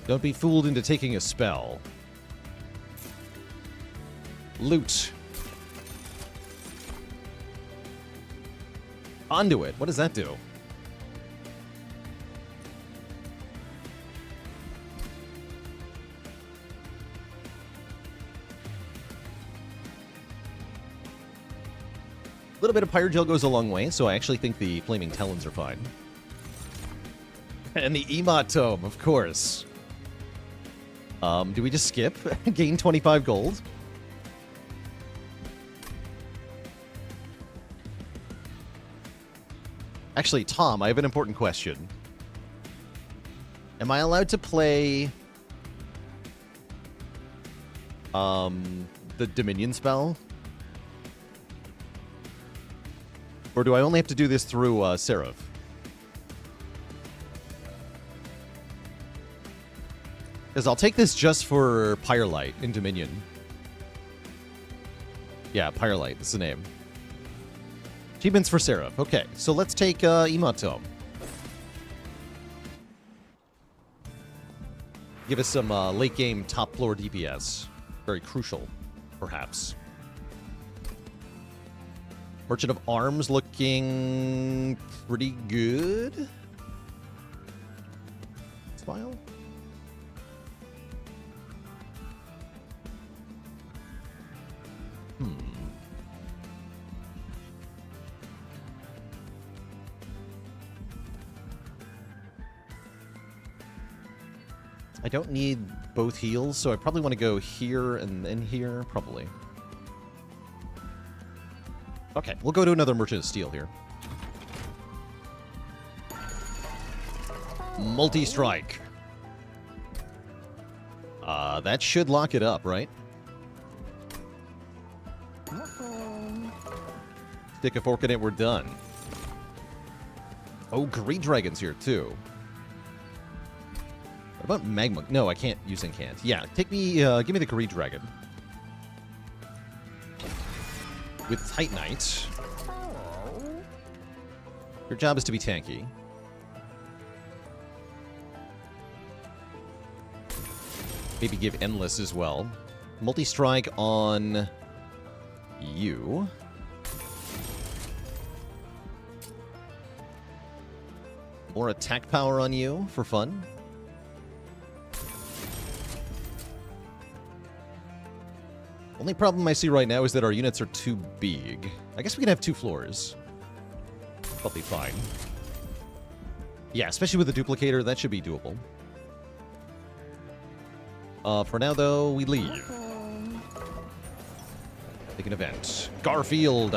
Don't be fooled into taking a spell. Loot. Conduit. What does that do? A little bit of Pyre Gel goes a long way, so I actually think the Flaming Talons are fine. And the Emot Tome, of course. Do we just skip? Gain 25 gold? Actually, Tom, I have an important question. Am I allowed to play the Dominion spell? Or do I only have to do this through Seraph? Because I'll take this just for Pyrelight in Dominion. Yeah, Pyrelight, that's the name. Achievements for Seraph. Okay, so let's take Emot Tome. Give us some late game top floor DPS. Very crucial, perhaps. Merchant of Arms looking pretty good. Smile. I don't need both heals, so I probably want to go here and then here, probably. Okay, we'll go to another Merchant of Steel here. Multi-strike. That should lock it up, right? Stick a fork in it, we're done. Oh, Greed Dragon's here, too. What about Magma? No, I can't use Incant. Yeah, take me, give me the Greed Dragon. With Titanite. Your job is to be tanky. Maybe give Endless as well. Multi-strike on you. More attack power on you for fun. Only problem I see right now is that our units are too big. I guess we can have 2 floors. That'll be fine. Yeah, especially with the duplicator, that should be doable. For now, though, we leave. Take an event. Garfield!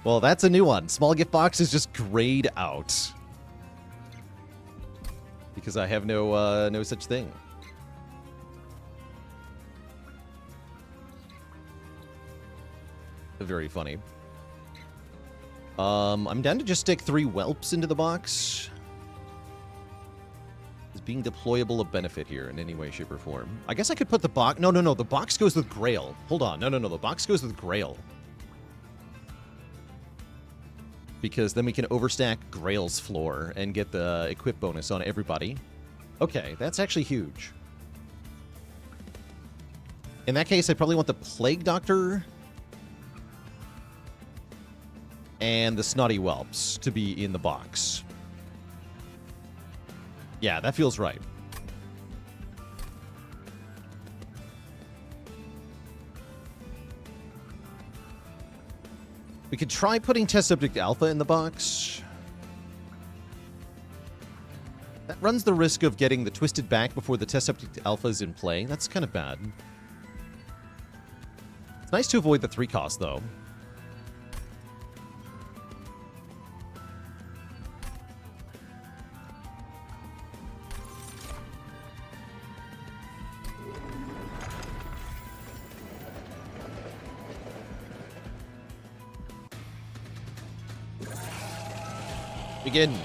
Well, that's a new one. Small gift box is just grayed out. Because I have no such thing. Very funny. I'm down to just stick 3 whelps into the box. Is being deployable a benefit here in any way, shape, or form? I guess I could put the box... No. The box goes with Grael. Hold on. No. The box goes with Grael. Because then we can overstack Grael's floor and get the equip bonus on everybody. Okay, that's actually huge. In that case, I probably want the Plague Doctor and the Snotty Whelps to be in the box. Yeah, that feels right. We could try putting Test Subject Alpha in the box. That runs the risk of getting the Twisted back before the Test Subject Alpha is in play. That's kind of bad. It's nice to avoid the 3 cost, though. Begin.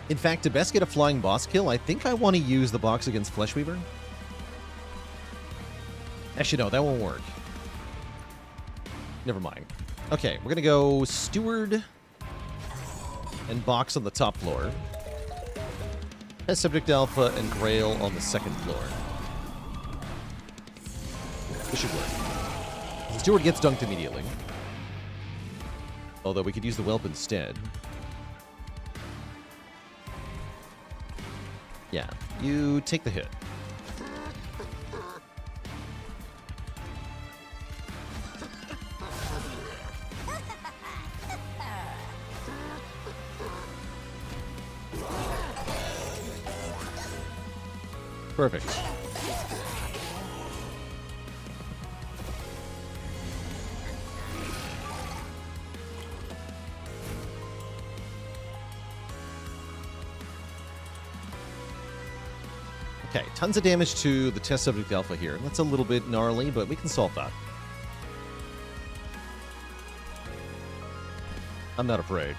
In fact, to best get a flying boss kill, I think I want to use the box against Fleshweaver. Actually, no, that won't work. Never mind. Okay, we're going to go Steward and box on the top floor. Test Subject Alpha and Grael on the second floor. This should work. The Steward gets dunked immediately. Although we could use the Whelp instead. Yeah, you take the hit. Perfect. Okay, tons of damage to the Test Subject Alpha here. That's a little bit gnarly, but we can solve that. I'm not afraid.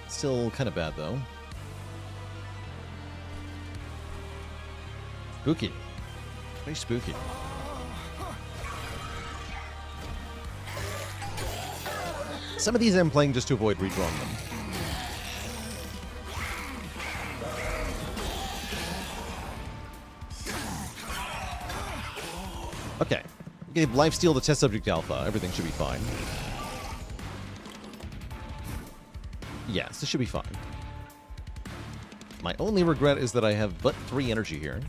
Still kind of bad, though. Spooky. Very spooky. Some of these I'm playing just to avoid redrawing them. Okay. We gave lifesteal to Test Subject Alpha. Everything should be fine. Yes, this should be fine. My only regret is that I have but 3 energy here.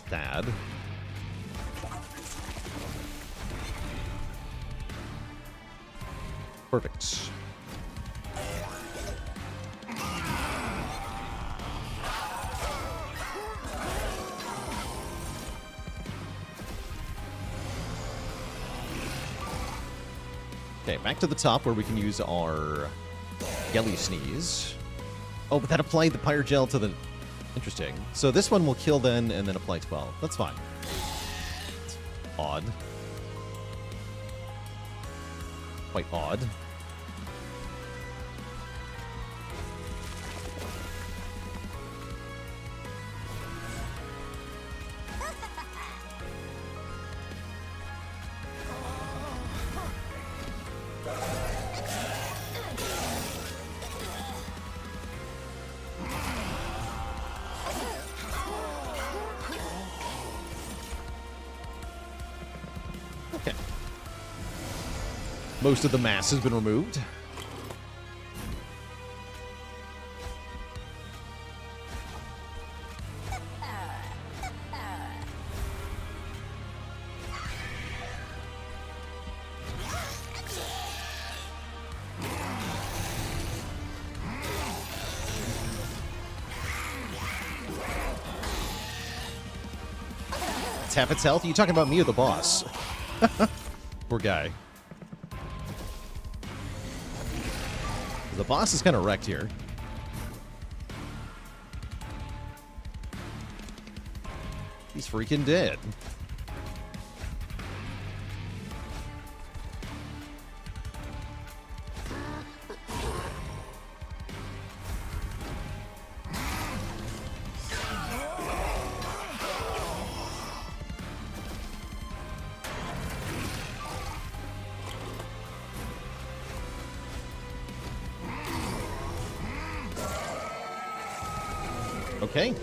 Sad. Perfect. Okay, back to the top where we can use our Yelly Sneeze. Oh, but that applied the Pyre Gel to the... Interesting. So this one will kill then, and then apply 12. That's fine. It's odd. Quite odd. Most of the mass has been removed. It's half its health? Are you talking about me or the boss? Poor guy. The boss is kind of wrecked here. He's freaking dead. Okay.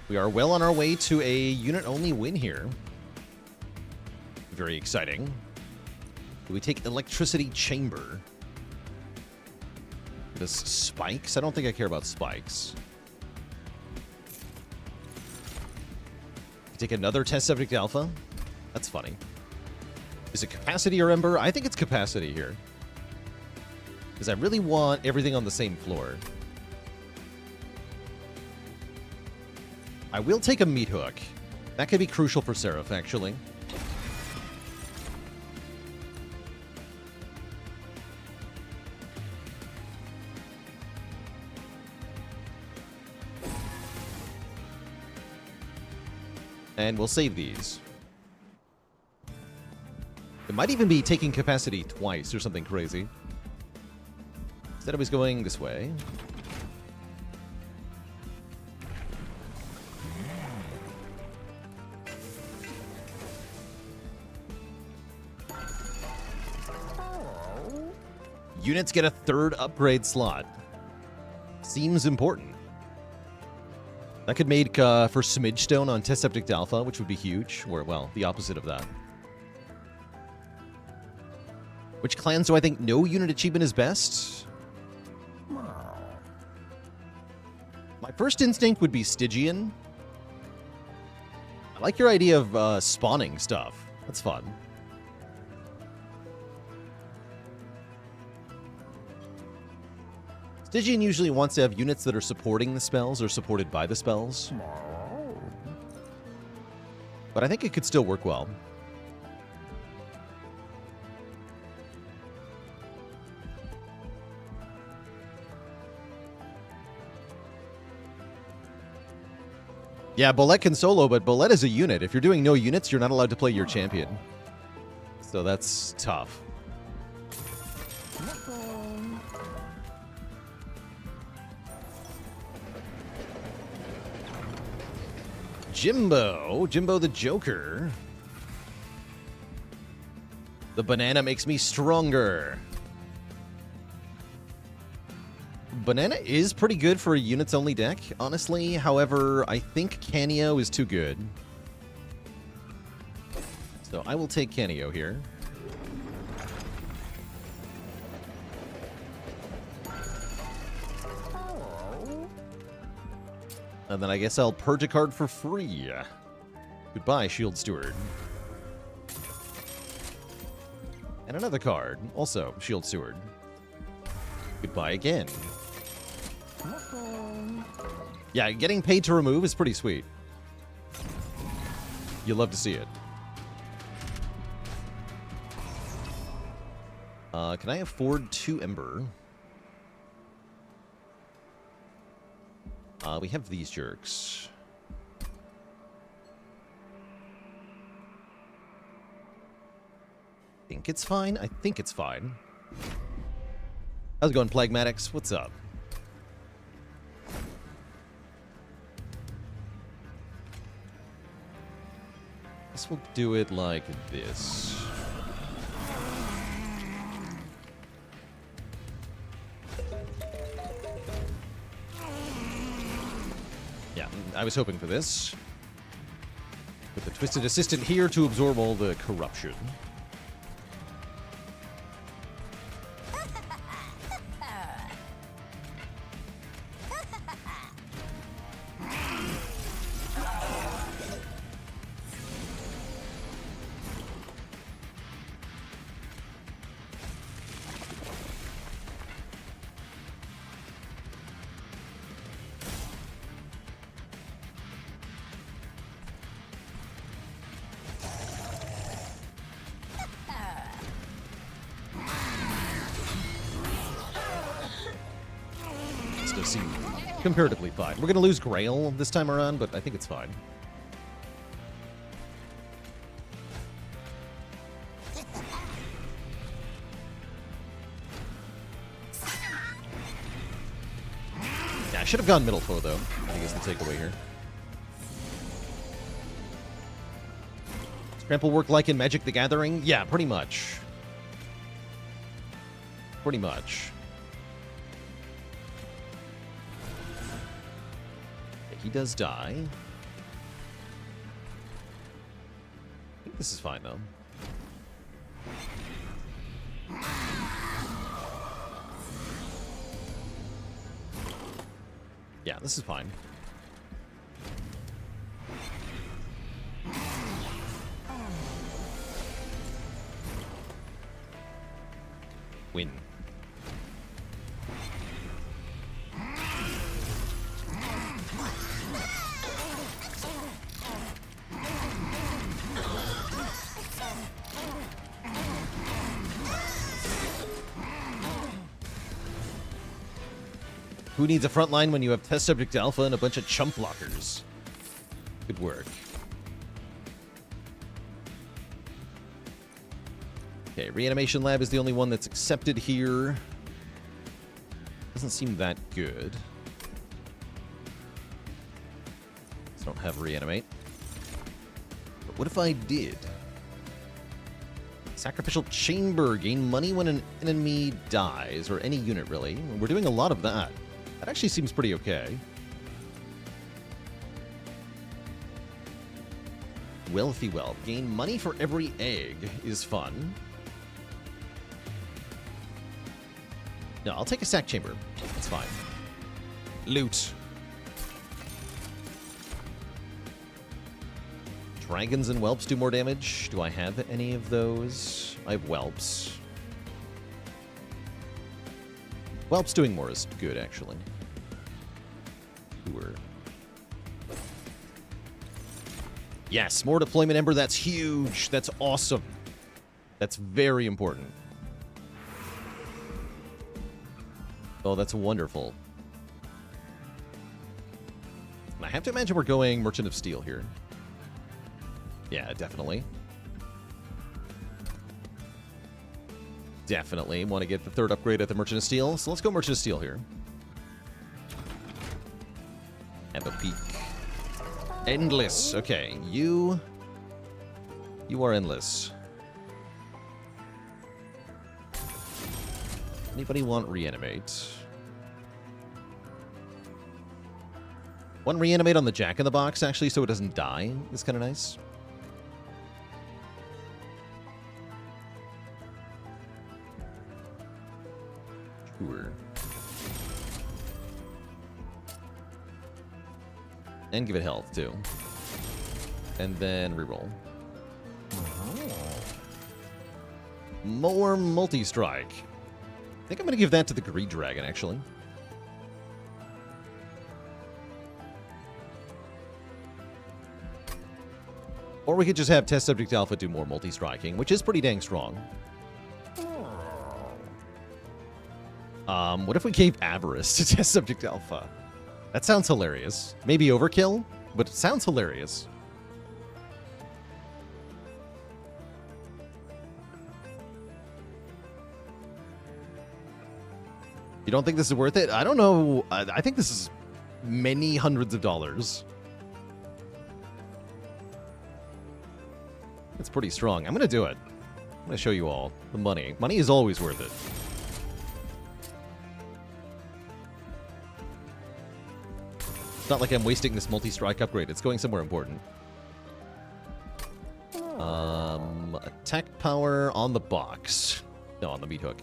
We are well on our way to a unit-only win here. Very exciting. Do we take Electricity Chamber? This spikes? I don't think I care about spikes. Take another test subject alpha? That's funny. Is it capacity or ember? I think it's capacity here. Because I really want everything on the same floor. I will take a meat hook. That could be crucial for Seraph, actually. And we'll save these. It might even be taking capacity twice or something crazy. Instead, I was going this way. Units get a third upgrade slot. Seems important. That could make for Smidge Stone on Test Subject Alpha, which would be huge. Or, well, the opposite of that. Which clans do I think no unit achievement is best? My first instinct would be Stygian. I like your idea of spawning stuff. That's fun. Stygian usually wants to have units that are supporting the spells or supported by the spells. But I think it could still work well. Yeah, Bolette can solo, but Bolette is a unit. If you're doing no units, you're not allowed to play your champion. So that's tough. Jimbo the Joker. The banana makes me stronger. Banana is pretty good for a units-only deck, honestly. However, I think Canio is too good. So I will take Canio here. And then I guess I'll purge a card for free. Goodbye, Shield Steward. And another card, also Shield Steward. Goodbye again. Yeah, getting paid to remove is pretty sweet. You'll love to see it. Can I afford 2 Ember? We have these jerks. Think it's fine? I think it's fine. How's it going, Plagmatics? What's up? Guess we'll do it like this. Yeah, I was hoping for this. Put the Twisted Assistant here to absorb all the corruption. Seem comparatively fine. We're going to lose Grael this time around, but I think it's fine. Yeah, I should have gone middle foe, though. I think is the takeaway here. Does Trample work like in Magic the Gathering? Yeah, pretty much. Pretty much. he does die. I think this is fine, though. Yeah, this is fine. Win. Who needs a front line when you have test subject alpha and a bunch of chump blockers? Good work. Okay, reanimation lab is the only one that's accepted here. Doesn't seem that good. I don't have reanimate. But what if I did? Sacrificial chamber. Gain money when an enemy dies, or any unit, really. We're doing a lot of that. That actually seems pretty okay. Wealthy wealth. Gain money for every egg is fun. No, I'll take a sack chamber. That's fine. Loot. Dragons and whelps do more damage. Do I have any of those? I have whelps. Whelps doing more is good, actually. Sure. Yes, more deployment ember. That's huge. That's awesome. That's very important. Oh, that's wonderful. And I have to imagine we're going Merchant of Steel here. Yeah, definitely. Definitely want to get the third upgrade at the Merchant of Steel. So let's go Merchant of Steel here. And the peak. Endless. Okay, you are endless. Anybody want reanimate? One reanimate on the Jack-in-the-Box, actually, so it doesn't die. It's kind of nice. Sure. And give it health, too. And then reroll. More multi-strike. I think I'm going to give that to the Greed Dragon, actually. Or we could just have Test Subject Alpha do more multi-striking, which is pretty dang strong. What if we gave Avarice to Test Subject Alpha? That sounds hilarious. Maybe overkill, but it sounds hilarious. You don't think this is worth it? I don't know. I think this is many hundreds of dollars. It's pretty strong. I'm going to do it. I'm going to show you all the money. Money is always worth it. It's not like I'm wasting this multi-strike upgrade. It's going somewhere important. Attack power on the box. No, on the meat hook.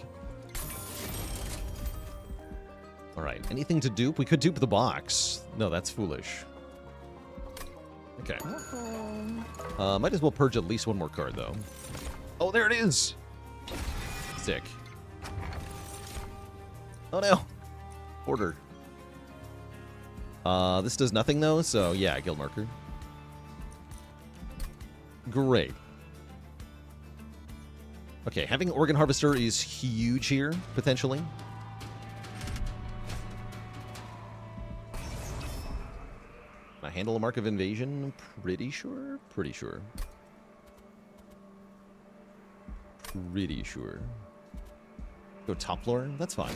All right. Anything to dupe? We could dupe the box. No, that's foolish. Okay. Might as well purge at least one more card, though. Oh, there it is! Sick. Oh, no. Order. This does nothing, though, so yeah, guild marker. Great. Okay, having Organ Harvester is huge here, potentially. Can I handle a Mark of Invasion? Pretty sure. Pretty sure. Pretty sure. Go top floor? That's fine.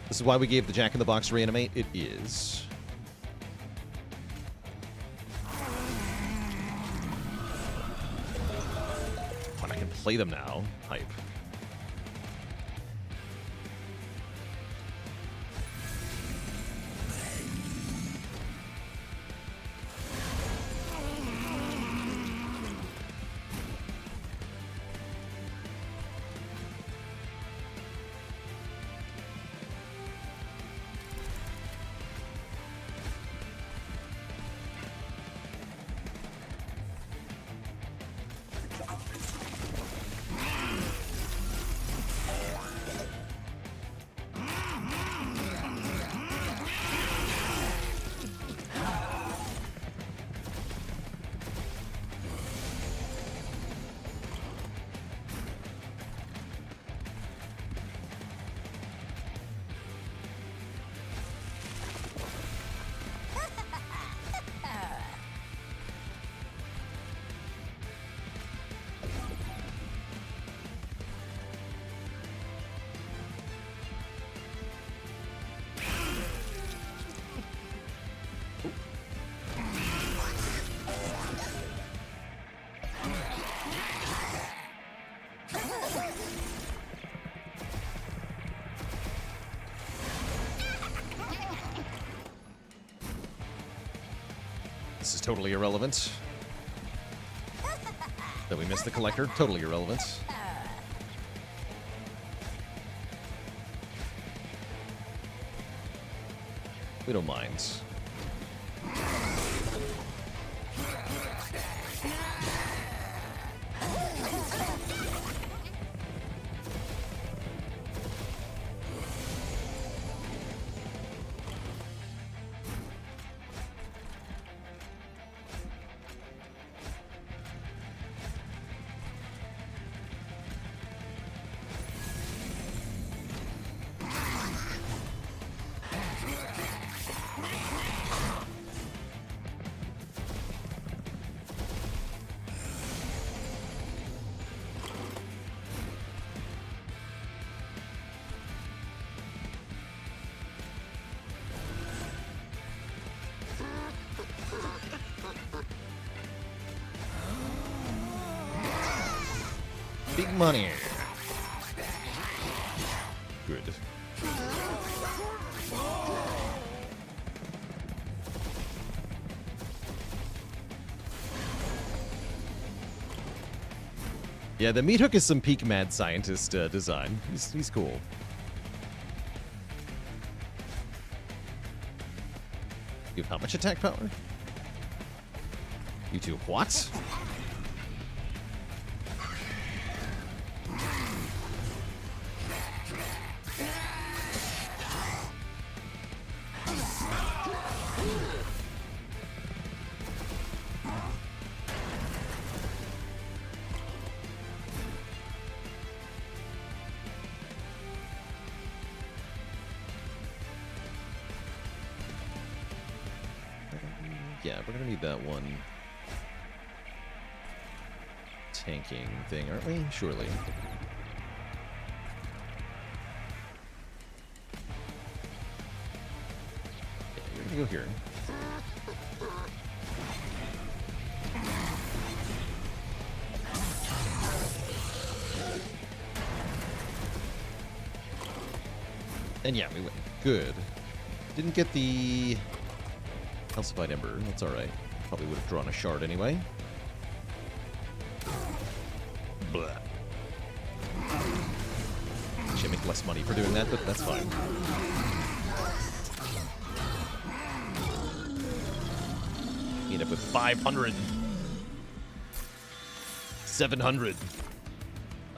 This is why we gave the Jack-in-the-Box reanimate. It is. But I can play them now. Hype. totally irrelevant. That we missed the collector, totally irrelevant. We don't mind. Big money. Good. Yeah, the meat hook is some peak mad scientist design. He's cool. You have how much attack power? You two what? Yeah, we're gonna need that one tanking thing, aren't we? Surely. Yeah, you're gonna go here. And yeah, we win. Good. Didn't get the calcified ember. That's alright. Probably would have drawn a shard anyway. Blah. Should make less money for doing that, but that's fine. End up with 500. 700.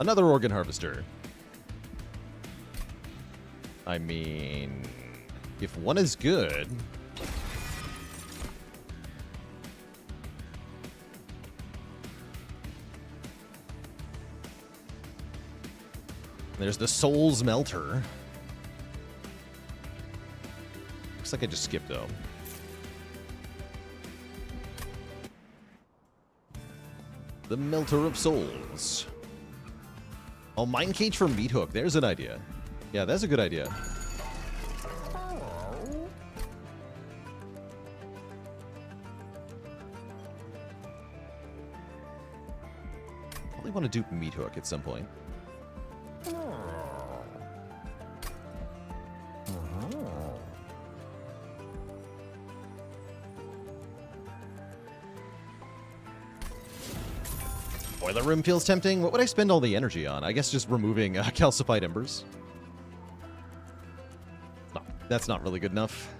Another organ harvester. I mean, if one is good... There's the Soul's Melter. Looks like I just skipped, though. The Melter of Souls. Oh, Mind Cage for Meat Hook. There's an idea. Yeah, that's a good idea. Probably want to dupe Meat Hook at some point. Boiler Room feels tempting. What would I spend all the energy on? I guess just removing calcified embers. No, that's not really good enough.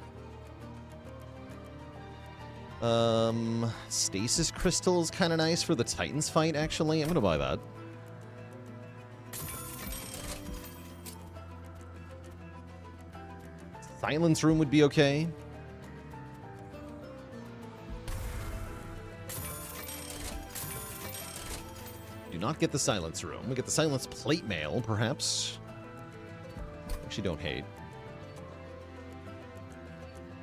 Stasis Crystal is kind of nice for the Titans fight, actually. I'm going to buy that. Silence Room would be okay. Do not get the Silence Room. We get the Silence Plate Mail, perhaps. Actually, don't hate.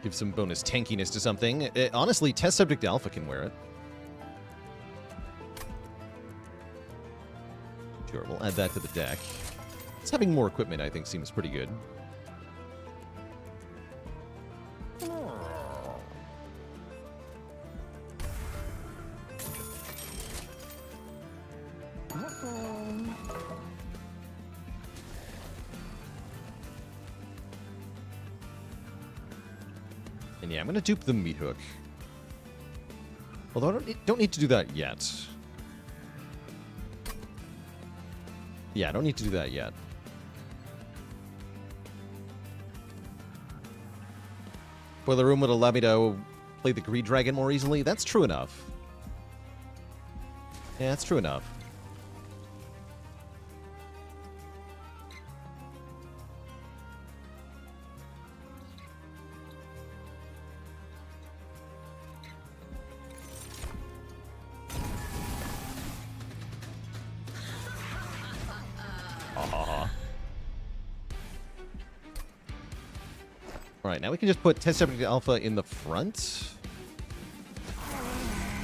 Give some bonus tankiness to something. Honestly, Test Subject Alpha can wear it. Sure, we'll add that to the deck. Just having more equipment, I think, seems pretty good. And yeah, I'm going to dupe the Meat Hook. Although I don't need to do that yet. Yeah, I don't need to do that yet. Boiler Room would allow me to play the Greed Dragon more easily. That's true enough. Yeah, that's true enough. Alright, now we can just put Test Subject Alpha in the front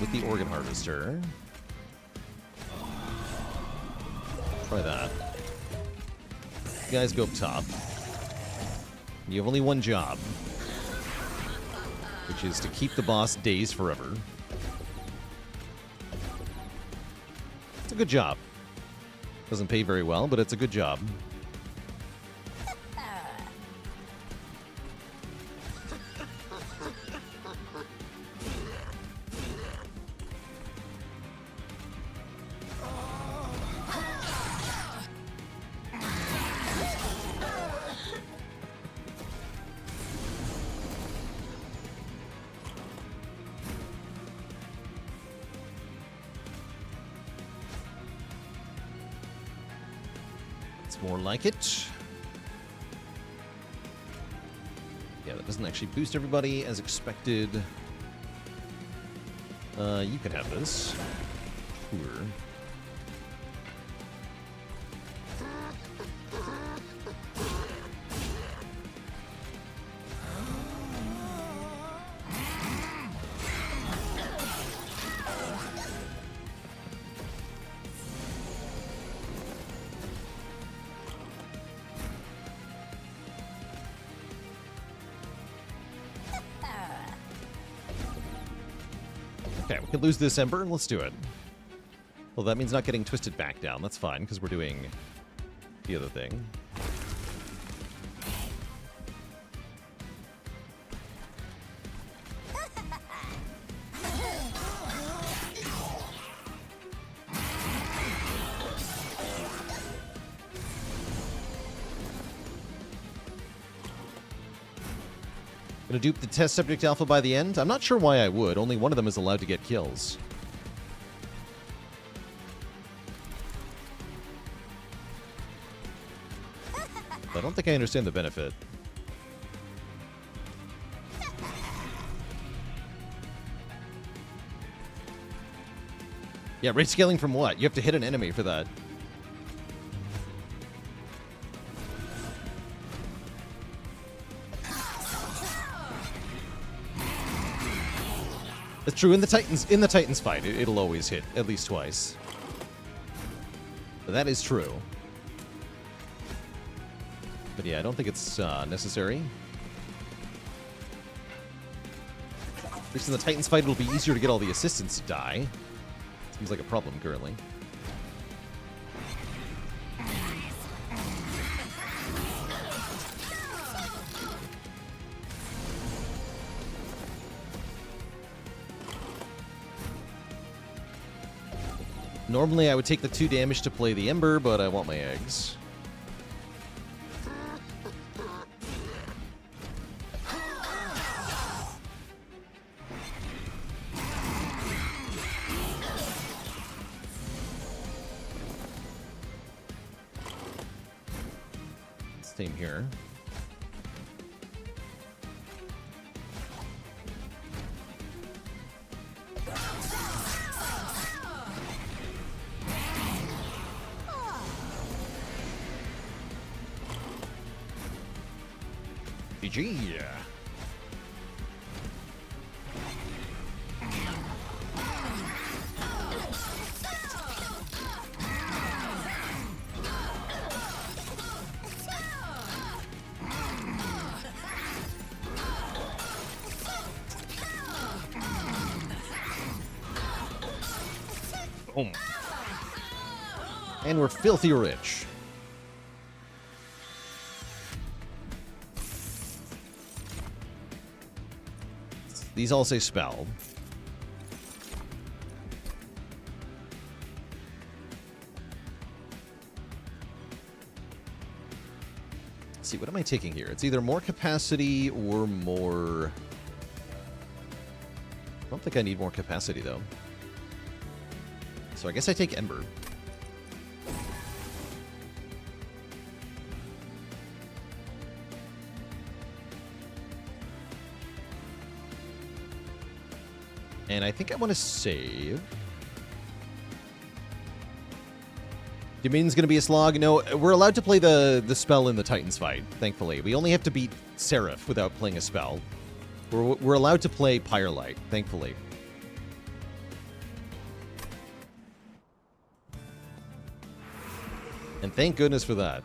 with the Organ Harvester. Try that. You guys go up top. You have only one job, which is to keep the boss dazed forever. It's a good job. Doesn't pay very well, but it's a good job. More like it. Yeah, that doesn't actually boost everybody as expected. You can have this. Sure. Okay, we could lose this Ember. Let's do it. Well, that means not getting twisted back down. That's fine, because we're doing the other thing. Gonna dupe the Test Subject Alpha by the end? I'm not sure why I would. Only one of them is allowed to get kills. I don't think I understand the benefit. Yeah, rate scaling from what? You have to hit an enemy for that. It's true, in the Titans fight, it'll always hit at least twice. But that is true. But yeah, I don't think it's necessary. At least in the Titans fight, it'll be easier to get all the assistants to die. Seems like a problem currently. Normally, I would take the 2 damage to play the Ember, but I want my eggs. Same here. GG. Boom. And we're filthy rich. These all say spell. Let's see, what am I taking here? It's either more capacity or more... I don't think I need more capacity, though. So I guess I take Ember. And I think I want to save. Dominion's going to be a slog. No, we're allowed to play the spell in the Titans fight, thankfully. We only have to beat Seraph without playing a spell. We're allowed to play Pyrelight, thankfully. And thank goodness for that.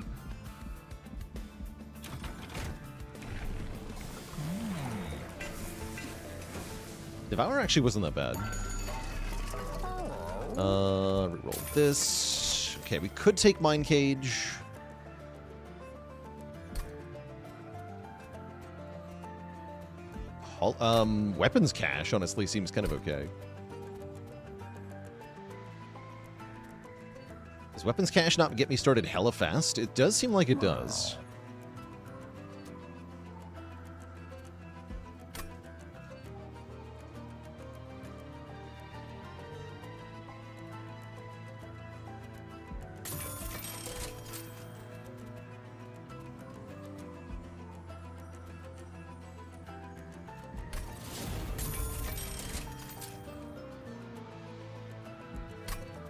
Devour actually wasn't that bad. Reroll this. Okay, we could take Mind Cage. Weapons Cache honestly seems kind of okay. Does Weapons Cache not get me started hella fast? It does seem like it does.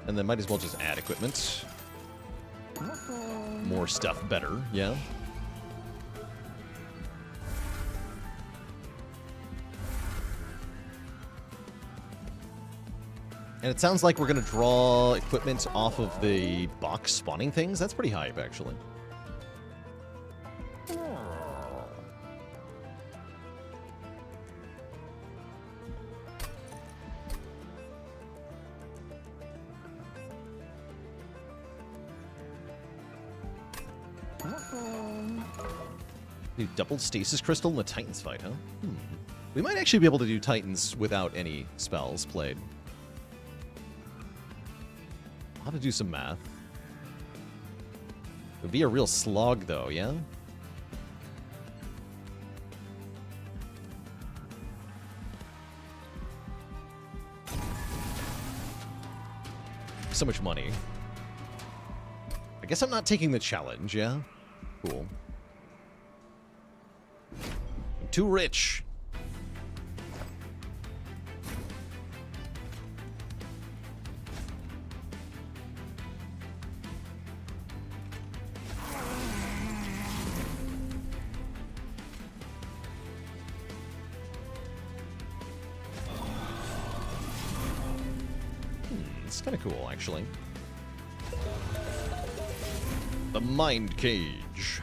And then might as well just add equipment. More stuff, better, yeah. And it sounds like we're going to draw equipment off of the box spawning things. That's pretty hype, actually. Do double stasis crystal in the Titans fight, huh? We might actually be able to do Titans without any spells played. I'll have to do some math. It would be a real slog, though, yeah? So much money. I guess I'm not taking the challenge, yeah? Cool. I'm too rich. It's kind of cool, actually. The Mind Cage.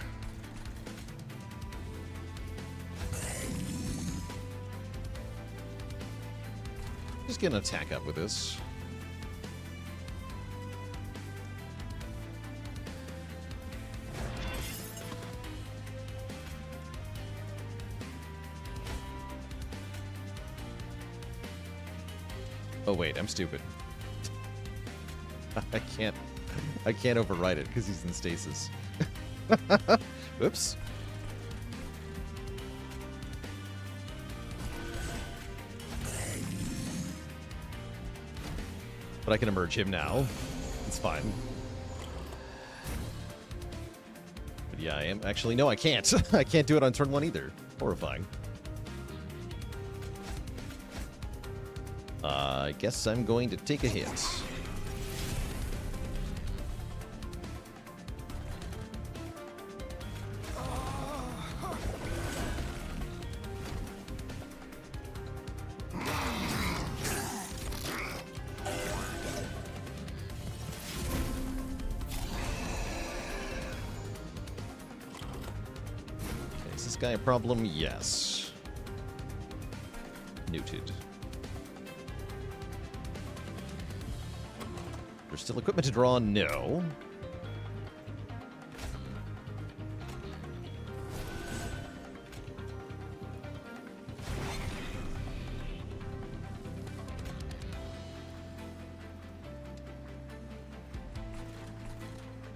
Just get an attack up with this. Oh wait, I'm stupid. I can't override it because he's in stasis. Oops. But I can emerge him now. It's fine. But yeah, I am actually no, I can't. I can't do it on turn 1 either. Horrifying. I guess I'm going to take a hit. Guy a problem? Yes. Noted. There's still equipment to draw? No.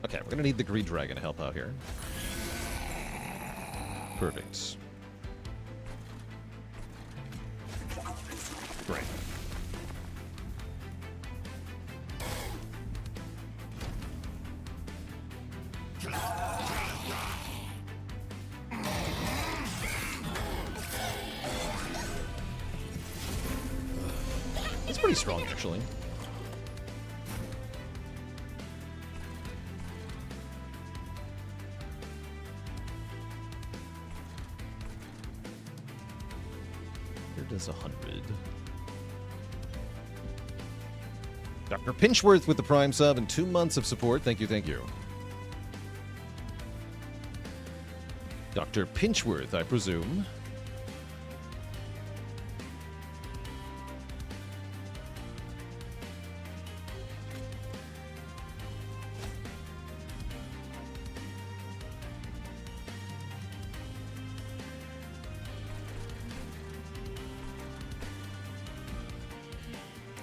Okay, we're gonna need the Greed Dragon to help out here. Perfect. Great. It's pretty strong, actually. Here does 100. Dr. Pinchworth with the Prime sub and 2 months of support. Thank you, thank you. Dr. Pinchworth, I presume.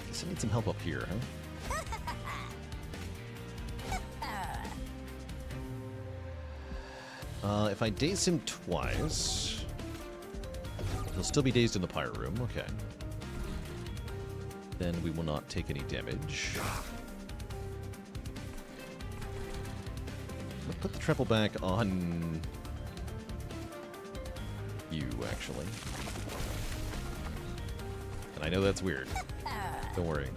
Guess I need some help up here, huh? If I daze him twice, he'll still be dazed in the Pyre room. Okay. Then we will not take any damage. I'm gonna put the trample back on you, actually. And I know that's weird. Don't worry.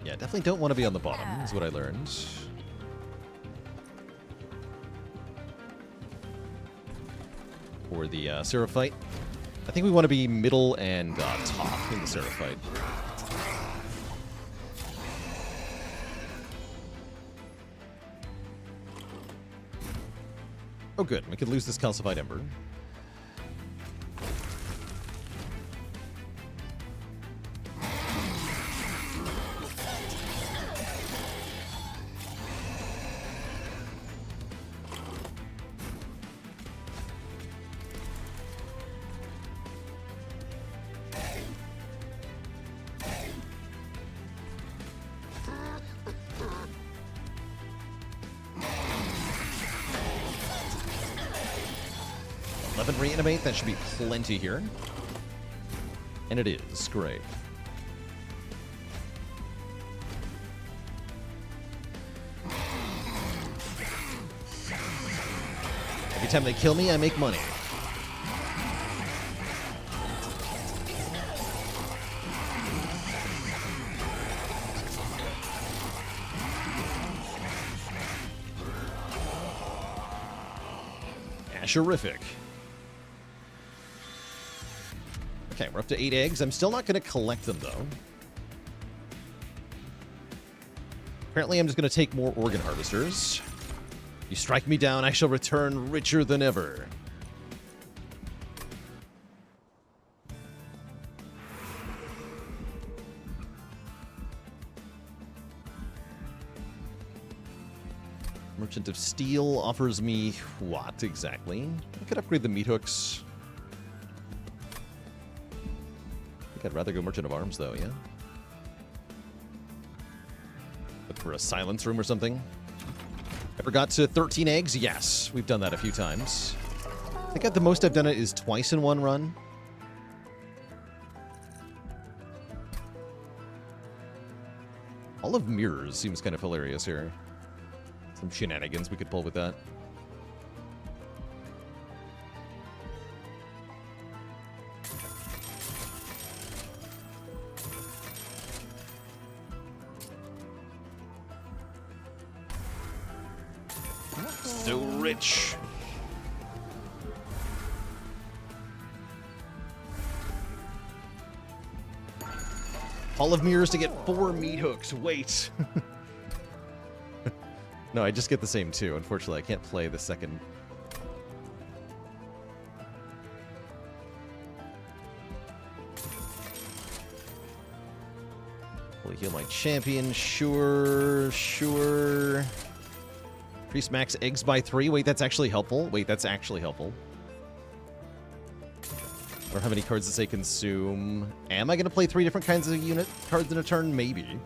Yeah, definitely don't want to be on the bottom, is what I learned. For the Seraphite. I think we want to be middle and top in the Seraphite. Oh good, we could lose this calcified ember. Reanimate, that should be plenty here. And it is. Great. Every time they kill me, I make money. Asherific. Okay, we're up to 8 eggs. I'm still not going to collect them, though. Apparently, I'm just going to take more organ harvesters. You strike me down, I shall return richer than ever. Merchant of Steel offers me what exactly? I could upgrade the meat hooks. I'd rather go Merchant of Arms, though, yeah? Look for a silence room or something. Ever got to 13 eggs? Yes, we've done that a few times. I think the most I've done it is twice in one run. All of Mirrors seems kind of hilarious here. Some shenanigans we could pull with that. So rich. Hall of Mirrors to get 4 meat hooks. Wait. No, I just get the same 2. Unfortunately, I can't play the second. Fully heal my champion. Sure. Increase max eggs by 3. Wait, that's actually helpful. Or how many cards does they consume? Am I going to play 3 different kinds of unit cards in a turn? Maybe.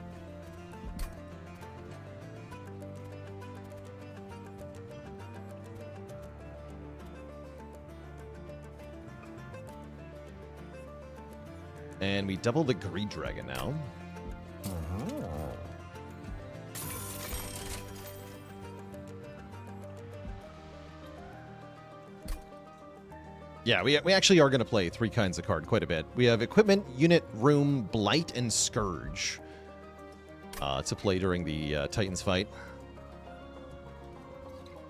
And we double the Greed Dragon now. Yeah, we actually are going to play 3 kinds of card quite a bit. We have Equipment, Unit, Room, Blight, and Scourge to play during the Titans fight.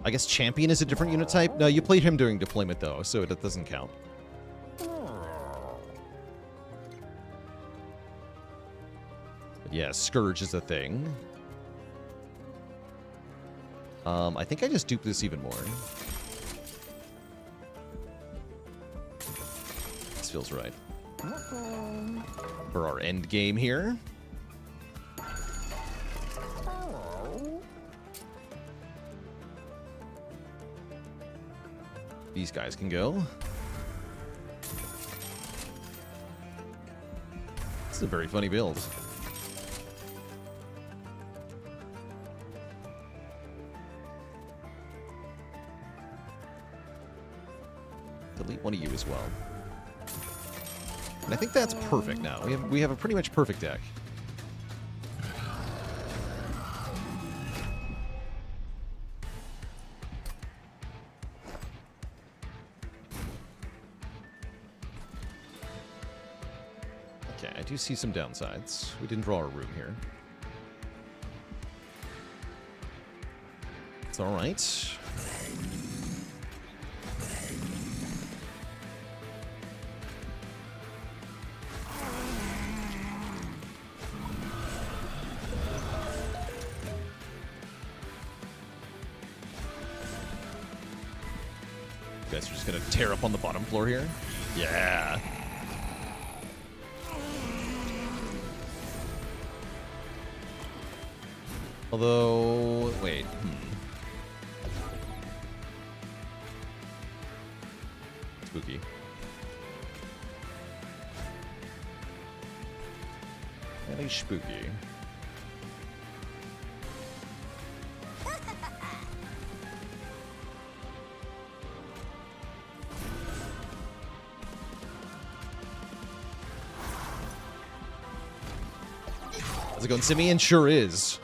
I guess Champion is a different unit type. No, you played him during deployment, though, so it doesn't count. But yeah, Scourge is a thing. I think I just duped this even more. This feels right. For our end game here. These guys can go. This is a very funny build. Delete one of you as well. And I think that's perfect now. We have a pretty much perfect deck. Okay, I do see some downsides. We didn't draw a room here. It's all right. You guys are just gonna tear up on the bottom floor here? Yeah. Although, wait. Spooky. Very spooky. How's it going, Simeon? Sure is.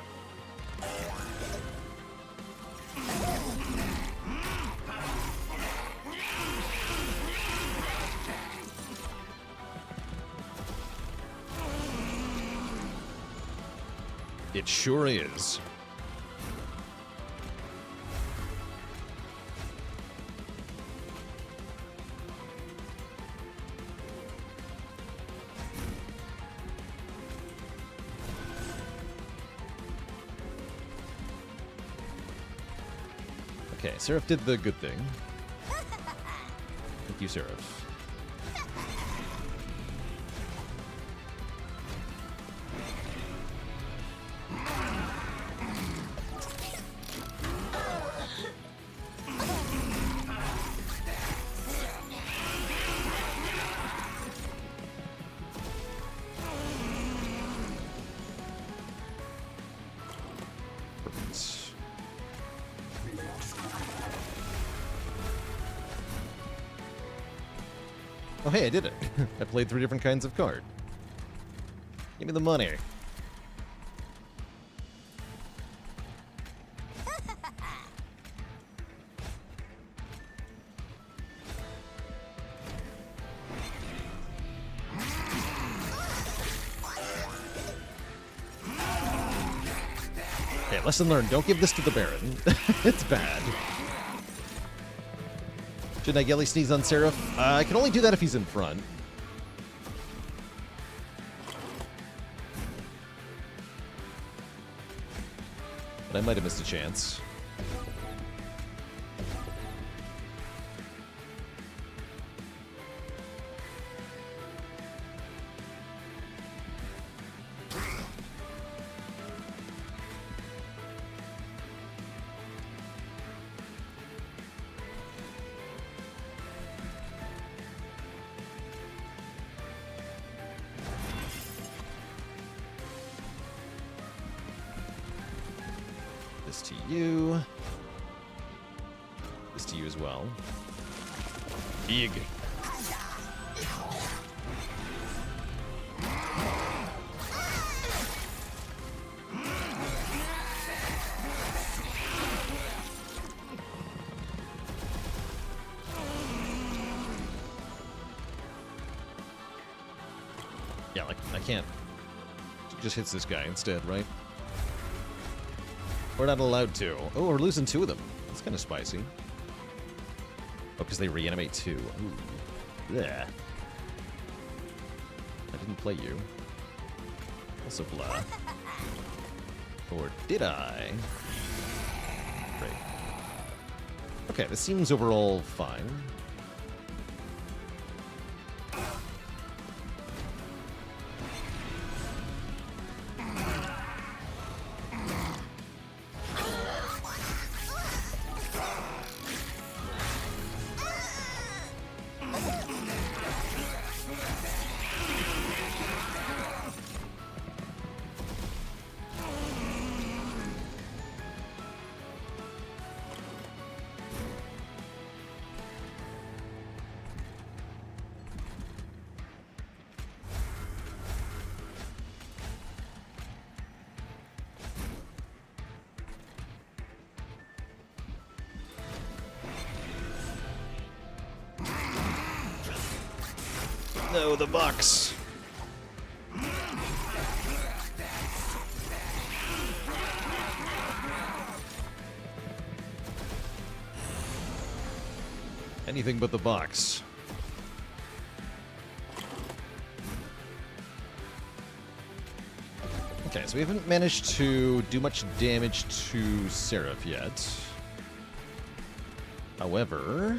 It sure is. Okay, Seraph did the good thing. Thank you, Seraph. Oh, hey, I did it. I played 3 different kinds of card. Give me the money. Okay, lesson learned. Don't give this to the Baron. It's bad. Should I Gelly sneeze on Seraph? I can only do that if he's in front. But I might have missed a chance. This to you. This to you as well. Big. Yeah, like, I can't. Just hits this guy instead, right? We're not allowed to. Oh, we're losing 2 of them. That's kind of spicy. Oh, because they reanimate 2. Ooh. Yeah. I didn't play you. Also blah. Or did I? Great. Okay, this seems overall fine. No, the box. Anything but the box. Okay, so we haven't managed to do much damage to Seraph yet. However...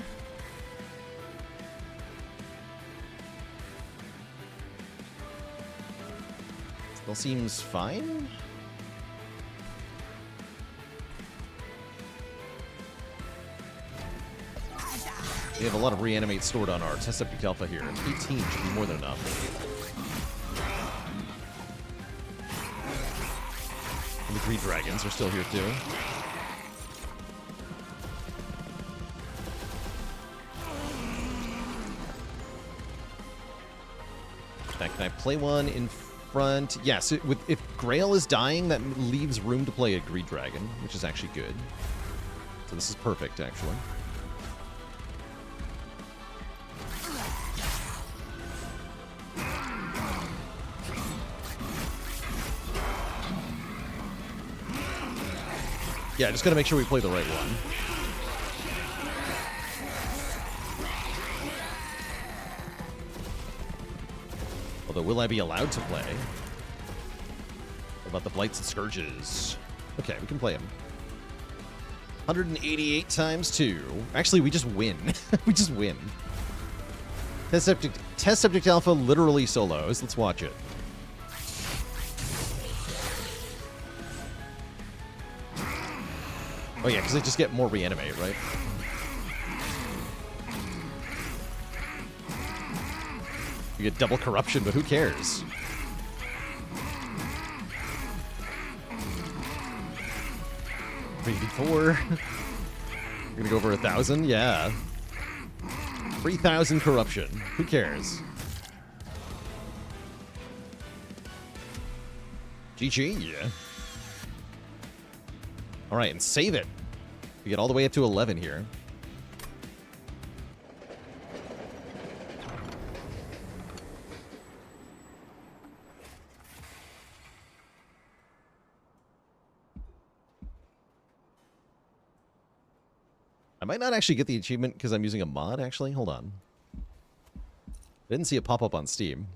still seems fine? We have a lot of reanimate stored on our test subject alpha here. 18 should be more than enough. And the Green Dragons are still here too. Can I play one in front? Yes, if Grael is dying, that leaves room to play a Green Dragon, which is actually good. So this is perfect, actually. Yeah, just gotta make sure we play the right one. Although, will I be allowed to play? What about the Blights and Scourges? Okay, we can play them. 188 times 2. Actually, we just win. We just win. Test Subject Alpha literally solos. Let's watch it. Oh yeah, because they just get more reanimate, right? You get double corruption, but who cares? $384. We're gonna go over 1,000? Yeah. 3,000 corruption. Who cares? GG, yeah. Alright, and save it. We get all the way up to 11 here. I might not actually get the achievement because I'm using a mod, actually. Hold on. I didn't see it pop up on Steam.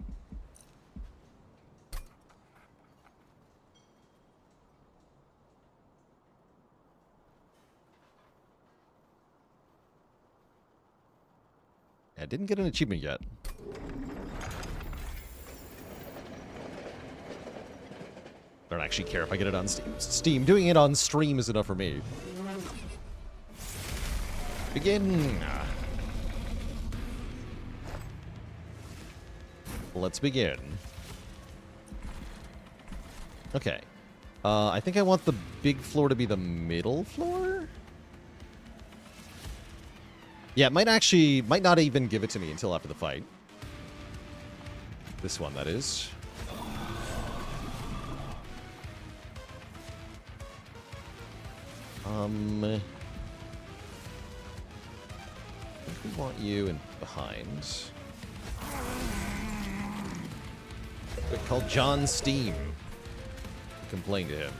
I didn't get an achievement yet. I don't actually care if I get it on Steam. Doing it on stream is enough for me. Begin. Let's begin. Okay. I think I want the big floor to be the middle floor? Yeah, it might not even give it to me until after the fight. This one, that is. I think we want you in behind. We call John Steam. Complain to him.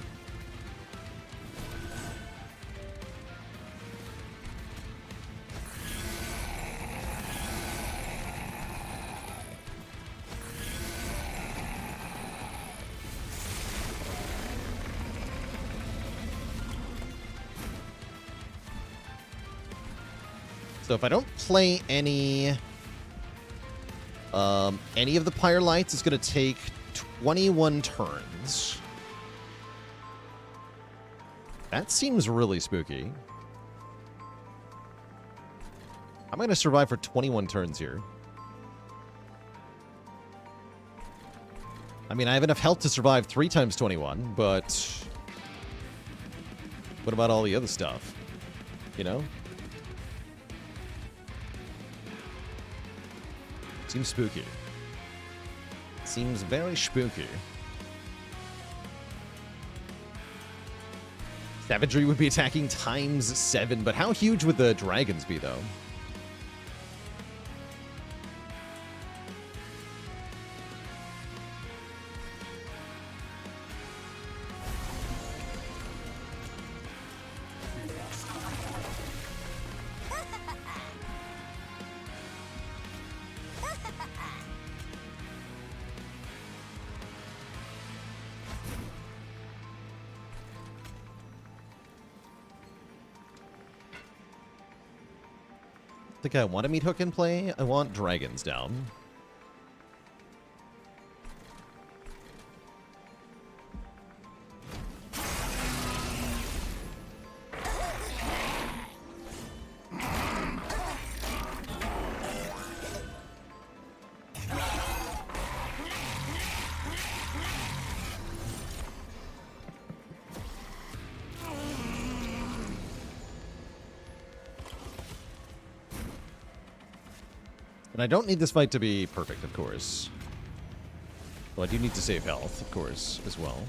So if I don't play any of the Pyre lights, it's going to take 21 turns. That seems really spooky. I'm going to survive for 21 turns here. I mean, I have enough health to survive 3 times 21, but what about all the other stuff? You know? Seems spooky. Seems very spooky. Savagery would be attacking times 7, but how huge would the dragons be, though? I think I want to meet Hook in play. I want dragons down. And I don't need this fight to be perfect, of course. Well, I do need to save health, of course, as well.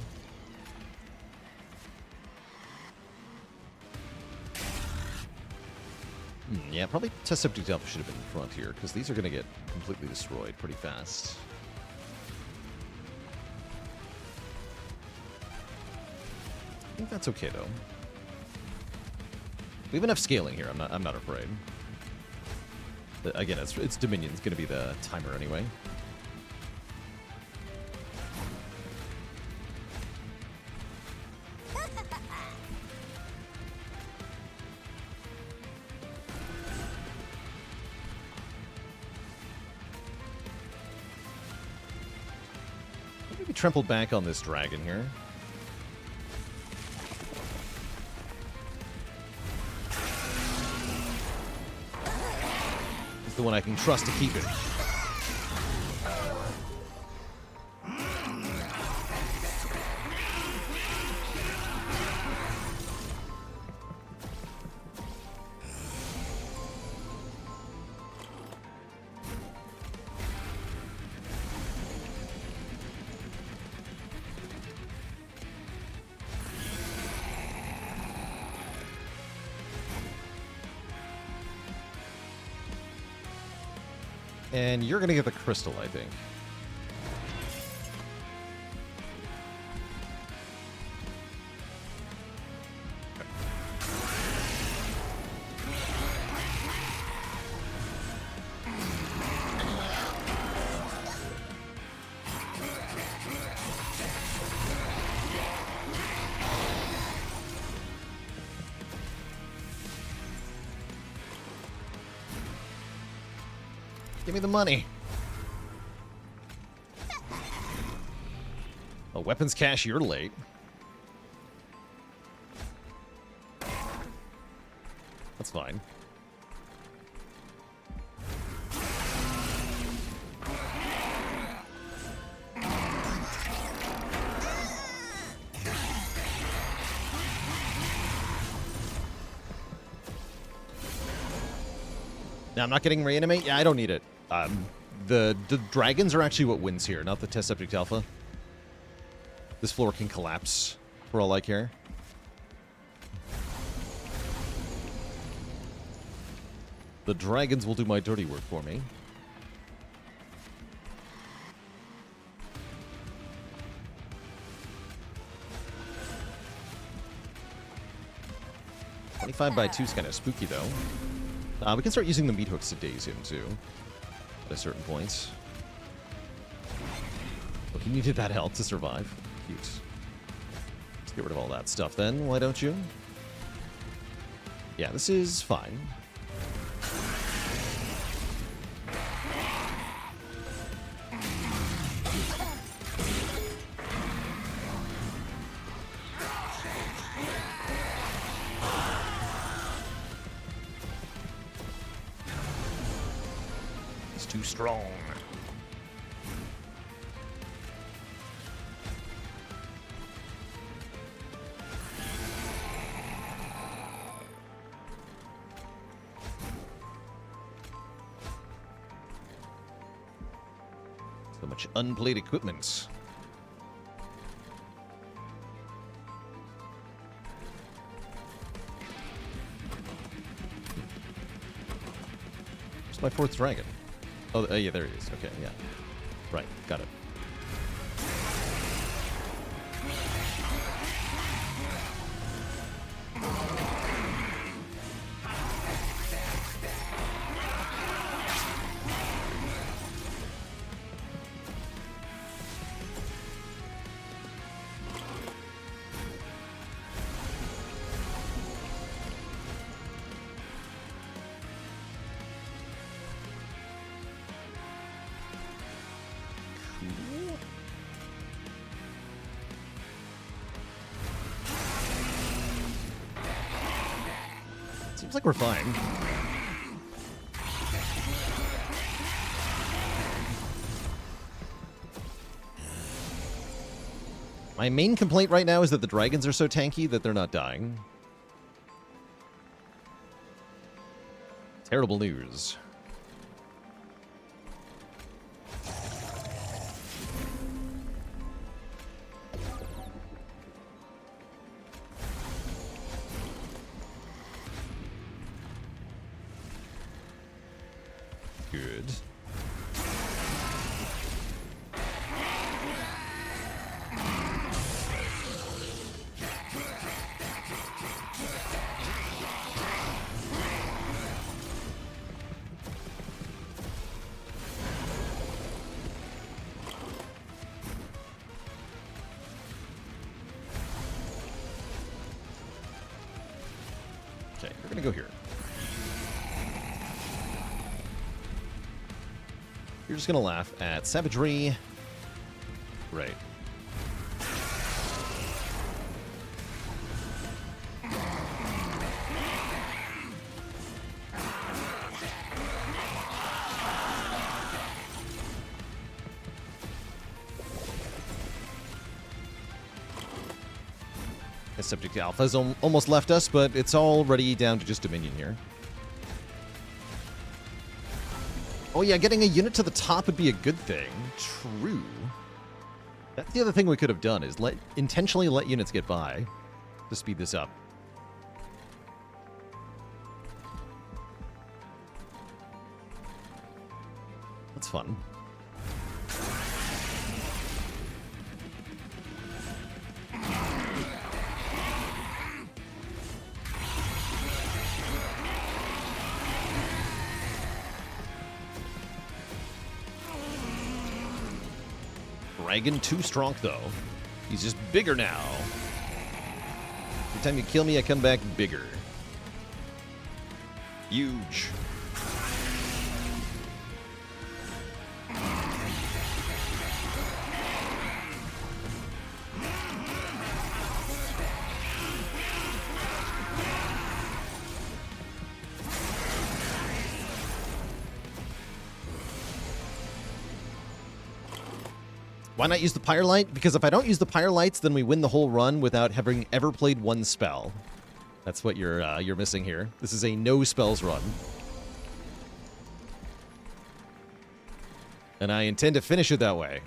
Yeah, probably Test Subject Alpha should have been in front here, because these are going to get completely destroyed pretty fast. I think that's okay, though. We have enough scaling here. I'm not afraid. But again, it's Dominion's going to be the timer anyway. Maybe trample back on this dragon here. The one I can trust to keep it. And you're going to get the crystal, I think. Give me the money. Oh, weapons cache, you're late. That's fine. Now, I'm not getting reanimate. Yeah, I don't need it. The dragons are actually what wins here, not the test subject alpha. This floor can collapse for all I care. The dragons will do my dirty work for me. (25/2) is kind of spooky, though. We can start using the meat hooks to daze him, too, at a certain point. Look, he needed that health to survive. Cute. Let's get rid of all that stuff, then, why don't you? Yeah, this is fine. Too strong. So much unplayed equipment. Where's my fourth dragon? Oh, yeah, there he is. Okay, yeah. Right, got it. Seems like we're fine. My main complaint right now is that the dragons are so tanky that they're not dying. Terrible news. Good. Okay, we're gonna go here. You're just gonna laugh at savagery. Right. Subject Alpha's almost left us, but it's already down to just Dominion here. Oh yeah, getting a unit to the top would be a good thing. True. That's the other thing we could have done, is intentionally let units get by to speed this up. That's fun. Dragon too strong, though. He's just bigger now. Every time you kill me, I come back bigger. Huge. Why not use the Pyre Light? Because if I don't use the Pyre Lights, then we win the whole run without having ever played one spell. That's what you're missing here. This is a no spells run. And I intend to finish it that way.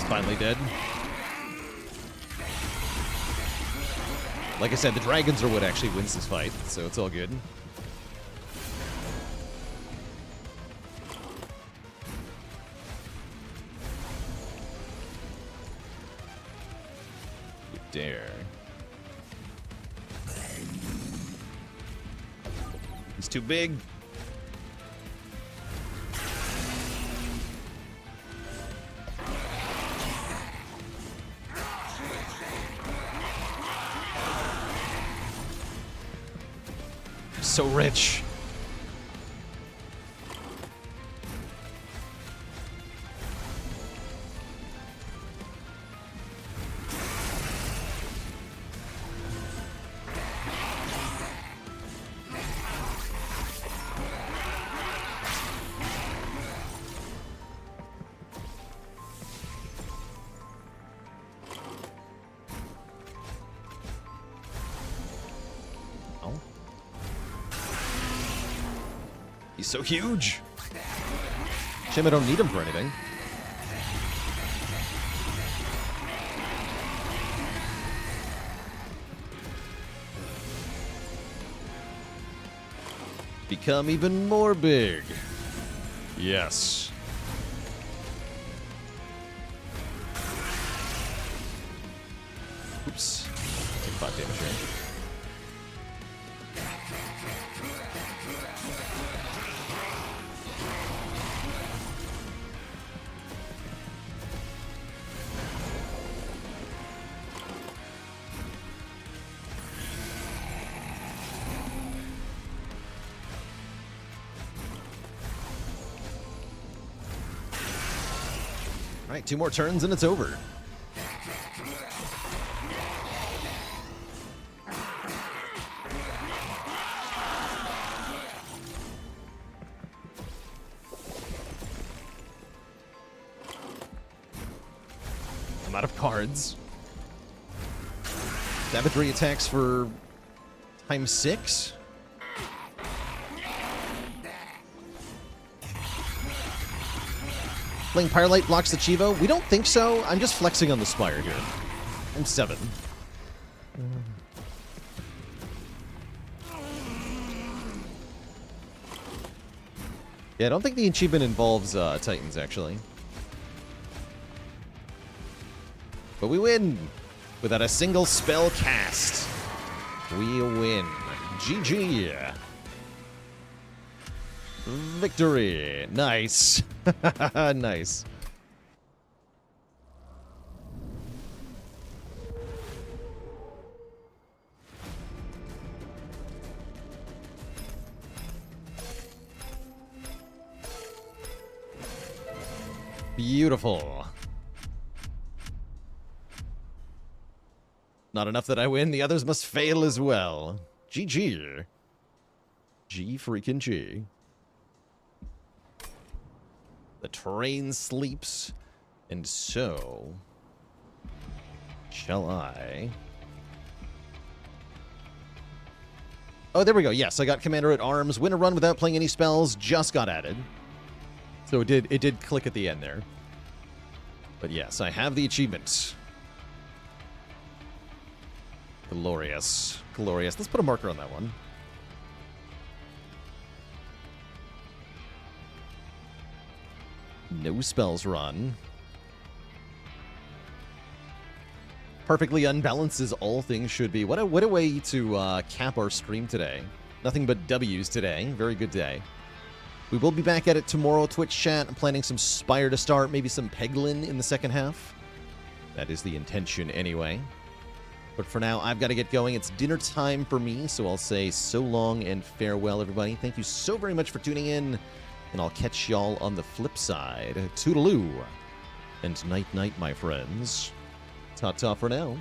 Finally dead. Like I said, the dragons are what actually wins this fight, so it's all good. You dare. He's too big. So rich. He's so huge. Shame I don't need him for anything. Become even more big. Yes. Oops. Take 5 damage here. All right, 2 more turns and it's over. I'm out of cards. Savagery attacks for ×6. Playing Firelight blocks the Chivo? We don't think so. I'm just flexing on the Spire here. I'm 7. Yeah, I don't think the achievement involves Titans, actually. But we win! Without a single spell cast. We win. GG! Victory! Nice. Nice. Beautiful. Not enough that I win, the others must fail as well. GG. G freaking G. The train sleeps, and so shall I. Oh, there we go. Yes, I got Commander at Arms. Win a run without playing any spells. Just got added. So it did click at the end there. But yes, I have the achievement. Glorious. Glorious. Let's put a marker on that one. No spells run. Perfectly unbalanced as all things should be. What a way to cap our stream today. Nothing but W's today. Very good day. We will be back at it tomorrow, Twitch chat. I'm planning some Spire to start, maybe some Peglin in the second half. That is the intention anyway. But for now, I've got to get going. It's dinner time for me, so I'll say so long and farewell, everybody. Thank you so very much for tuning in. And I'll catch y'all on the flip side. Toodaloo. And night-night, my friends. Ta-ta for now.